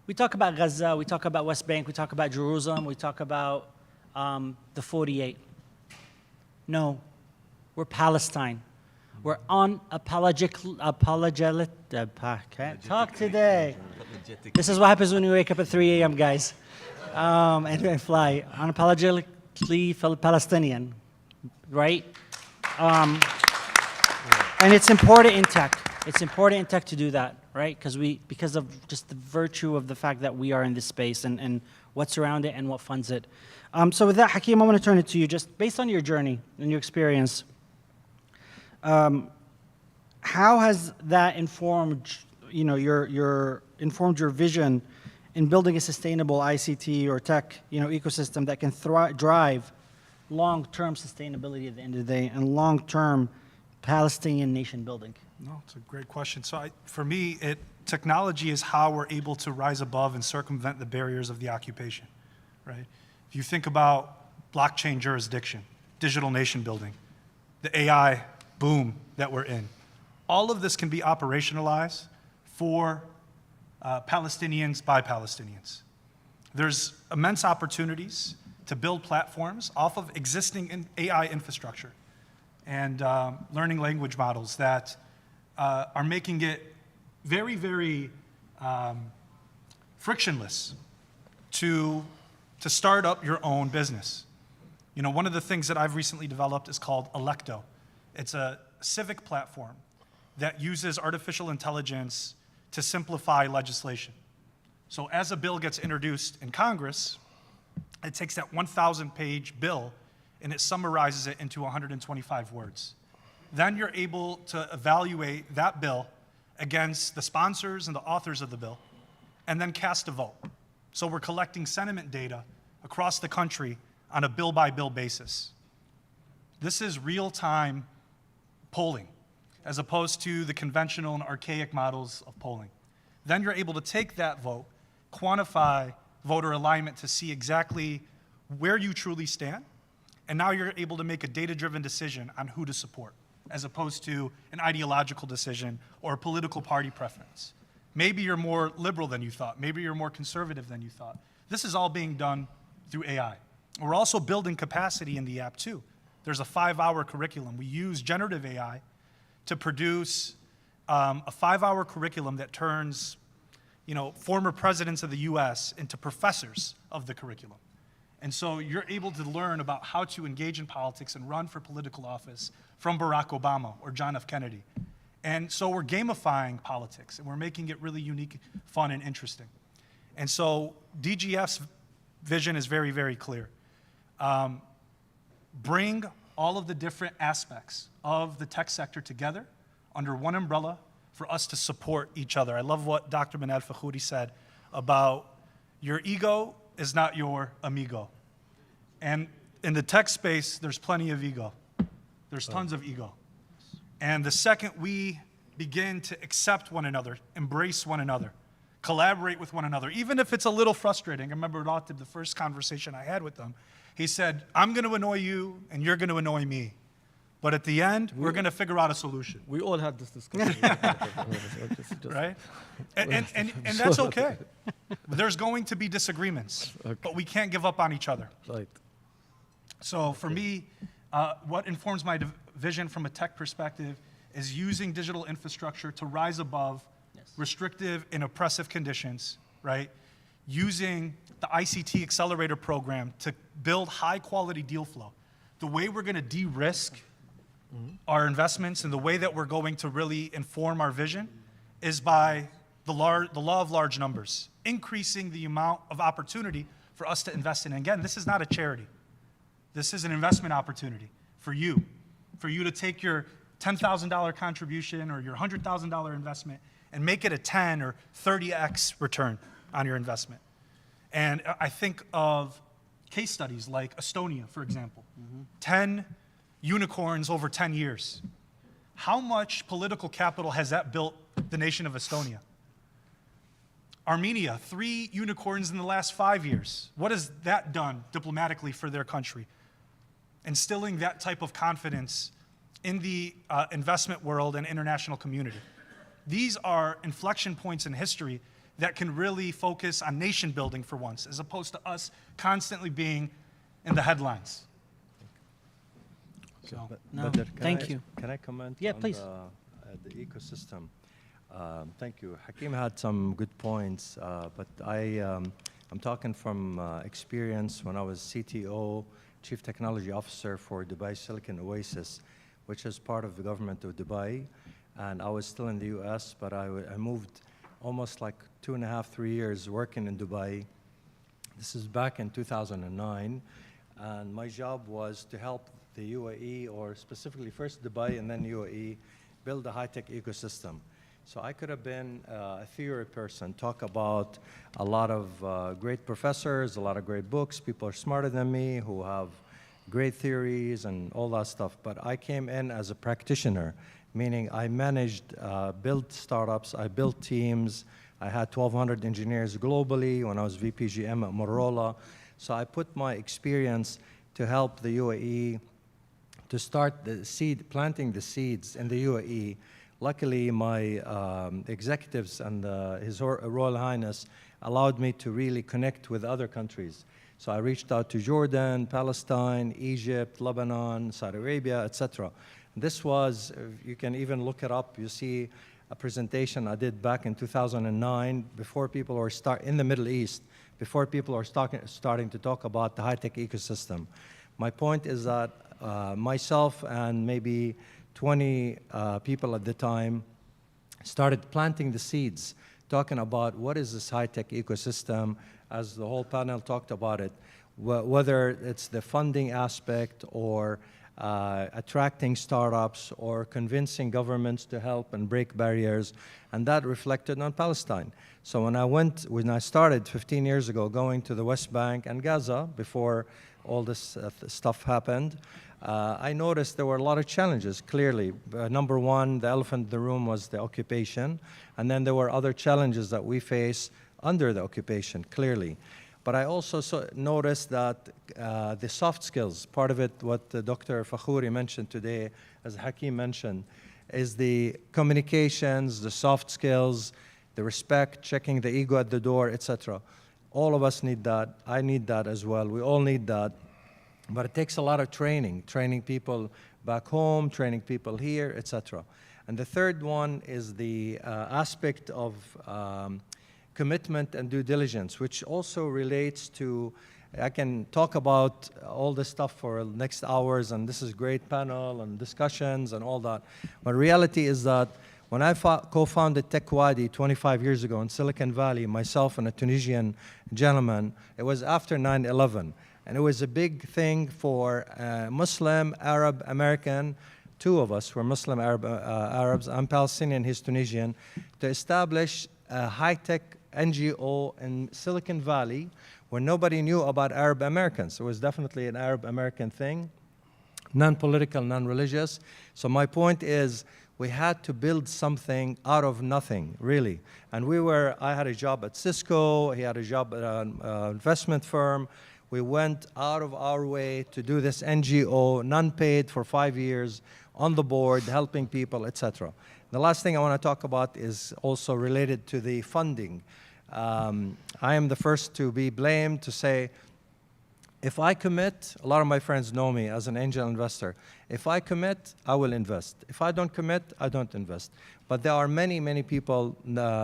We talk about Gaza, we talk about West Bank, we talk about Jerusalem, we talk about the 48. No, we're Palestine. We're unapologetic. Can't talk today. This is what happens when you wake up at 3 a.m., guys, and fly. Unapologetically Palestinian, right? And it's important in tech. It's important in tech to do that, right? Because of just the virtue of the fact that we are in this space and what's around it and what funds it. So with that, Hakeem, I want to turn it to you. Just based on your journey and your experience, how has that informed, informed your vision in building a sustainable ICT or tech, ecosystem that can drive long-term sustainability at the end of the day and long-term Palestinian nation building? No, it's a great question. So for me, technology is how we're able to rise above and circumvent the barriers of the occupation, right? If you think about blockchain jurisdiction, digital nation building, the AI boom that we're in, all of this can be operationalized for Palestinians by Palestinians. There's immense opportunities to build platforms off of existing AI infrastructure and learning language models that are making it very, very frictionless to start up your own business. One of the things that I've recently developed is called Electo. It's a civic platform that uses artificial intelligence to simplify legislation. So as a bill gets introduced in Congress, it takes that 1,000-page bill and it summarizes it into 125 words. Then you're able to evaluate that bill against the sponsors and the authors of the bill, and then cast a vote. So we're collecting sentiment data across the country on a bill-by-bill basis. This is real-time polling, as opposed to the conventional and archaic models of polling. Then you're able to take that vote, quantify voter alignment to see exactly where you truly stand, and now you're able to make a data-driven decision on who to support, as opposed to an ideological decision or a political party preference. Maybe you're more liberal than you thought. Maybe you're more conservative than you thought. This is all being done through AI. We're also building capacity in the app too. There's a 5-hour curriculum. We use generative AI to produce a 5-hour curriculum that turns former presidents of the US into professors of the curriculum. And so you're able to learn about how to engage in politics and run for political office from Barack Obama or John F. Kennedy. And so we're gamifying politics, and we're making it really unique, fun, and interesting. And so DGF's vision is very, very clear. Bring all of the different aspects of the tech sector together under one umbrella for us to support each other. I love what Dr. Manal Fakhouri said about your ego is not your amigo. And in the tech space, there's plenty of ego. There's tons of ego. And the second we begin to accept one another, embrace one another, collaborate with one another, even if it's a little frustrating. I remember Ratib, the first conversation I had with him, he said, I'm going to annoy you and you're going to annoy me. But at the end, we're going to figure out a solution. We all had this discussion. Right? And that's okay. There's going to be disagreements, but we can't give up on each other. Right. So for me, what informs my vision from a tech perspective is using digital infrastructure to rise above restrictive and oppressive conditions, right? Using the ICT accelerator program to build high quality deal flow. The way we're going to de-risk our investments and the way that we're going to really inform our vision is by the law of large numbers, increasing the amount of opportunity for us to invest in. And again, this is not a charity. This is an investment opportunity for you to take your $10,000 contribution or your $100,000 investment and make it a 10 or 30x return on your investment. And I think of case studies like Estonia, for example. 10 unicorns over 10 years. How much political capital has that built the nation of Estonia? Armenia, 3 unicorns in the last 5 years. What has that done diplomatically for their country? Instilling that type of confidence in the investment world and international community. These are inflection points in history that can really focus on nation building for once, as opposed to us constantly being in the headlines. So, No, thank you. Can I comment Yeah, on please. the ecosystem? Thank you. Hakeem had some good points, but I'm talking from experience when I was CTO, Chief Technology Officer for Dubai Silicon Oasis, which is part of the government of Dubai. And I was still in the US, but I moved almost like 2.5, 3 years working in Dubai. This is back in 2009. And my job was to help the UAE, or specifically first Dubai and then UAE, build a high-tech ecosystem. So I could have been a theory person, talk about a lot of great professors, a lot of great books, people are smarter than me who have great theories and all that stuff. But I came in as a practitioner, meaning I managed, built startups, I built teams. I had 1,200 engineers globally when I was VP GM at Motorola. So I put my experience to help the UAE to start planting the seeds in the UAE. Luckily, my executives and His Royal Highness allowed me to really connect with other countries. So I reached out to Jordan, Palestine, Egypt, Lebanon, Saudi Arabia, etc. This was, you can even look it up, you see a presentation I did back in 2009 before people were in the Middle East, before people are starting to talk about the high-tech ecosystem. My point is that myself and maybe 20 people at the time started planting the seeds, talking about what is this high-tech ecosystem, as the whole panel talked about it, whether it's the funding aspect or attracting startups or convincing governments to help and break barriers, and that reflected on Palestine. So when I started 15 years ago going to the West Bank and Gaza before all this stuff happened, I noticed there were a lot of challenges, clearly. Number one, the elephant in the room was the occupation, and then there were other challenges that we face under the occupation, clearly. But I also noticed that the soft skills, part of it, what Dr. Fakhouri mentioned today, as Hakeem mentioned, is the communications, the soft skills, the respect, checking the ego at the door, etc. All of us need that. I need that as well. We all need that. But it takes a lot of training people back home, training people here, etc. And the third one is the aspect of commitment and due diligence, which also relates to, I can talk about all this stuff for the next hours, and this is great panel and discussions and all that. But reality is that when I co-founded TechWadi 25 years ago in Silicon Valley, myself and a Tunisian gentleman, it was after 9/11. And it was a big thing for Muslim, Arab, American two of us were Muslim Arabs. I'm Palestinian, he's Tunisian, to establish a high-tech NGO in Silicon Valley where nobody knew about Arab Americans. It was definitely an Arab American thing, non-political, non-religious. So my point is, we had to build something out of nothing, really. And I had a job at Cisco, he had a job at an investment firm. We went out of our way to do this NGO, non-paid for 5 years, on the board, helping people, etc. The last thing I want to talk about is also related to the funding. I am the first to be blamed to say, if I commit, a lot of my friends know me as an angel investor. If I commit, I will invest. If I don't commit, I don't invest. But there are many, many people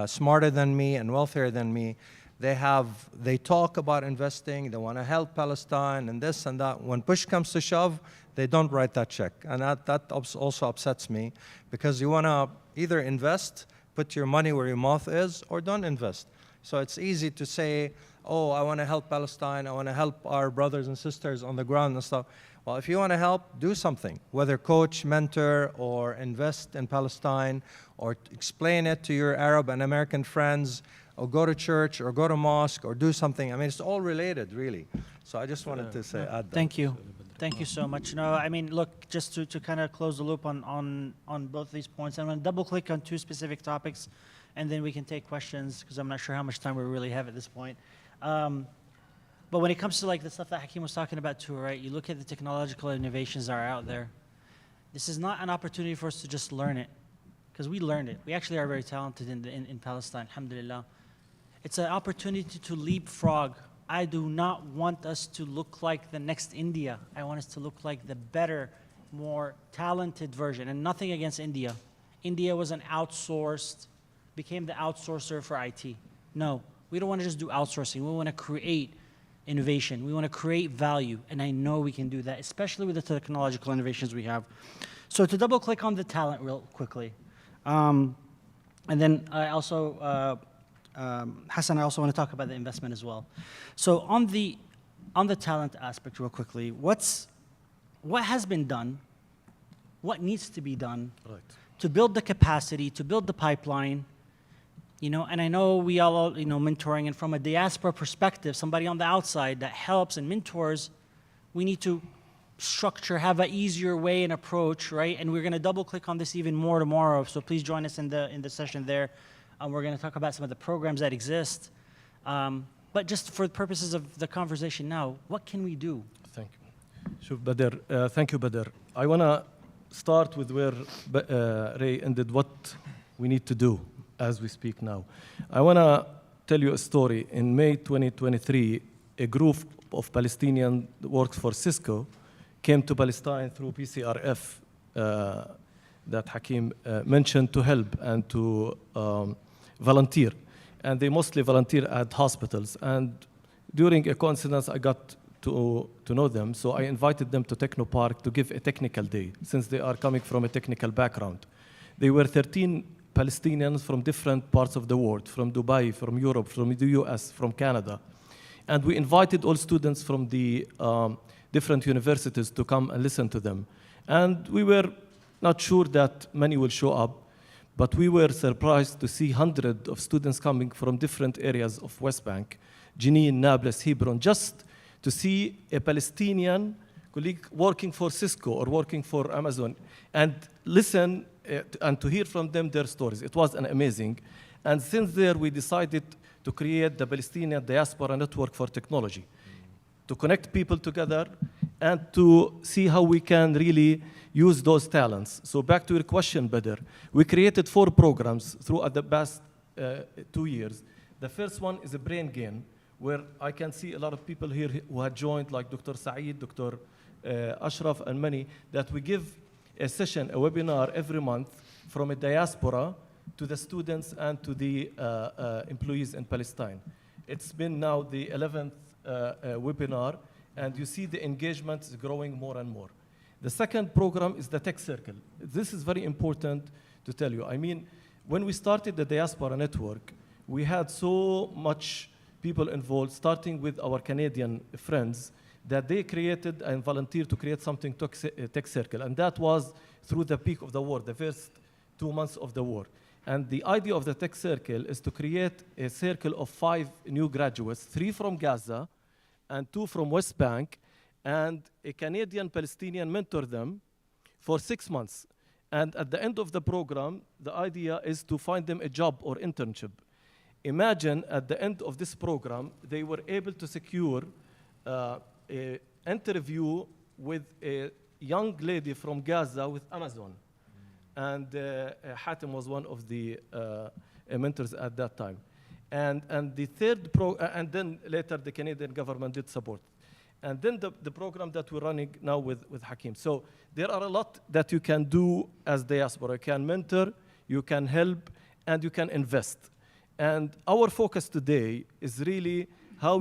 smarter than me and wealthier than me. They talk about investing, they want to help Palestine and this and that. When push comes to shove, they don't write that check. And that also upsets me, because you want to either invest, put your money where your mouth is, or don't invest. So it's easy to say, oh, I want to help Palestine, I want to help our brothers and sisters on the ground and stuff. Well, if you want to help, do something, whether coach, mentor, or invest in Palestine, or explain it to your Arab and American friends, or go to church, or go to mosque, or do something. I mean, it's all related, really. So I just wanted to say, add that. Thank you. Thank you so much. No, I mean, look, just to kind of close the loop on both these points, I'm going to double click on two specific topics, and then we can take questions, because I'm not sure how much time we really have at this point. But when it comes to like the stuff that Hakeem was talking about too, right? You look at the technological innovations that are out there. This is not an opportunity for us to just learn it, because we learned it. We actually are very talented in Palestine, alhamdulillah. It's an opportunity to leapfrog. I do not want us to look like the next India. I want us to look like the better, more talented version. And nothing against India. India was an outsourced, became the outsourcer for IT. No, we don't want to just do outsourcing. We want to create innovation. We want to create value. And I know we can do that, especially with the technological innovations we have. So to double click on the talent real quickly. And then I also, Hassan, I also want to talk about the investment as well. So on the talent aspect real quickly, what has been done, what needs to be done to build the capacity, to build the pipeline, and I know we all, mentoring, and from a diaspora perspective, somebody on the outside that helps and mentors, we need to structure, have an easier way and approach, right? And we're going to double click on this even more tomorrow, so please join us in the session there. We're going to talk about some of the programs that exist. But just for the purposes of the conversation now, what can we do? Thank you. Thank you, Badr. I want to start with where Ray ended, what we need to do as we speak now. I want to tell you a story. In May 2023, a group of Palestinians that works for Cisco came to Palestine through PCRF that Hakeem mentioned, to help and to volunteer. And they mostly volunteer at hospitals. And during a coincidence, I got to know them. So I invited them to Technopark to give a technical day, since they are coming from a technical background. They were 13 Palestinians from different parts of the world, from Dubai, from Europe, from the US, from Canada. And we invited all students from the different universities to come and listen to them. And we were not sure that many will show up, but we were surprised to see hundreds of students coming from different areas of West Bank, Jenin, Nablus, Hebron, just to see a Palestinian colleague working for Cisco or working for Amazon, and listen and to hear from them their stories. It was amazing. And since there, we decided to create the Palestinian Diaspora Network for Technology, to connect people together and to see how we can really use those talents. So back to your question, Badr, we created 4 programs throughout the past 2 years. The first one is a brain gain, where I can see a lot of people here who had joined, like Dr. Saeed, Dr. Ashraf, and many, that we give a session, a webinar every month from a diaspora to the students and to the employees in Palestine. It's been now the 11th webinar, and you see the engagement is growing more and more. The second program is the Tech Circle. This is very important to tell you. I mean, when we started the Diaspora Network, we had so much people involved, starting with our Canadian friends, that they created and volunteered to create something tech circle. And that was through the peak of the war, the first 2 months of the war. And the idea of the tech circle is to create a circle of 5 new graduates, 3 from Gaza and 2 from West Bank, and a Canadian Palestinian mentor them for 6 months. And at the end of the program, the idea is to find them a job or internship. Imagine at the end of this program, they were able to secure an interview with a young lady from Gaza with Amazon. And Hatem was one of the mentors at that time. And the third and then later the Canadian government did support. And then the program that we're running now with Hakeem. So there are a lot that you can do as diaspora. You can mentor, you can help, and you can invest. And our focus today is really how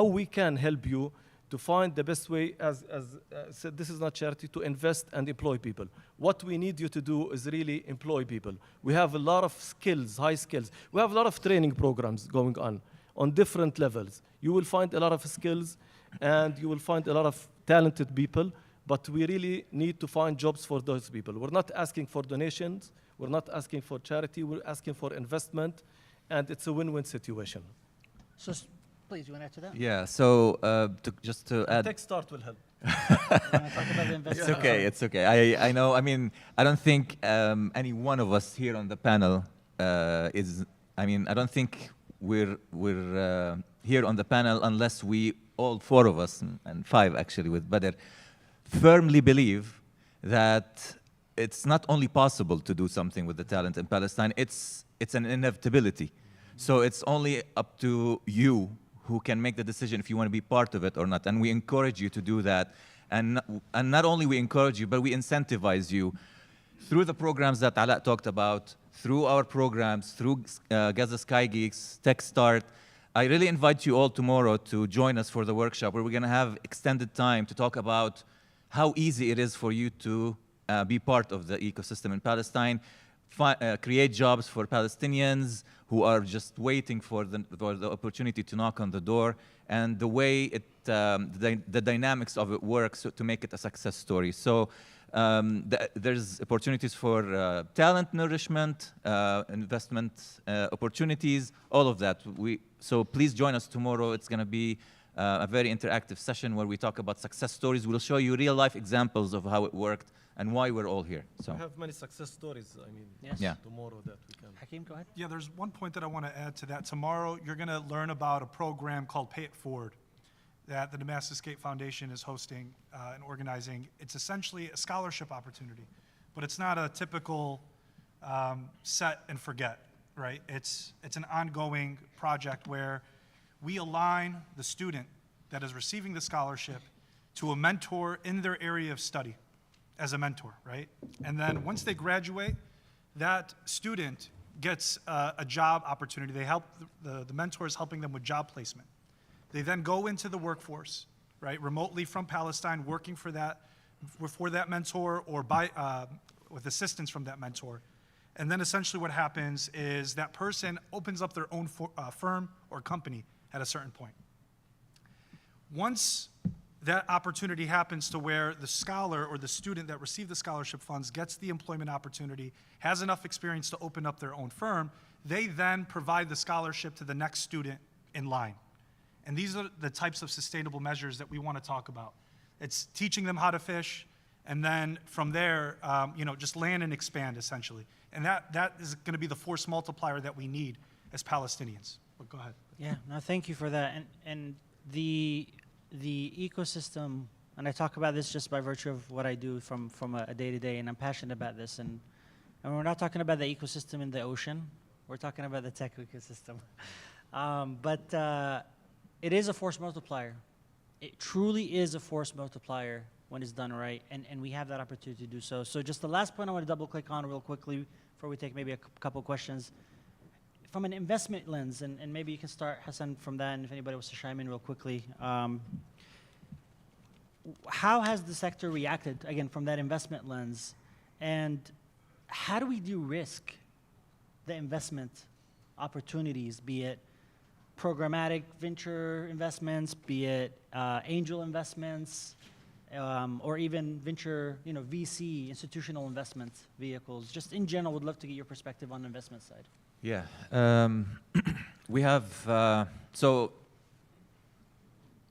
we can help you to find the best way, as said, this is not charity, to invest and employ people. What we need you to do is really employ people. We have a lot of skills, high skills. We have a lot of training programs going on different levels. You will find a lot of skills and you will find a lot of talented people, but we really need to find jobs for those people. We're not asking for donations, we're not asking for charity, we're asking for investment, and it's a win-win situation. So please, you want to add to that? Yeah, so just to add... Tech Start will help. Talk about the It's okay, it's okay. I know, I mean, I don't think any one of us here on the panel I don't think we're here on the panel unless we, all 4 of us, and 5 actually with Badr, firmly believe that it's not only possible to do something with the talent in Palestine, it's an inevitability. So it's only up to you who can make the decision if you want to be part of it or not. And we encourage you to do that. And not only we encourage you, but we incentivize you through the programs that Ala talked about, through our programs, through Gaza Sky Geeks, Tech Start. I really invite you all tomorrow to join us for the workshop where we're going to have extended time to talk about how easy it is for you to be part of the ecosystem in Palestine, create jobs for Palestinians who are just waiting for the opportunity to knock on the door, and the way the dynamics of it works to make it a success story. So there's opportunities for talent nourishment, investment opportunities, all of that. So please join us tomorrow. It's going to be a very interactive session where we talk about success stories. We'll show you real-life examples of how it worked and why we're all here. So we have many success stories, yes. Tomorrow that we can. Hakeem, go ahead. Yeah, there's one point that I want to add to that. Tomorrow, you're going to learn about a program called Pay It Forward that the Damascus Gate Foundation is hosting and organizing. It's essentially a scholarship opportunity, but it's not a typical set and forget, right? It's an ongoing project where we align the student that is receiving the scholarship to a mentor in their area of study as a mentor, right? And then once they graduate, that student gets a job opportunity. They help, the mentor is helping them with job placement. They then go into the workforce, right, remotely from Palestine, working for that mentor or with assistance from that mentor. And then essentially what happens is that person opens up their own firm or company at a certain point. Once that opportunity happens to where the scholar or the student that received the scholarship funds gets the employment opportunity, has enough experience to open up their own firm, they then provide the scholarship to the next student in line. And these are the types of sustainable measures that we want to talk about. It's teaching them how to fish, and then from there, just land and expand, essentially. And that is going to be the force multiplier that we need as Palestinians. But go ahead. Yeah, no, thank you for that. And the ecosystem, and I talk about this just by virtue of what I do from a day-to-day, and I'm passionate about this. And we're not talking about the ecosystem in the ocean. We're talking about the tech ecosystem. But it is a force multiplier. It truly is a force multiplier when it's done right, and we have that opportunity to do so. So just the last point I want to double-click on real quickly before we take maybe a couple questions. From an investment lens, and maybe you can start, Hassan, from that, and if anybody wants to chime in real quickly. How has the sector reacted, again, from that investment lens? And how do we de-risk the investment opportunities, be it programmatic venture investments, be it angel investments, or even venture, VC, institutional investment vehicles. Just in general, would love to get your perspective on the investment side. Yeah, we have, so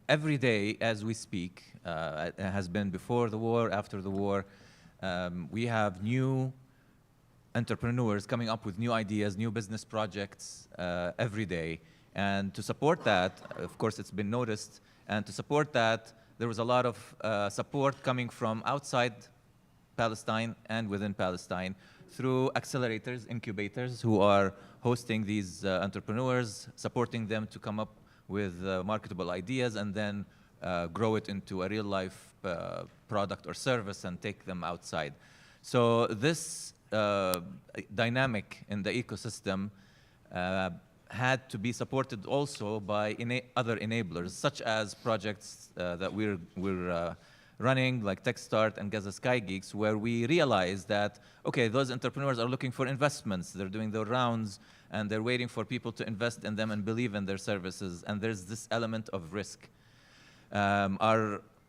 every day as we speak, it has been before the war, after the war, we have new entrepreneurs coming up with new ideas, new business projects every day. And to support that, of course, it's been noticed, and to support that, there was a lot of support coming from outside Palestine and within Palestine through accelerators, incubators, who are hosting these entrepreneurs, supporting them to come up with marketable ideas and then grow it into a real-life product or service and take them outside. So this dynamic in the ecosystem had to be supported also by other enablers, such as projects that we're running, like TechStart and Gaza Sky Geeks, where we realized that, okay, those entrepreneurs are looking for investments. They're doing their rounds, and they're waiting for people to invest in them and believe in their services. And there's this element of risk.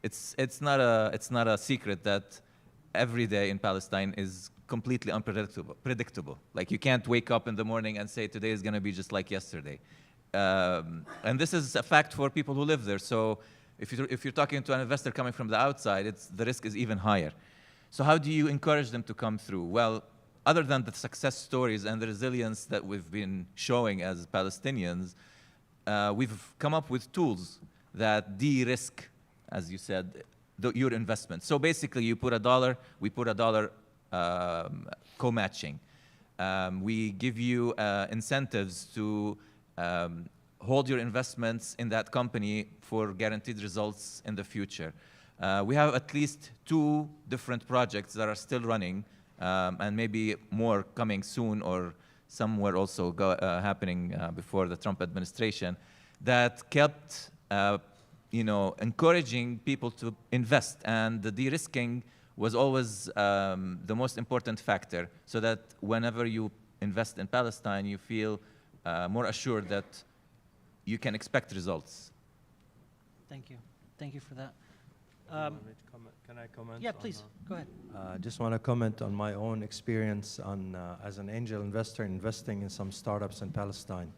It's not a secret that every day in Palestine is completely unpredictable. Like, you can't wake up in the morning and say today is going to be just like yesterday. And this is a fact for people who live there. So if you're talking to an investor coming from the outside, the risk is even higher. So how do you encourage them to come through? Well, other than the success stories and the resilience that we've been showing as Palestinians, we've come up with tools that de-risk, as you said, your investment. So basically, you put $1, we put $1 co-matching. We give you incentives to hold your investments in that company for guaranteed results in the future. We have at least 2 different projects that are still running, and maybe more coming soon, or some were also happening before the Trump administration, that kept encouraging people to invest. And the de-risking was always the most important factor, so that whenever you invest in Palestine, you feel more assured that you can expect results. Thank you. Thank you for that. Can I comment? Yeah, please, go ahead. Just want to comment on my own experience as an angel investor investing in some startups in Palestine.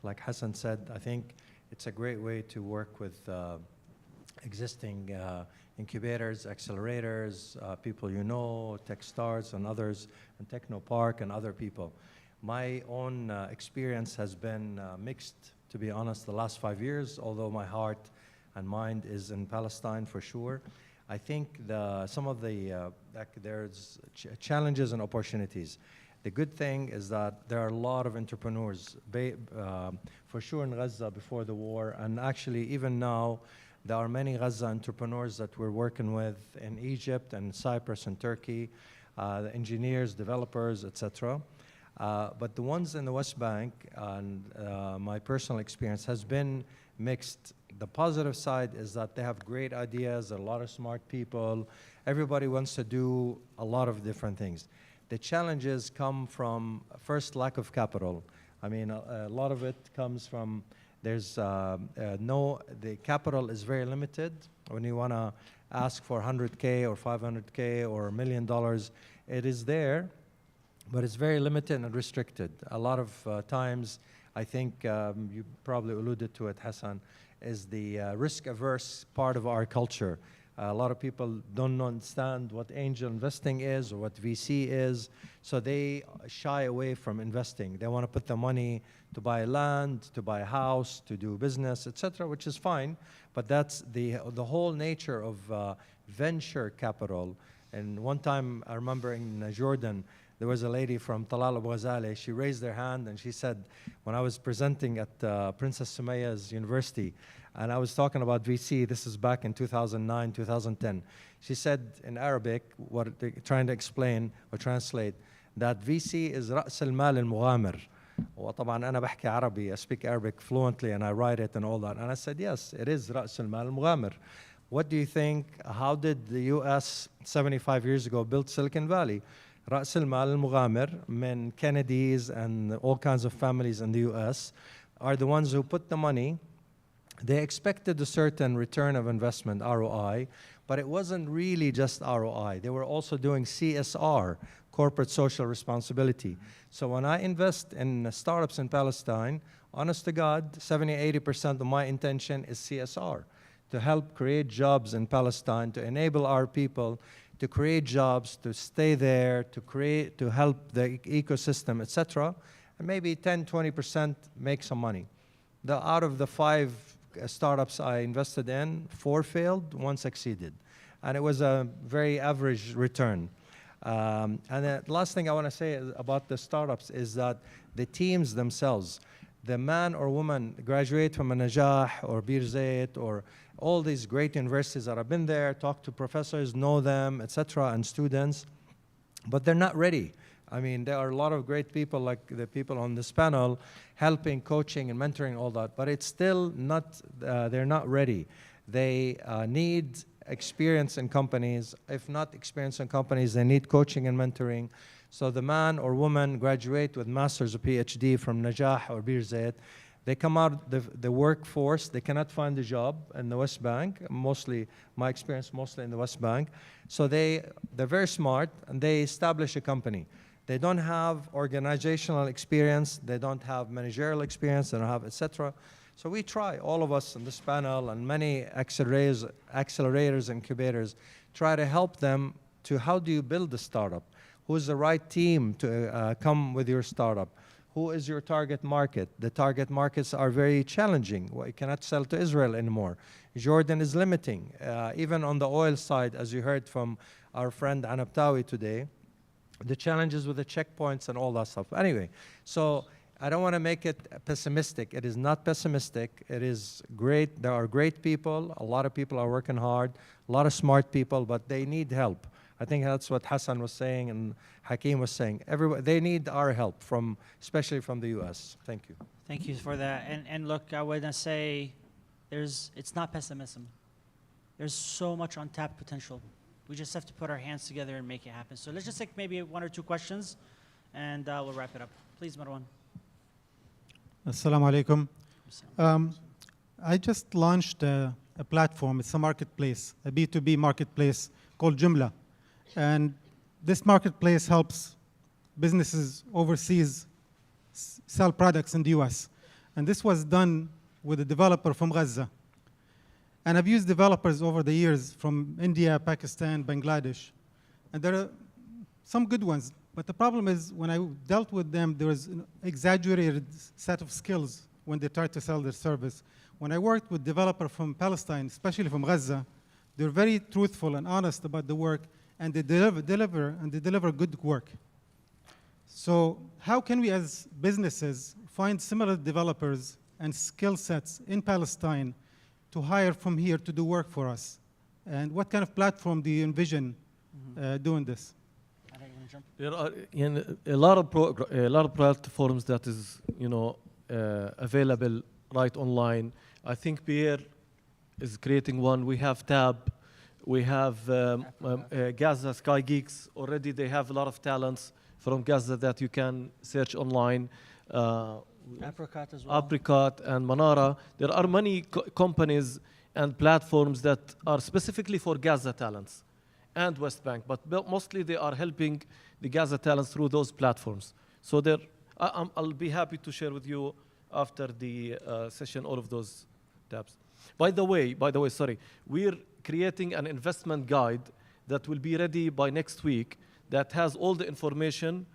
Like Hassan said, I think it's a great way to work with existing incubators, accelerators, people you know, TechStars and others, and Technopark and other people. My own experience has been mixed, to be honest, the last 5 years, although my heart and mind is in Palestine for sure. I think some of the, there's challenges and opportunities. The good thing is that there are a lot of entrepreneurs, for sure in Gaza before the war, and actually even now, there are many Gaza entrepreneurs that we're working with in Egypt and Cyprus and Turkey, the engineers, developers, etc. But the ones in the West Bank, and my personal experience has been mixed. The positive side is that they have great ideas, a lot of smart people. Everybody wants to do a lot of different things. The challenges come from, first, lack of capital. I mean, a lot of it comes from, the capital is very limited. When you want to ask for 100K or 500K or $1 million, it is there, but it's very limited and restricted. A lot of times, I think you probably alluded to it, Hassan, is the risk-averse part of our culture. A lot of people don't understand what angel investing is or what VC is, so they shy away from investing. They want to put the money to buy land, to buy a house, to do business, etc., which is fine, but that's the whole nature of venture capital. And one time, I remember in Jordan, there was a lady from Talal Abu Ghazaleh. She raised her hand and she said, when I was presenting at Princess Sumayya's university, and I was talking about VC, this is back in 2009, 2010. She said in Arabic, what they're trying to explain or translate, that VC is رأس المال المغامر. وطبعا أنا بحكي عربي, I speak Arabic fluently and I write it and all that. And I said, yes, it is رأس المال المغامر. What do you think, how did the US 75 years ago build Silicon Valley? رأس المال المغامر من Kennedys and all kinds of families in the US are the ones who put the money. They expected a certain return of investment, ROI, but it wasn't really just ROI. They were also doing CSR, corporate social responsibility. So when I invest in startups in Palestine, honest to God, 70–80% of my intention is CSR, to help create jobs in Palestine, to enable our people to create jobs, to stay there, to help the ecosystem, etc. And maybe 10–20% make some money. Out of the 5 startups I invested in, 4 failed, 1 succeeded. And it was a very average return. And the last thing I want to say about the startups is that the teams themselves, the man or woman graduate from a Najah or Bir Zayt or all these great universities that have been there, talk to professors, know them, etc., and students, but they're not ready. I mean, there are a lot of great people like the people on this panel helping, coaching, and mentoring, all that, but it's still not, they're not ready. They need experience in companies. If not experience in companies, they need coaching and mentoring. So the man or woman graduate with master's or PhD from Najah or Bir Zayt. They come out the workforce, they cannot find a job in the West Bank, mostly, my experience mostly in the West Bank. So they're very smart and they establish a company. They don't have organizational experience, they don't have managerial experience, they don't have etc. So we try, all of us on this panel and many accelerators, incubators, try to help them to how do you build a startup? Who's the right team to come with your startup? Who is your target market? The target markets are very challenging. Well, you cannot sell to Israel anymore. Jordan is limiting. Even on the oil side, as you heard from our friend Anabtawi today, the challenges with the checkpoints and all that stuff. Anyway, so I don't want to make it pessimistic. It is not pessimistic. It is great. There are great people. A lot of people are working hard. A lot of smart people, but they need help. I think that's what Hassan was saying and Hakeem was saying. They need our help, especially from the U.S. Thank you. Thank you for that. And look, I would say it's not pessimism. There's so much untapped potential. We just have to put our hands together and make it happen. So let's just take maybe 1 or 2 questions, and we'll wrap it up. Please, Marwan. Assalamu alaikum. I just launched a platform. It's a marketplace, a B2B marketplace called Joomla. And this marketplace helps businesses overseas sell products in the US. And this was done with a developer from Gaza. And I've used developers over the years from India, Pakistan, Bangladesh. And there are some good ones. But the problem is when I dealt with them, there was an exaggerated set of skills when they tried to sell their service. When I worked with developers from Palestine, especially from Gaza, they're very truthful and honest about the work, and they deliver good work. So how can we as businesses find similar developers and skill sets in Palestine to hire from here to do work for us? And what kind of platform do you envision doing this? There are a lot of platforms that is available right online. I think Pierre is creating one. We have Tab. We have Gaza Sky Geeks. Already they have a lot of talents from Gaza that you can search online. Apricot as well. Apricot and Manara. There are many companies and platforms that are specifically for Gaza talents and West Bank, but mostly they are helping the Gaza talents through those platforms. So I'll be happy to share with you after the session all of those tabs. By the way, sorry, we're creating an investment guide that will be ready by next week that has all the information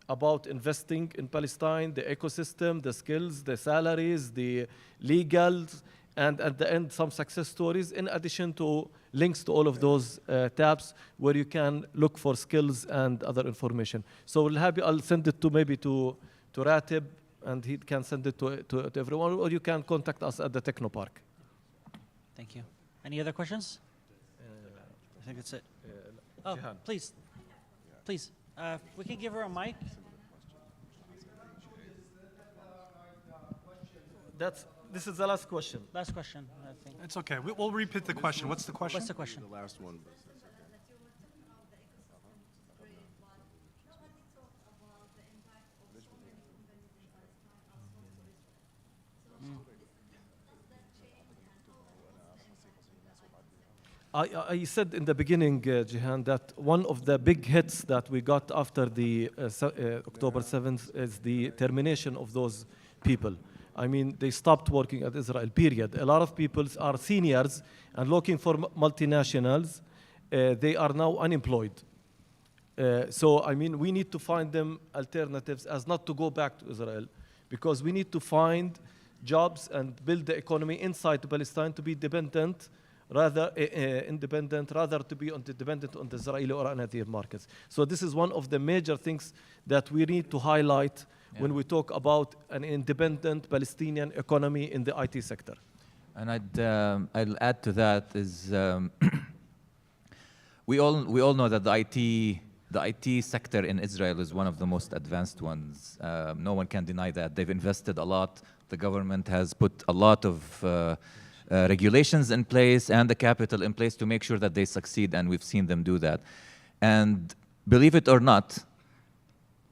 about investing in Palestine, the ecosystem, the skills, the salaries, the legals, and at the end, some success stories, in addition to links to all of those tabs where you can look for skills and other information. So I'll send it to Ratib, and he can send it to everyone, or you can contact us at the Technopark. Thank you. Any other questions? I think that's it. Oh, please. Please. We can give her a mic. This is the last question. Last question, I think. It's okay. We'll repeat the question. What's the question? What's the question? The last one. I said in the beginning, Jihan, that one of the big hits that we got after the October 7th is the termination of those people. I mean, they stopped working at Israel, period. A lot of people are seniors and looking for multinationals. They are now unemployed. So, I mean, we need to find them alternatives as not to go back to Israel, because we need to find jobs and build the economy inside Palestine to be dependent, rather independent, rather to be dependent on the Israeli or Arab markets. So this is one of the major things that we need to highlight when we talk about an independent Palestinian economy in the IT sector. And I'll add to that is we all know that the IT sector in Israel is one of the most advanced ones. No one can deny that. They've invested a lot. The government has put a lot of regulations in place and the capital in place to make sure that they succeed, and we've seen them do that. And believe it or not,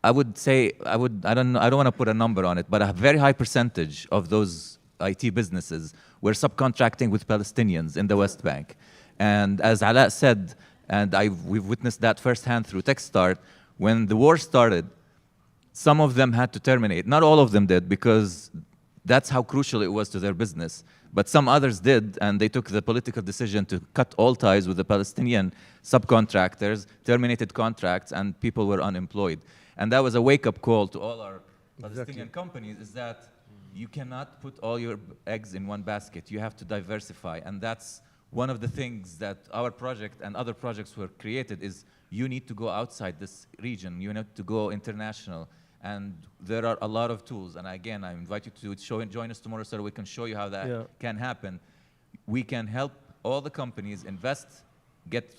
I would say, I don't want to put a number on it, but a very high percentage of those IT businesses were subcontracting with Palestinians in the West Bank. And as Ala said, and we've witnessed that firsthand through TechStart, when the war started, some of them had to terminate. Not all of them did, because that's how crucial it was to their business. But some others did, and they took the political decision to cut all ties with the Palestinian subcontractors, terminated contracts, and people were unemployed. And that was a wake-up call to all our Palestinian companies, is that you cannot put all your eggs in one basket. You have to diversify. And that's one of the things that our project and other projects were created, is you need to go outside this region. You need to go international. And there are a lot of tools. And again, I invite you to join us tomorrow so we can show you how that can happen. We can help all the companies invest, get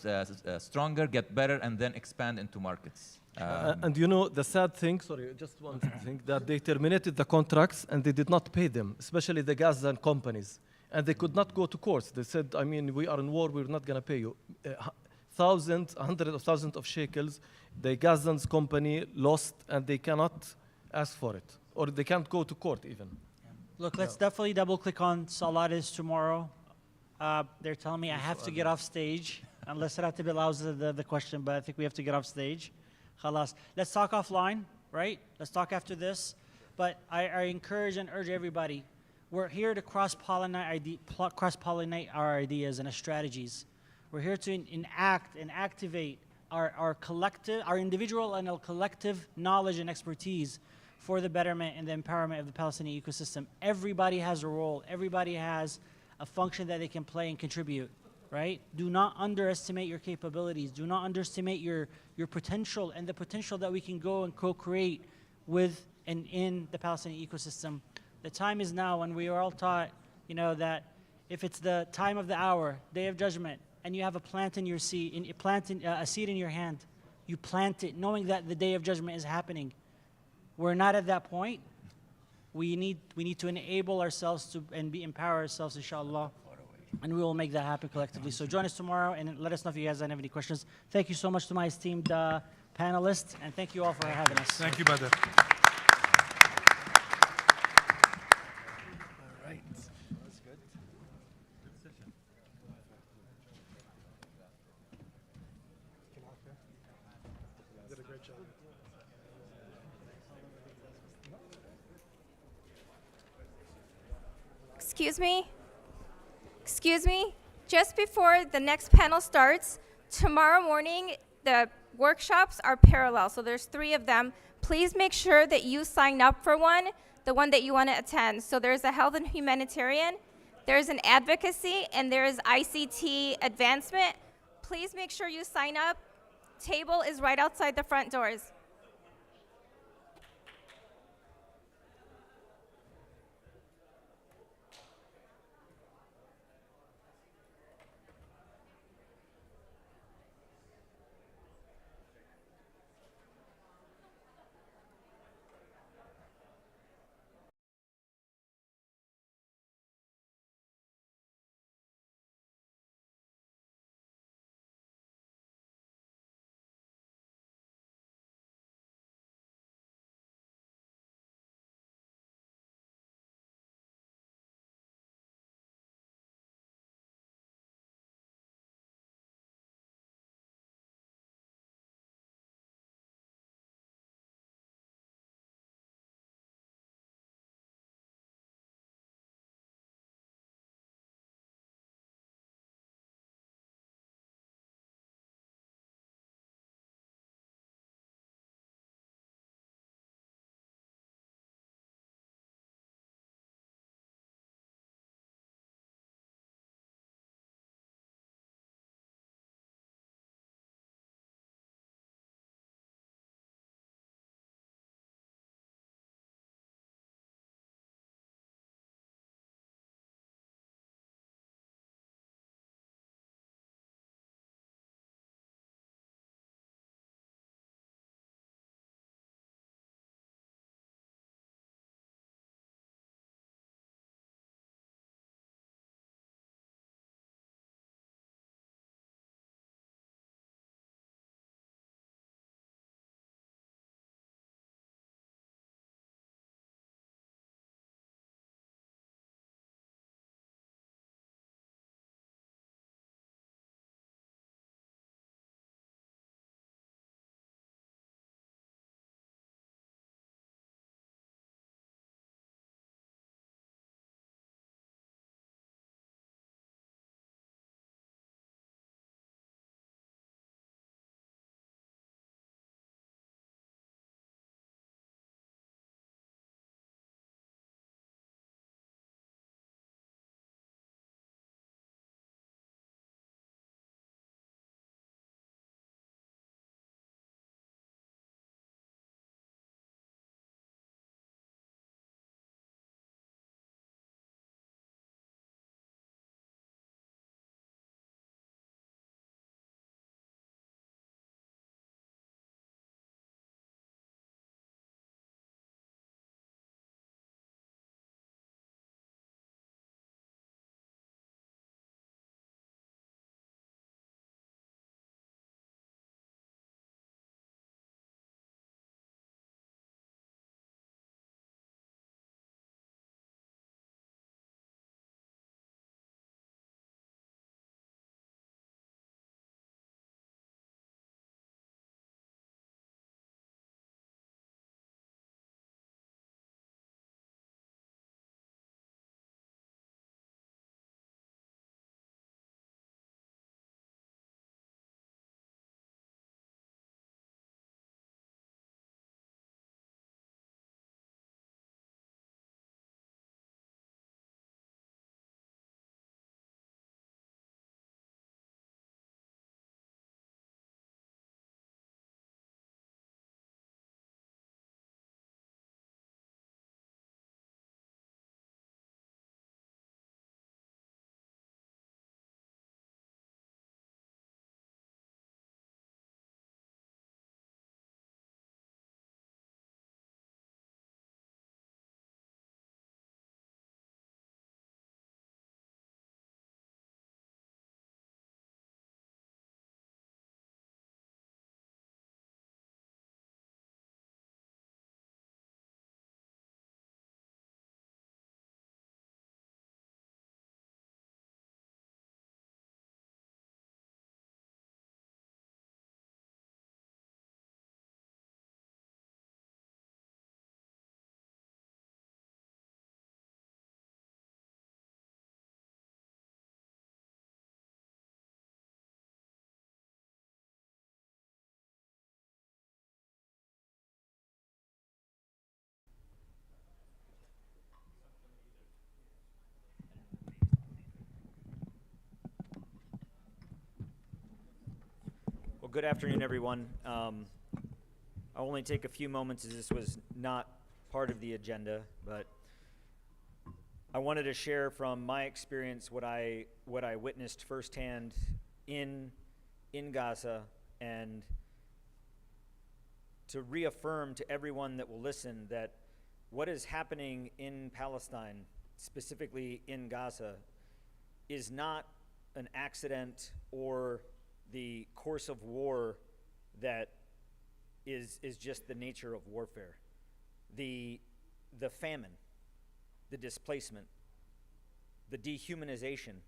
stronger, get better, and then expand into markets. And you know, the sad thing, sorry, just one thing, that they terminated the contracts and they did not pay them, especially the Gazan companies. And they could not go to court. They said, I mean, we are in war, we're not going to pay you. Thousands, hundreds of thousands of shekels, the Gazan's company lost, and they cannot ask for it, or they can't go to court even. Look, let's definitely double click on Salatis tomorrow. They're telling me I have to get off stage, unless Ratib allows the question, but I think we have to get off stage. Khalas. Let's talk offline, right? Let's talk after this. But I encourage and urge everybody, we're here to cross-pollinate our ideas and our strategies. We're here to enact and activate our collective, our individual and our collective knowledge and expertise for the betterment and the empowerment of the Palestinian ecosystem. Everybody has a role. Everybody has a function that they can play and contribute, right? Do not underestimate your capabilities. Do not underestimate your potential and the potential that we can go and co-create with and in the Palestinian ecosystem. The time is now when we are all taught, you know, that if it's the time of the hour, day of judgment, and you have a plant in your seed, a seed in your hand, you plant it knowing that the day of judgment is happening. We're not at that point. We need to enable ourselves to and empower ourselves, inshallah, and we will make that happen collectively. So join us tomorrow and let us know if you guys have any questions. Thank you so much to my esteemed panelists, and thank you all for having us. Thank you, Badr. Excuse me, just before the next panel starts, tomorrow morning, the workshops are parallel, so there's 3 of them. Please make sure that you sign up for the one that you want to attend. So there's a health and humanitarian, there's an advocacy, and there's ICT advancement. Please make sure you sign up. Table is right outside the front doors. Well, good afternoon, everyone. I'll only take a few moments as this was not part of the agenda, but I wanted to share from my experience what I witnessed firsthand in Gaza, and to reaffirm to everyone that will listen that what is happening in Palestine, specifically in Gaza, is not an accident or the course of war that is just the nature of warfare. The famine, the displacement, the dehumanization,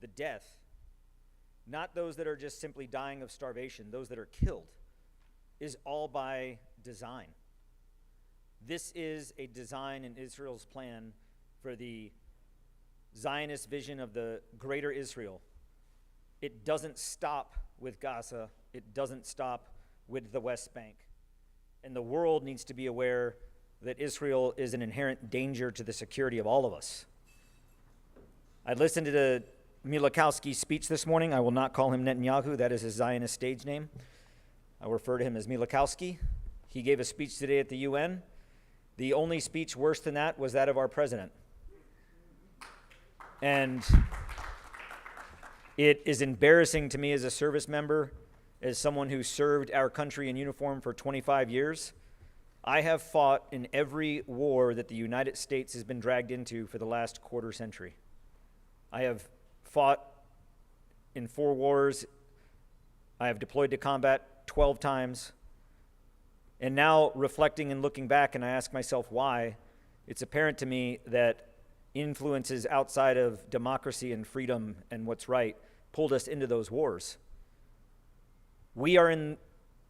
the death, not those that are just simply dying of starvation, those that are killed, is all by design. This is a design in Israel's plan for the Zionist vision of the greater Israel. It doesn't stop with Gaza. It doesn't stop with the West Bank. And the world needs to be aware that Israel is an inherent danger to the security of all of us. I listened to Milikowski's speech this morning. I will not call him Netanyahu. That is his Zionist stage name. I refer to him as Milikowski. He gave a speech today at the UN. The only speech worse than that was that of our president. And it is embarrassing to me as a service member, as someone who served our country in uniform for 25 years. I have fought in every war that the United States has been dragged into for the last quarter century. I have fought in 4 wars. I have deployed to combat 12 times. And now, reflecting and looking back, and I ask myself why, it's apparent to me that influences outside of democracy and freedom and what's right pulled us into those wars. We are in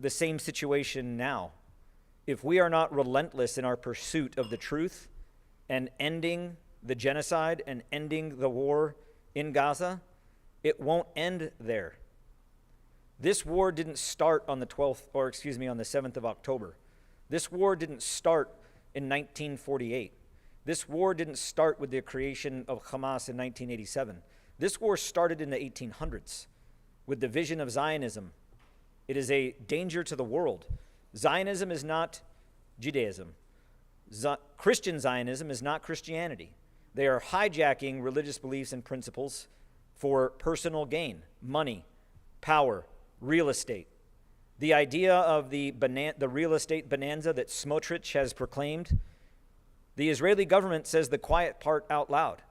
the same situation now. If we are not relentless in our pursuit of the truth and ending the genocide and ending the war in Gaza, it won't end there. This war didn't start on the 7th of October. This war didn't start in 1948. This war didn't start with the creation of Hamas in 1987. This war started in the 1800s with the vision of Zionism. It is a danger to the world. Zionism is not Judaism. Christian Zionism is not Christianity. They are hijacking religious beliefs and principles for personal gain, money, power, real estate. The idea of the real estate bonanza that Smotrich has proclaimed, the Israeli government says the quiet part out loud.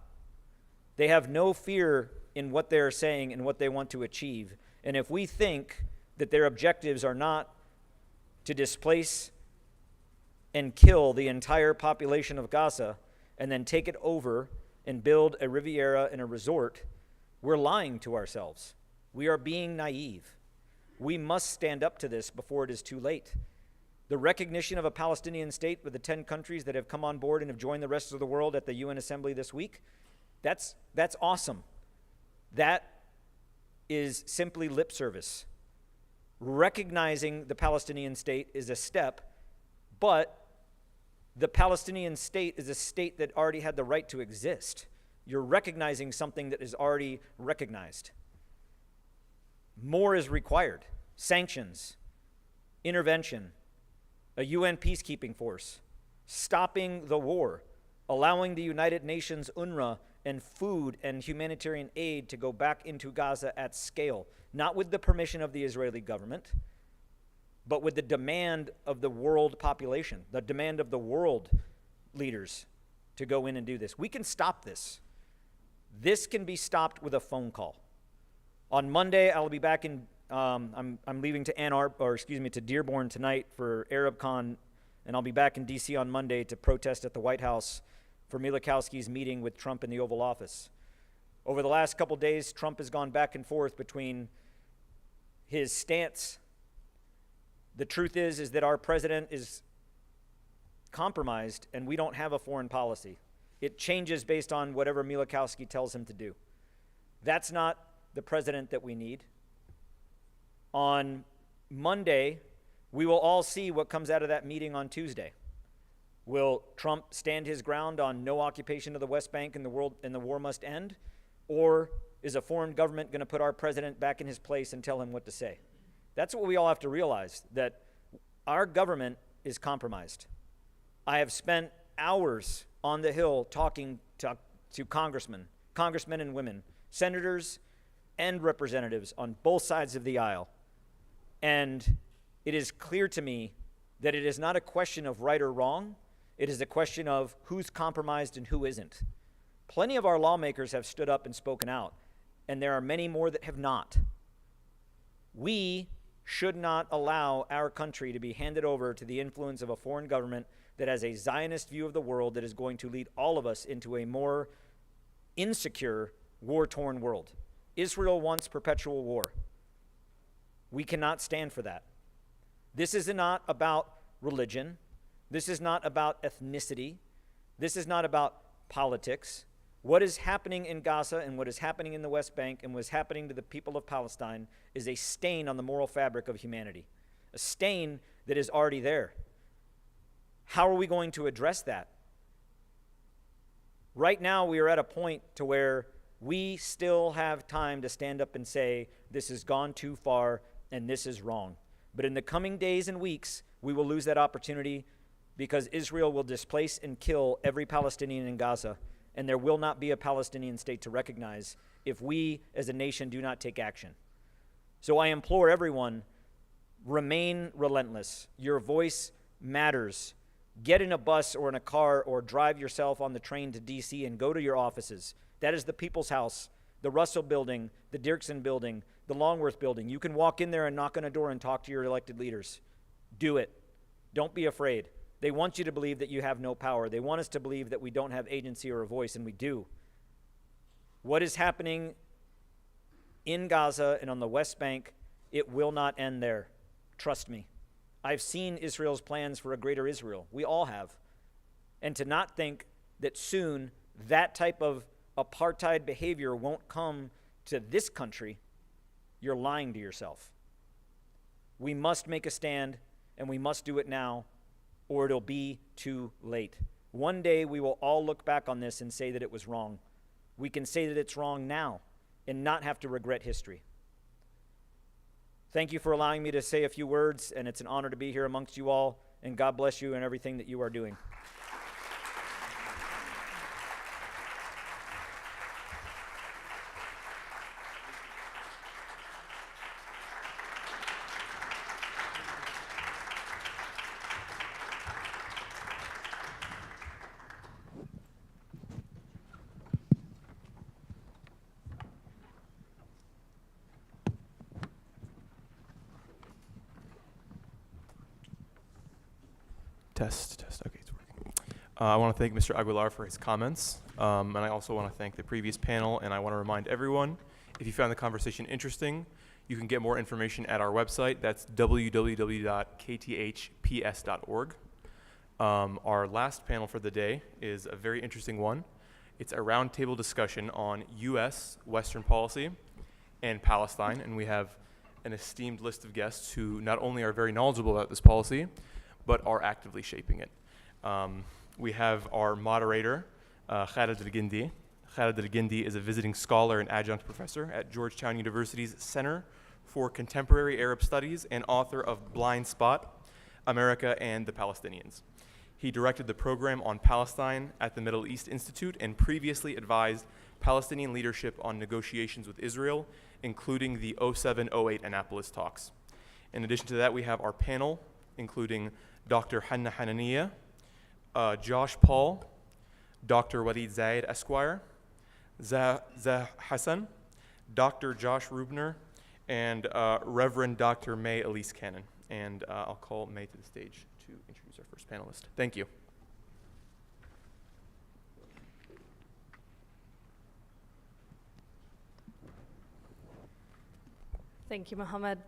They have no fear in what they're saying and what they want to achieve. And if we think that their objectives are not to displace and kill the entire population of Gaza and then take it over and build a Riviera and a resort, we're lying to ourselves. We are being naive. We must stand up to this before it is too late. The recognition of a Palestinian state with the 10 countries that have come on board and have joined the rest of the world at the UN Assembly this week, that's awesome. That is simply lip service. Recognizing the Palestinian state is a step, but the Palestinian state is a state that already had the right to exist. You're recognizing something that is already recognized. More is required. Sanctions, intervention, a UN peacekeeping force, stopping the war, allowing the United Nations UNRWA and food and humanitarian aid to go back into Gaza at scale, not with the permission of the Israeli government, but with the demand of the world population, the demand of the world leaders to go in and do this. We can stop this. This can be stopped with a phone call. On Monday, I'll be back in, I'm leaving to to Dearborn tonight for ArabCon, and I'll be back in D.C. on Monday to protest at the White House for Milikowski's meeting with Trump in the Oval Office. Over the last couple days, Trump has gone back and forth between his stance. The truth is that our president is compromised and we don't have a foreign policy. It changes based on whatever Milikowski tells him to do. That's not the president that we need. On Monday, we will all see what comes out of that meeting on Tuesday. Will Trump stand his ground on no occupation of the West Bank and the war must end? Or is a foreign government going to put our president back in his place and tell him what to say? That's what we all have to realize, that our government is compromised. I have spent hours on the Hill talking to congressmen and women, senators and representatives on both sides of the aisle. And it is clear to me that it is not a question of right or wrong. It is a question of who's compromised and who isn't. Plenty of our lawmakers have stood up and spoken out, and there are many more that have not. We should not allow our country to be handed over to the influence of a foreign government that has a Zionist view of the world that is going to lead all of us into a more insecure, war-torn world. Israel wants perpetual war. We cannot stand for that. This is not about religion. This is not about ethnicity. This is not about politics. What is happening in Gaza and what is happening in the West Bank and what is happening to the people of Palestine is a stain on the moral fabric of humanity, a stain that is already there. How are we going to address that? Right now, we are at a point to where we still have time to stand up and say, this has gone too far and this is wrong. But in the coming days and weeks, we will lose that opportunity because Israel will displace and kill every Palestinian in Gaza, and there will not be a Palestinian state to recognize if we as a nation do not take action. So I implore everyone, remain relentless. Your voice matters. Get in a bus or in a car or drive yourself on the train to DC and go to your offices. That is the People's House, the Russell Building, the Dirksen Building, the Longworth Building. You can walk in there and knock on a door and talk to your elected leaders. Do it. Don't be afraid. They want you to believe that you have no power. They want us to believe that we don't have agency or a voice, and we do. What is happening in Gaza and on the West Bank, it will not end there. Trust me. I've seen Israel's plans for a greater Israel. We all have. And to not think that soon that type of apartheid behavior won't come to this country, you're lying to yourself. We must make a stand, and we must do it now, or it'll be too late. One day we will all look back on this and say that it was wrong. We can say that it's wrong now and not have to regret history. Thank you for allowing me to say a few words, and it's an honor to be here amongst you all, and God bless you and everything that you are doing. Test. Okay, it's working. I want to thank Mr. Aguilar for his comments, and I also want to thank the previous panel, and I want to remind everyone, if you found the conversation interesting, you can get more information at our website. That's www.kthps.org. Our last panel for the day is a very interesting one. It's a roundtable discussion on U.S. Western policy and Palestine, and we have an esteemed list of guests who not only are very knowledgeable about this policy, but are actively shaping it. We have our moderator, Khaled Al-Gindi. Khaled Al-Gindi is a visiting scholar and adjunct professor at Georgetown University's Center for Contemporary Arab Studies and author of Blind Spot, America and the Palestinians. He directed the program on Palestine at the Middle East Institute and previously advised Palestinian leadership on negotiations with Israel, including the 07-08 Annapolis talks. In addition to that, we have our panel, including Dr. Hanna Hananiya, Josh Paul, Dr. Walid Zaid Esquire, Zah Hassan, Dr. Josh Rubner, and Reverend Dr. May Elise Cannon. And I'll call May to the stage to introduce our first panelist. Thank you. Thank you, Mohammed.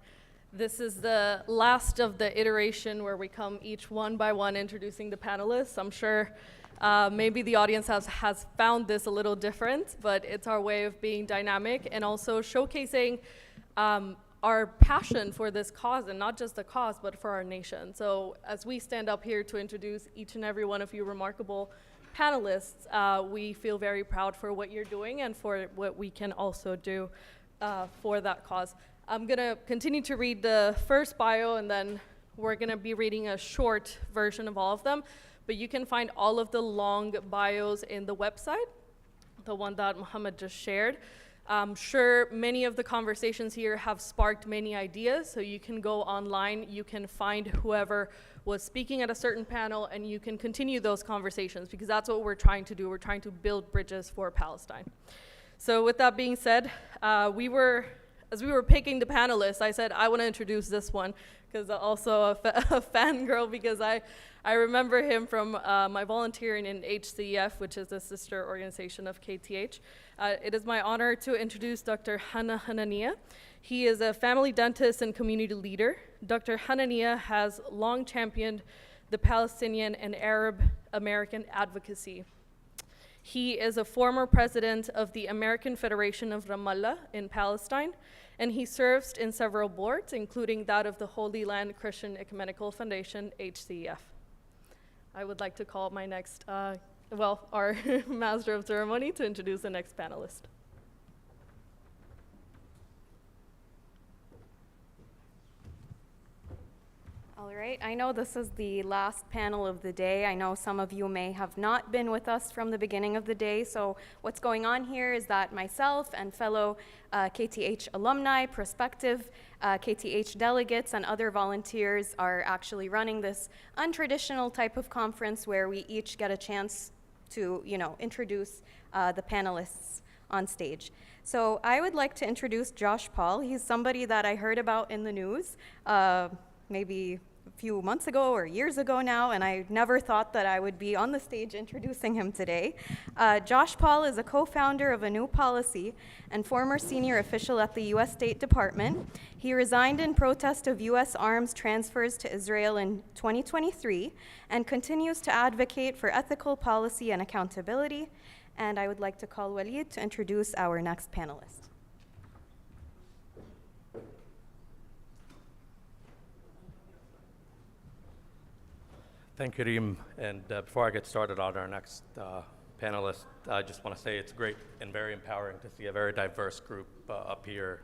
This is the last of the iteration where we come each one by one introducing the panelists. I'm sure maybe the audience has found this a little different, but it's our way of being dynamic and also showcasing our passion for this cause, and not just the cause, but for our nation. So as we stand up here to introduce each and every one of you remarkable panelists, we feel very proud for what you're doing and for what we can also do for that cause. I'm gonna continue to read the first bio, and then we're gonna be reading a short version of all of them, but you can find all of the long bios in the website, the one that Muhammad just shared. I'm sure many of the conversations here have sparked many ideas, so you can go online, you can find whoever was speaking at a certain panel, and you can continue those conversations, because that's what we're trying to do. We're trying to build bridges for Palestine. So with that being said, as we were picking the panelists, I said, I want to introduce this one, because also a fangirl, because I remember him from my volunteering in HCEF, which is a sister organization of KTH. It is my honor to introduce Dr. Hanania. He is a family dentist and community leader. Dr. Hanania has long championed the Palestinian and Arab American advocacy. He is a former president of the American Federation of Ramallah in Palestine, and he serves in several boards, including that of the Holy Land Christian Ecumenical Foundation, HCEF. I would like to call my next, our Master of Ceremony to introduce the next panelist. All right, I know this is the last panel of the day. I know some of you may have not been with us from the beginning of the day, so what's going on here is that myself and fellow KTH alumni, prospective KTH delegates, and other volunteers are actually running this untraditional type of conference where we each get a chance to, introduce the panelists on stage. So I would like to introduce Josh Paul. He's somebody that I heard about in the news, maybe a few months ago or years ago now, and I never thought that I would be on the stage introducing him today. Josh Paul is a co-founder of A New Policy and former senior official at the U.S. State Department. He resigned in protest of U.S. arms transfers to Israel in 2023 and continues to advocate for ethical policy and accountability. And I would like to call Walid to introduce our next panelist. Thank you, Reem. And before I get started on our next panelist, I just want to say it's great and very empowering to see a very diverse group up here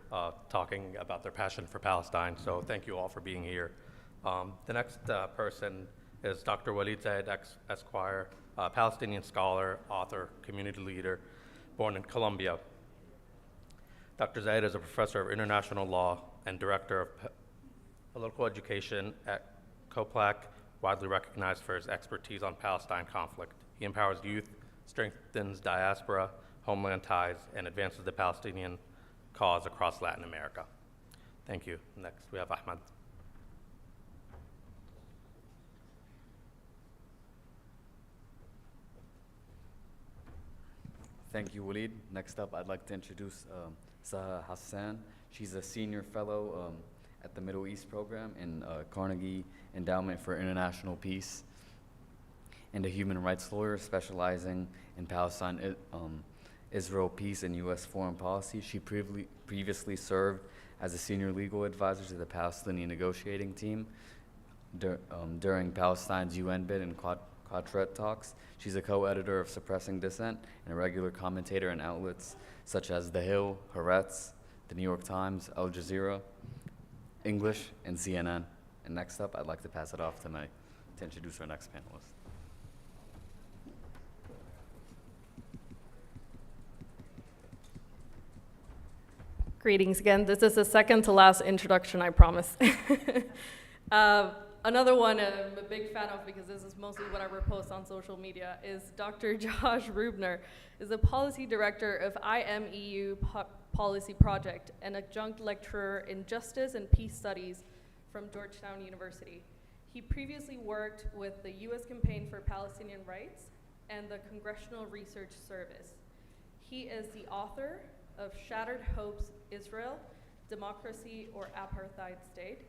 talking about their passion for Palestine. So thank you all for being here. The next person is Dr. Walid Zaid Esquire, Palestinian scholar, author, community leader, born in Colombia. Dr. Zaid is a professor of international law and director of political education at COPLAC, widely recognized for his expertise on Palestine conflict. He empowers youth, strengthens diaspora, homeland ties, and advances the Palestinian cause across Latin America. Thank you. Next, we have Ahmad. Thank you, Walid. Next up, I'd like to introduce Saha Hassan. She's a senior fellow at the Middle East program in Carnegie Endowment for International Peace, and a human rights lawyer specializing in Palestine, Israel peace, and U.S. foreign policy. She previously served as a senior legal advisor to the Palestinian negotiating team during Palestine's UN bid and Quadret talks. She's a co-editor of Suppressing Dissent and a regular commentator in outlets such as The Hill, Haaretz, The New York Times, Al Jazeera, English, and CNN. And next up, I'd like to pass it off to introduce our next panelist. Greetings again. This is the second to last introduction, I promise. Another one I'm a big fan of, because this is mostly what I repost on social media, is Dr. Josh Rubner, is a policy director of IMEU Policy Project and adjunct lecturer in Justice and Peace Studies from Georgetown University. He previously worked with the U.S. Campaign for Palestinian Rights and the Congressional Research Service. He is the author of Shattered Hopes, Israel, Democracy or Apartheid State,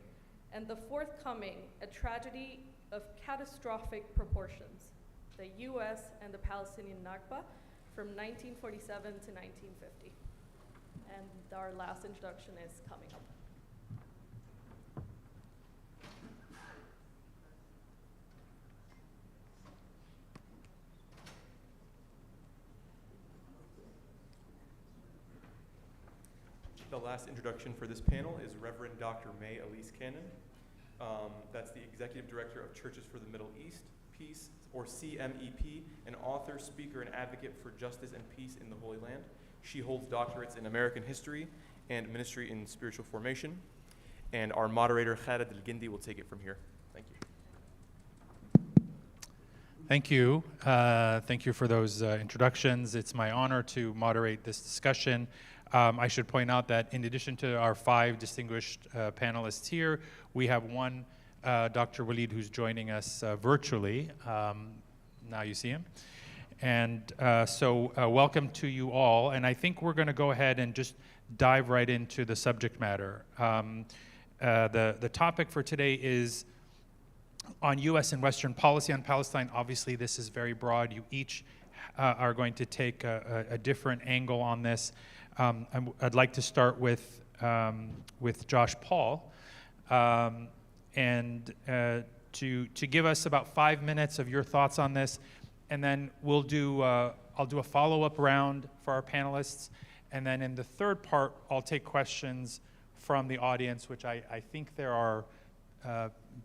and the forthcoming A Tragedy of Catastrophic Proportions, the U.S. and the Palestinian Nakba from 1947 to 1950. And our last introduction is coming up. The last introduction for this panel is Reverend Dr. May Elise Cannon. That's the Executive Director of Churches for the Middle East, Peace, or CMEP, an author, speaker, and advocate for justice and peace in the Holy Land. She holds doctorates in American history and ministry in spiritual formation. And our moderator, Khaled Al-Gindi, will take it from here. Thank you. Thank you. Thank you for those introductions. It's my honor to moderate this discussion. I should point out that in addition to our 5 distinguished panelists here, we have one Dr. Walid who's joining us virtually. Now you see him. And so welcome to you all. And I think we're going to go ahead and just dive right into the subject matter. The topic for today is on U.S. and Western policy on Palestine. Obviously, this is very broad. You each are going to take a different angle on this. I'd like to start with Josh Paul, and to give us about 5 minutes of your thoughts on this, and then I'll do a follow-up round for our panelists, and then in the third part, I'll take questions from the audience, which I think there are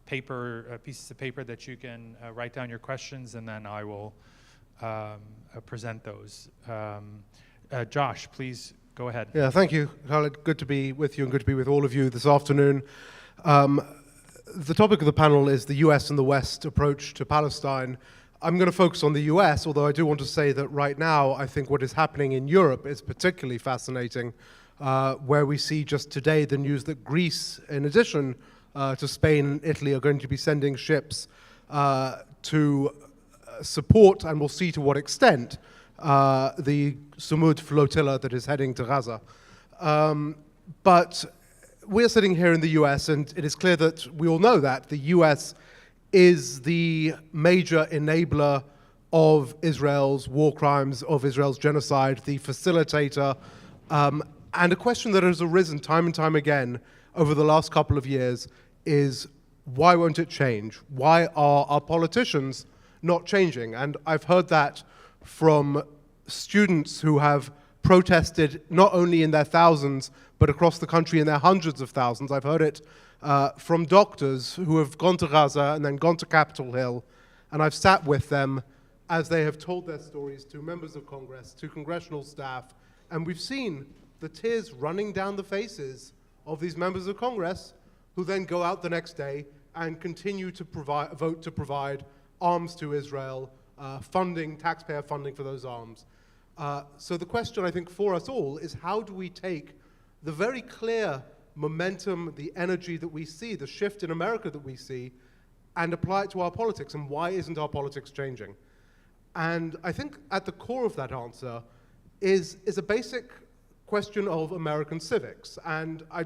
pieces of paper that you can write down your questions, and then I will present those. Josh, please go ahead. Yeah, thank you, Khaled. Good to be with you and good to be with all of you this afternoon. The topic of the panel is the US and the West approach to Palestine. I'm going to focus on the US, although I do want to say that right now I think what is happening in Europe is particularly fascinating, where we see just today the news that Greece, in addition to Spain and Italy, are going to be sending ships to support, and we'll see to what extent, the Sumud flotilla that is heading to Gaza. But we're sitting here in the US, and it is clear that we all know that the US is the major enabler of Israel's war crimes, of Israel's genocide, the facilitator. And a question that has arisen time and time again over the last couple of years is, why won't it change? Why are our politicians not changing? And I've heard that from students who have protested not only in their thousands, but across the country in their hundreds of thousands. I've heard it from doctors who have gone to Gaza and then gone to Capitol Hill, and I've sat with them as they have told their stories to members of Congress, to congressional staff, and we've seen the tears running down the faces of these members of Congress who then go out the next day and continue to vote to provide arms to Israel, taxpayer funding for those arms. So the question, I think, for us all is, how do we take the very clear momentum, the energy that we see, the shift in America that we see, and apply it to our politics? And why isn't our politics changing? And I think at the core of that answer is a basic question of American civics. And I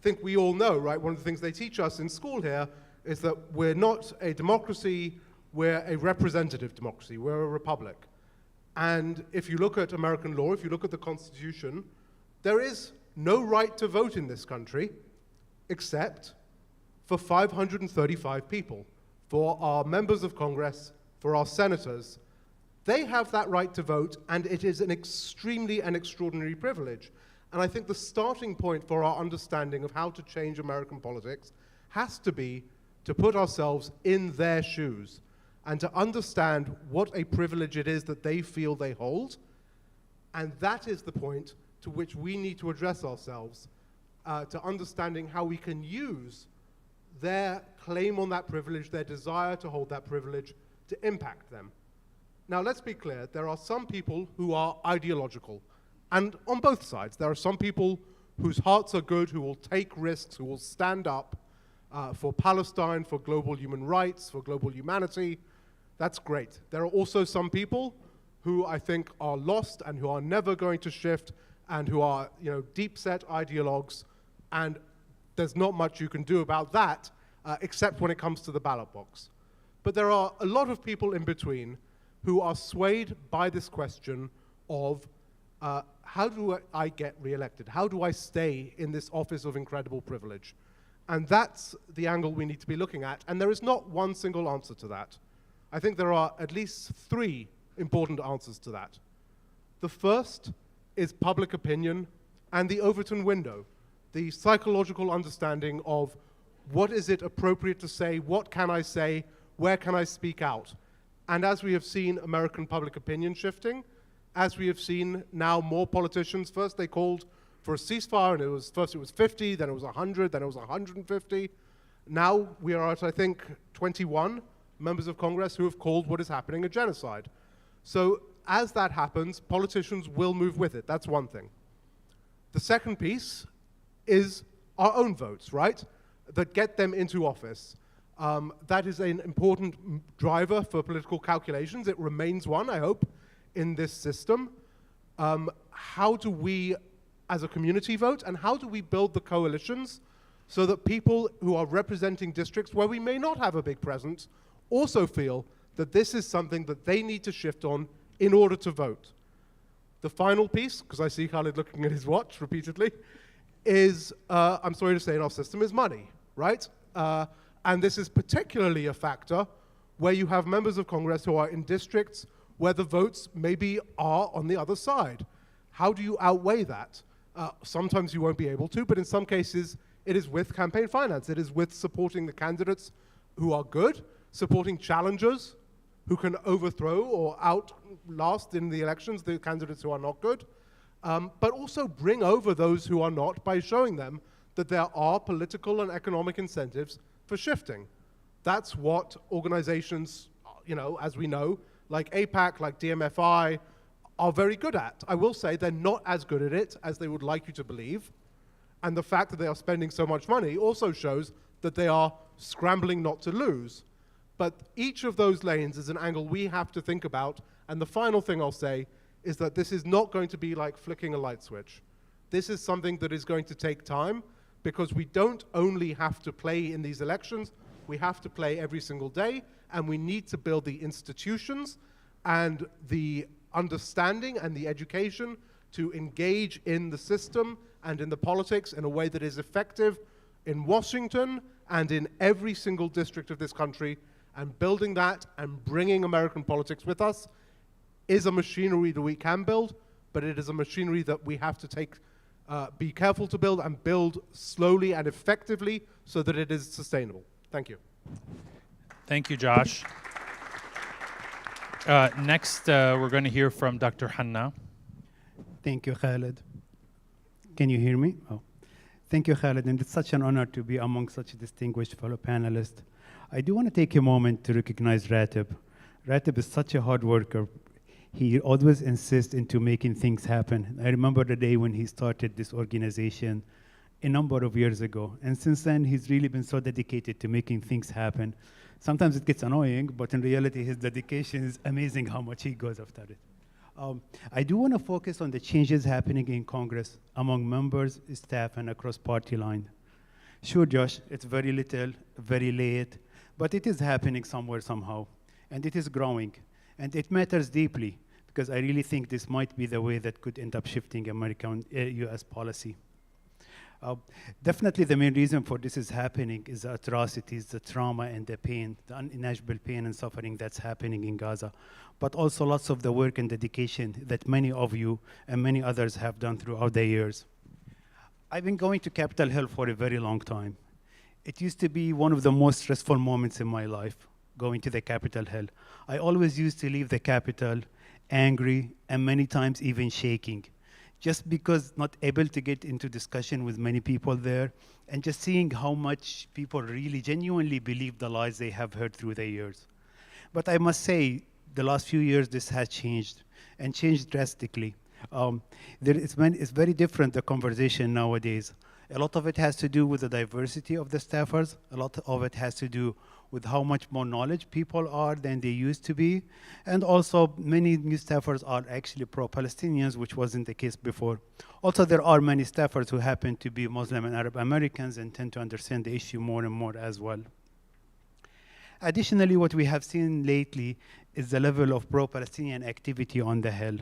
think we all know, right, one of the things they teach us in school here is that we're not a democracy, we're a representative democracy, we're a republic. And if you look at American law, if you look at the Constitution, there is no right to vote in this country except for 535 people, for our members of Congress, for our senators. They have that right to vote, and it is an extremely and extraordinary privilege. And I think the starting point for our understanding of how to change American politics has to be to put ourselves in their shoes and to understand what a privilege it is that they feel they hold. And that is the point to which we need to address ourselves, to understanding how we can use their claim on that privilege, their desire to hold that privilege, to impact them. Now, let's be clear, there are some people who are ideological, and on both sides. There are some people whose hearts are good, who will take risks, who will stand up for Palestine, for global human rights, for global humanity. That's great. There are also some people who I think are lost and who are never going to shift and who are, deep-set ideologues, and there's not much you can do about that except when it comes to the ballot box. But there are a lot of people in between who are swayed by this question of how do I get reelected? How do I stay in this office of incredible privilege? And that's the angle we need to be looking at, and there is not one single answer to that. I think there are at least 3 important answers to that. The first is public opinion and the Overton window, the psychological understanding of what is it appropriate to say, what can I say, where can I speak out? And as we have seen American public opinion shifting, as we have seen now more politicians, first they called for a ceasefire, and first it was 50, then it was 100, then it was 150. Now we are at, I think, 21 members of Congress who have called what is happening a genocide. So as that happens, politicians will move with it. That's one thing. The second piece is our own votes, right? That get them into office. That is an important driver for political calculations. It remains one, I hope, in this system. How do we, as a community, vote, and how do we build the coalitions so that people who are representing districts where we may not have a big presence also feel that this is something that they need to shift on in order to vote? The final piece, because I see Khalid looking at his watch repeatedly, is, I'm sorry to say, in our system, is money, right? And this is particularly a factor where you have members of Congress who are in districts where the votes maybe are on the other side. How do you outweigh that? Sometimes you won't be able to, but in some cases, it is with campaign finance. It is with supporting the candidates who are good, supporting challengers who can overthrow or outlast in the elections the candidates who are not good, but also bring over those who are not by showing them that there are political and economic incentives for shifting. That's what organizations, as we know, like AIPAC, like DMFI, are very good at. I will say they're not as good at it as they would like you to believe. And the fact that they are spending so much money also shows that they are scrambling not to lose. But each of those lanes is an angle we have to think about. And the final thing I'll say is that this is not going to be like flicking a light switch. This is something that is going to take time, because we don't only have to play in these elections, we have to play every single day, and we need to build the institutions and the understanding and the education to engage in the system and in the politics in a way that is effective in Washington and in every single district of this country. And building that and bringing American politics with us is a machinery that we can build, but it is a machinery that we have to be careful to build and build slowly and effectively so that it is sustainable. Thank you. Thank you, Josh. Next, we're going to hear from Dr. Hanna. Thank you, Khalid. Can you hear me? Oh. Thank you, Khalid, and it's such an honor to be among such a distinguished fellow panelists. I do want to take a moment to recognize Ratib. Ratib is such a hard worker. He always insists into making things happen. I remember the day when he started this organization a number of years ago. And since then, he's really been so dedicated to making things happen. Sometimes it gets annoying, but in reality, his dedication is amazing how much he goes after it. I do want to focus on the changes happening in Congress among members, staff, and across party line. Sure, Josh, it's very little, very late, but it is happening somewhere, somehow, and it is growing. And it matters deeply, because I really think this might be the way that could end up shifting American US policy. Definitely the main reason for this is happening is the atrocities, the trauma and the pain, the unimaginable pain and suffering that's happening in Gaza, but also lots of the work and dedication that many of you and many others have done throughout the years. I've been going to Capitol Hill for a very long time. It used to be one of the most stressful moments in my life, going to the Capitol Hill. I always used to leave the Capitol angry and many times even shaking, just because not able to get into discussion with many people there, and just seeing how much people really genuinely believe the lies they have heard through the years. But I must say, the last few years, this has changed, and changed drastically. It's very different, the conversation nowadays. A lot of it has to do with the diversity of the staffers. A lot of it has to do with how much more knowledge people are than they used to be. And also, many new staffers are actually pro-Palestinians, which wasn't the case before. Also, there are many staffers who happen to be Muslim and Arab Americans and tend to understand the issue more and more as well. Additionally, what we have seen lately is the level of pro-Palestinian activity on the Hill.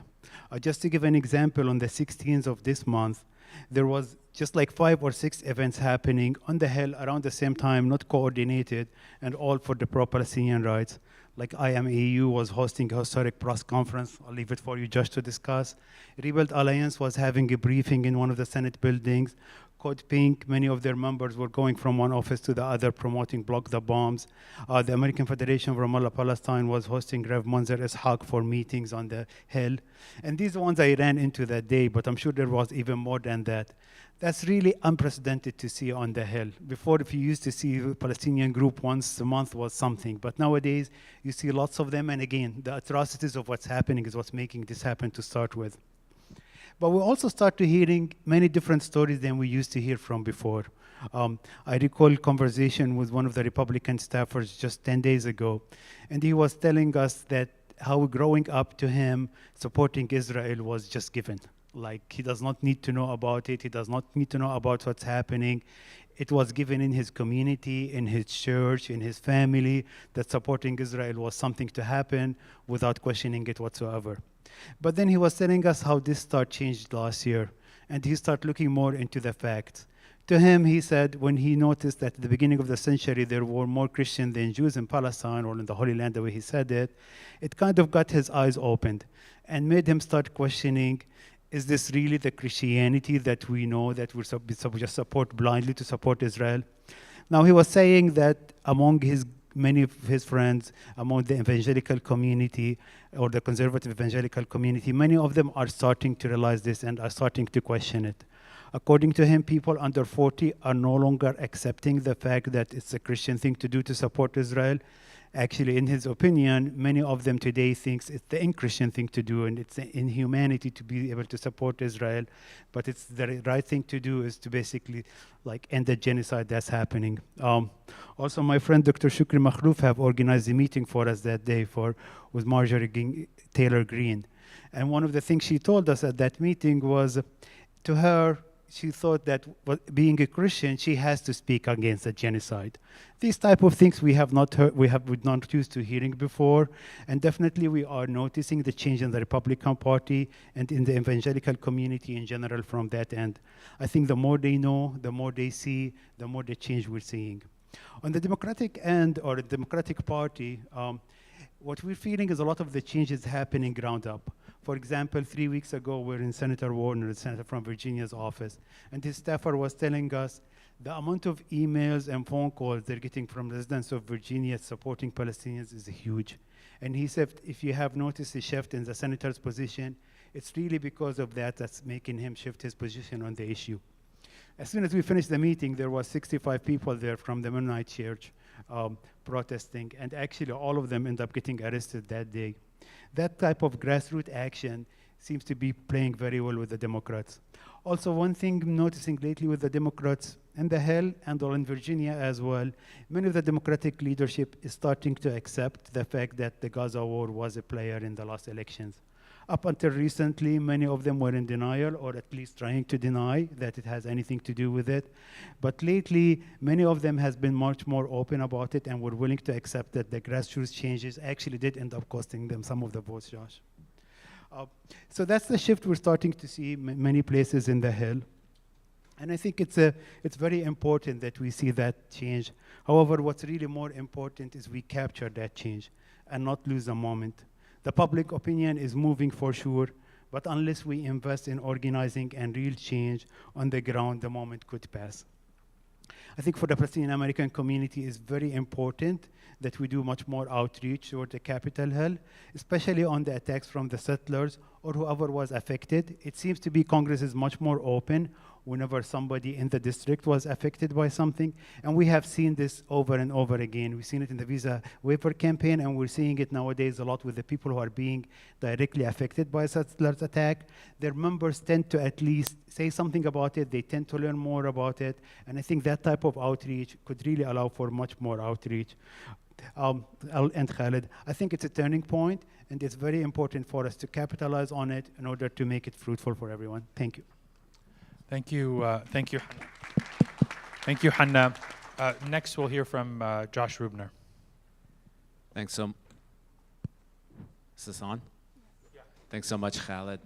Just to give an example, on the 16th of this month, there was just like 5 or 6 events happening on the Hill around the same time, not coordinated, and all for the pro-Palestinian rights. Like IMAU was hosting a historic press conference. I'll leave it for you, Josh, to discuss. Rebuild Alliance was having a briefing in one of the Senate buildings. Code Pink, many of their members were going from one office to the other promoting Block the Bombs. The American Federation of Ramallah Palestine was hosting Rev Manzer Ishaq for meetings on the Hill. And these are ones I ran into that day, but I'm sure there was even more than that. That's really unprecedented to see on the Hill. Before, if you used to see a Palestinian group once a month was something, but nowadays you see lots of them, and again, the atrocities of what's happening is what's making this happen to start with. But we also start to hearing many different stories than we used to hear from before. I recall a conversation with one of the Republican staffers just 10 days ago, and he was telling us that how growing up to him, supporting Israel was just given. Like, he does not need to know about it. He does not need to know about what's happening. It was given in his community, in his church, in his family, that supporting Israel was something to happen without questioning it whatsoever. But then he was telling us how this changed last year, and he started looking more into the facts. To him, he said, when he noticed that at the beginning of the century there were more Christians than Jews in Palestine, or in the Holy Land, the way he said it, it kind of got his eyes opened and made him start questioning, is this really the Christianity that we know, that we just support blindly to support Israel? Now, he was saying that among many of his friends, among the evangelical community or the conservative evangelical community, many of them are starting to realize this and are starting to question it. According to him, people under 40 are no longer accepting the fact that it's a Christian thing to do to support Israel. Actually, in his opinion, many of them today thinks it's the in-Christian thing to do, and it's inhumanity to be able to support Israel. But it's the right thing to do is to basically like end the genocide that's happening. Also, my friend Dr. Shukri Makhlouf have organized a meeting for us that day with Marjorie Taylor Greene. And one of the things she told us at that meeting was, to her, she thought that being a Christian, she has to speak against the genocide. These type of things we have not heard, we're not used to hearing before, and definitely we are noticing the change in the Republican Party and in the evangelical community in general from that end. I think the more they know, the more they see, the more the change we're seeing. On the Democratic end, or the Democratic Party, what we're feeling is a lot of the changes happening ground up. For example, 3 weeks ago, we're in Senator Warner, the senator from Virginia's office, and his staffer was telling us the amount of emails and phone calls they're getting from residents of Virginia supporting Palestinians is huge. And he said, if you have noticed a shift in the senator's position, it's really because of that's making him shift his position on the issue. As soon as we finished the meeting, there was 65 people there from the Mennonite Church protesting, and actually all of them ended up getting arrested that day. That type of grassroots action seems to be playing very well with the Democrats. Also, one thing I'm noticing lately with the Democrats in the Hill and all in Virginia as well, many of the Democratic leadership is starting to accept the fact that the Gaza war was a player in the last elections. Up until recently, many of them were in denial, or at least trying to deny that it has anything to do with it. But lately, many of them has been much more open about it and were willing to accept that the grassroots changes actually did end up costing them some of the votes, Josh. So that's the shift we're starting to see in many places in the Hill. And I think it's very important that we see that change. However, what's really more important is we capture that change and not lose a moment. The public opinion is moving for sure, but unless we invest in organizing and real change on the ground, the moment could pass. I think for the Palestinian American community, it's very important that we do much more outreach toward the Capitol Hill, especially on the attacks from the settlers or whoever was affected. It seems to be Congress is much more open whenever somebody in the district was affected by something. And we have seen this over and over again. We've seen it in the visa waiver campaign, and we're seeing it nowadays a lot with the people who are being directly affected by settlers' attack. Their members tend to at least say something about it. They tend to learn more about it. And I think that type of outreach could really allow for much more outreach. I'll end, Khaled. I think it's a turning point, and it's very important for us to capitalize on it in order to make it fruitful for everyone. Thank you. Thank you, thank you, Hanna. Thank you, Hanna. Next, we'll hear from Josh Rubner. Thanks so. Is this on? Yeah. Thanks so much, Khaled.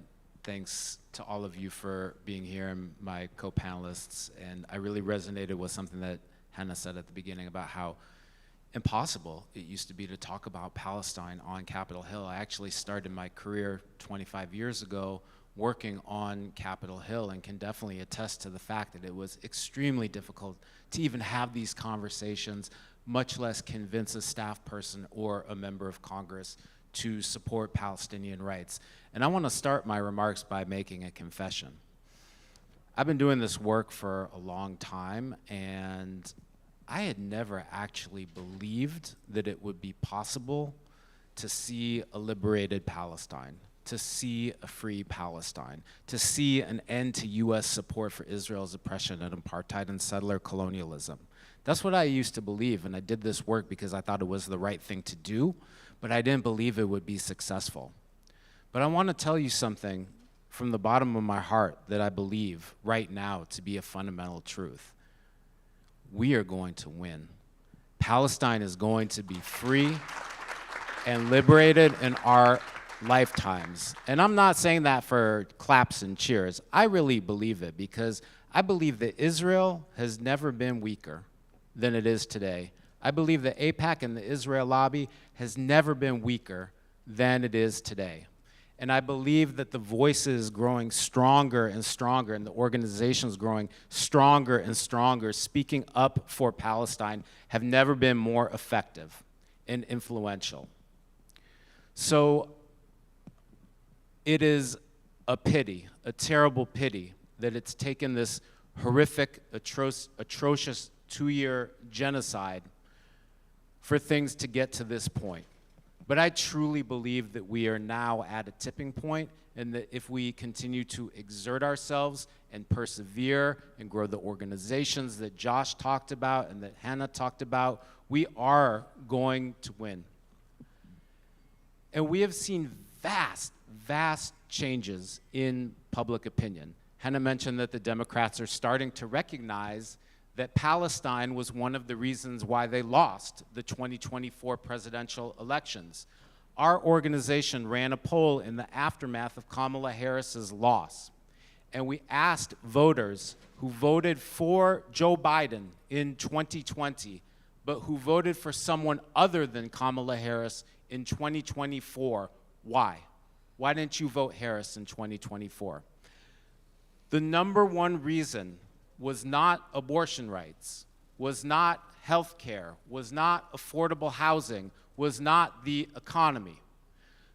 thanks to all of you for being here and my co-panelists. And I really resonated with something that Hannah said at the beginning about how impossible it used to be to talk about Palestine on Capitol Hill. I actually started my career 25 years ago working on Capitol Hill and can definitely attest to the fact that it was extremely difficult to even have these conversations, much less convince a staff person or a member of Congress to support Palestinian rights. And I want to start my remarks by making a confession. I've been doing this work for a long time, and I had never actually believed that it would be possible to see a liberated Palestine, to see a free Palestine, to see an end to US support for Israel's oppression and apartheid and settler colonialism. That's what I used to believe, and I did this work because I thought it was the right thing to do, but I didn't believe it would be successful. But I want to tell you something from the bottom of my heart that I believe right now to be a fundamental truth. We are going to win. Palestine is going to be free and liberated in our lifetimes. And I'm not saying that for claps and cheers. I really believe it because I believe that Israel has never been weaker than it is today. I believe that AIPAC and the Israel lobby has never been weaker than it is today. And I believe that the voices growing stronger and stronger and the organizations growing stronger and stronger, speaking up for Palestine, have never been more effective and influential. So it is a pity, a terrible pity, that it's taken this horrific, atrocious 2-year genocide for things to get to this point. But I truly believe that we are now at a tipping point, and that if we continue to exert ourselves and persevere and grow the organizations that Josh talked about and that Hannah talked about, we are going to win. And we have seen vast, vast changes in public opinion. Hannah mentioned that the Democrats are starting to recognize that Palestine was one of the reasons why they lost the 2024 presidential elections. Our organization ran a poll in the aftermath of Kamala Harris's loss, and we asked voters who voted for Joe Biden in 2020, but who voted for someone other than Kamala Harris in 2024, why? Why didn't you vote Harris in 2024? The number one reason was not abortion rights, was not health care, was not affordable housing, was not the economy.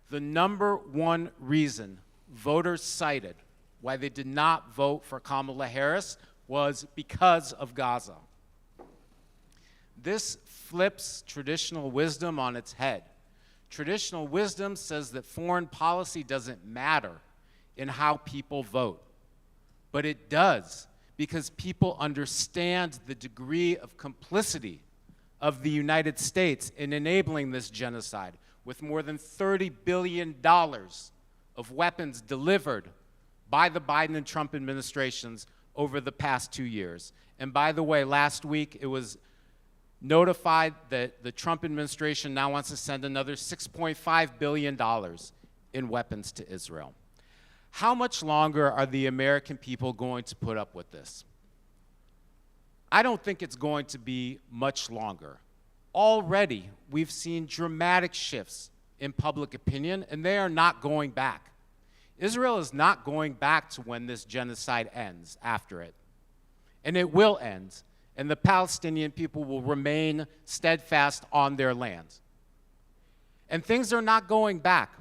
The number one reason voters cited why they did not vote for Kamala Harris was because of Gaza. This flips traditional wisdom on its head. Traditional wisdom says that foreign policy doesn't matter in how people vote, but it does, because people understand the degree of complicity of the United States in enabling this genocide, with more than $30 billion of weapons delivered by the Biden and Trump administrations over the past 2 years. And by the way, last week it was notified that the Trump administration now wants to send another $6.5 billion in weapons to Israel. How much longer are the American people going to put up with this? I don't think it's going to be much longer. Already, we've seen dramatic shifts in public opinion, and they are not going back. Israel is not going back to when this genocide ends after it. And it will end, and the Palestinian people will remain steadfast on their land. And things are not going back.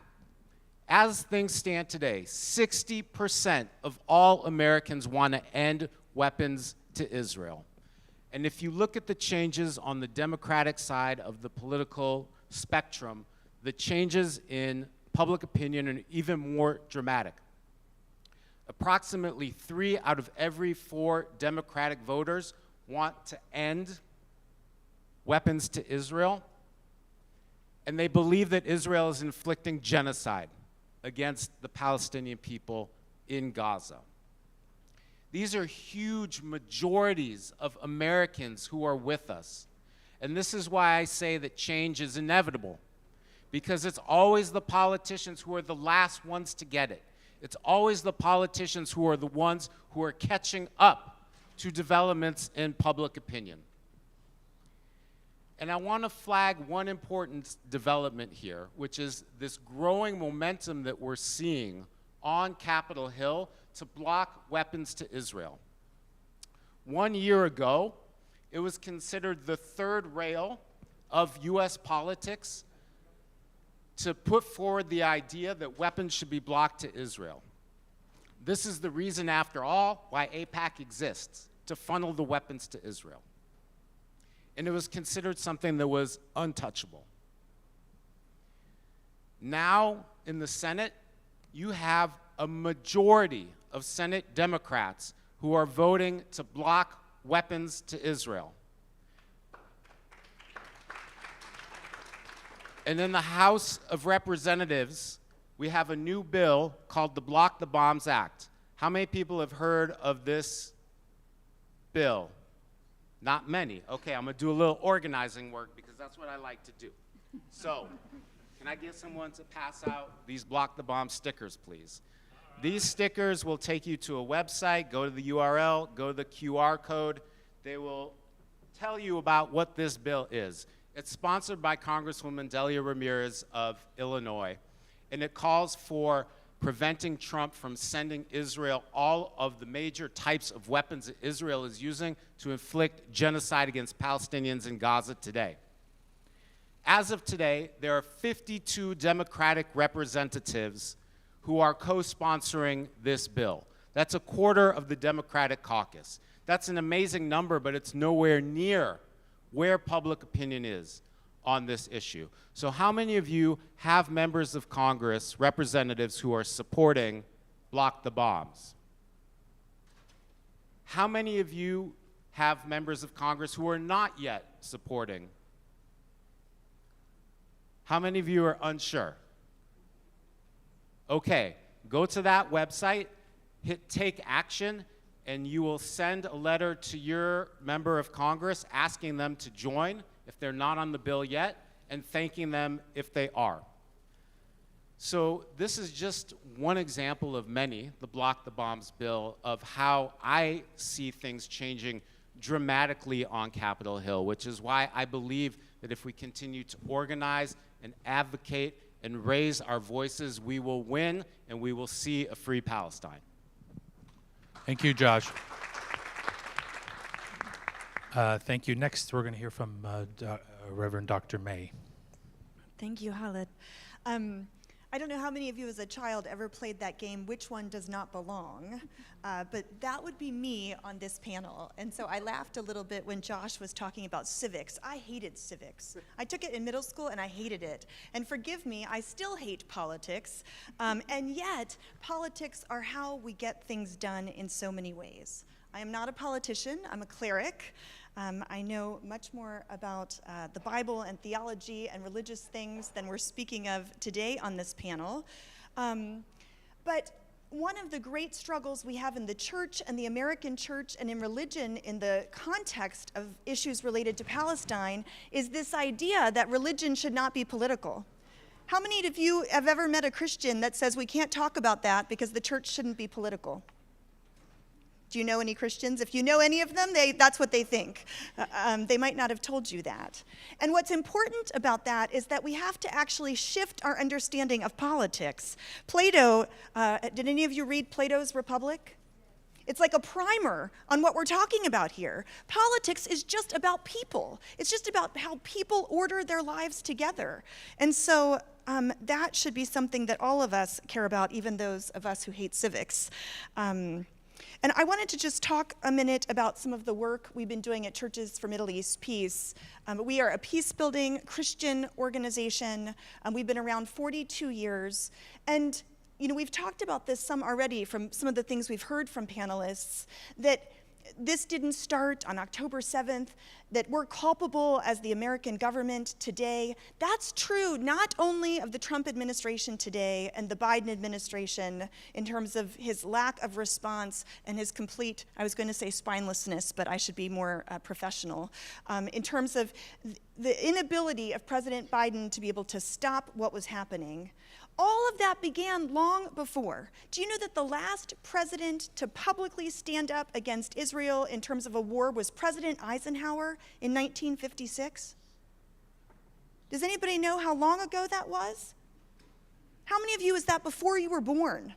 As things stand today, 60% of all Americans want to end weapons to Israel. And if you look at the changes on the Democratic side of the political spectrum, the changes in public opinion are even more dramatic. Approximately 3 out of every 4 Democratic voters want to end weapons to Israel, and they believe that Israel is inflicting genocide against the Palestinian people in Gaza. These are huge majorities of Americans who are with us. And this is why I say that change is inevitable, because it's always the politicians who are the last ones to get it. It's always the politicians who are the ones who are catching up to developments in public opinion. And I want to flag one important development here, which is this growing momentum that we're seeing on Capitol Hill to block weapons to Israel. 1 year ago, it was considered the third rail of US politics to put forward the idea that weapons should be blocked to Israel. This is the reason, after all, why AIPAC exists, to funnel the weapons to Israel. And it was considered something that was untouchable. Now, in the Senate, you have a majority of Senate Democrats who are voting to block weapons to Israel. And in the House of Representatives, we have a new bill called the Block the Bombs Act. How many people have heard of this bill? Not many. Okay, I'm going to do a little organizing work because that's what I like to do. So, can I get someone to pass out these Block the Bomb stickers, please? These stickers will take you to a website. Go to the URL, go to the QR code. They will tell you about what this bill is. It's sponsored by Congresswoman Delia Ramirez of Illinois, and it calls for preventing Trump from sending Israel all of the major types of weapons that Israel is using to inflict genocide against Palestinians in Gaza today. As of today, there are 52 Democratic representatives who are co-sponsoring this bill. That's a quarter of the Democratic caucus. That's an amazing number, but it's nowhere near where public opinion is on this issue. So how many of you have members of Congress, representatives who are supporting Block the Bombs? How many of you have members of Congress who are not yet supporting? How many of you are unsure? Okay, go to that website, hit Take Action, and you will send a letter to your member of Congress asking them to join if they're not on the bill yet, and thanking them if they are. So this is just one example of many, the Block the Bombs bill, of how I see things changing dramatically on Capitol Hill, which is why I believe that if we continue to organize and advocate and raise our voices, we will win and we will see a free Palestine. Thank you, Josh. Thank you. Next, we're going to hear from Reverend Dr. May. Thank you, Khaled. I don't know how many of you as a child ever played that game, Which One Does Not Belong? But that would be me on this panel. And so I laughed a little bit when Josh was talking about civics. I hated civics. I took it in middle school and I hated it. And forgive me, I still hate politics. And yet, politics are how we get things done in so many ways. I am not a politician, I'm a cleric. I know much more about the Bible and theology and religious things than we're speaking of today on this panel. But one of the great struggles we have in the church and the American church and in religion in the context of issues related to Palestine is this idea that religion should not be political. How many of you have ever met a Christian that says we can't talk about that because the church shouldn't be political? Do you know any Christians? If you know any of them, that's what they think. They might not have told you that. And what's important about that is that we have to actually shift our understanding of politics. Plato, did any of you read Plato's Republic? It's like a primer on what we're talking about here. Politics is just about people. It's just about how people order their lives together. And so that should be something that all of us care about, even those of us who hate civics. And I wanted to just talk a minute about some of the work we've been doing at Churches for Middle East Peace. We are a peace-building Christian organization. We've been around 42 years. And we've talked about this some already from some of the things we've heard from panelists, that this didn't start on October 7th, that we're culpable as the American government today. That's true not only of the Trump administration today and the Biden administration in terms of his lack of response and his complete, I was going to say spinelessness, but I should be more professional, in terms of the inability of President Biden to be able to stop what was happening. All of that began long before. Do you know that the last president to publicly stand up against Israel in terms of a war was President Eisenhower in 1956? Does anybody know how long ago that was? How many of you was that before you were born?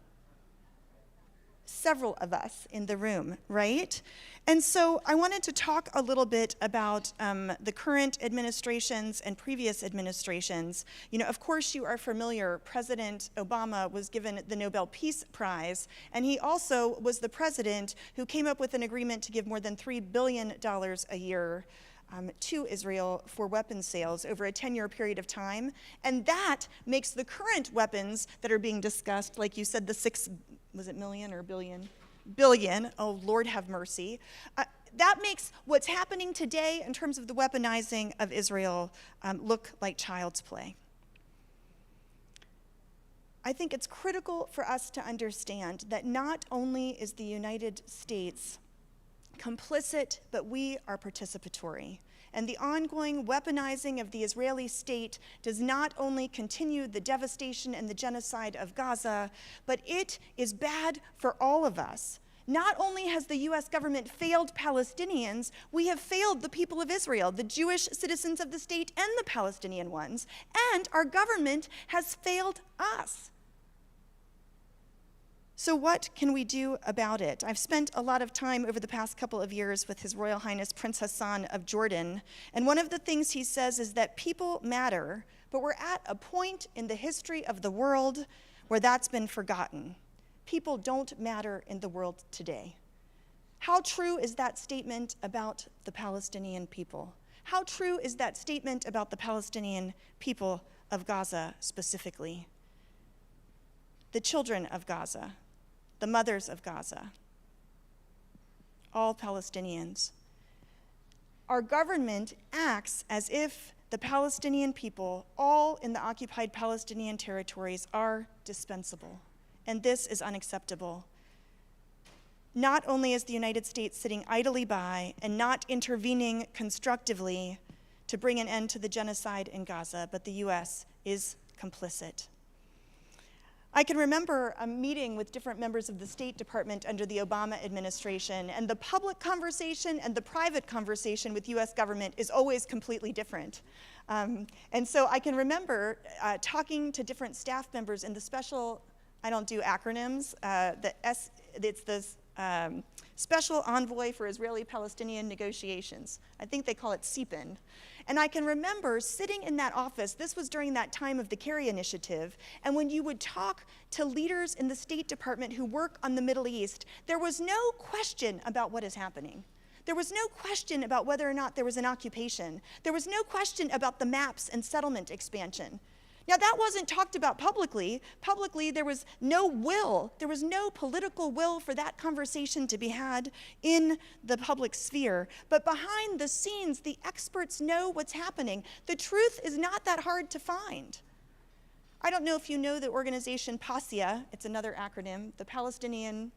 Several of us in the room, right? And so I wanted to talk a little bit about the current administrations and previous administrations. You know, of course you are familiar, President Obama was given the Nobel Peace Prize, and he also was the president who came up with an agreement to give more than $3 billion a year to Israel for weapons sales over a 10-year period of time. And that makes the current weapons that are being discussed, like you said, the million or billion? Billion, oh Lord have mercy. That makes what's happening today in terms of the weaponizing of Israel look like child's play. I think it's critical for us to understand that not only is the United States complicit, but we are participatory. And the ongoing weaponizing of the Israeli state does not only continue the devastation and the genocide of Gaza, but it is bad for all of us. Not only has the US government failed Palestinians, we have failed the people of Israel, the Jewish citizens of the state and the Palestinian ones, and our government has failed us. So what can we do about it? I've spent a lot of time over the past couple of years with His Royal Highness Prince Hassan of Jordan, and one of the things he says is that people matter, but we're at a point in the history of the world where that's been forgotten. People don't matter in the world today. How true is that statement about the Palestinian people? How true is that statement about the Palestinian people of Gaza specifically? The children of Gaza, the mothers of Gaza, all Palestinians. Our government acts as if the Palestinian people, all in the occupied Palestinian territories, are dispensable. And this is unacceptable. Not only is the United States sitting idly by and not intervening constructively to bring an end to the genocide in Gaza, but the US is complicit. I can remember a meeting with different members of the State Department under the Obama administration, and the public conversation and the private conversation with US government is always completely different. And so I can remember talking to different staff members in the special, I don't do acronyms, it's the Special Envoy for Israeli-Palestinian Negotiations. I think they call it CPIN. And I can remember sitting in that office, this was during that time of the Kerry Initiative, and when you would talk to leaders in the State Department who work on the Middle East, there was no question about what is happening. There was no question about whether or not there was an occupation. There was no question about the maps and settlement expansion. Now, that wasn't talked about publicly. Publicly, there was no will. There was no political will for that conversation to be had in the public sphere. But behind the scenes, the experts know what's happening. The truth is not that hard to find. I don't know if you know the organization PASIA. It's another acronym, the Palestinian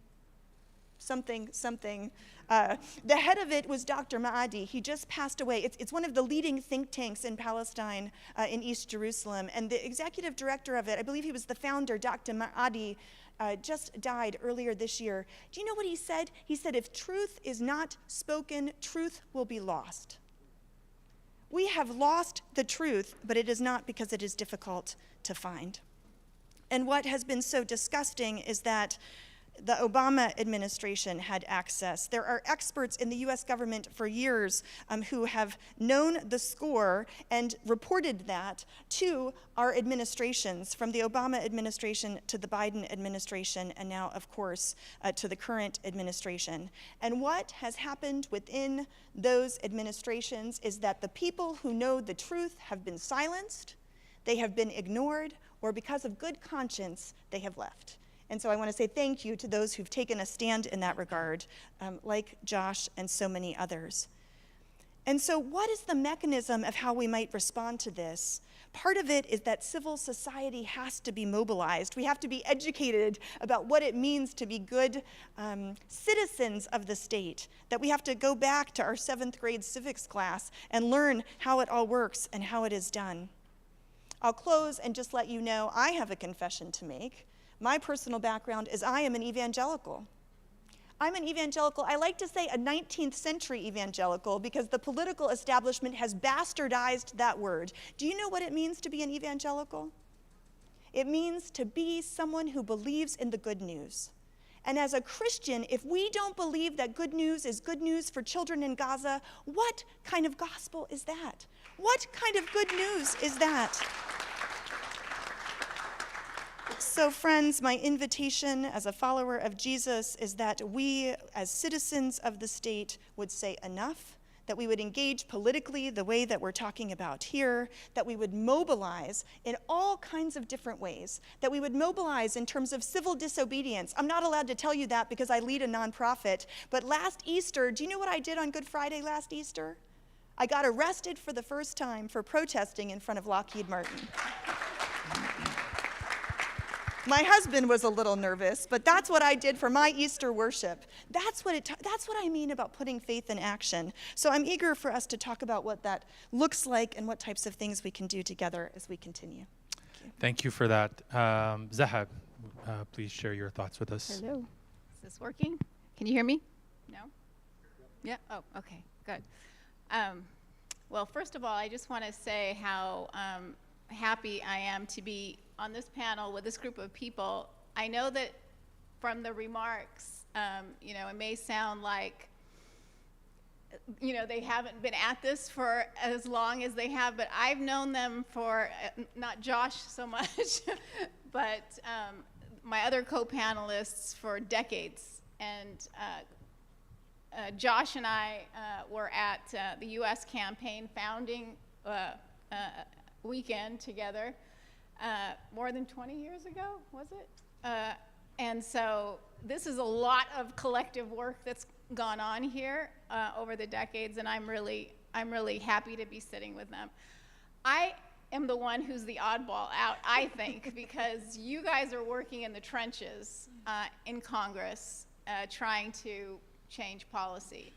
something. The head of it was Dr. Maadi. He just passed away. It's one of the leading think tanks in Palestine, in East Jerusalem. And the executive director of it, I believe he was the founder, Dr. Maadi, just died earlier this year. Do you know what he said? He said, if truth is not spoken, truth will be lost. We have lost the truth, but it is not because it is difficult to find. And what has been so disgusting is that the Obama administration had access. There are experts in the US government for years who have known the score and reported that to our administrations, from the Obama administration to the Biden administration, and now, of course, to the current administration. And what has happened within those administrations is that the people who know the truth have been silenced, they have been ignored, or because of good conscience, they have left. And so I want to say thank you to those who've taken a stand in that regard, like Josh and so many others. And so what is the mechanism of how we might respond to this? Part of it is that civil society has to be mobilized. We have to be educated about what it means to be good citizens of the state, that we have to go back to our 7th grade civics class and learn how it all works and how it is done. I'll close and just let you know I have a confession to make. My personal background is I am an evangelical. I'm an evangelical, I like to say a 19th century evangelical, because the political establishment has bastardized that word. Do you know what it means to be an evangelical? It means to be someone who believes in the good news. And as a Christian, if we don't believe that good news is good news for children in Gaza, what kind of gospel is that? What kind of good news is that? So friends, my invitation as a follower of Jesus is that we, as citizens of the state, would say enough, that we would engage politically the way that we're talking about here, that we would mobilize in all kinds of different ways, that we would mobilize in terms of civil disobedience. I'm not allowed to tell you that because I lead a nonprofit, but last Easter, do you know what I did on Good Friday last Easter? I got arrested for the first time for protesting in front of Lockheed Martin. My husband was a little nervous, but that's what I did for my Easter worship. That's what I mean about putting faith in action. So I'm eager for us to talk about what that looks like and what types of things we can do together as we continue. Thank you for that. Zahab, please share your thoughts with us. Hello. Is this working? Can you hear me? No? Yeah? Oh, okay, good. Well, first of all, I just want to say how happy I am to be on this panel with this group of people. I know that from the remarks, it may sound like, they haven't been at this for as long as they have, but I've known them for, not Josh so much, but my other co-panelists for decades. And Josh and I were at the U.S. campaign founding weekend together. More than 20 years ago, was it? And so this is a lot of collective work that's gone on here over the decades, and I'm really happy to be sitting with them. I am the one who's the oddball out, I think, because you guys are working in the trenches in Congress trying to change policy.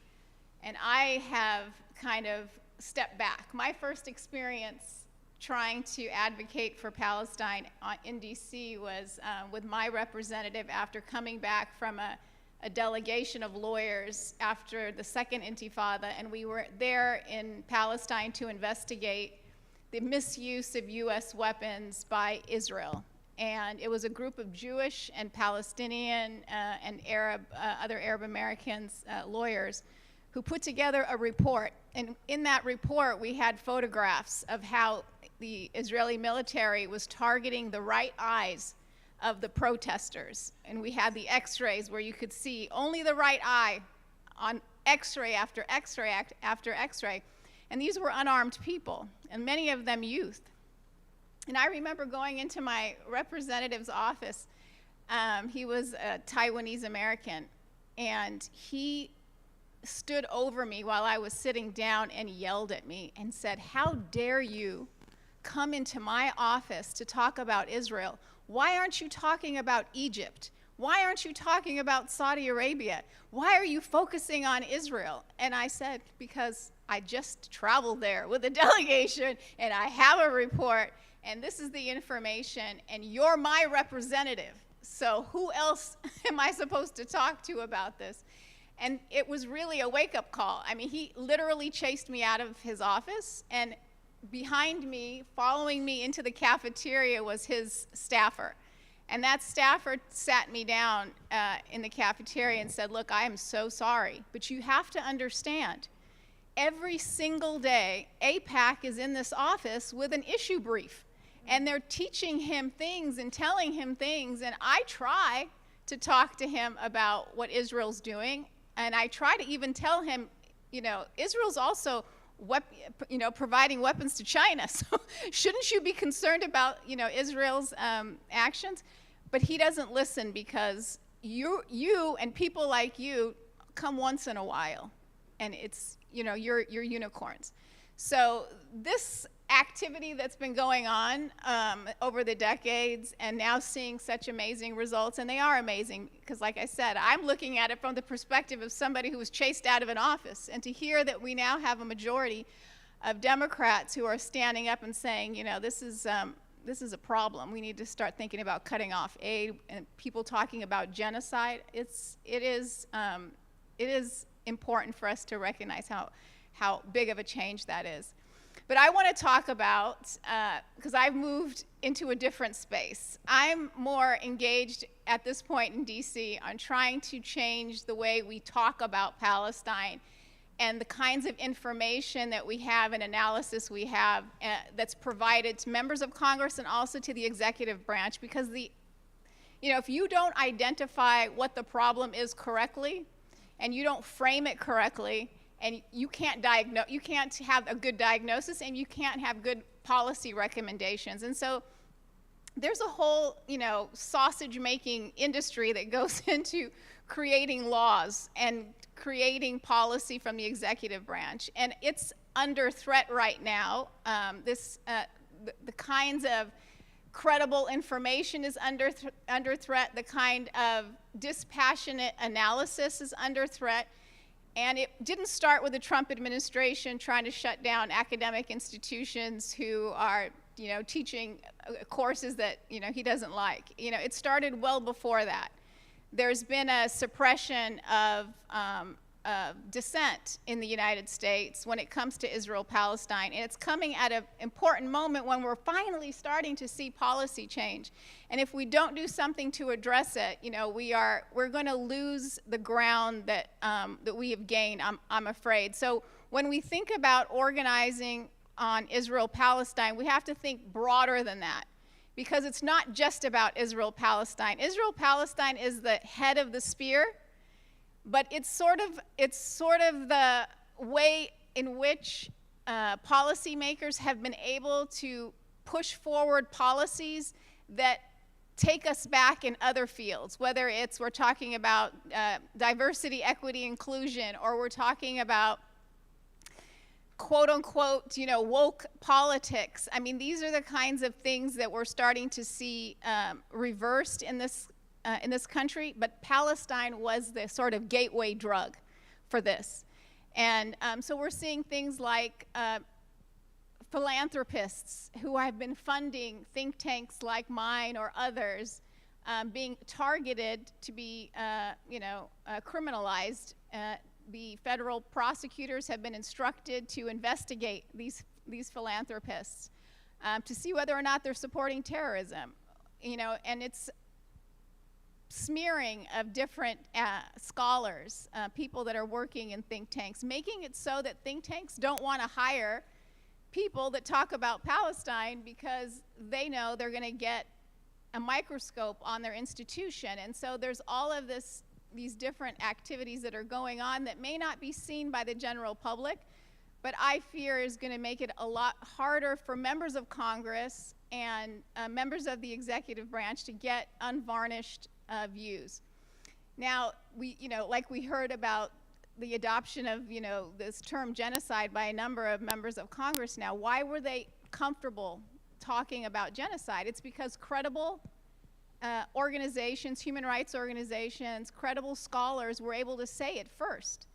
And I have kind of stepped back. My first experience trying to advocate for Palestine in DC was with my representative after coming back from a delegation of lawyers after the second Intifada, and we were there in Palestine to investigate the misuse of US weapons by Israel. And it was a group of Jewish and Palestinian and other Arab Americans lawyers who put together a report. And in that report, we had photographs of how the Israeli military was targeting the right eyes of the protesters. And we had the x-rays where you could see only the right eye on x-ray after x-ray after x-ray. And these were unarmed people, and many of them youth. And I remember going into my representative's office. He was a Taiwanese American, and he stood over me while I was sitting down and yelled at me and said, "How dare you come into my office to talk about Israel? Why aren't you talking about Egypt? Why aren't you talking about Saudi Arabia? Why are you focusing on Israel?" And I said, because I just traveled there with a delegation, and I have a report, and this is the information, and you're my representative. So who else am I supposed to talk to about this? And it was really a wake-up call. I mean, he literally chased me out of his office, and behind me, following me into the cafeteria, was his staffer. And that staffer sat me down in the cafeteria and said, "Look, I am so sorry, but you have to understand, every single day, AIPAC is in this office with an issue brief. And they're teaching him things and telling him things, and I try to talk to him about what Israel's doing, and I try to even tell him, Israel's also providing weapons to China, so shouldn't you be concerned about, Israel's actions?" But he doesn't listen, because you and people like you come once in a while, and it's, you're unicorns. So this activity that's been going on over the decades, and now seeing such amazing results, and they are amazing, because like I said, I'm looking at it from the perspective of somebody who was chased out of an office, and to hear that we now have a majority Democrats who are standing up and saying, you know, this is a problem. We need to start thinking about cutting off aid, and people talking about genocide. It is important for us to recognize how big of a change that is. But I want to talk about, because I've moved into a different space. I'm more engaged at this point in DC on trying to change the way we talk about Palestine and the kinds of information that we have and analysis we have that's provided to members of Congress and also to the executive branch. Because if you don't identify what the problem is correctly, and you don't frame it correctly, and you can't have a good diagnosis, and you can't have good policy recommendations. And so there's a whole, sausage-making industry that goes into creating laws and creating policy from the executive branch. And it's under threat right now. The kinds of credible information is under threat. The kind of dispassionate analysis is under threat. And it didn't start with the Trump administration trying to shut down academic institutions who are, teaching courses that, he doesn't like. It started well before that. There's been a suppression of dissent in the United States when it comes to Israel-Palestine, and it's coming at an important moment when we're finally starting to see policy change. And if we don't do something to address it, we're going to lose the ground that we have gained, I'm afraid. So when we think about organizing on Israel-Palestine, we have to think broader than that, because it's not just about Israel-Palestine. Israel-Palestine is the head of the spear, but it's sort of the way in which policymakers have been able to push forward policies that take us back in other fields, whether we're talking about diversity, equity, inclusion, or we're talking about quote unquote, woke politics. I mean, these are the kinds of things that we're starting to see reversed in this country, but Palestine was the sort of gateway drug for this. And so we're seeing things like philanthropists who have been funding think tanks like mine or others being targeted to be, criminalized. The federal prosecutors have been instructed to investigate these philanthropists to see whether or not they're supporting terrorism. And it's smearing of different scholars, people that are working in think tanks, making it so that think tanks don't want to hire people that talk about Palestine because they know they're going to get a microscope on their institution. And so there's all of these different activities that are going on that may not be seen by the general public, but I fear is going to make it a lot harder for members of Congress and members of the executive branch to get unvarnished views. Now, like we heard about the adoption of, this term genocide by a number of members of Congress now, why were they comfortable talking about genocide? It's because credible organizations, human rights organizations, credible scholars were able to say it first.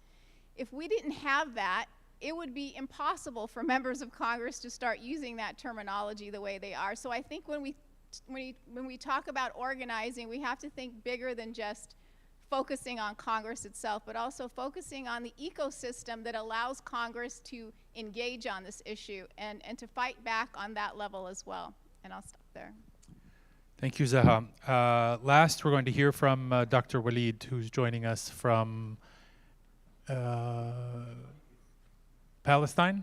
If we didn't have that, it would be impossible for members of Congress to start using that terminology the way they are. So I think when we talk about organizing, we have to think bigger than just focusing on Congress itself, but also focusing on the ecosystem that allows Congress to engage on this issue and to fight back on that level as well. And I'll stop there. Thank you, Zaha. Last, we're going to hear from Dr. Walid, who's joining us from Palestine?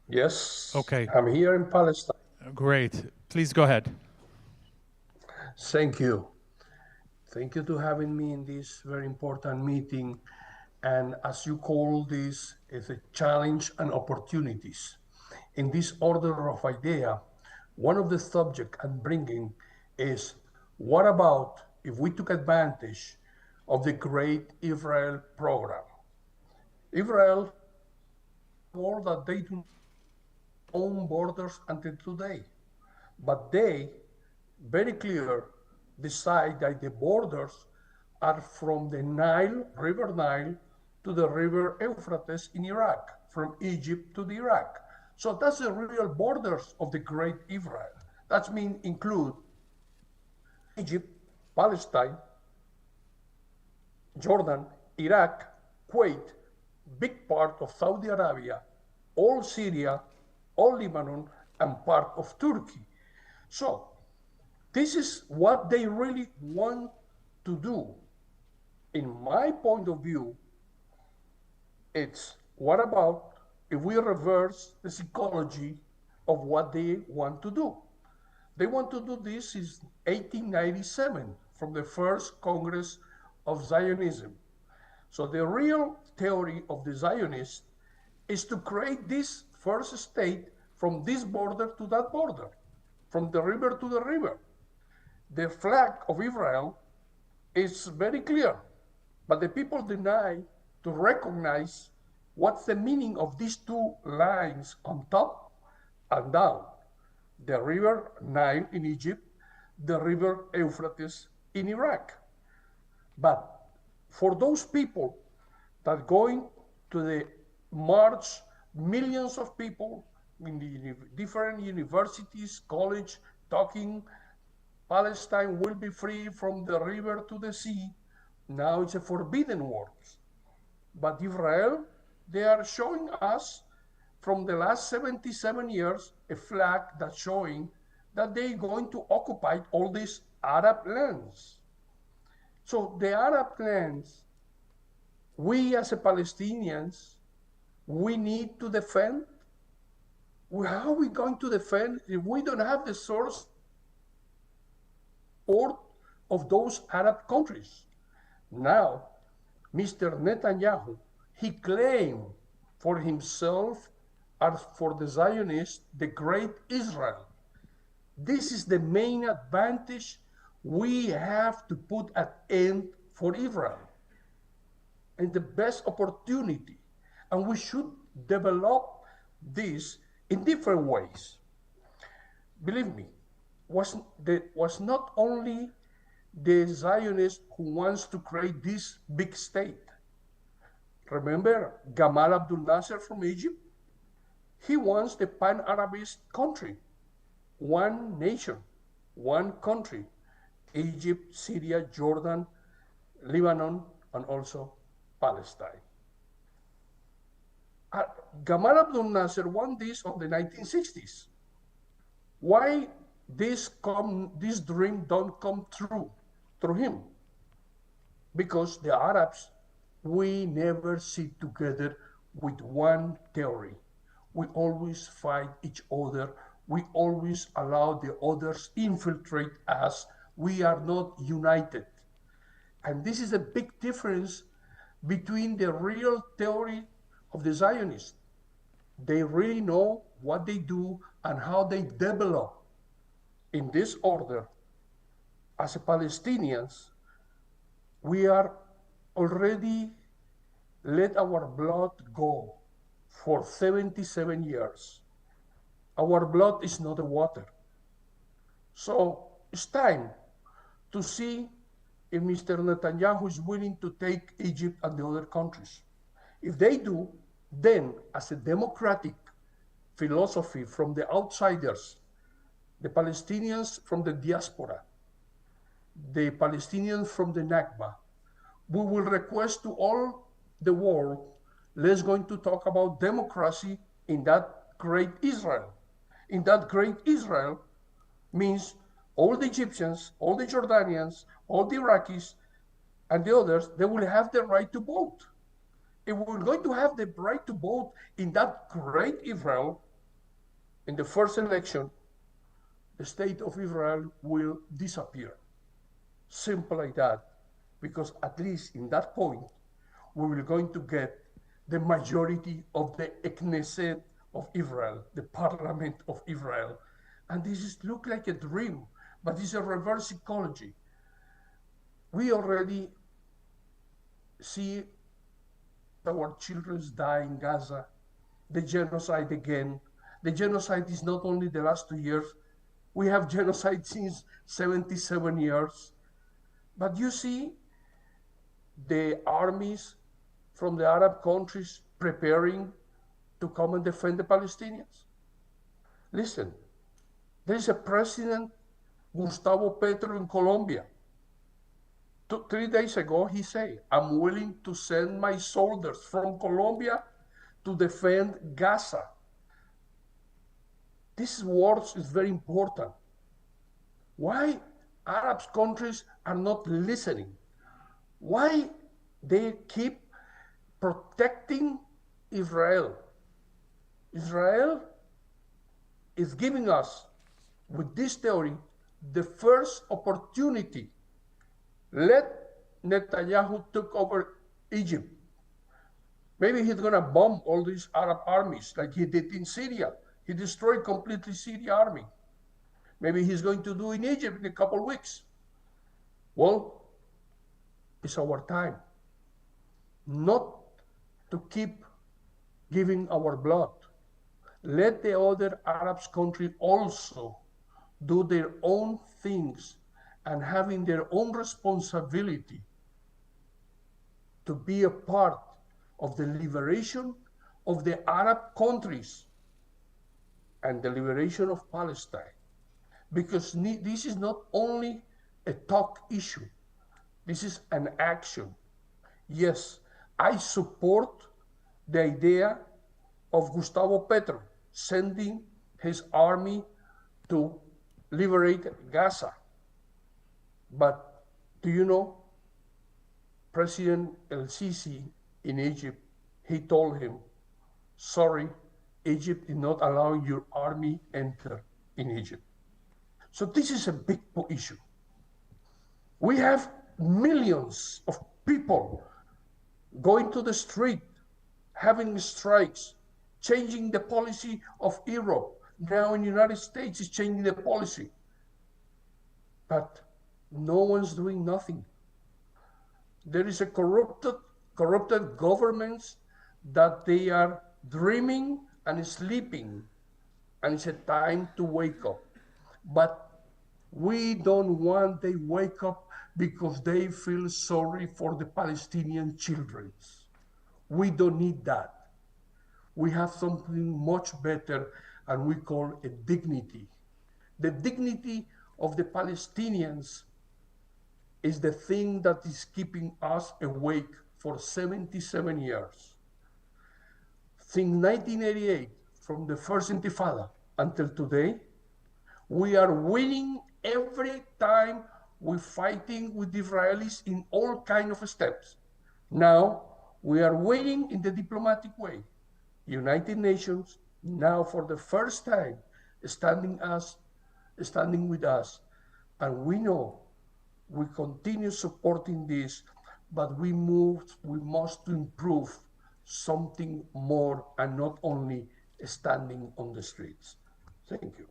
Yes. Okay. I'm here in Palestine. Great. Please go ahead. Thank you. Thank you to having me in this very important meeting. And as you call this, it's a challenge and opportunities. In this order of idea, one of the subjects I'm bringing is, what about if we took advantage of the Great Israel Program? Israel, war that they do own borders until today, but they very clear decide that the borders are from the Nile, River Nile, to the River Euphrates in Iraq, from Egypt to the Iraq. So that's the real borders of the great Israel. That means include Egypt, Palestine, Jordan, Iraq, Kuwait, big part of Saudi Arabia, all Syria, all Lebanon, and part of Turkey. So this is what they really want to do. In my point of view, it's what about if we reverse the psychology of what they want to do? They want to do this since 1897 from the first Congress of Zionism. So the real theory of the Zionists is to create this first state from this border to that border, from the river to the river. The flag of Israel is very clear, but the people deny to recognize what's the meaning of these two lines on top and down. The river Nile in Egypt, the river Euphrates in Iraq. But for those people that going to the march, millions of people in the different universities, college, talking, Palestine will be free from the river to the sea. Now it's a forbidden word. But Israel, they are showing us from the last 77 years a flag that's showing that they're going to occupy all these Arab lands. So the Arab lands, we as a Palestinians, we need to defend. How are we going to defend if we don't have the source support of those Arab countries? Now, Mr. Netanyahu, he claimed for himself and for the Zionists the great Israel. This is the main advantage we have to put an end for Israel and the best opportunity. And we should develop this in different ways. Believe me, was not only the Zionist who wants to create this big state. Remember Gamal Abdel Nasser from Egypt? He wants the pan-Arabist country, one nation, one country, Egypt, Syria, Jordan, Lebanon, and also Palestine. Gamal Abdel Nasser won this on the 1960s. Why this dream don't come true through him? Because the Arabs, we never sit together with one theory. We always fight each other. We always allow the others infiltrate us. We are not united. And this is a big difference between the real theory of the Zionists. They really know what they do and how they develop in this order. As a Palestinians, we are already let our blood go for 77 years. Our blood is not the water. So it's time to see if Mr. Netanyahu is willing to take Egypt and the other countries. If they do, then as a democratic philosophy from the outsiders, the Palestinians from the diaspora, the Palestinians from the Nakba, we will request to all the world, let's going to talk about democracy in that great Israel. In that great Israel means all the Egyptians, all the Jordanians, all the Iraqis, and the others, they will have the right to vote. If we're going to have the right to vote in that great Israel, in the first election, the state of Israel will disappear. Simple like that. Because at least in that point, we will going to get the majority of the Knesset of Israel, the parliament of Israel. And this is look like a dream, but it's a reverse psychology. We already see our children die in Gaza, the genocide again. The genocide is not only the last 2 years, we have genocide since 77 years. But you see the armies from the Arab countries preparing to come and defend the Palestinians? Listen, there is a president, Gustavo Petro, in Colombia. 3 days ago, he said, I'm willing to send my soldiers from Colombia to defend Gaza. This word is very important. Why Arab countries are not listening? Why they keep protecting Israel? Israel is giving us, with this theory, the first opportunity. Let Netanyahu took over Egypt. Maybe he's gonna bomb all these Arab armies like he did in Syria. He destroyed completely Syria army. Maybe he's going to do in Egypt in a couple of weeks. Well, it's our time not to keep giving our blood. Let the other Arab countries also do their own things and having their own responsibility to be a part of the liberation of the Arab countries and the liberation of Palestine. Because this is not only a talk issue, this is an action. Yes, I support the idea of Gustavo Petro sending his army to liberate Gaza. But do you know, President El-Sisi in Egypt, he told him, sorry, Egypt is not allowing your army enter in Egypt. So this is a big issue. We have millions of people going to the street, having strikes, changing the policy of Europe. Now in the United States is changing the policy. But no one's doing nothing. There is a corrupted governments that they are dreaming and sleeping, and it's a time to wake up. But we don't want they wake up because they feel sorry for the Palestinian children. We don't need that. We have something much better, and we call it dignity. The dignity of the Palestinians is the thing that is keeping us awake for 77 years. Since 1988, from the first Intifada until today, we are winning every time we're fighting with the Israelis in all kinds of steps. Now, we are winning in the diplomatic way. United Nations, now for the first time, standing with us. And we know we continue supporting this, but we must improve something more and not only standing on the streets. Thank you.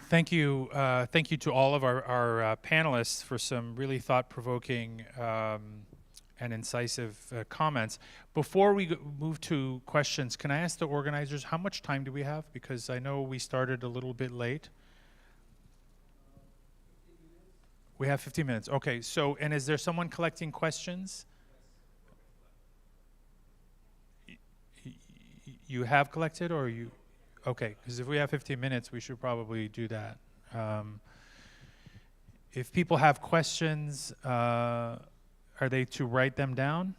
Thank you. Thank you to all of our panelists for some really thought-provoking and incisive comments. Before we move to questions, can I ask the organizers, how much time do we have? Because I know we started a little bit late. We have 15 minutes. Okay, so, and is there someone collecting questions? You have collected, or you? Okay, because if we have 15 minutes, we should probably do that. If people have questions, are they to write them down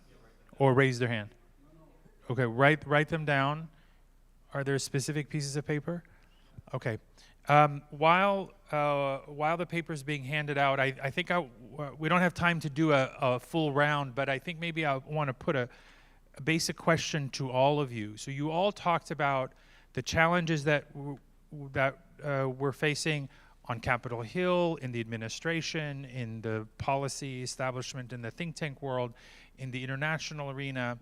or raise their hand? Okay, write them down. Are there specific pieces of paper? Okay. While the paper is being handed out, I think we don't have time to do a full round, but I think maybe I want to put a basic question to all of you. So you all talked about the challenges that we're facing on Capitol Hill, in the administration, in the policy establishment, in the think tank world, in the international arena.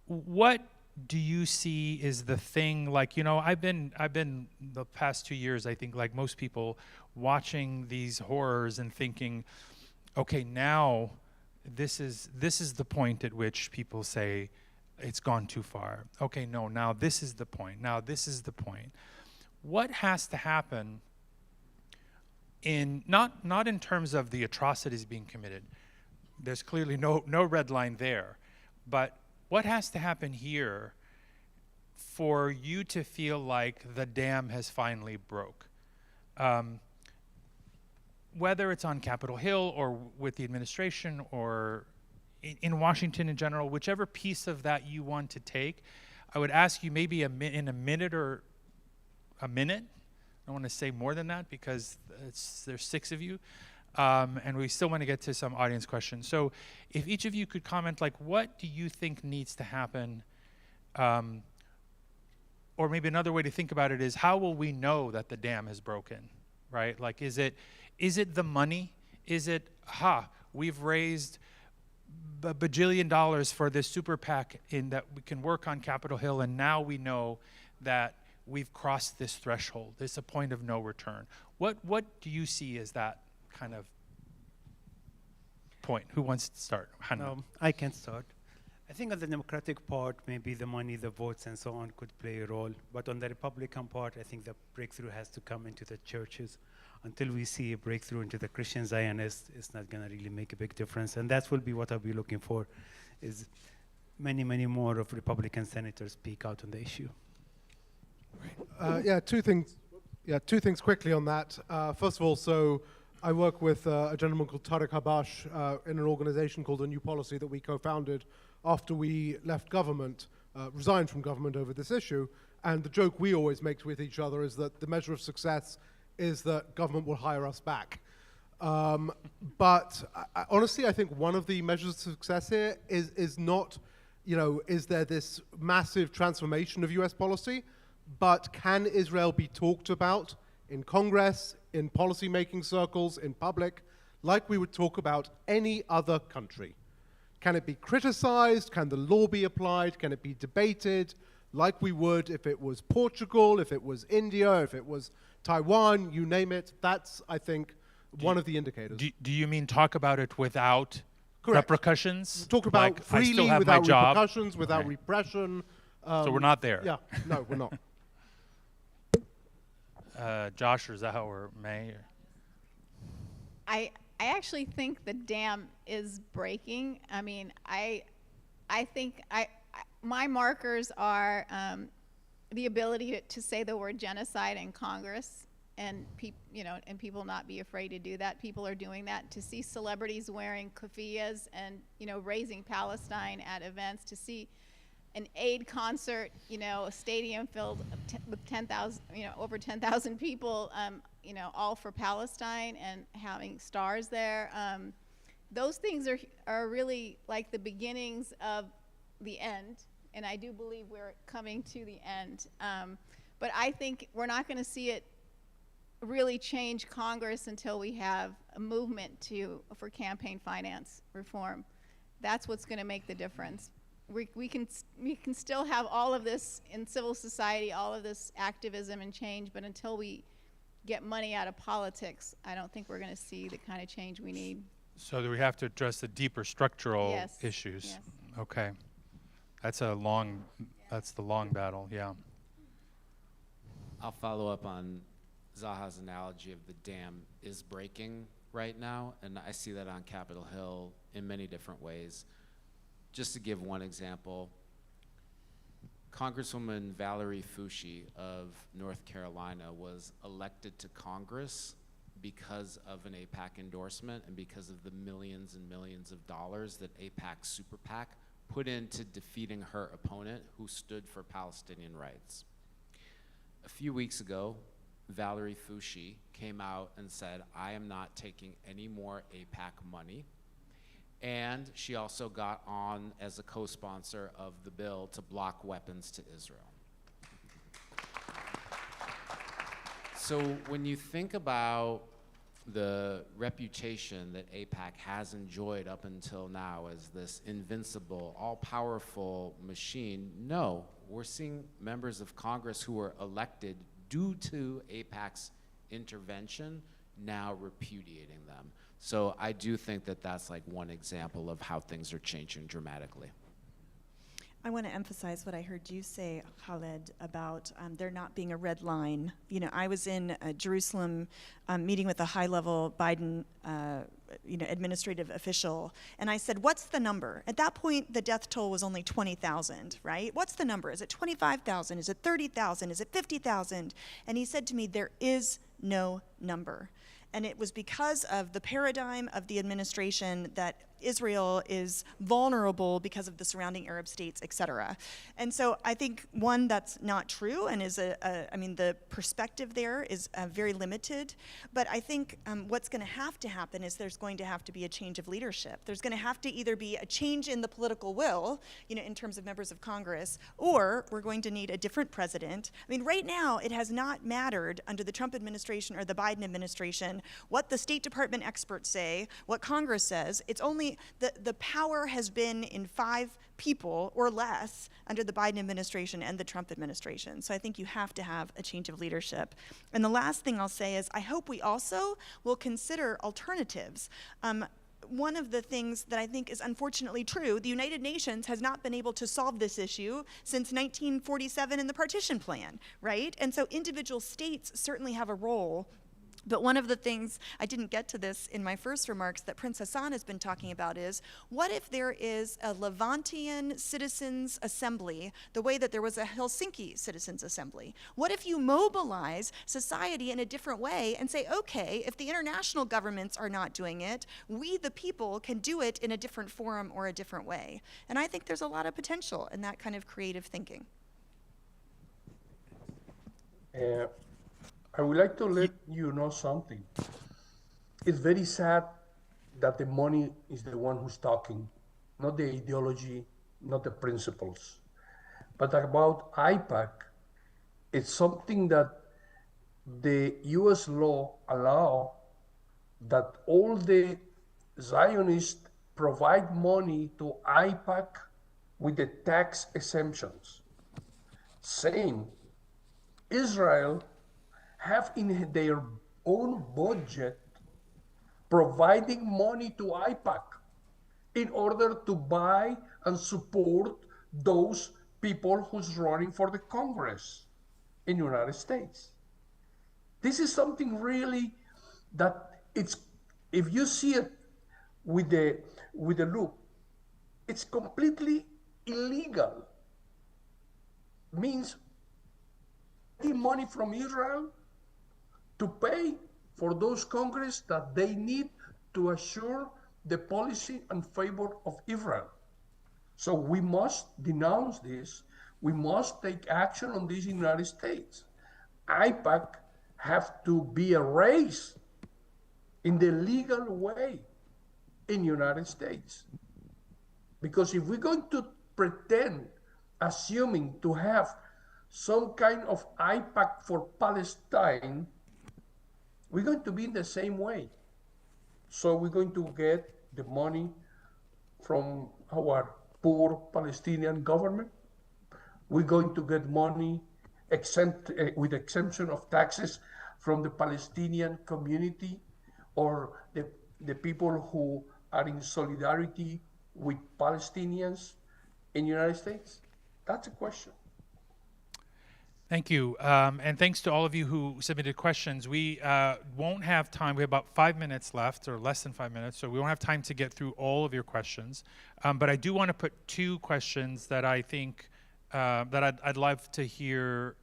What do you see is the thing, like, you know, I've been the past 2 years, I think, like most people, watching these horrors and thinking, okay, now this is the point at which people say it's gone too far. Okay, no, now this is the point. Now this is the point. What has to happen in not in terms of the atrocities being committed, there's clearly no red line there. But what has to happen here for you to feel like the dam has finally broke? Whether it's on Capitol Hill or with the administration or in Washington in general, whichever piece of that you want to take, I would ask you maybe in a minute or a minute. I don't want to say more than that because there's 6 of you. And we still want to get to some audience questions. So if each of you could comment, like, what do you think needs to happen? Or maybe another way to think about it is, how will we know that the dam has broken, right? Like, is it the money? Is it, we've raised a bajillion dollars for this super PAC in that we can work on Capitol Hill, and now we know that we've crossed this threshold. It's a point of no return. What do you see as that kind of point? Who wants to start? Hannah. I can start. I think on the Democratic part, maybe the money, the votes, and so on could play a role. But on the Republican part, I think the breakthrough has to come into the churches. Until we see a breakthrough into the Christian Zionists, it's not going to really make a big difference. And that will be what I'll be looking for, is many more of Republican senators speak out on the issue. Two things quickly on that. First of all, so I work with a gentleman called Tariq Habash in an organization called A New Policy that we co-founded after we left government, resigned from government over this issue. And the joke we always make with each other is that the measure of success is that government will hire us back. But honestly, I think one of the measures of success here is not, is there this massive transformation of US policy, but can Israel be talked about in Congress, in policy-making circles, in public, like we would talk about any other country? Can it be criticized? Can the law be applied? Can it be debated like we would if it was Portugal, if it was India, if it was Taiwan, you name it? That's, I think, one of the indicators. Do you mean talk about it without Correct. repercussions? Talk about like, freely, I still have without my job. repercussions, without repression. So we're not there. Yeah, no, we're not. Josh or Zaha or May? Or? I actually think the dam is breaking. I mean, I think my markers are the ability to say the word genocide in Congress, and people not be afraid to do that. People are doing that. To see celebrities wearing keffiyehs and raising Palestine at events, to see an aid concert, a stadium filled with 10,000, over 10,000 people, all for Palestine and having stars there. Those things are really like the beginnings of the end, and I do believe we're coming to the end. But I think we're not going to see it really change Congress until we have a movement for campaign finance reform. That's what's going to make the difference. We can still have all of this in civil society, all of this activism and change, but until we get money out of politics, I don't think we're going to see the kind of change we need. So do we have to address the deeper structural issues? Yes. Okay. That's the long battle, yeah. I'll follow up on Zaha's analogy of the dam is breaking right now, and I see that on Capitol Hill in many different ways. Just to give one example, Congresswoman Valerie Foushee of North Carolina was elected to Congress because of an AIPAC endorsement and because of the millions and millions of dollars that AIPAC Super PAC put into defeating her opponent who stood for Palestinian rights. A few weeks ago, Valerie Foushee came out and said, I am not taking any more AIPAC money. And she also got on as a co-sponsor of the bill to block weapons to Israel. So when you think about the reputation that AIPAC has enjoyed up until now as this invincible, all-powerful machine, no, we're seeing members of Congress who were elected due to AIPAC's intervention now repudiating them. So I do think that that's like one example of how things are changing dramatically. I want to emphasize what I heard you say, Khaled, about there not being a red line. You know, I was in Jerusalem meeting with a high-level Biden administrative official, and I said, what's the number? At that point, the death toll was only 20,000, right? What's the number? Is it 25,000? Is it 30,000? Is it 50,000? And he said to me, there is no number. And it was because of the paradigm of the administration that Israel is vulnerable because of the surrounding Arab states, et cetera. And so I think, one, that's not true, and is I mean, the perspective there is very limited. But I think what's going to happen is there's going to have to be a change of leadership. There's going to have to either be a change in the political will, you know, in terms of members of Congress, or we're going to need a different president. I mean, right now, it has not mattered under the Trump administration or the Biden administration what the State Department experts say, what Congress says. It's only the power has been in 5 people or less under the Biden administration and the Trump administration. So I think you have to have a change of leadership. And the last thing I'll say is I hope we also will consider alternatives. One of the things that I think is unfortunately true, the United Nations has not been able to solve this issue since 1947 in the partition plan, right? And so individual states certainly have a role. But one of the things, I didn't get to this in my first remarks, that Prince Hassan has been talking about is, what if there is a Levantian Citizens Assembly the way that there was a Helsinki Citizens Assembly? What if you mobilize society in a different way and say, okay, if the international governments are not doing it, we the people can do it in a different forum or a different way? And I think there's a lot of potential in that kind of creative thinking. I would like to let you know something. It's very sad that the money is the one who's talking, not the ideology, not the principles. But about IPAC, it's something that the US law allow that all the Zionists provide money to IPAC with the tax exemptions. Same, Israel have in their own budget providing money to IPAC in order to buy and support those people who's running for the Congress in the United States. This is something really that it's, if you see it with the loop, it's completely illegal. Means taking money from Israel to pay for those Congress that they need to assure the policy in favor of Israel. So we must denounce this. We must take action on this in the United States. IPAC have to be erased in the legal way in the United States. Because if we're going to pretend, assuming to have some kind of IPAC for Palestine, we're going to be in the same way. So we're going to get the money from our poor Palestinian government. We're going to get money with exemption of taxes from the Palestinian community or the people who are in solidarity with Palestinians in the United States. That's a question. Thank you. And thanks to all of you who submitted questions. We won't have time. We have about 5 minutes left, or less than 5 minutes, so we won't have time to get through all of your questions. But I do want to put 2 questions that I think that I'd love to hear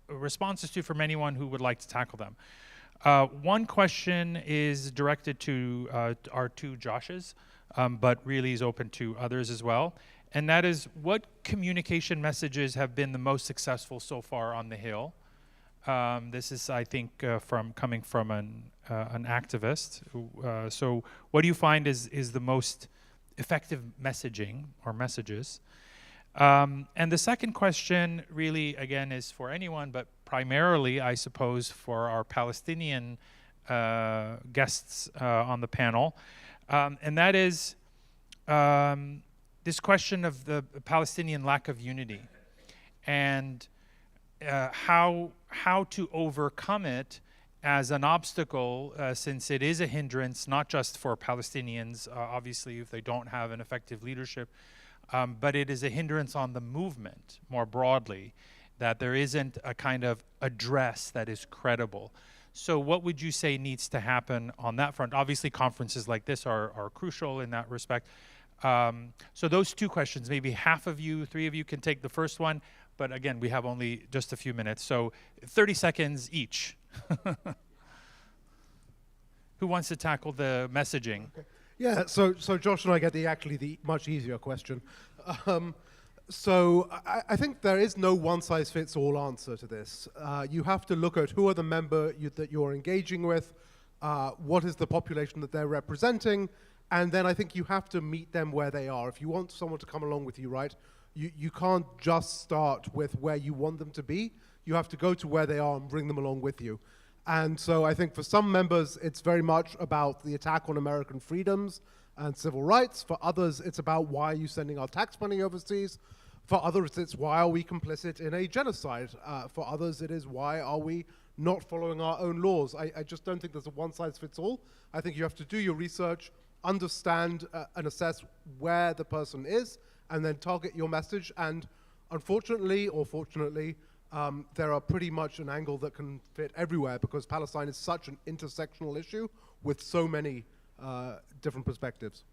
responses to from anyone who would like to tackle them. One question is directed to our 2 Joshes, but really is open to others as well. And that is, what communication messages have been the most successful so far on the Hill? This is, I think, coming from an activist. So what do you find is the most effective messaging or messages? And the second question really, again, is for anyone, but primarily, I suppose, for our Palestinian guests on the panel. And that is this question of the Palestinian lack of unity and how to overcome it as an obstacle, since it is a hindrance, not just for Palestinians, obviously, if they don't have an effective leadership, but it is a hindrance on the movement more broadly, that there isn't a kind of address that is credible. So what would you say needs to happen on that front? Obviously, conferences like this are crucial in that respect. So those two questions, maybe half of you, three of you can take the first one, but again, we have only just a few minutes, so 30 seconds each. Who wants to tackle the messaging? Okay. Yeah, so Josh and I get the much easier question. So I think there is no one-size-fits-all answer to this. You have to look at who are the members that you're engaging with, what is the population that they're representing, and then I think you have to meet them where they are. If you want someone to come along with you, right, you can't just start with where you want them to be. You have to go to where they are and bring them along with you. And so I think for some members, it's very much about the attack on American freedoms and civil rights. For others, it's about why are you sending our tax money overseas. For others, it's why are we complicit in a genocide. For others, it is why are we not following our own laws. I just don't think there's a one-size-fits-all. I think you have to do your research, understand and assess where the person is, and then target your message. And unfortunately, or fortunately, there are pretty much an angle that can fit everywhere because Palestine is such an intersectional issue with so many different perspectives.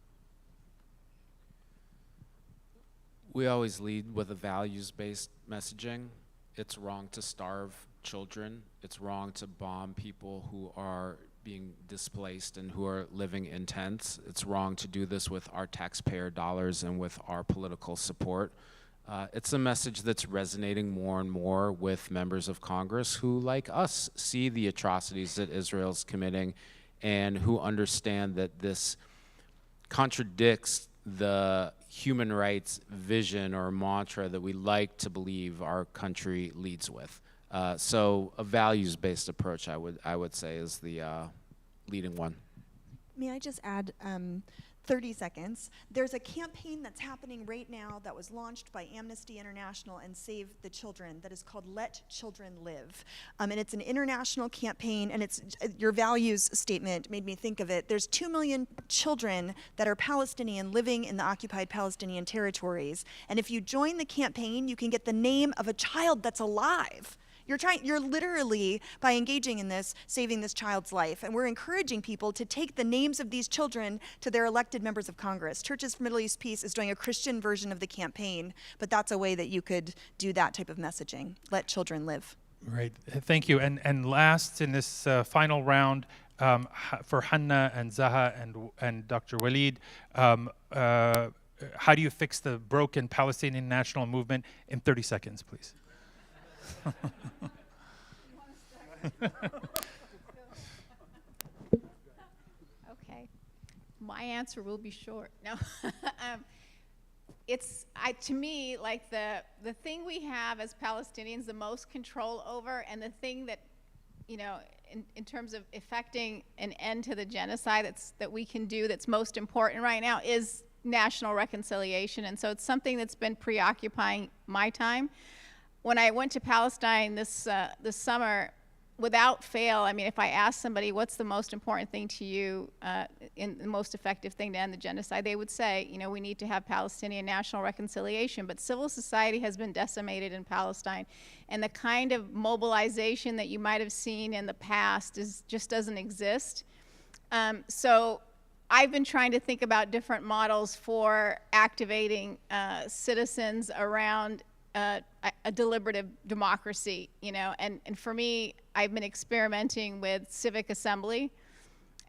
We always lead with a values-based messaging. It's wrong to starve children. It's wrong to bomb people who are being displaced and who are living in tents. It's wrong to do this with our taxpayer dollars and with our political support. It's a message that's resonating more and more with members of Congress who, like us, see the atrocities that Israel's committing and who understand that this contradicts the human rights vision or mantra that we like to believe our country leads with. So a values-based approach, I would say, is the leading one. May I just add 30 seconds? There's a campaign that's happening right now that was launched by Amnesty International and Save the Children that is called Let Children Live. And it's an international campaign, and it's your values statement made me think of it. There's 2 million children that are Palestinian living in the occupied Palestinian territories. And if you join the campaign, you can get the name of a child that's alive. You're literally, by engaging in this, saving this child's life. And we're encouraging people to take the names of these children to their elected members of Congress. Churches for Middle East Peace is doing a Christian version of the campaign, but that's a way that you could do that type of messaging. Let children live. Right, thank you. And last in this final round, for Hanna and Zaha and Dr. Walid, how do you fix the broken Palestinian national movement in 30 seconds, please? Okay, my answer will be short. No, to me, like the thing we have as Palestinians the most control over, and the thing that, you know, in terms of effecting an end to the genocide that we can do that's most important right now is national reconciliation. And so it's something that's been preoccupying my time. When I went to Palestine this summer, without fail, I mean, if I asked somebody what's the most important thing to you, the most effective thing to end the genocide, they would say, you know, we need to have Palestinian national reconciliation. But civil society has been decimated in Palestine, and the kind of mobilization that you might have seen in the past just doesn't exist. So I've been trying to think about different models for activating citizens around a deliberative democracy, you know, and for me, I've been experimenting with civic assembly,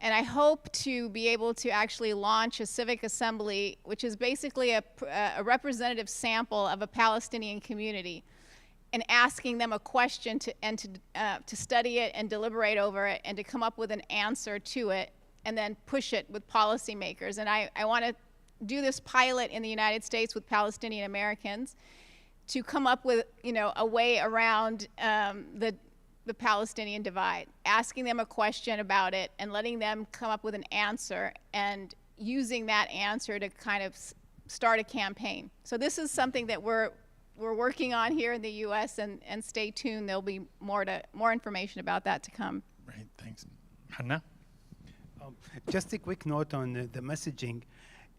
and I hope to be able to actually launch a civic assembly, which is basically a representative sample of a Palestinian community, and asking them a question to study it and deliberate over it and to come up with an answer to it and then push it with policymakers. And I want to do this pilot in the United States with Palestinian Americans to come up with, you know, a way around the Palestinian divide, asking them a question about it and letting them come up with an answer and using that answer to kind of start a campaign. So this is something that we're working on here in the U.S. and stay tuned. There'll be more information about that to come. Right, thanks. Hanna? Just a quick note on the messaging.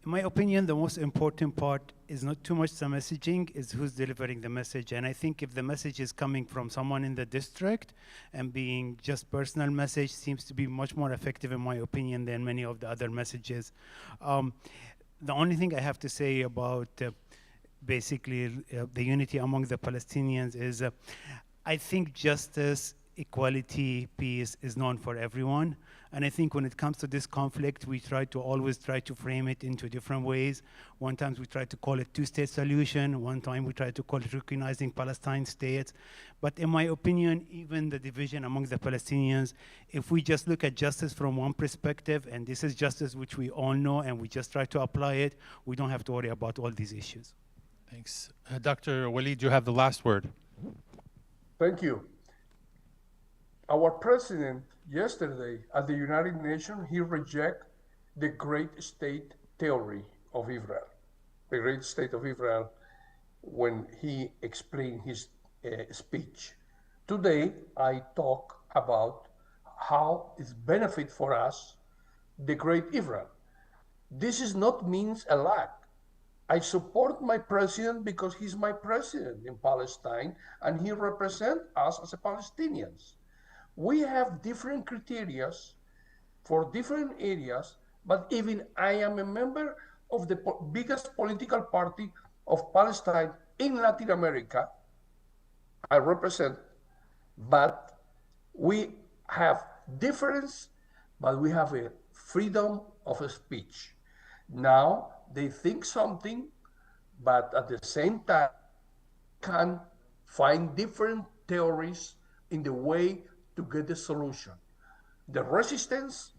In my opinion, the most important part is not too much the messaging, is who's delivering the message. And I think if the message is coming from someone in the district and being just personal message seems to be much more effective, in my opinion, than many of the other messages. The only thing I have to say about basically the unity among the Palestinians is I think justice, equality, peace is known for everyone. And I think when it comes to this conflict, we always try to frame it into different ways. One time we try to call it two-state solution. One time we try to call it recognizing Palestine states. But in my opinion, even the division among the Palestinians, if we just look at justice from one perspective, and this is justice which we all know, and we just try to apply it, we don't have to worry about all these issues. Thanks. Dr. Walid, you have the last word. Thank you. Our president yesterday at the United Nations, he rejected the great state theory of Israel, the great state of Israel, when he explained his speech. Today, I talk about how it's benefit for us, the great Israel. This is not means a lack. I support my president because he's my president in Palestine and he represents us as a Palestinians. We have different criteria for different areas, but even I am a member of the biggest political party of Palestine in Latin America. I represent, but we have difference, but we have a freedom of speech. Now they think something, but at the same time can find different theories in the way to get the solution. The resistance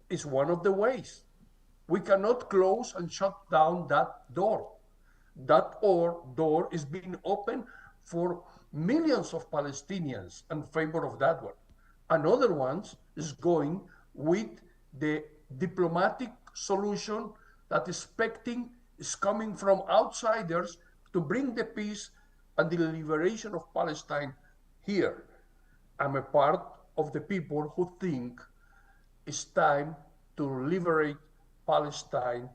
is one of the ways. We cannot close and shut down that door. That door is being opened for millions of Palestinians in favor of that one. Another one is going with the diplomatic solution that is coming from outsiders to bring the peace and the liberation of Palestine here. I'm a part of the people who think it's time to liberate Palestine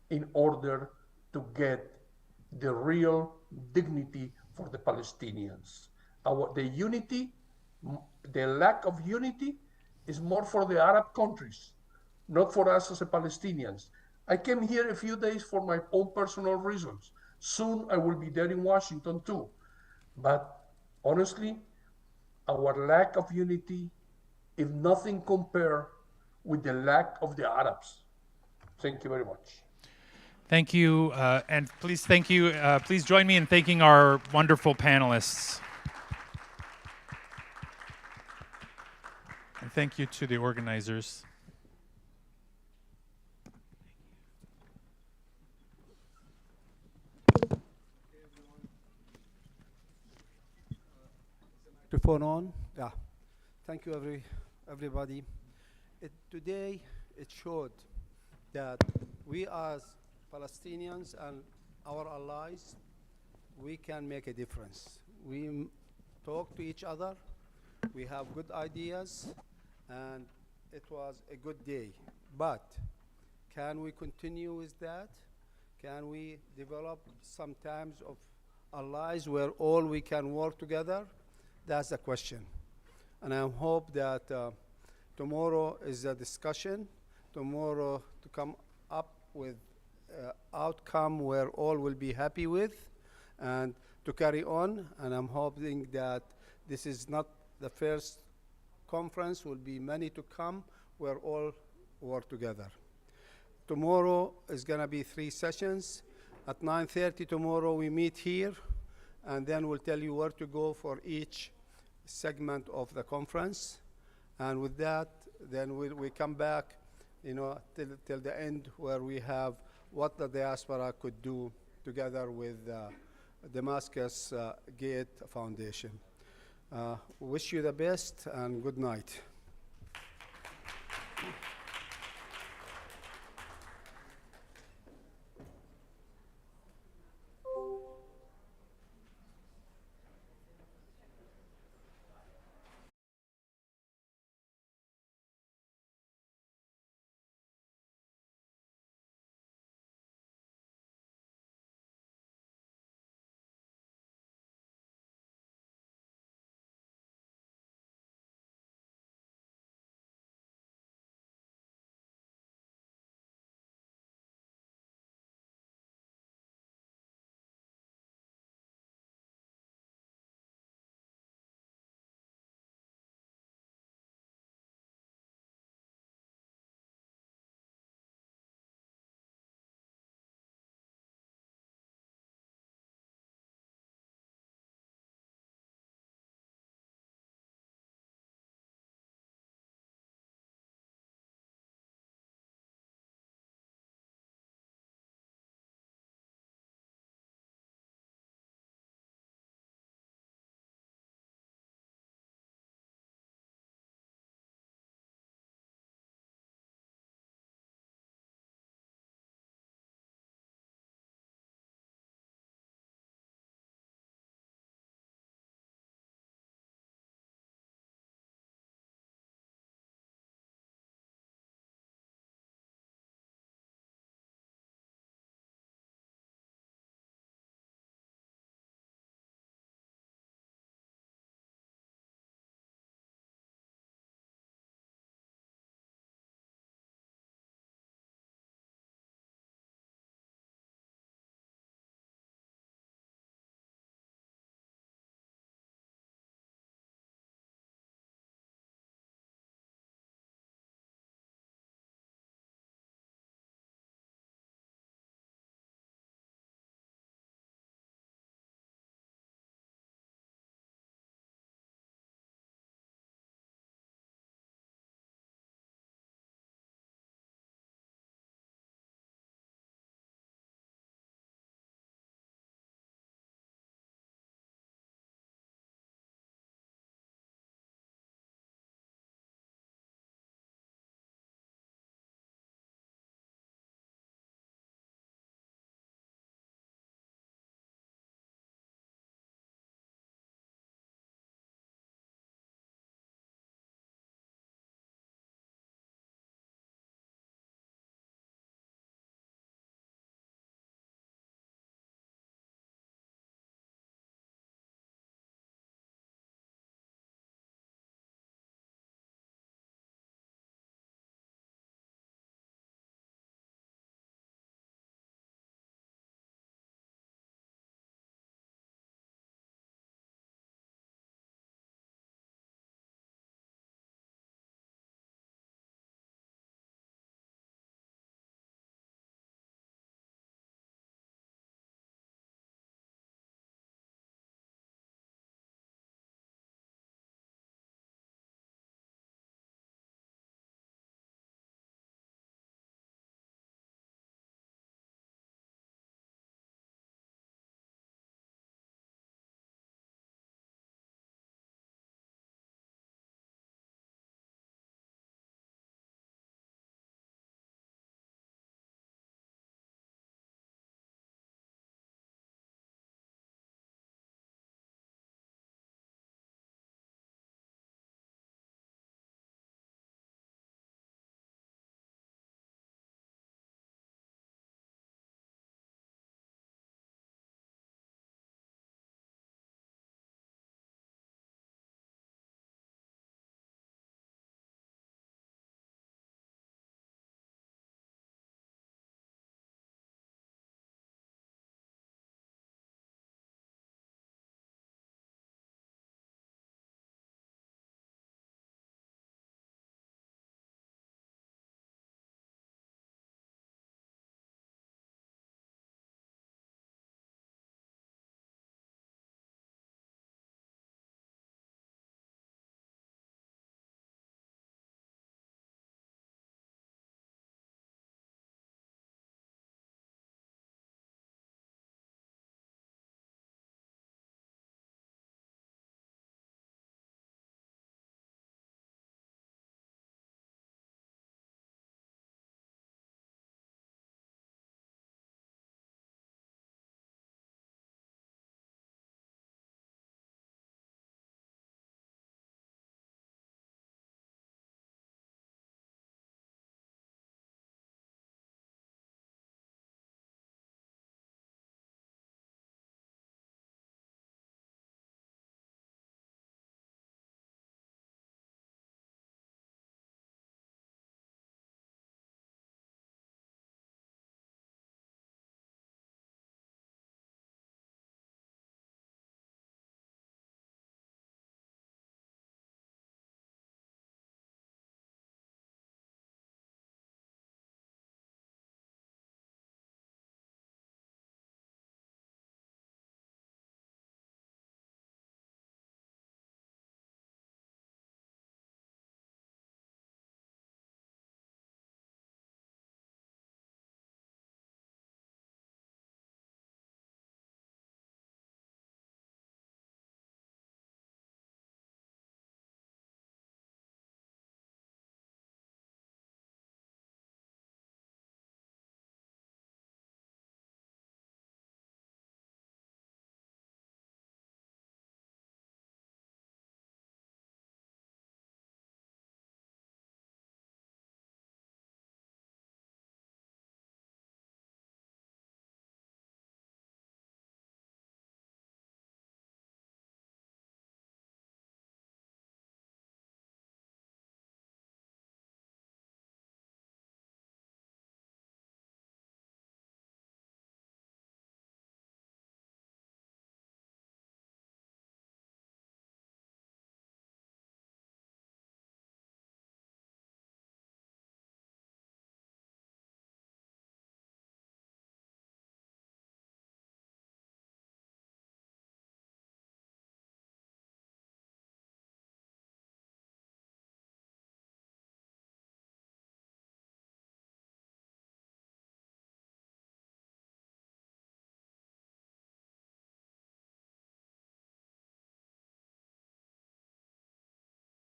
in order to get the real dignity for the Palestinians. The unity, the lack of unity is more for the Arab countries, not for us as a Palestinians. I came here a few days for my own personal reasons. Soon I will be there in Washington too. But honestly, our lack of unity is nothing compared with the lack of the Arabs. Thank you very much. Thank you, and please please join me in thanking our wonderful panelists. And thank you to the organizers. Microphone on? Yeah. Thank you, everybody. Today, it showed that we as Palestinians and our allies, we can make a difference. We talk to each other, we have good ideas, and it was a good day. But can we continue with that? Can we develop some times of allies where all we can work together? That's the question. And I hope that tomorrow is a discussion, tomorrow to come up with outcome where all will be happy with and to carry on. And I'm hoping that this is not the first conference, will be many to come where all work together. Tomorrow is gonna be 3 sessions. At 9:30 tomorrow we meet here, and then we'll tell you where to go for each segment of the conference. And with that, then we come back, till the end where we have what the diaspora could do together with Damascus Gate Foundation. Wish you the best and good night.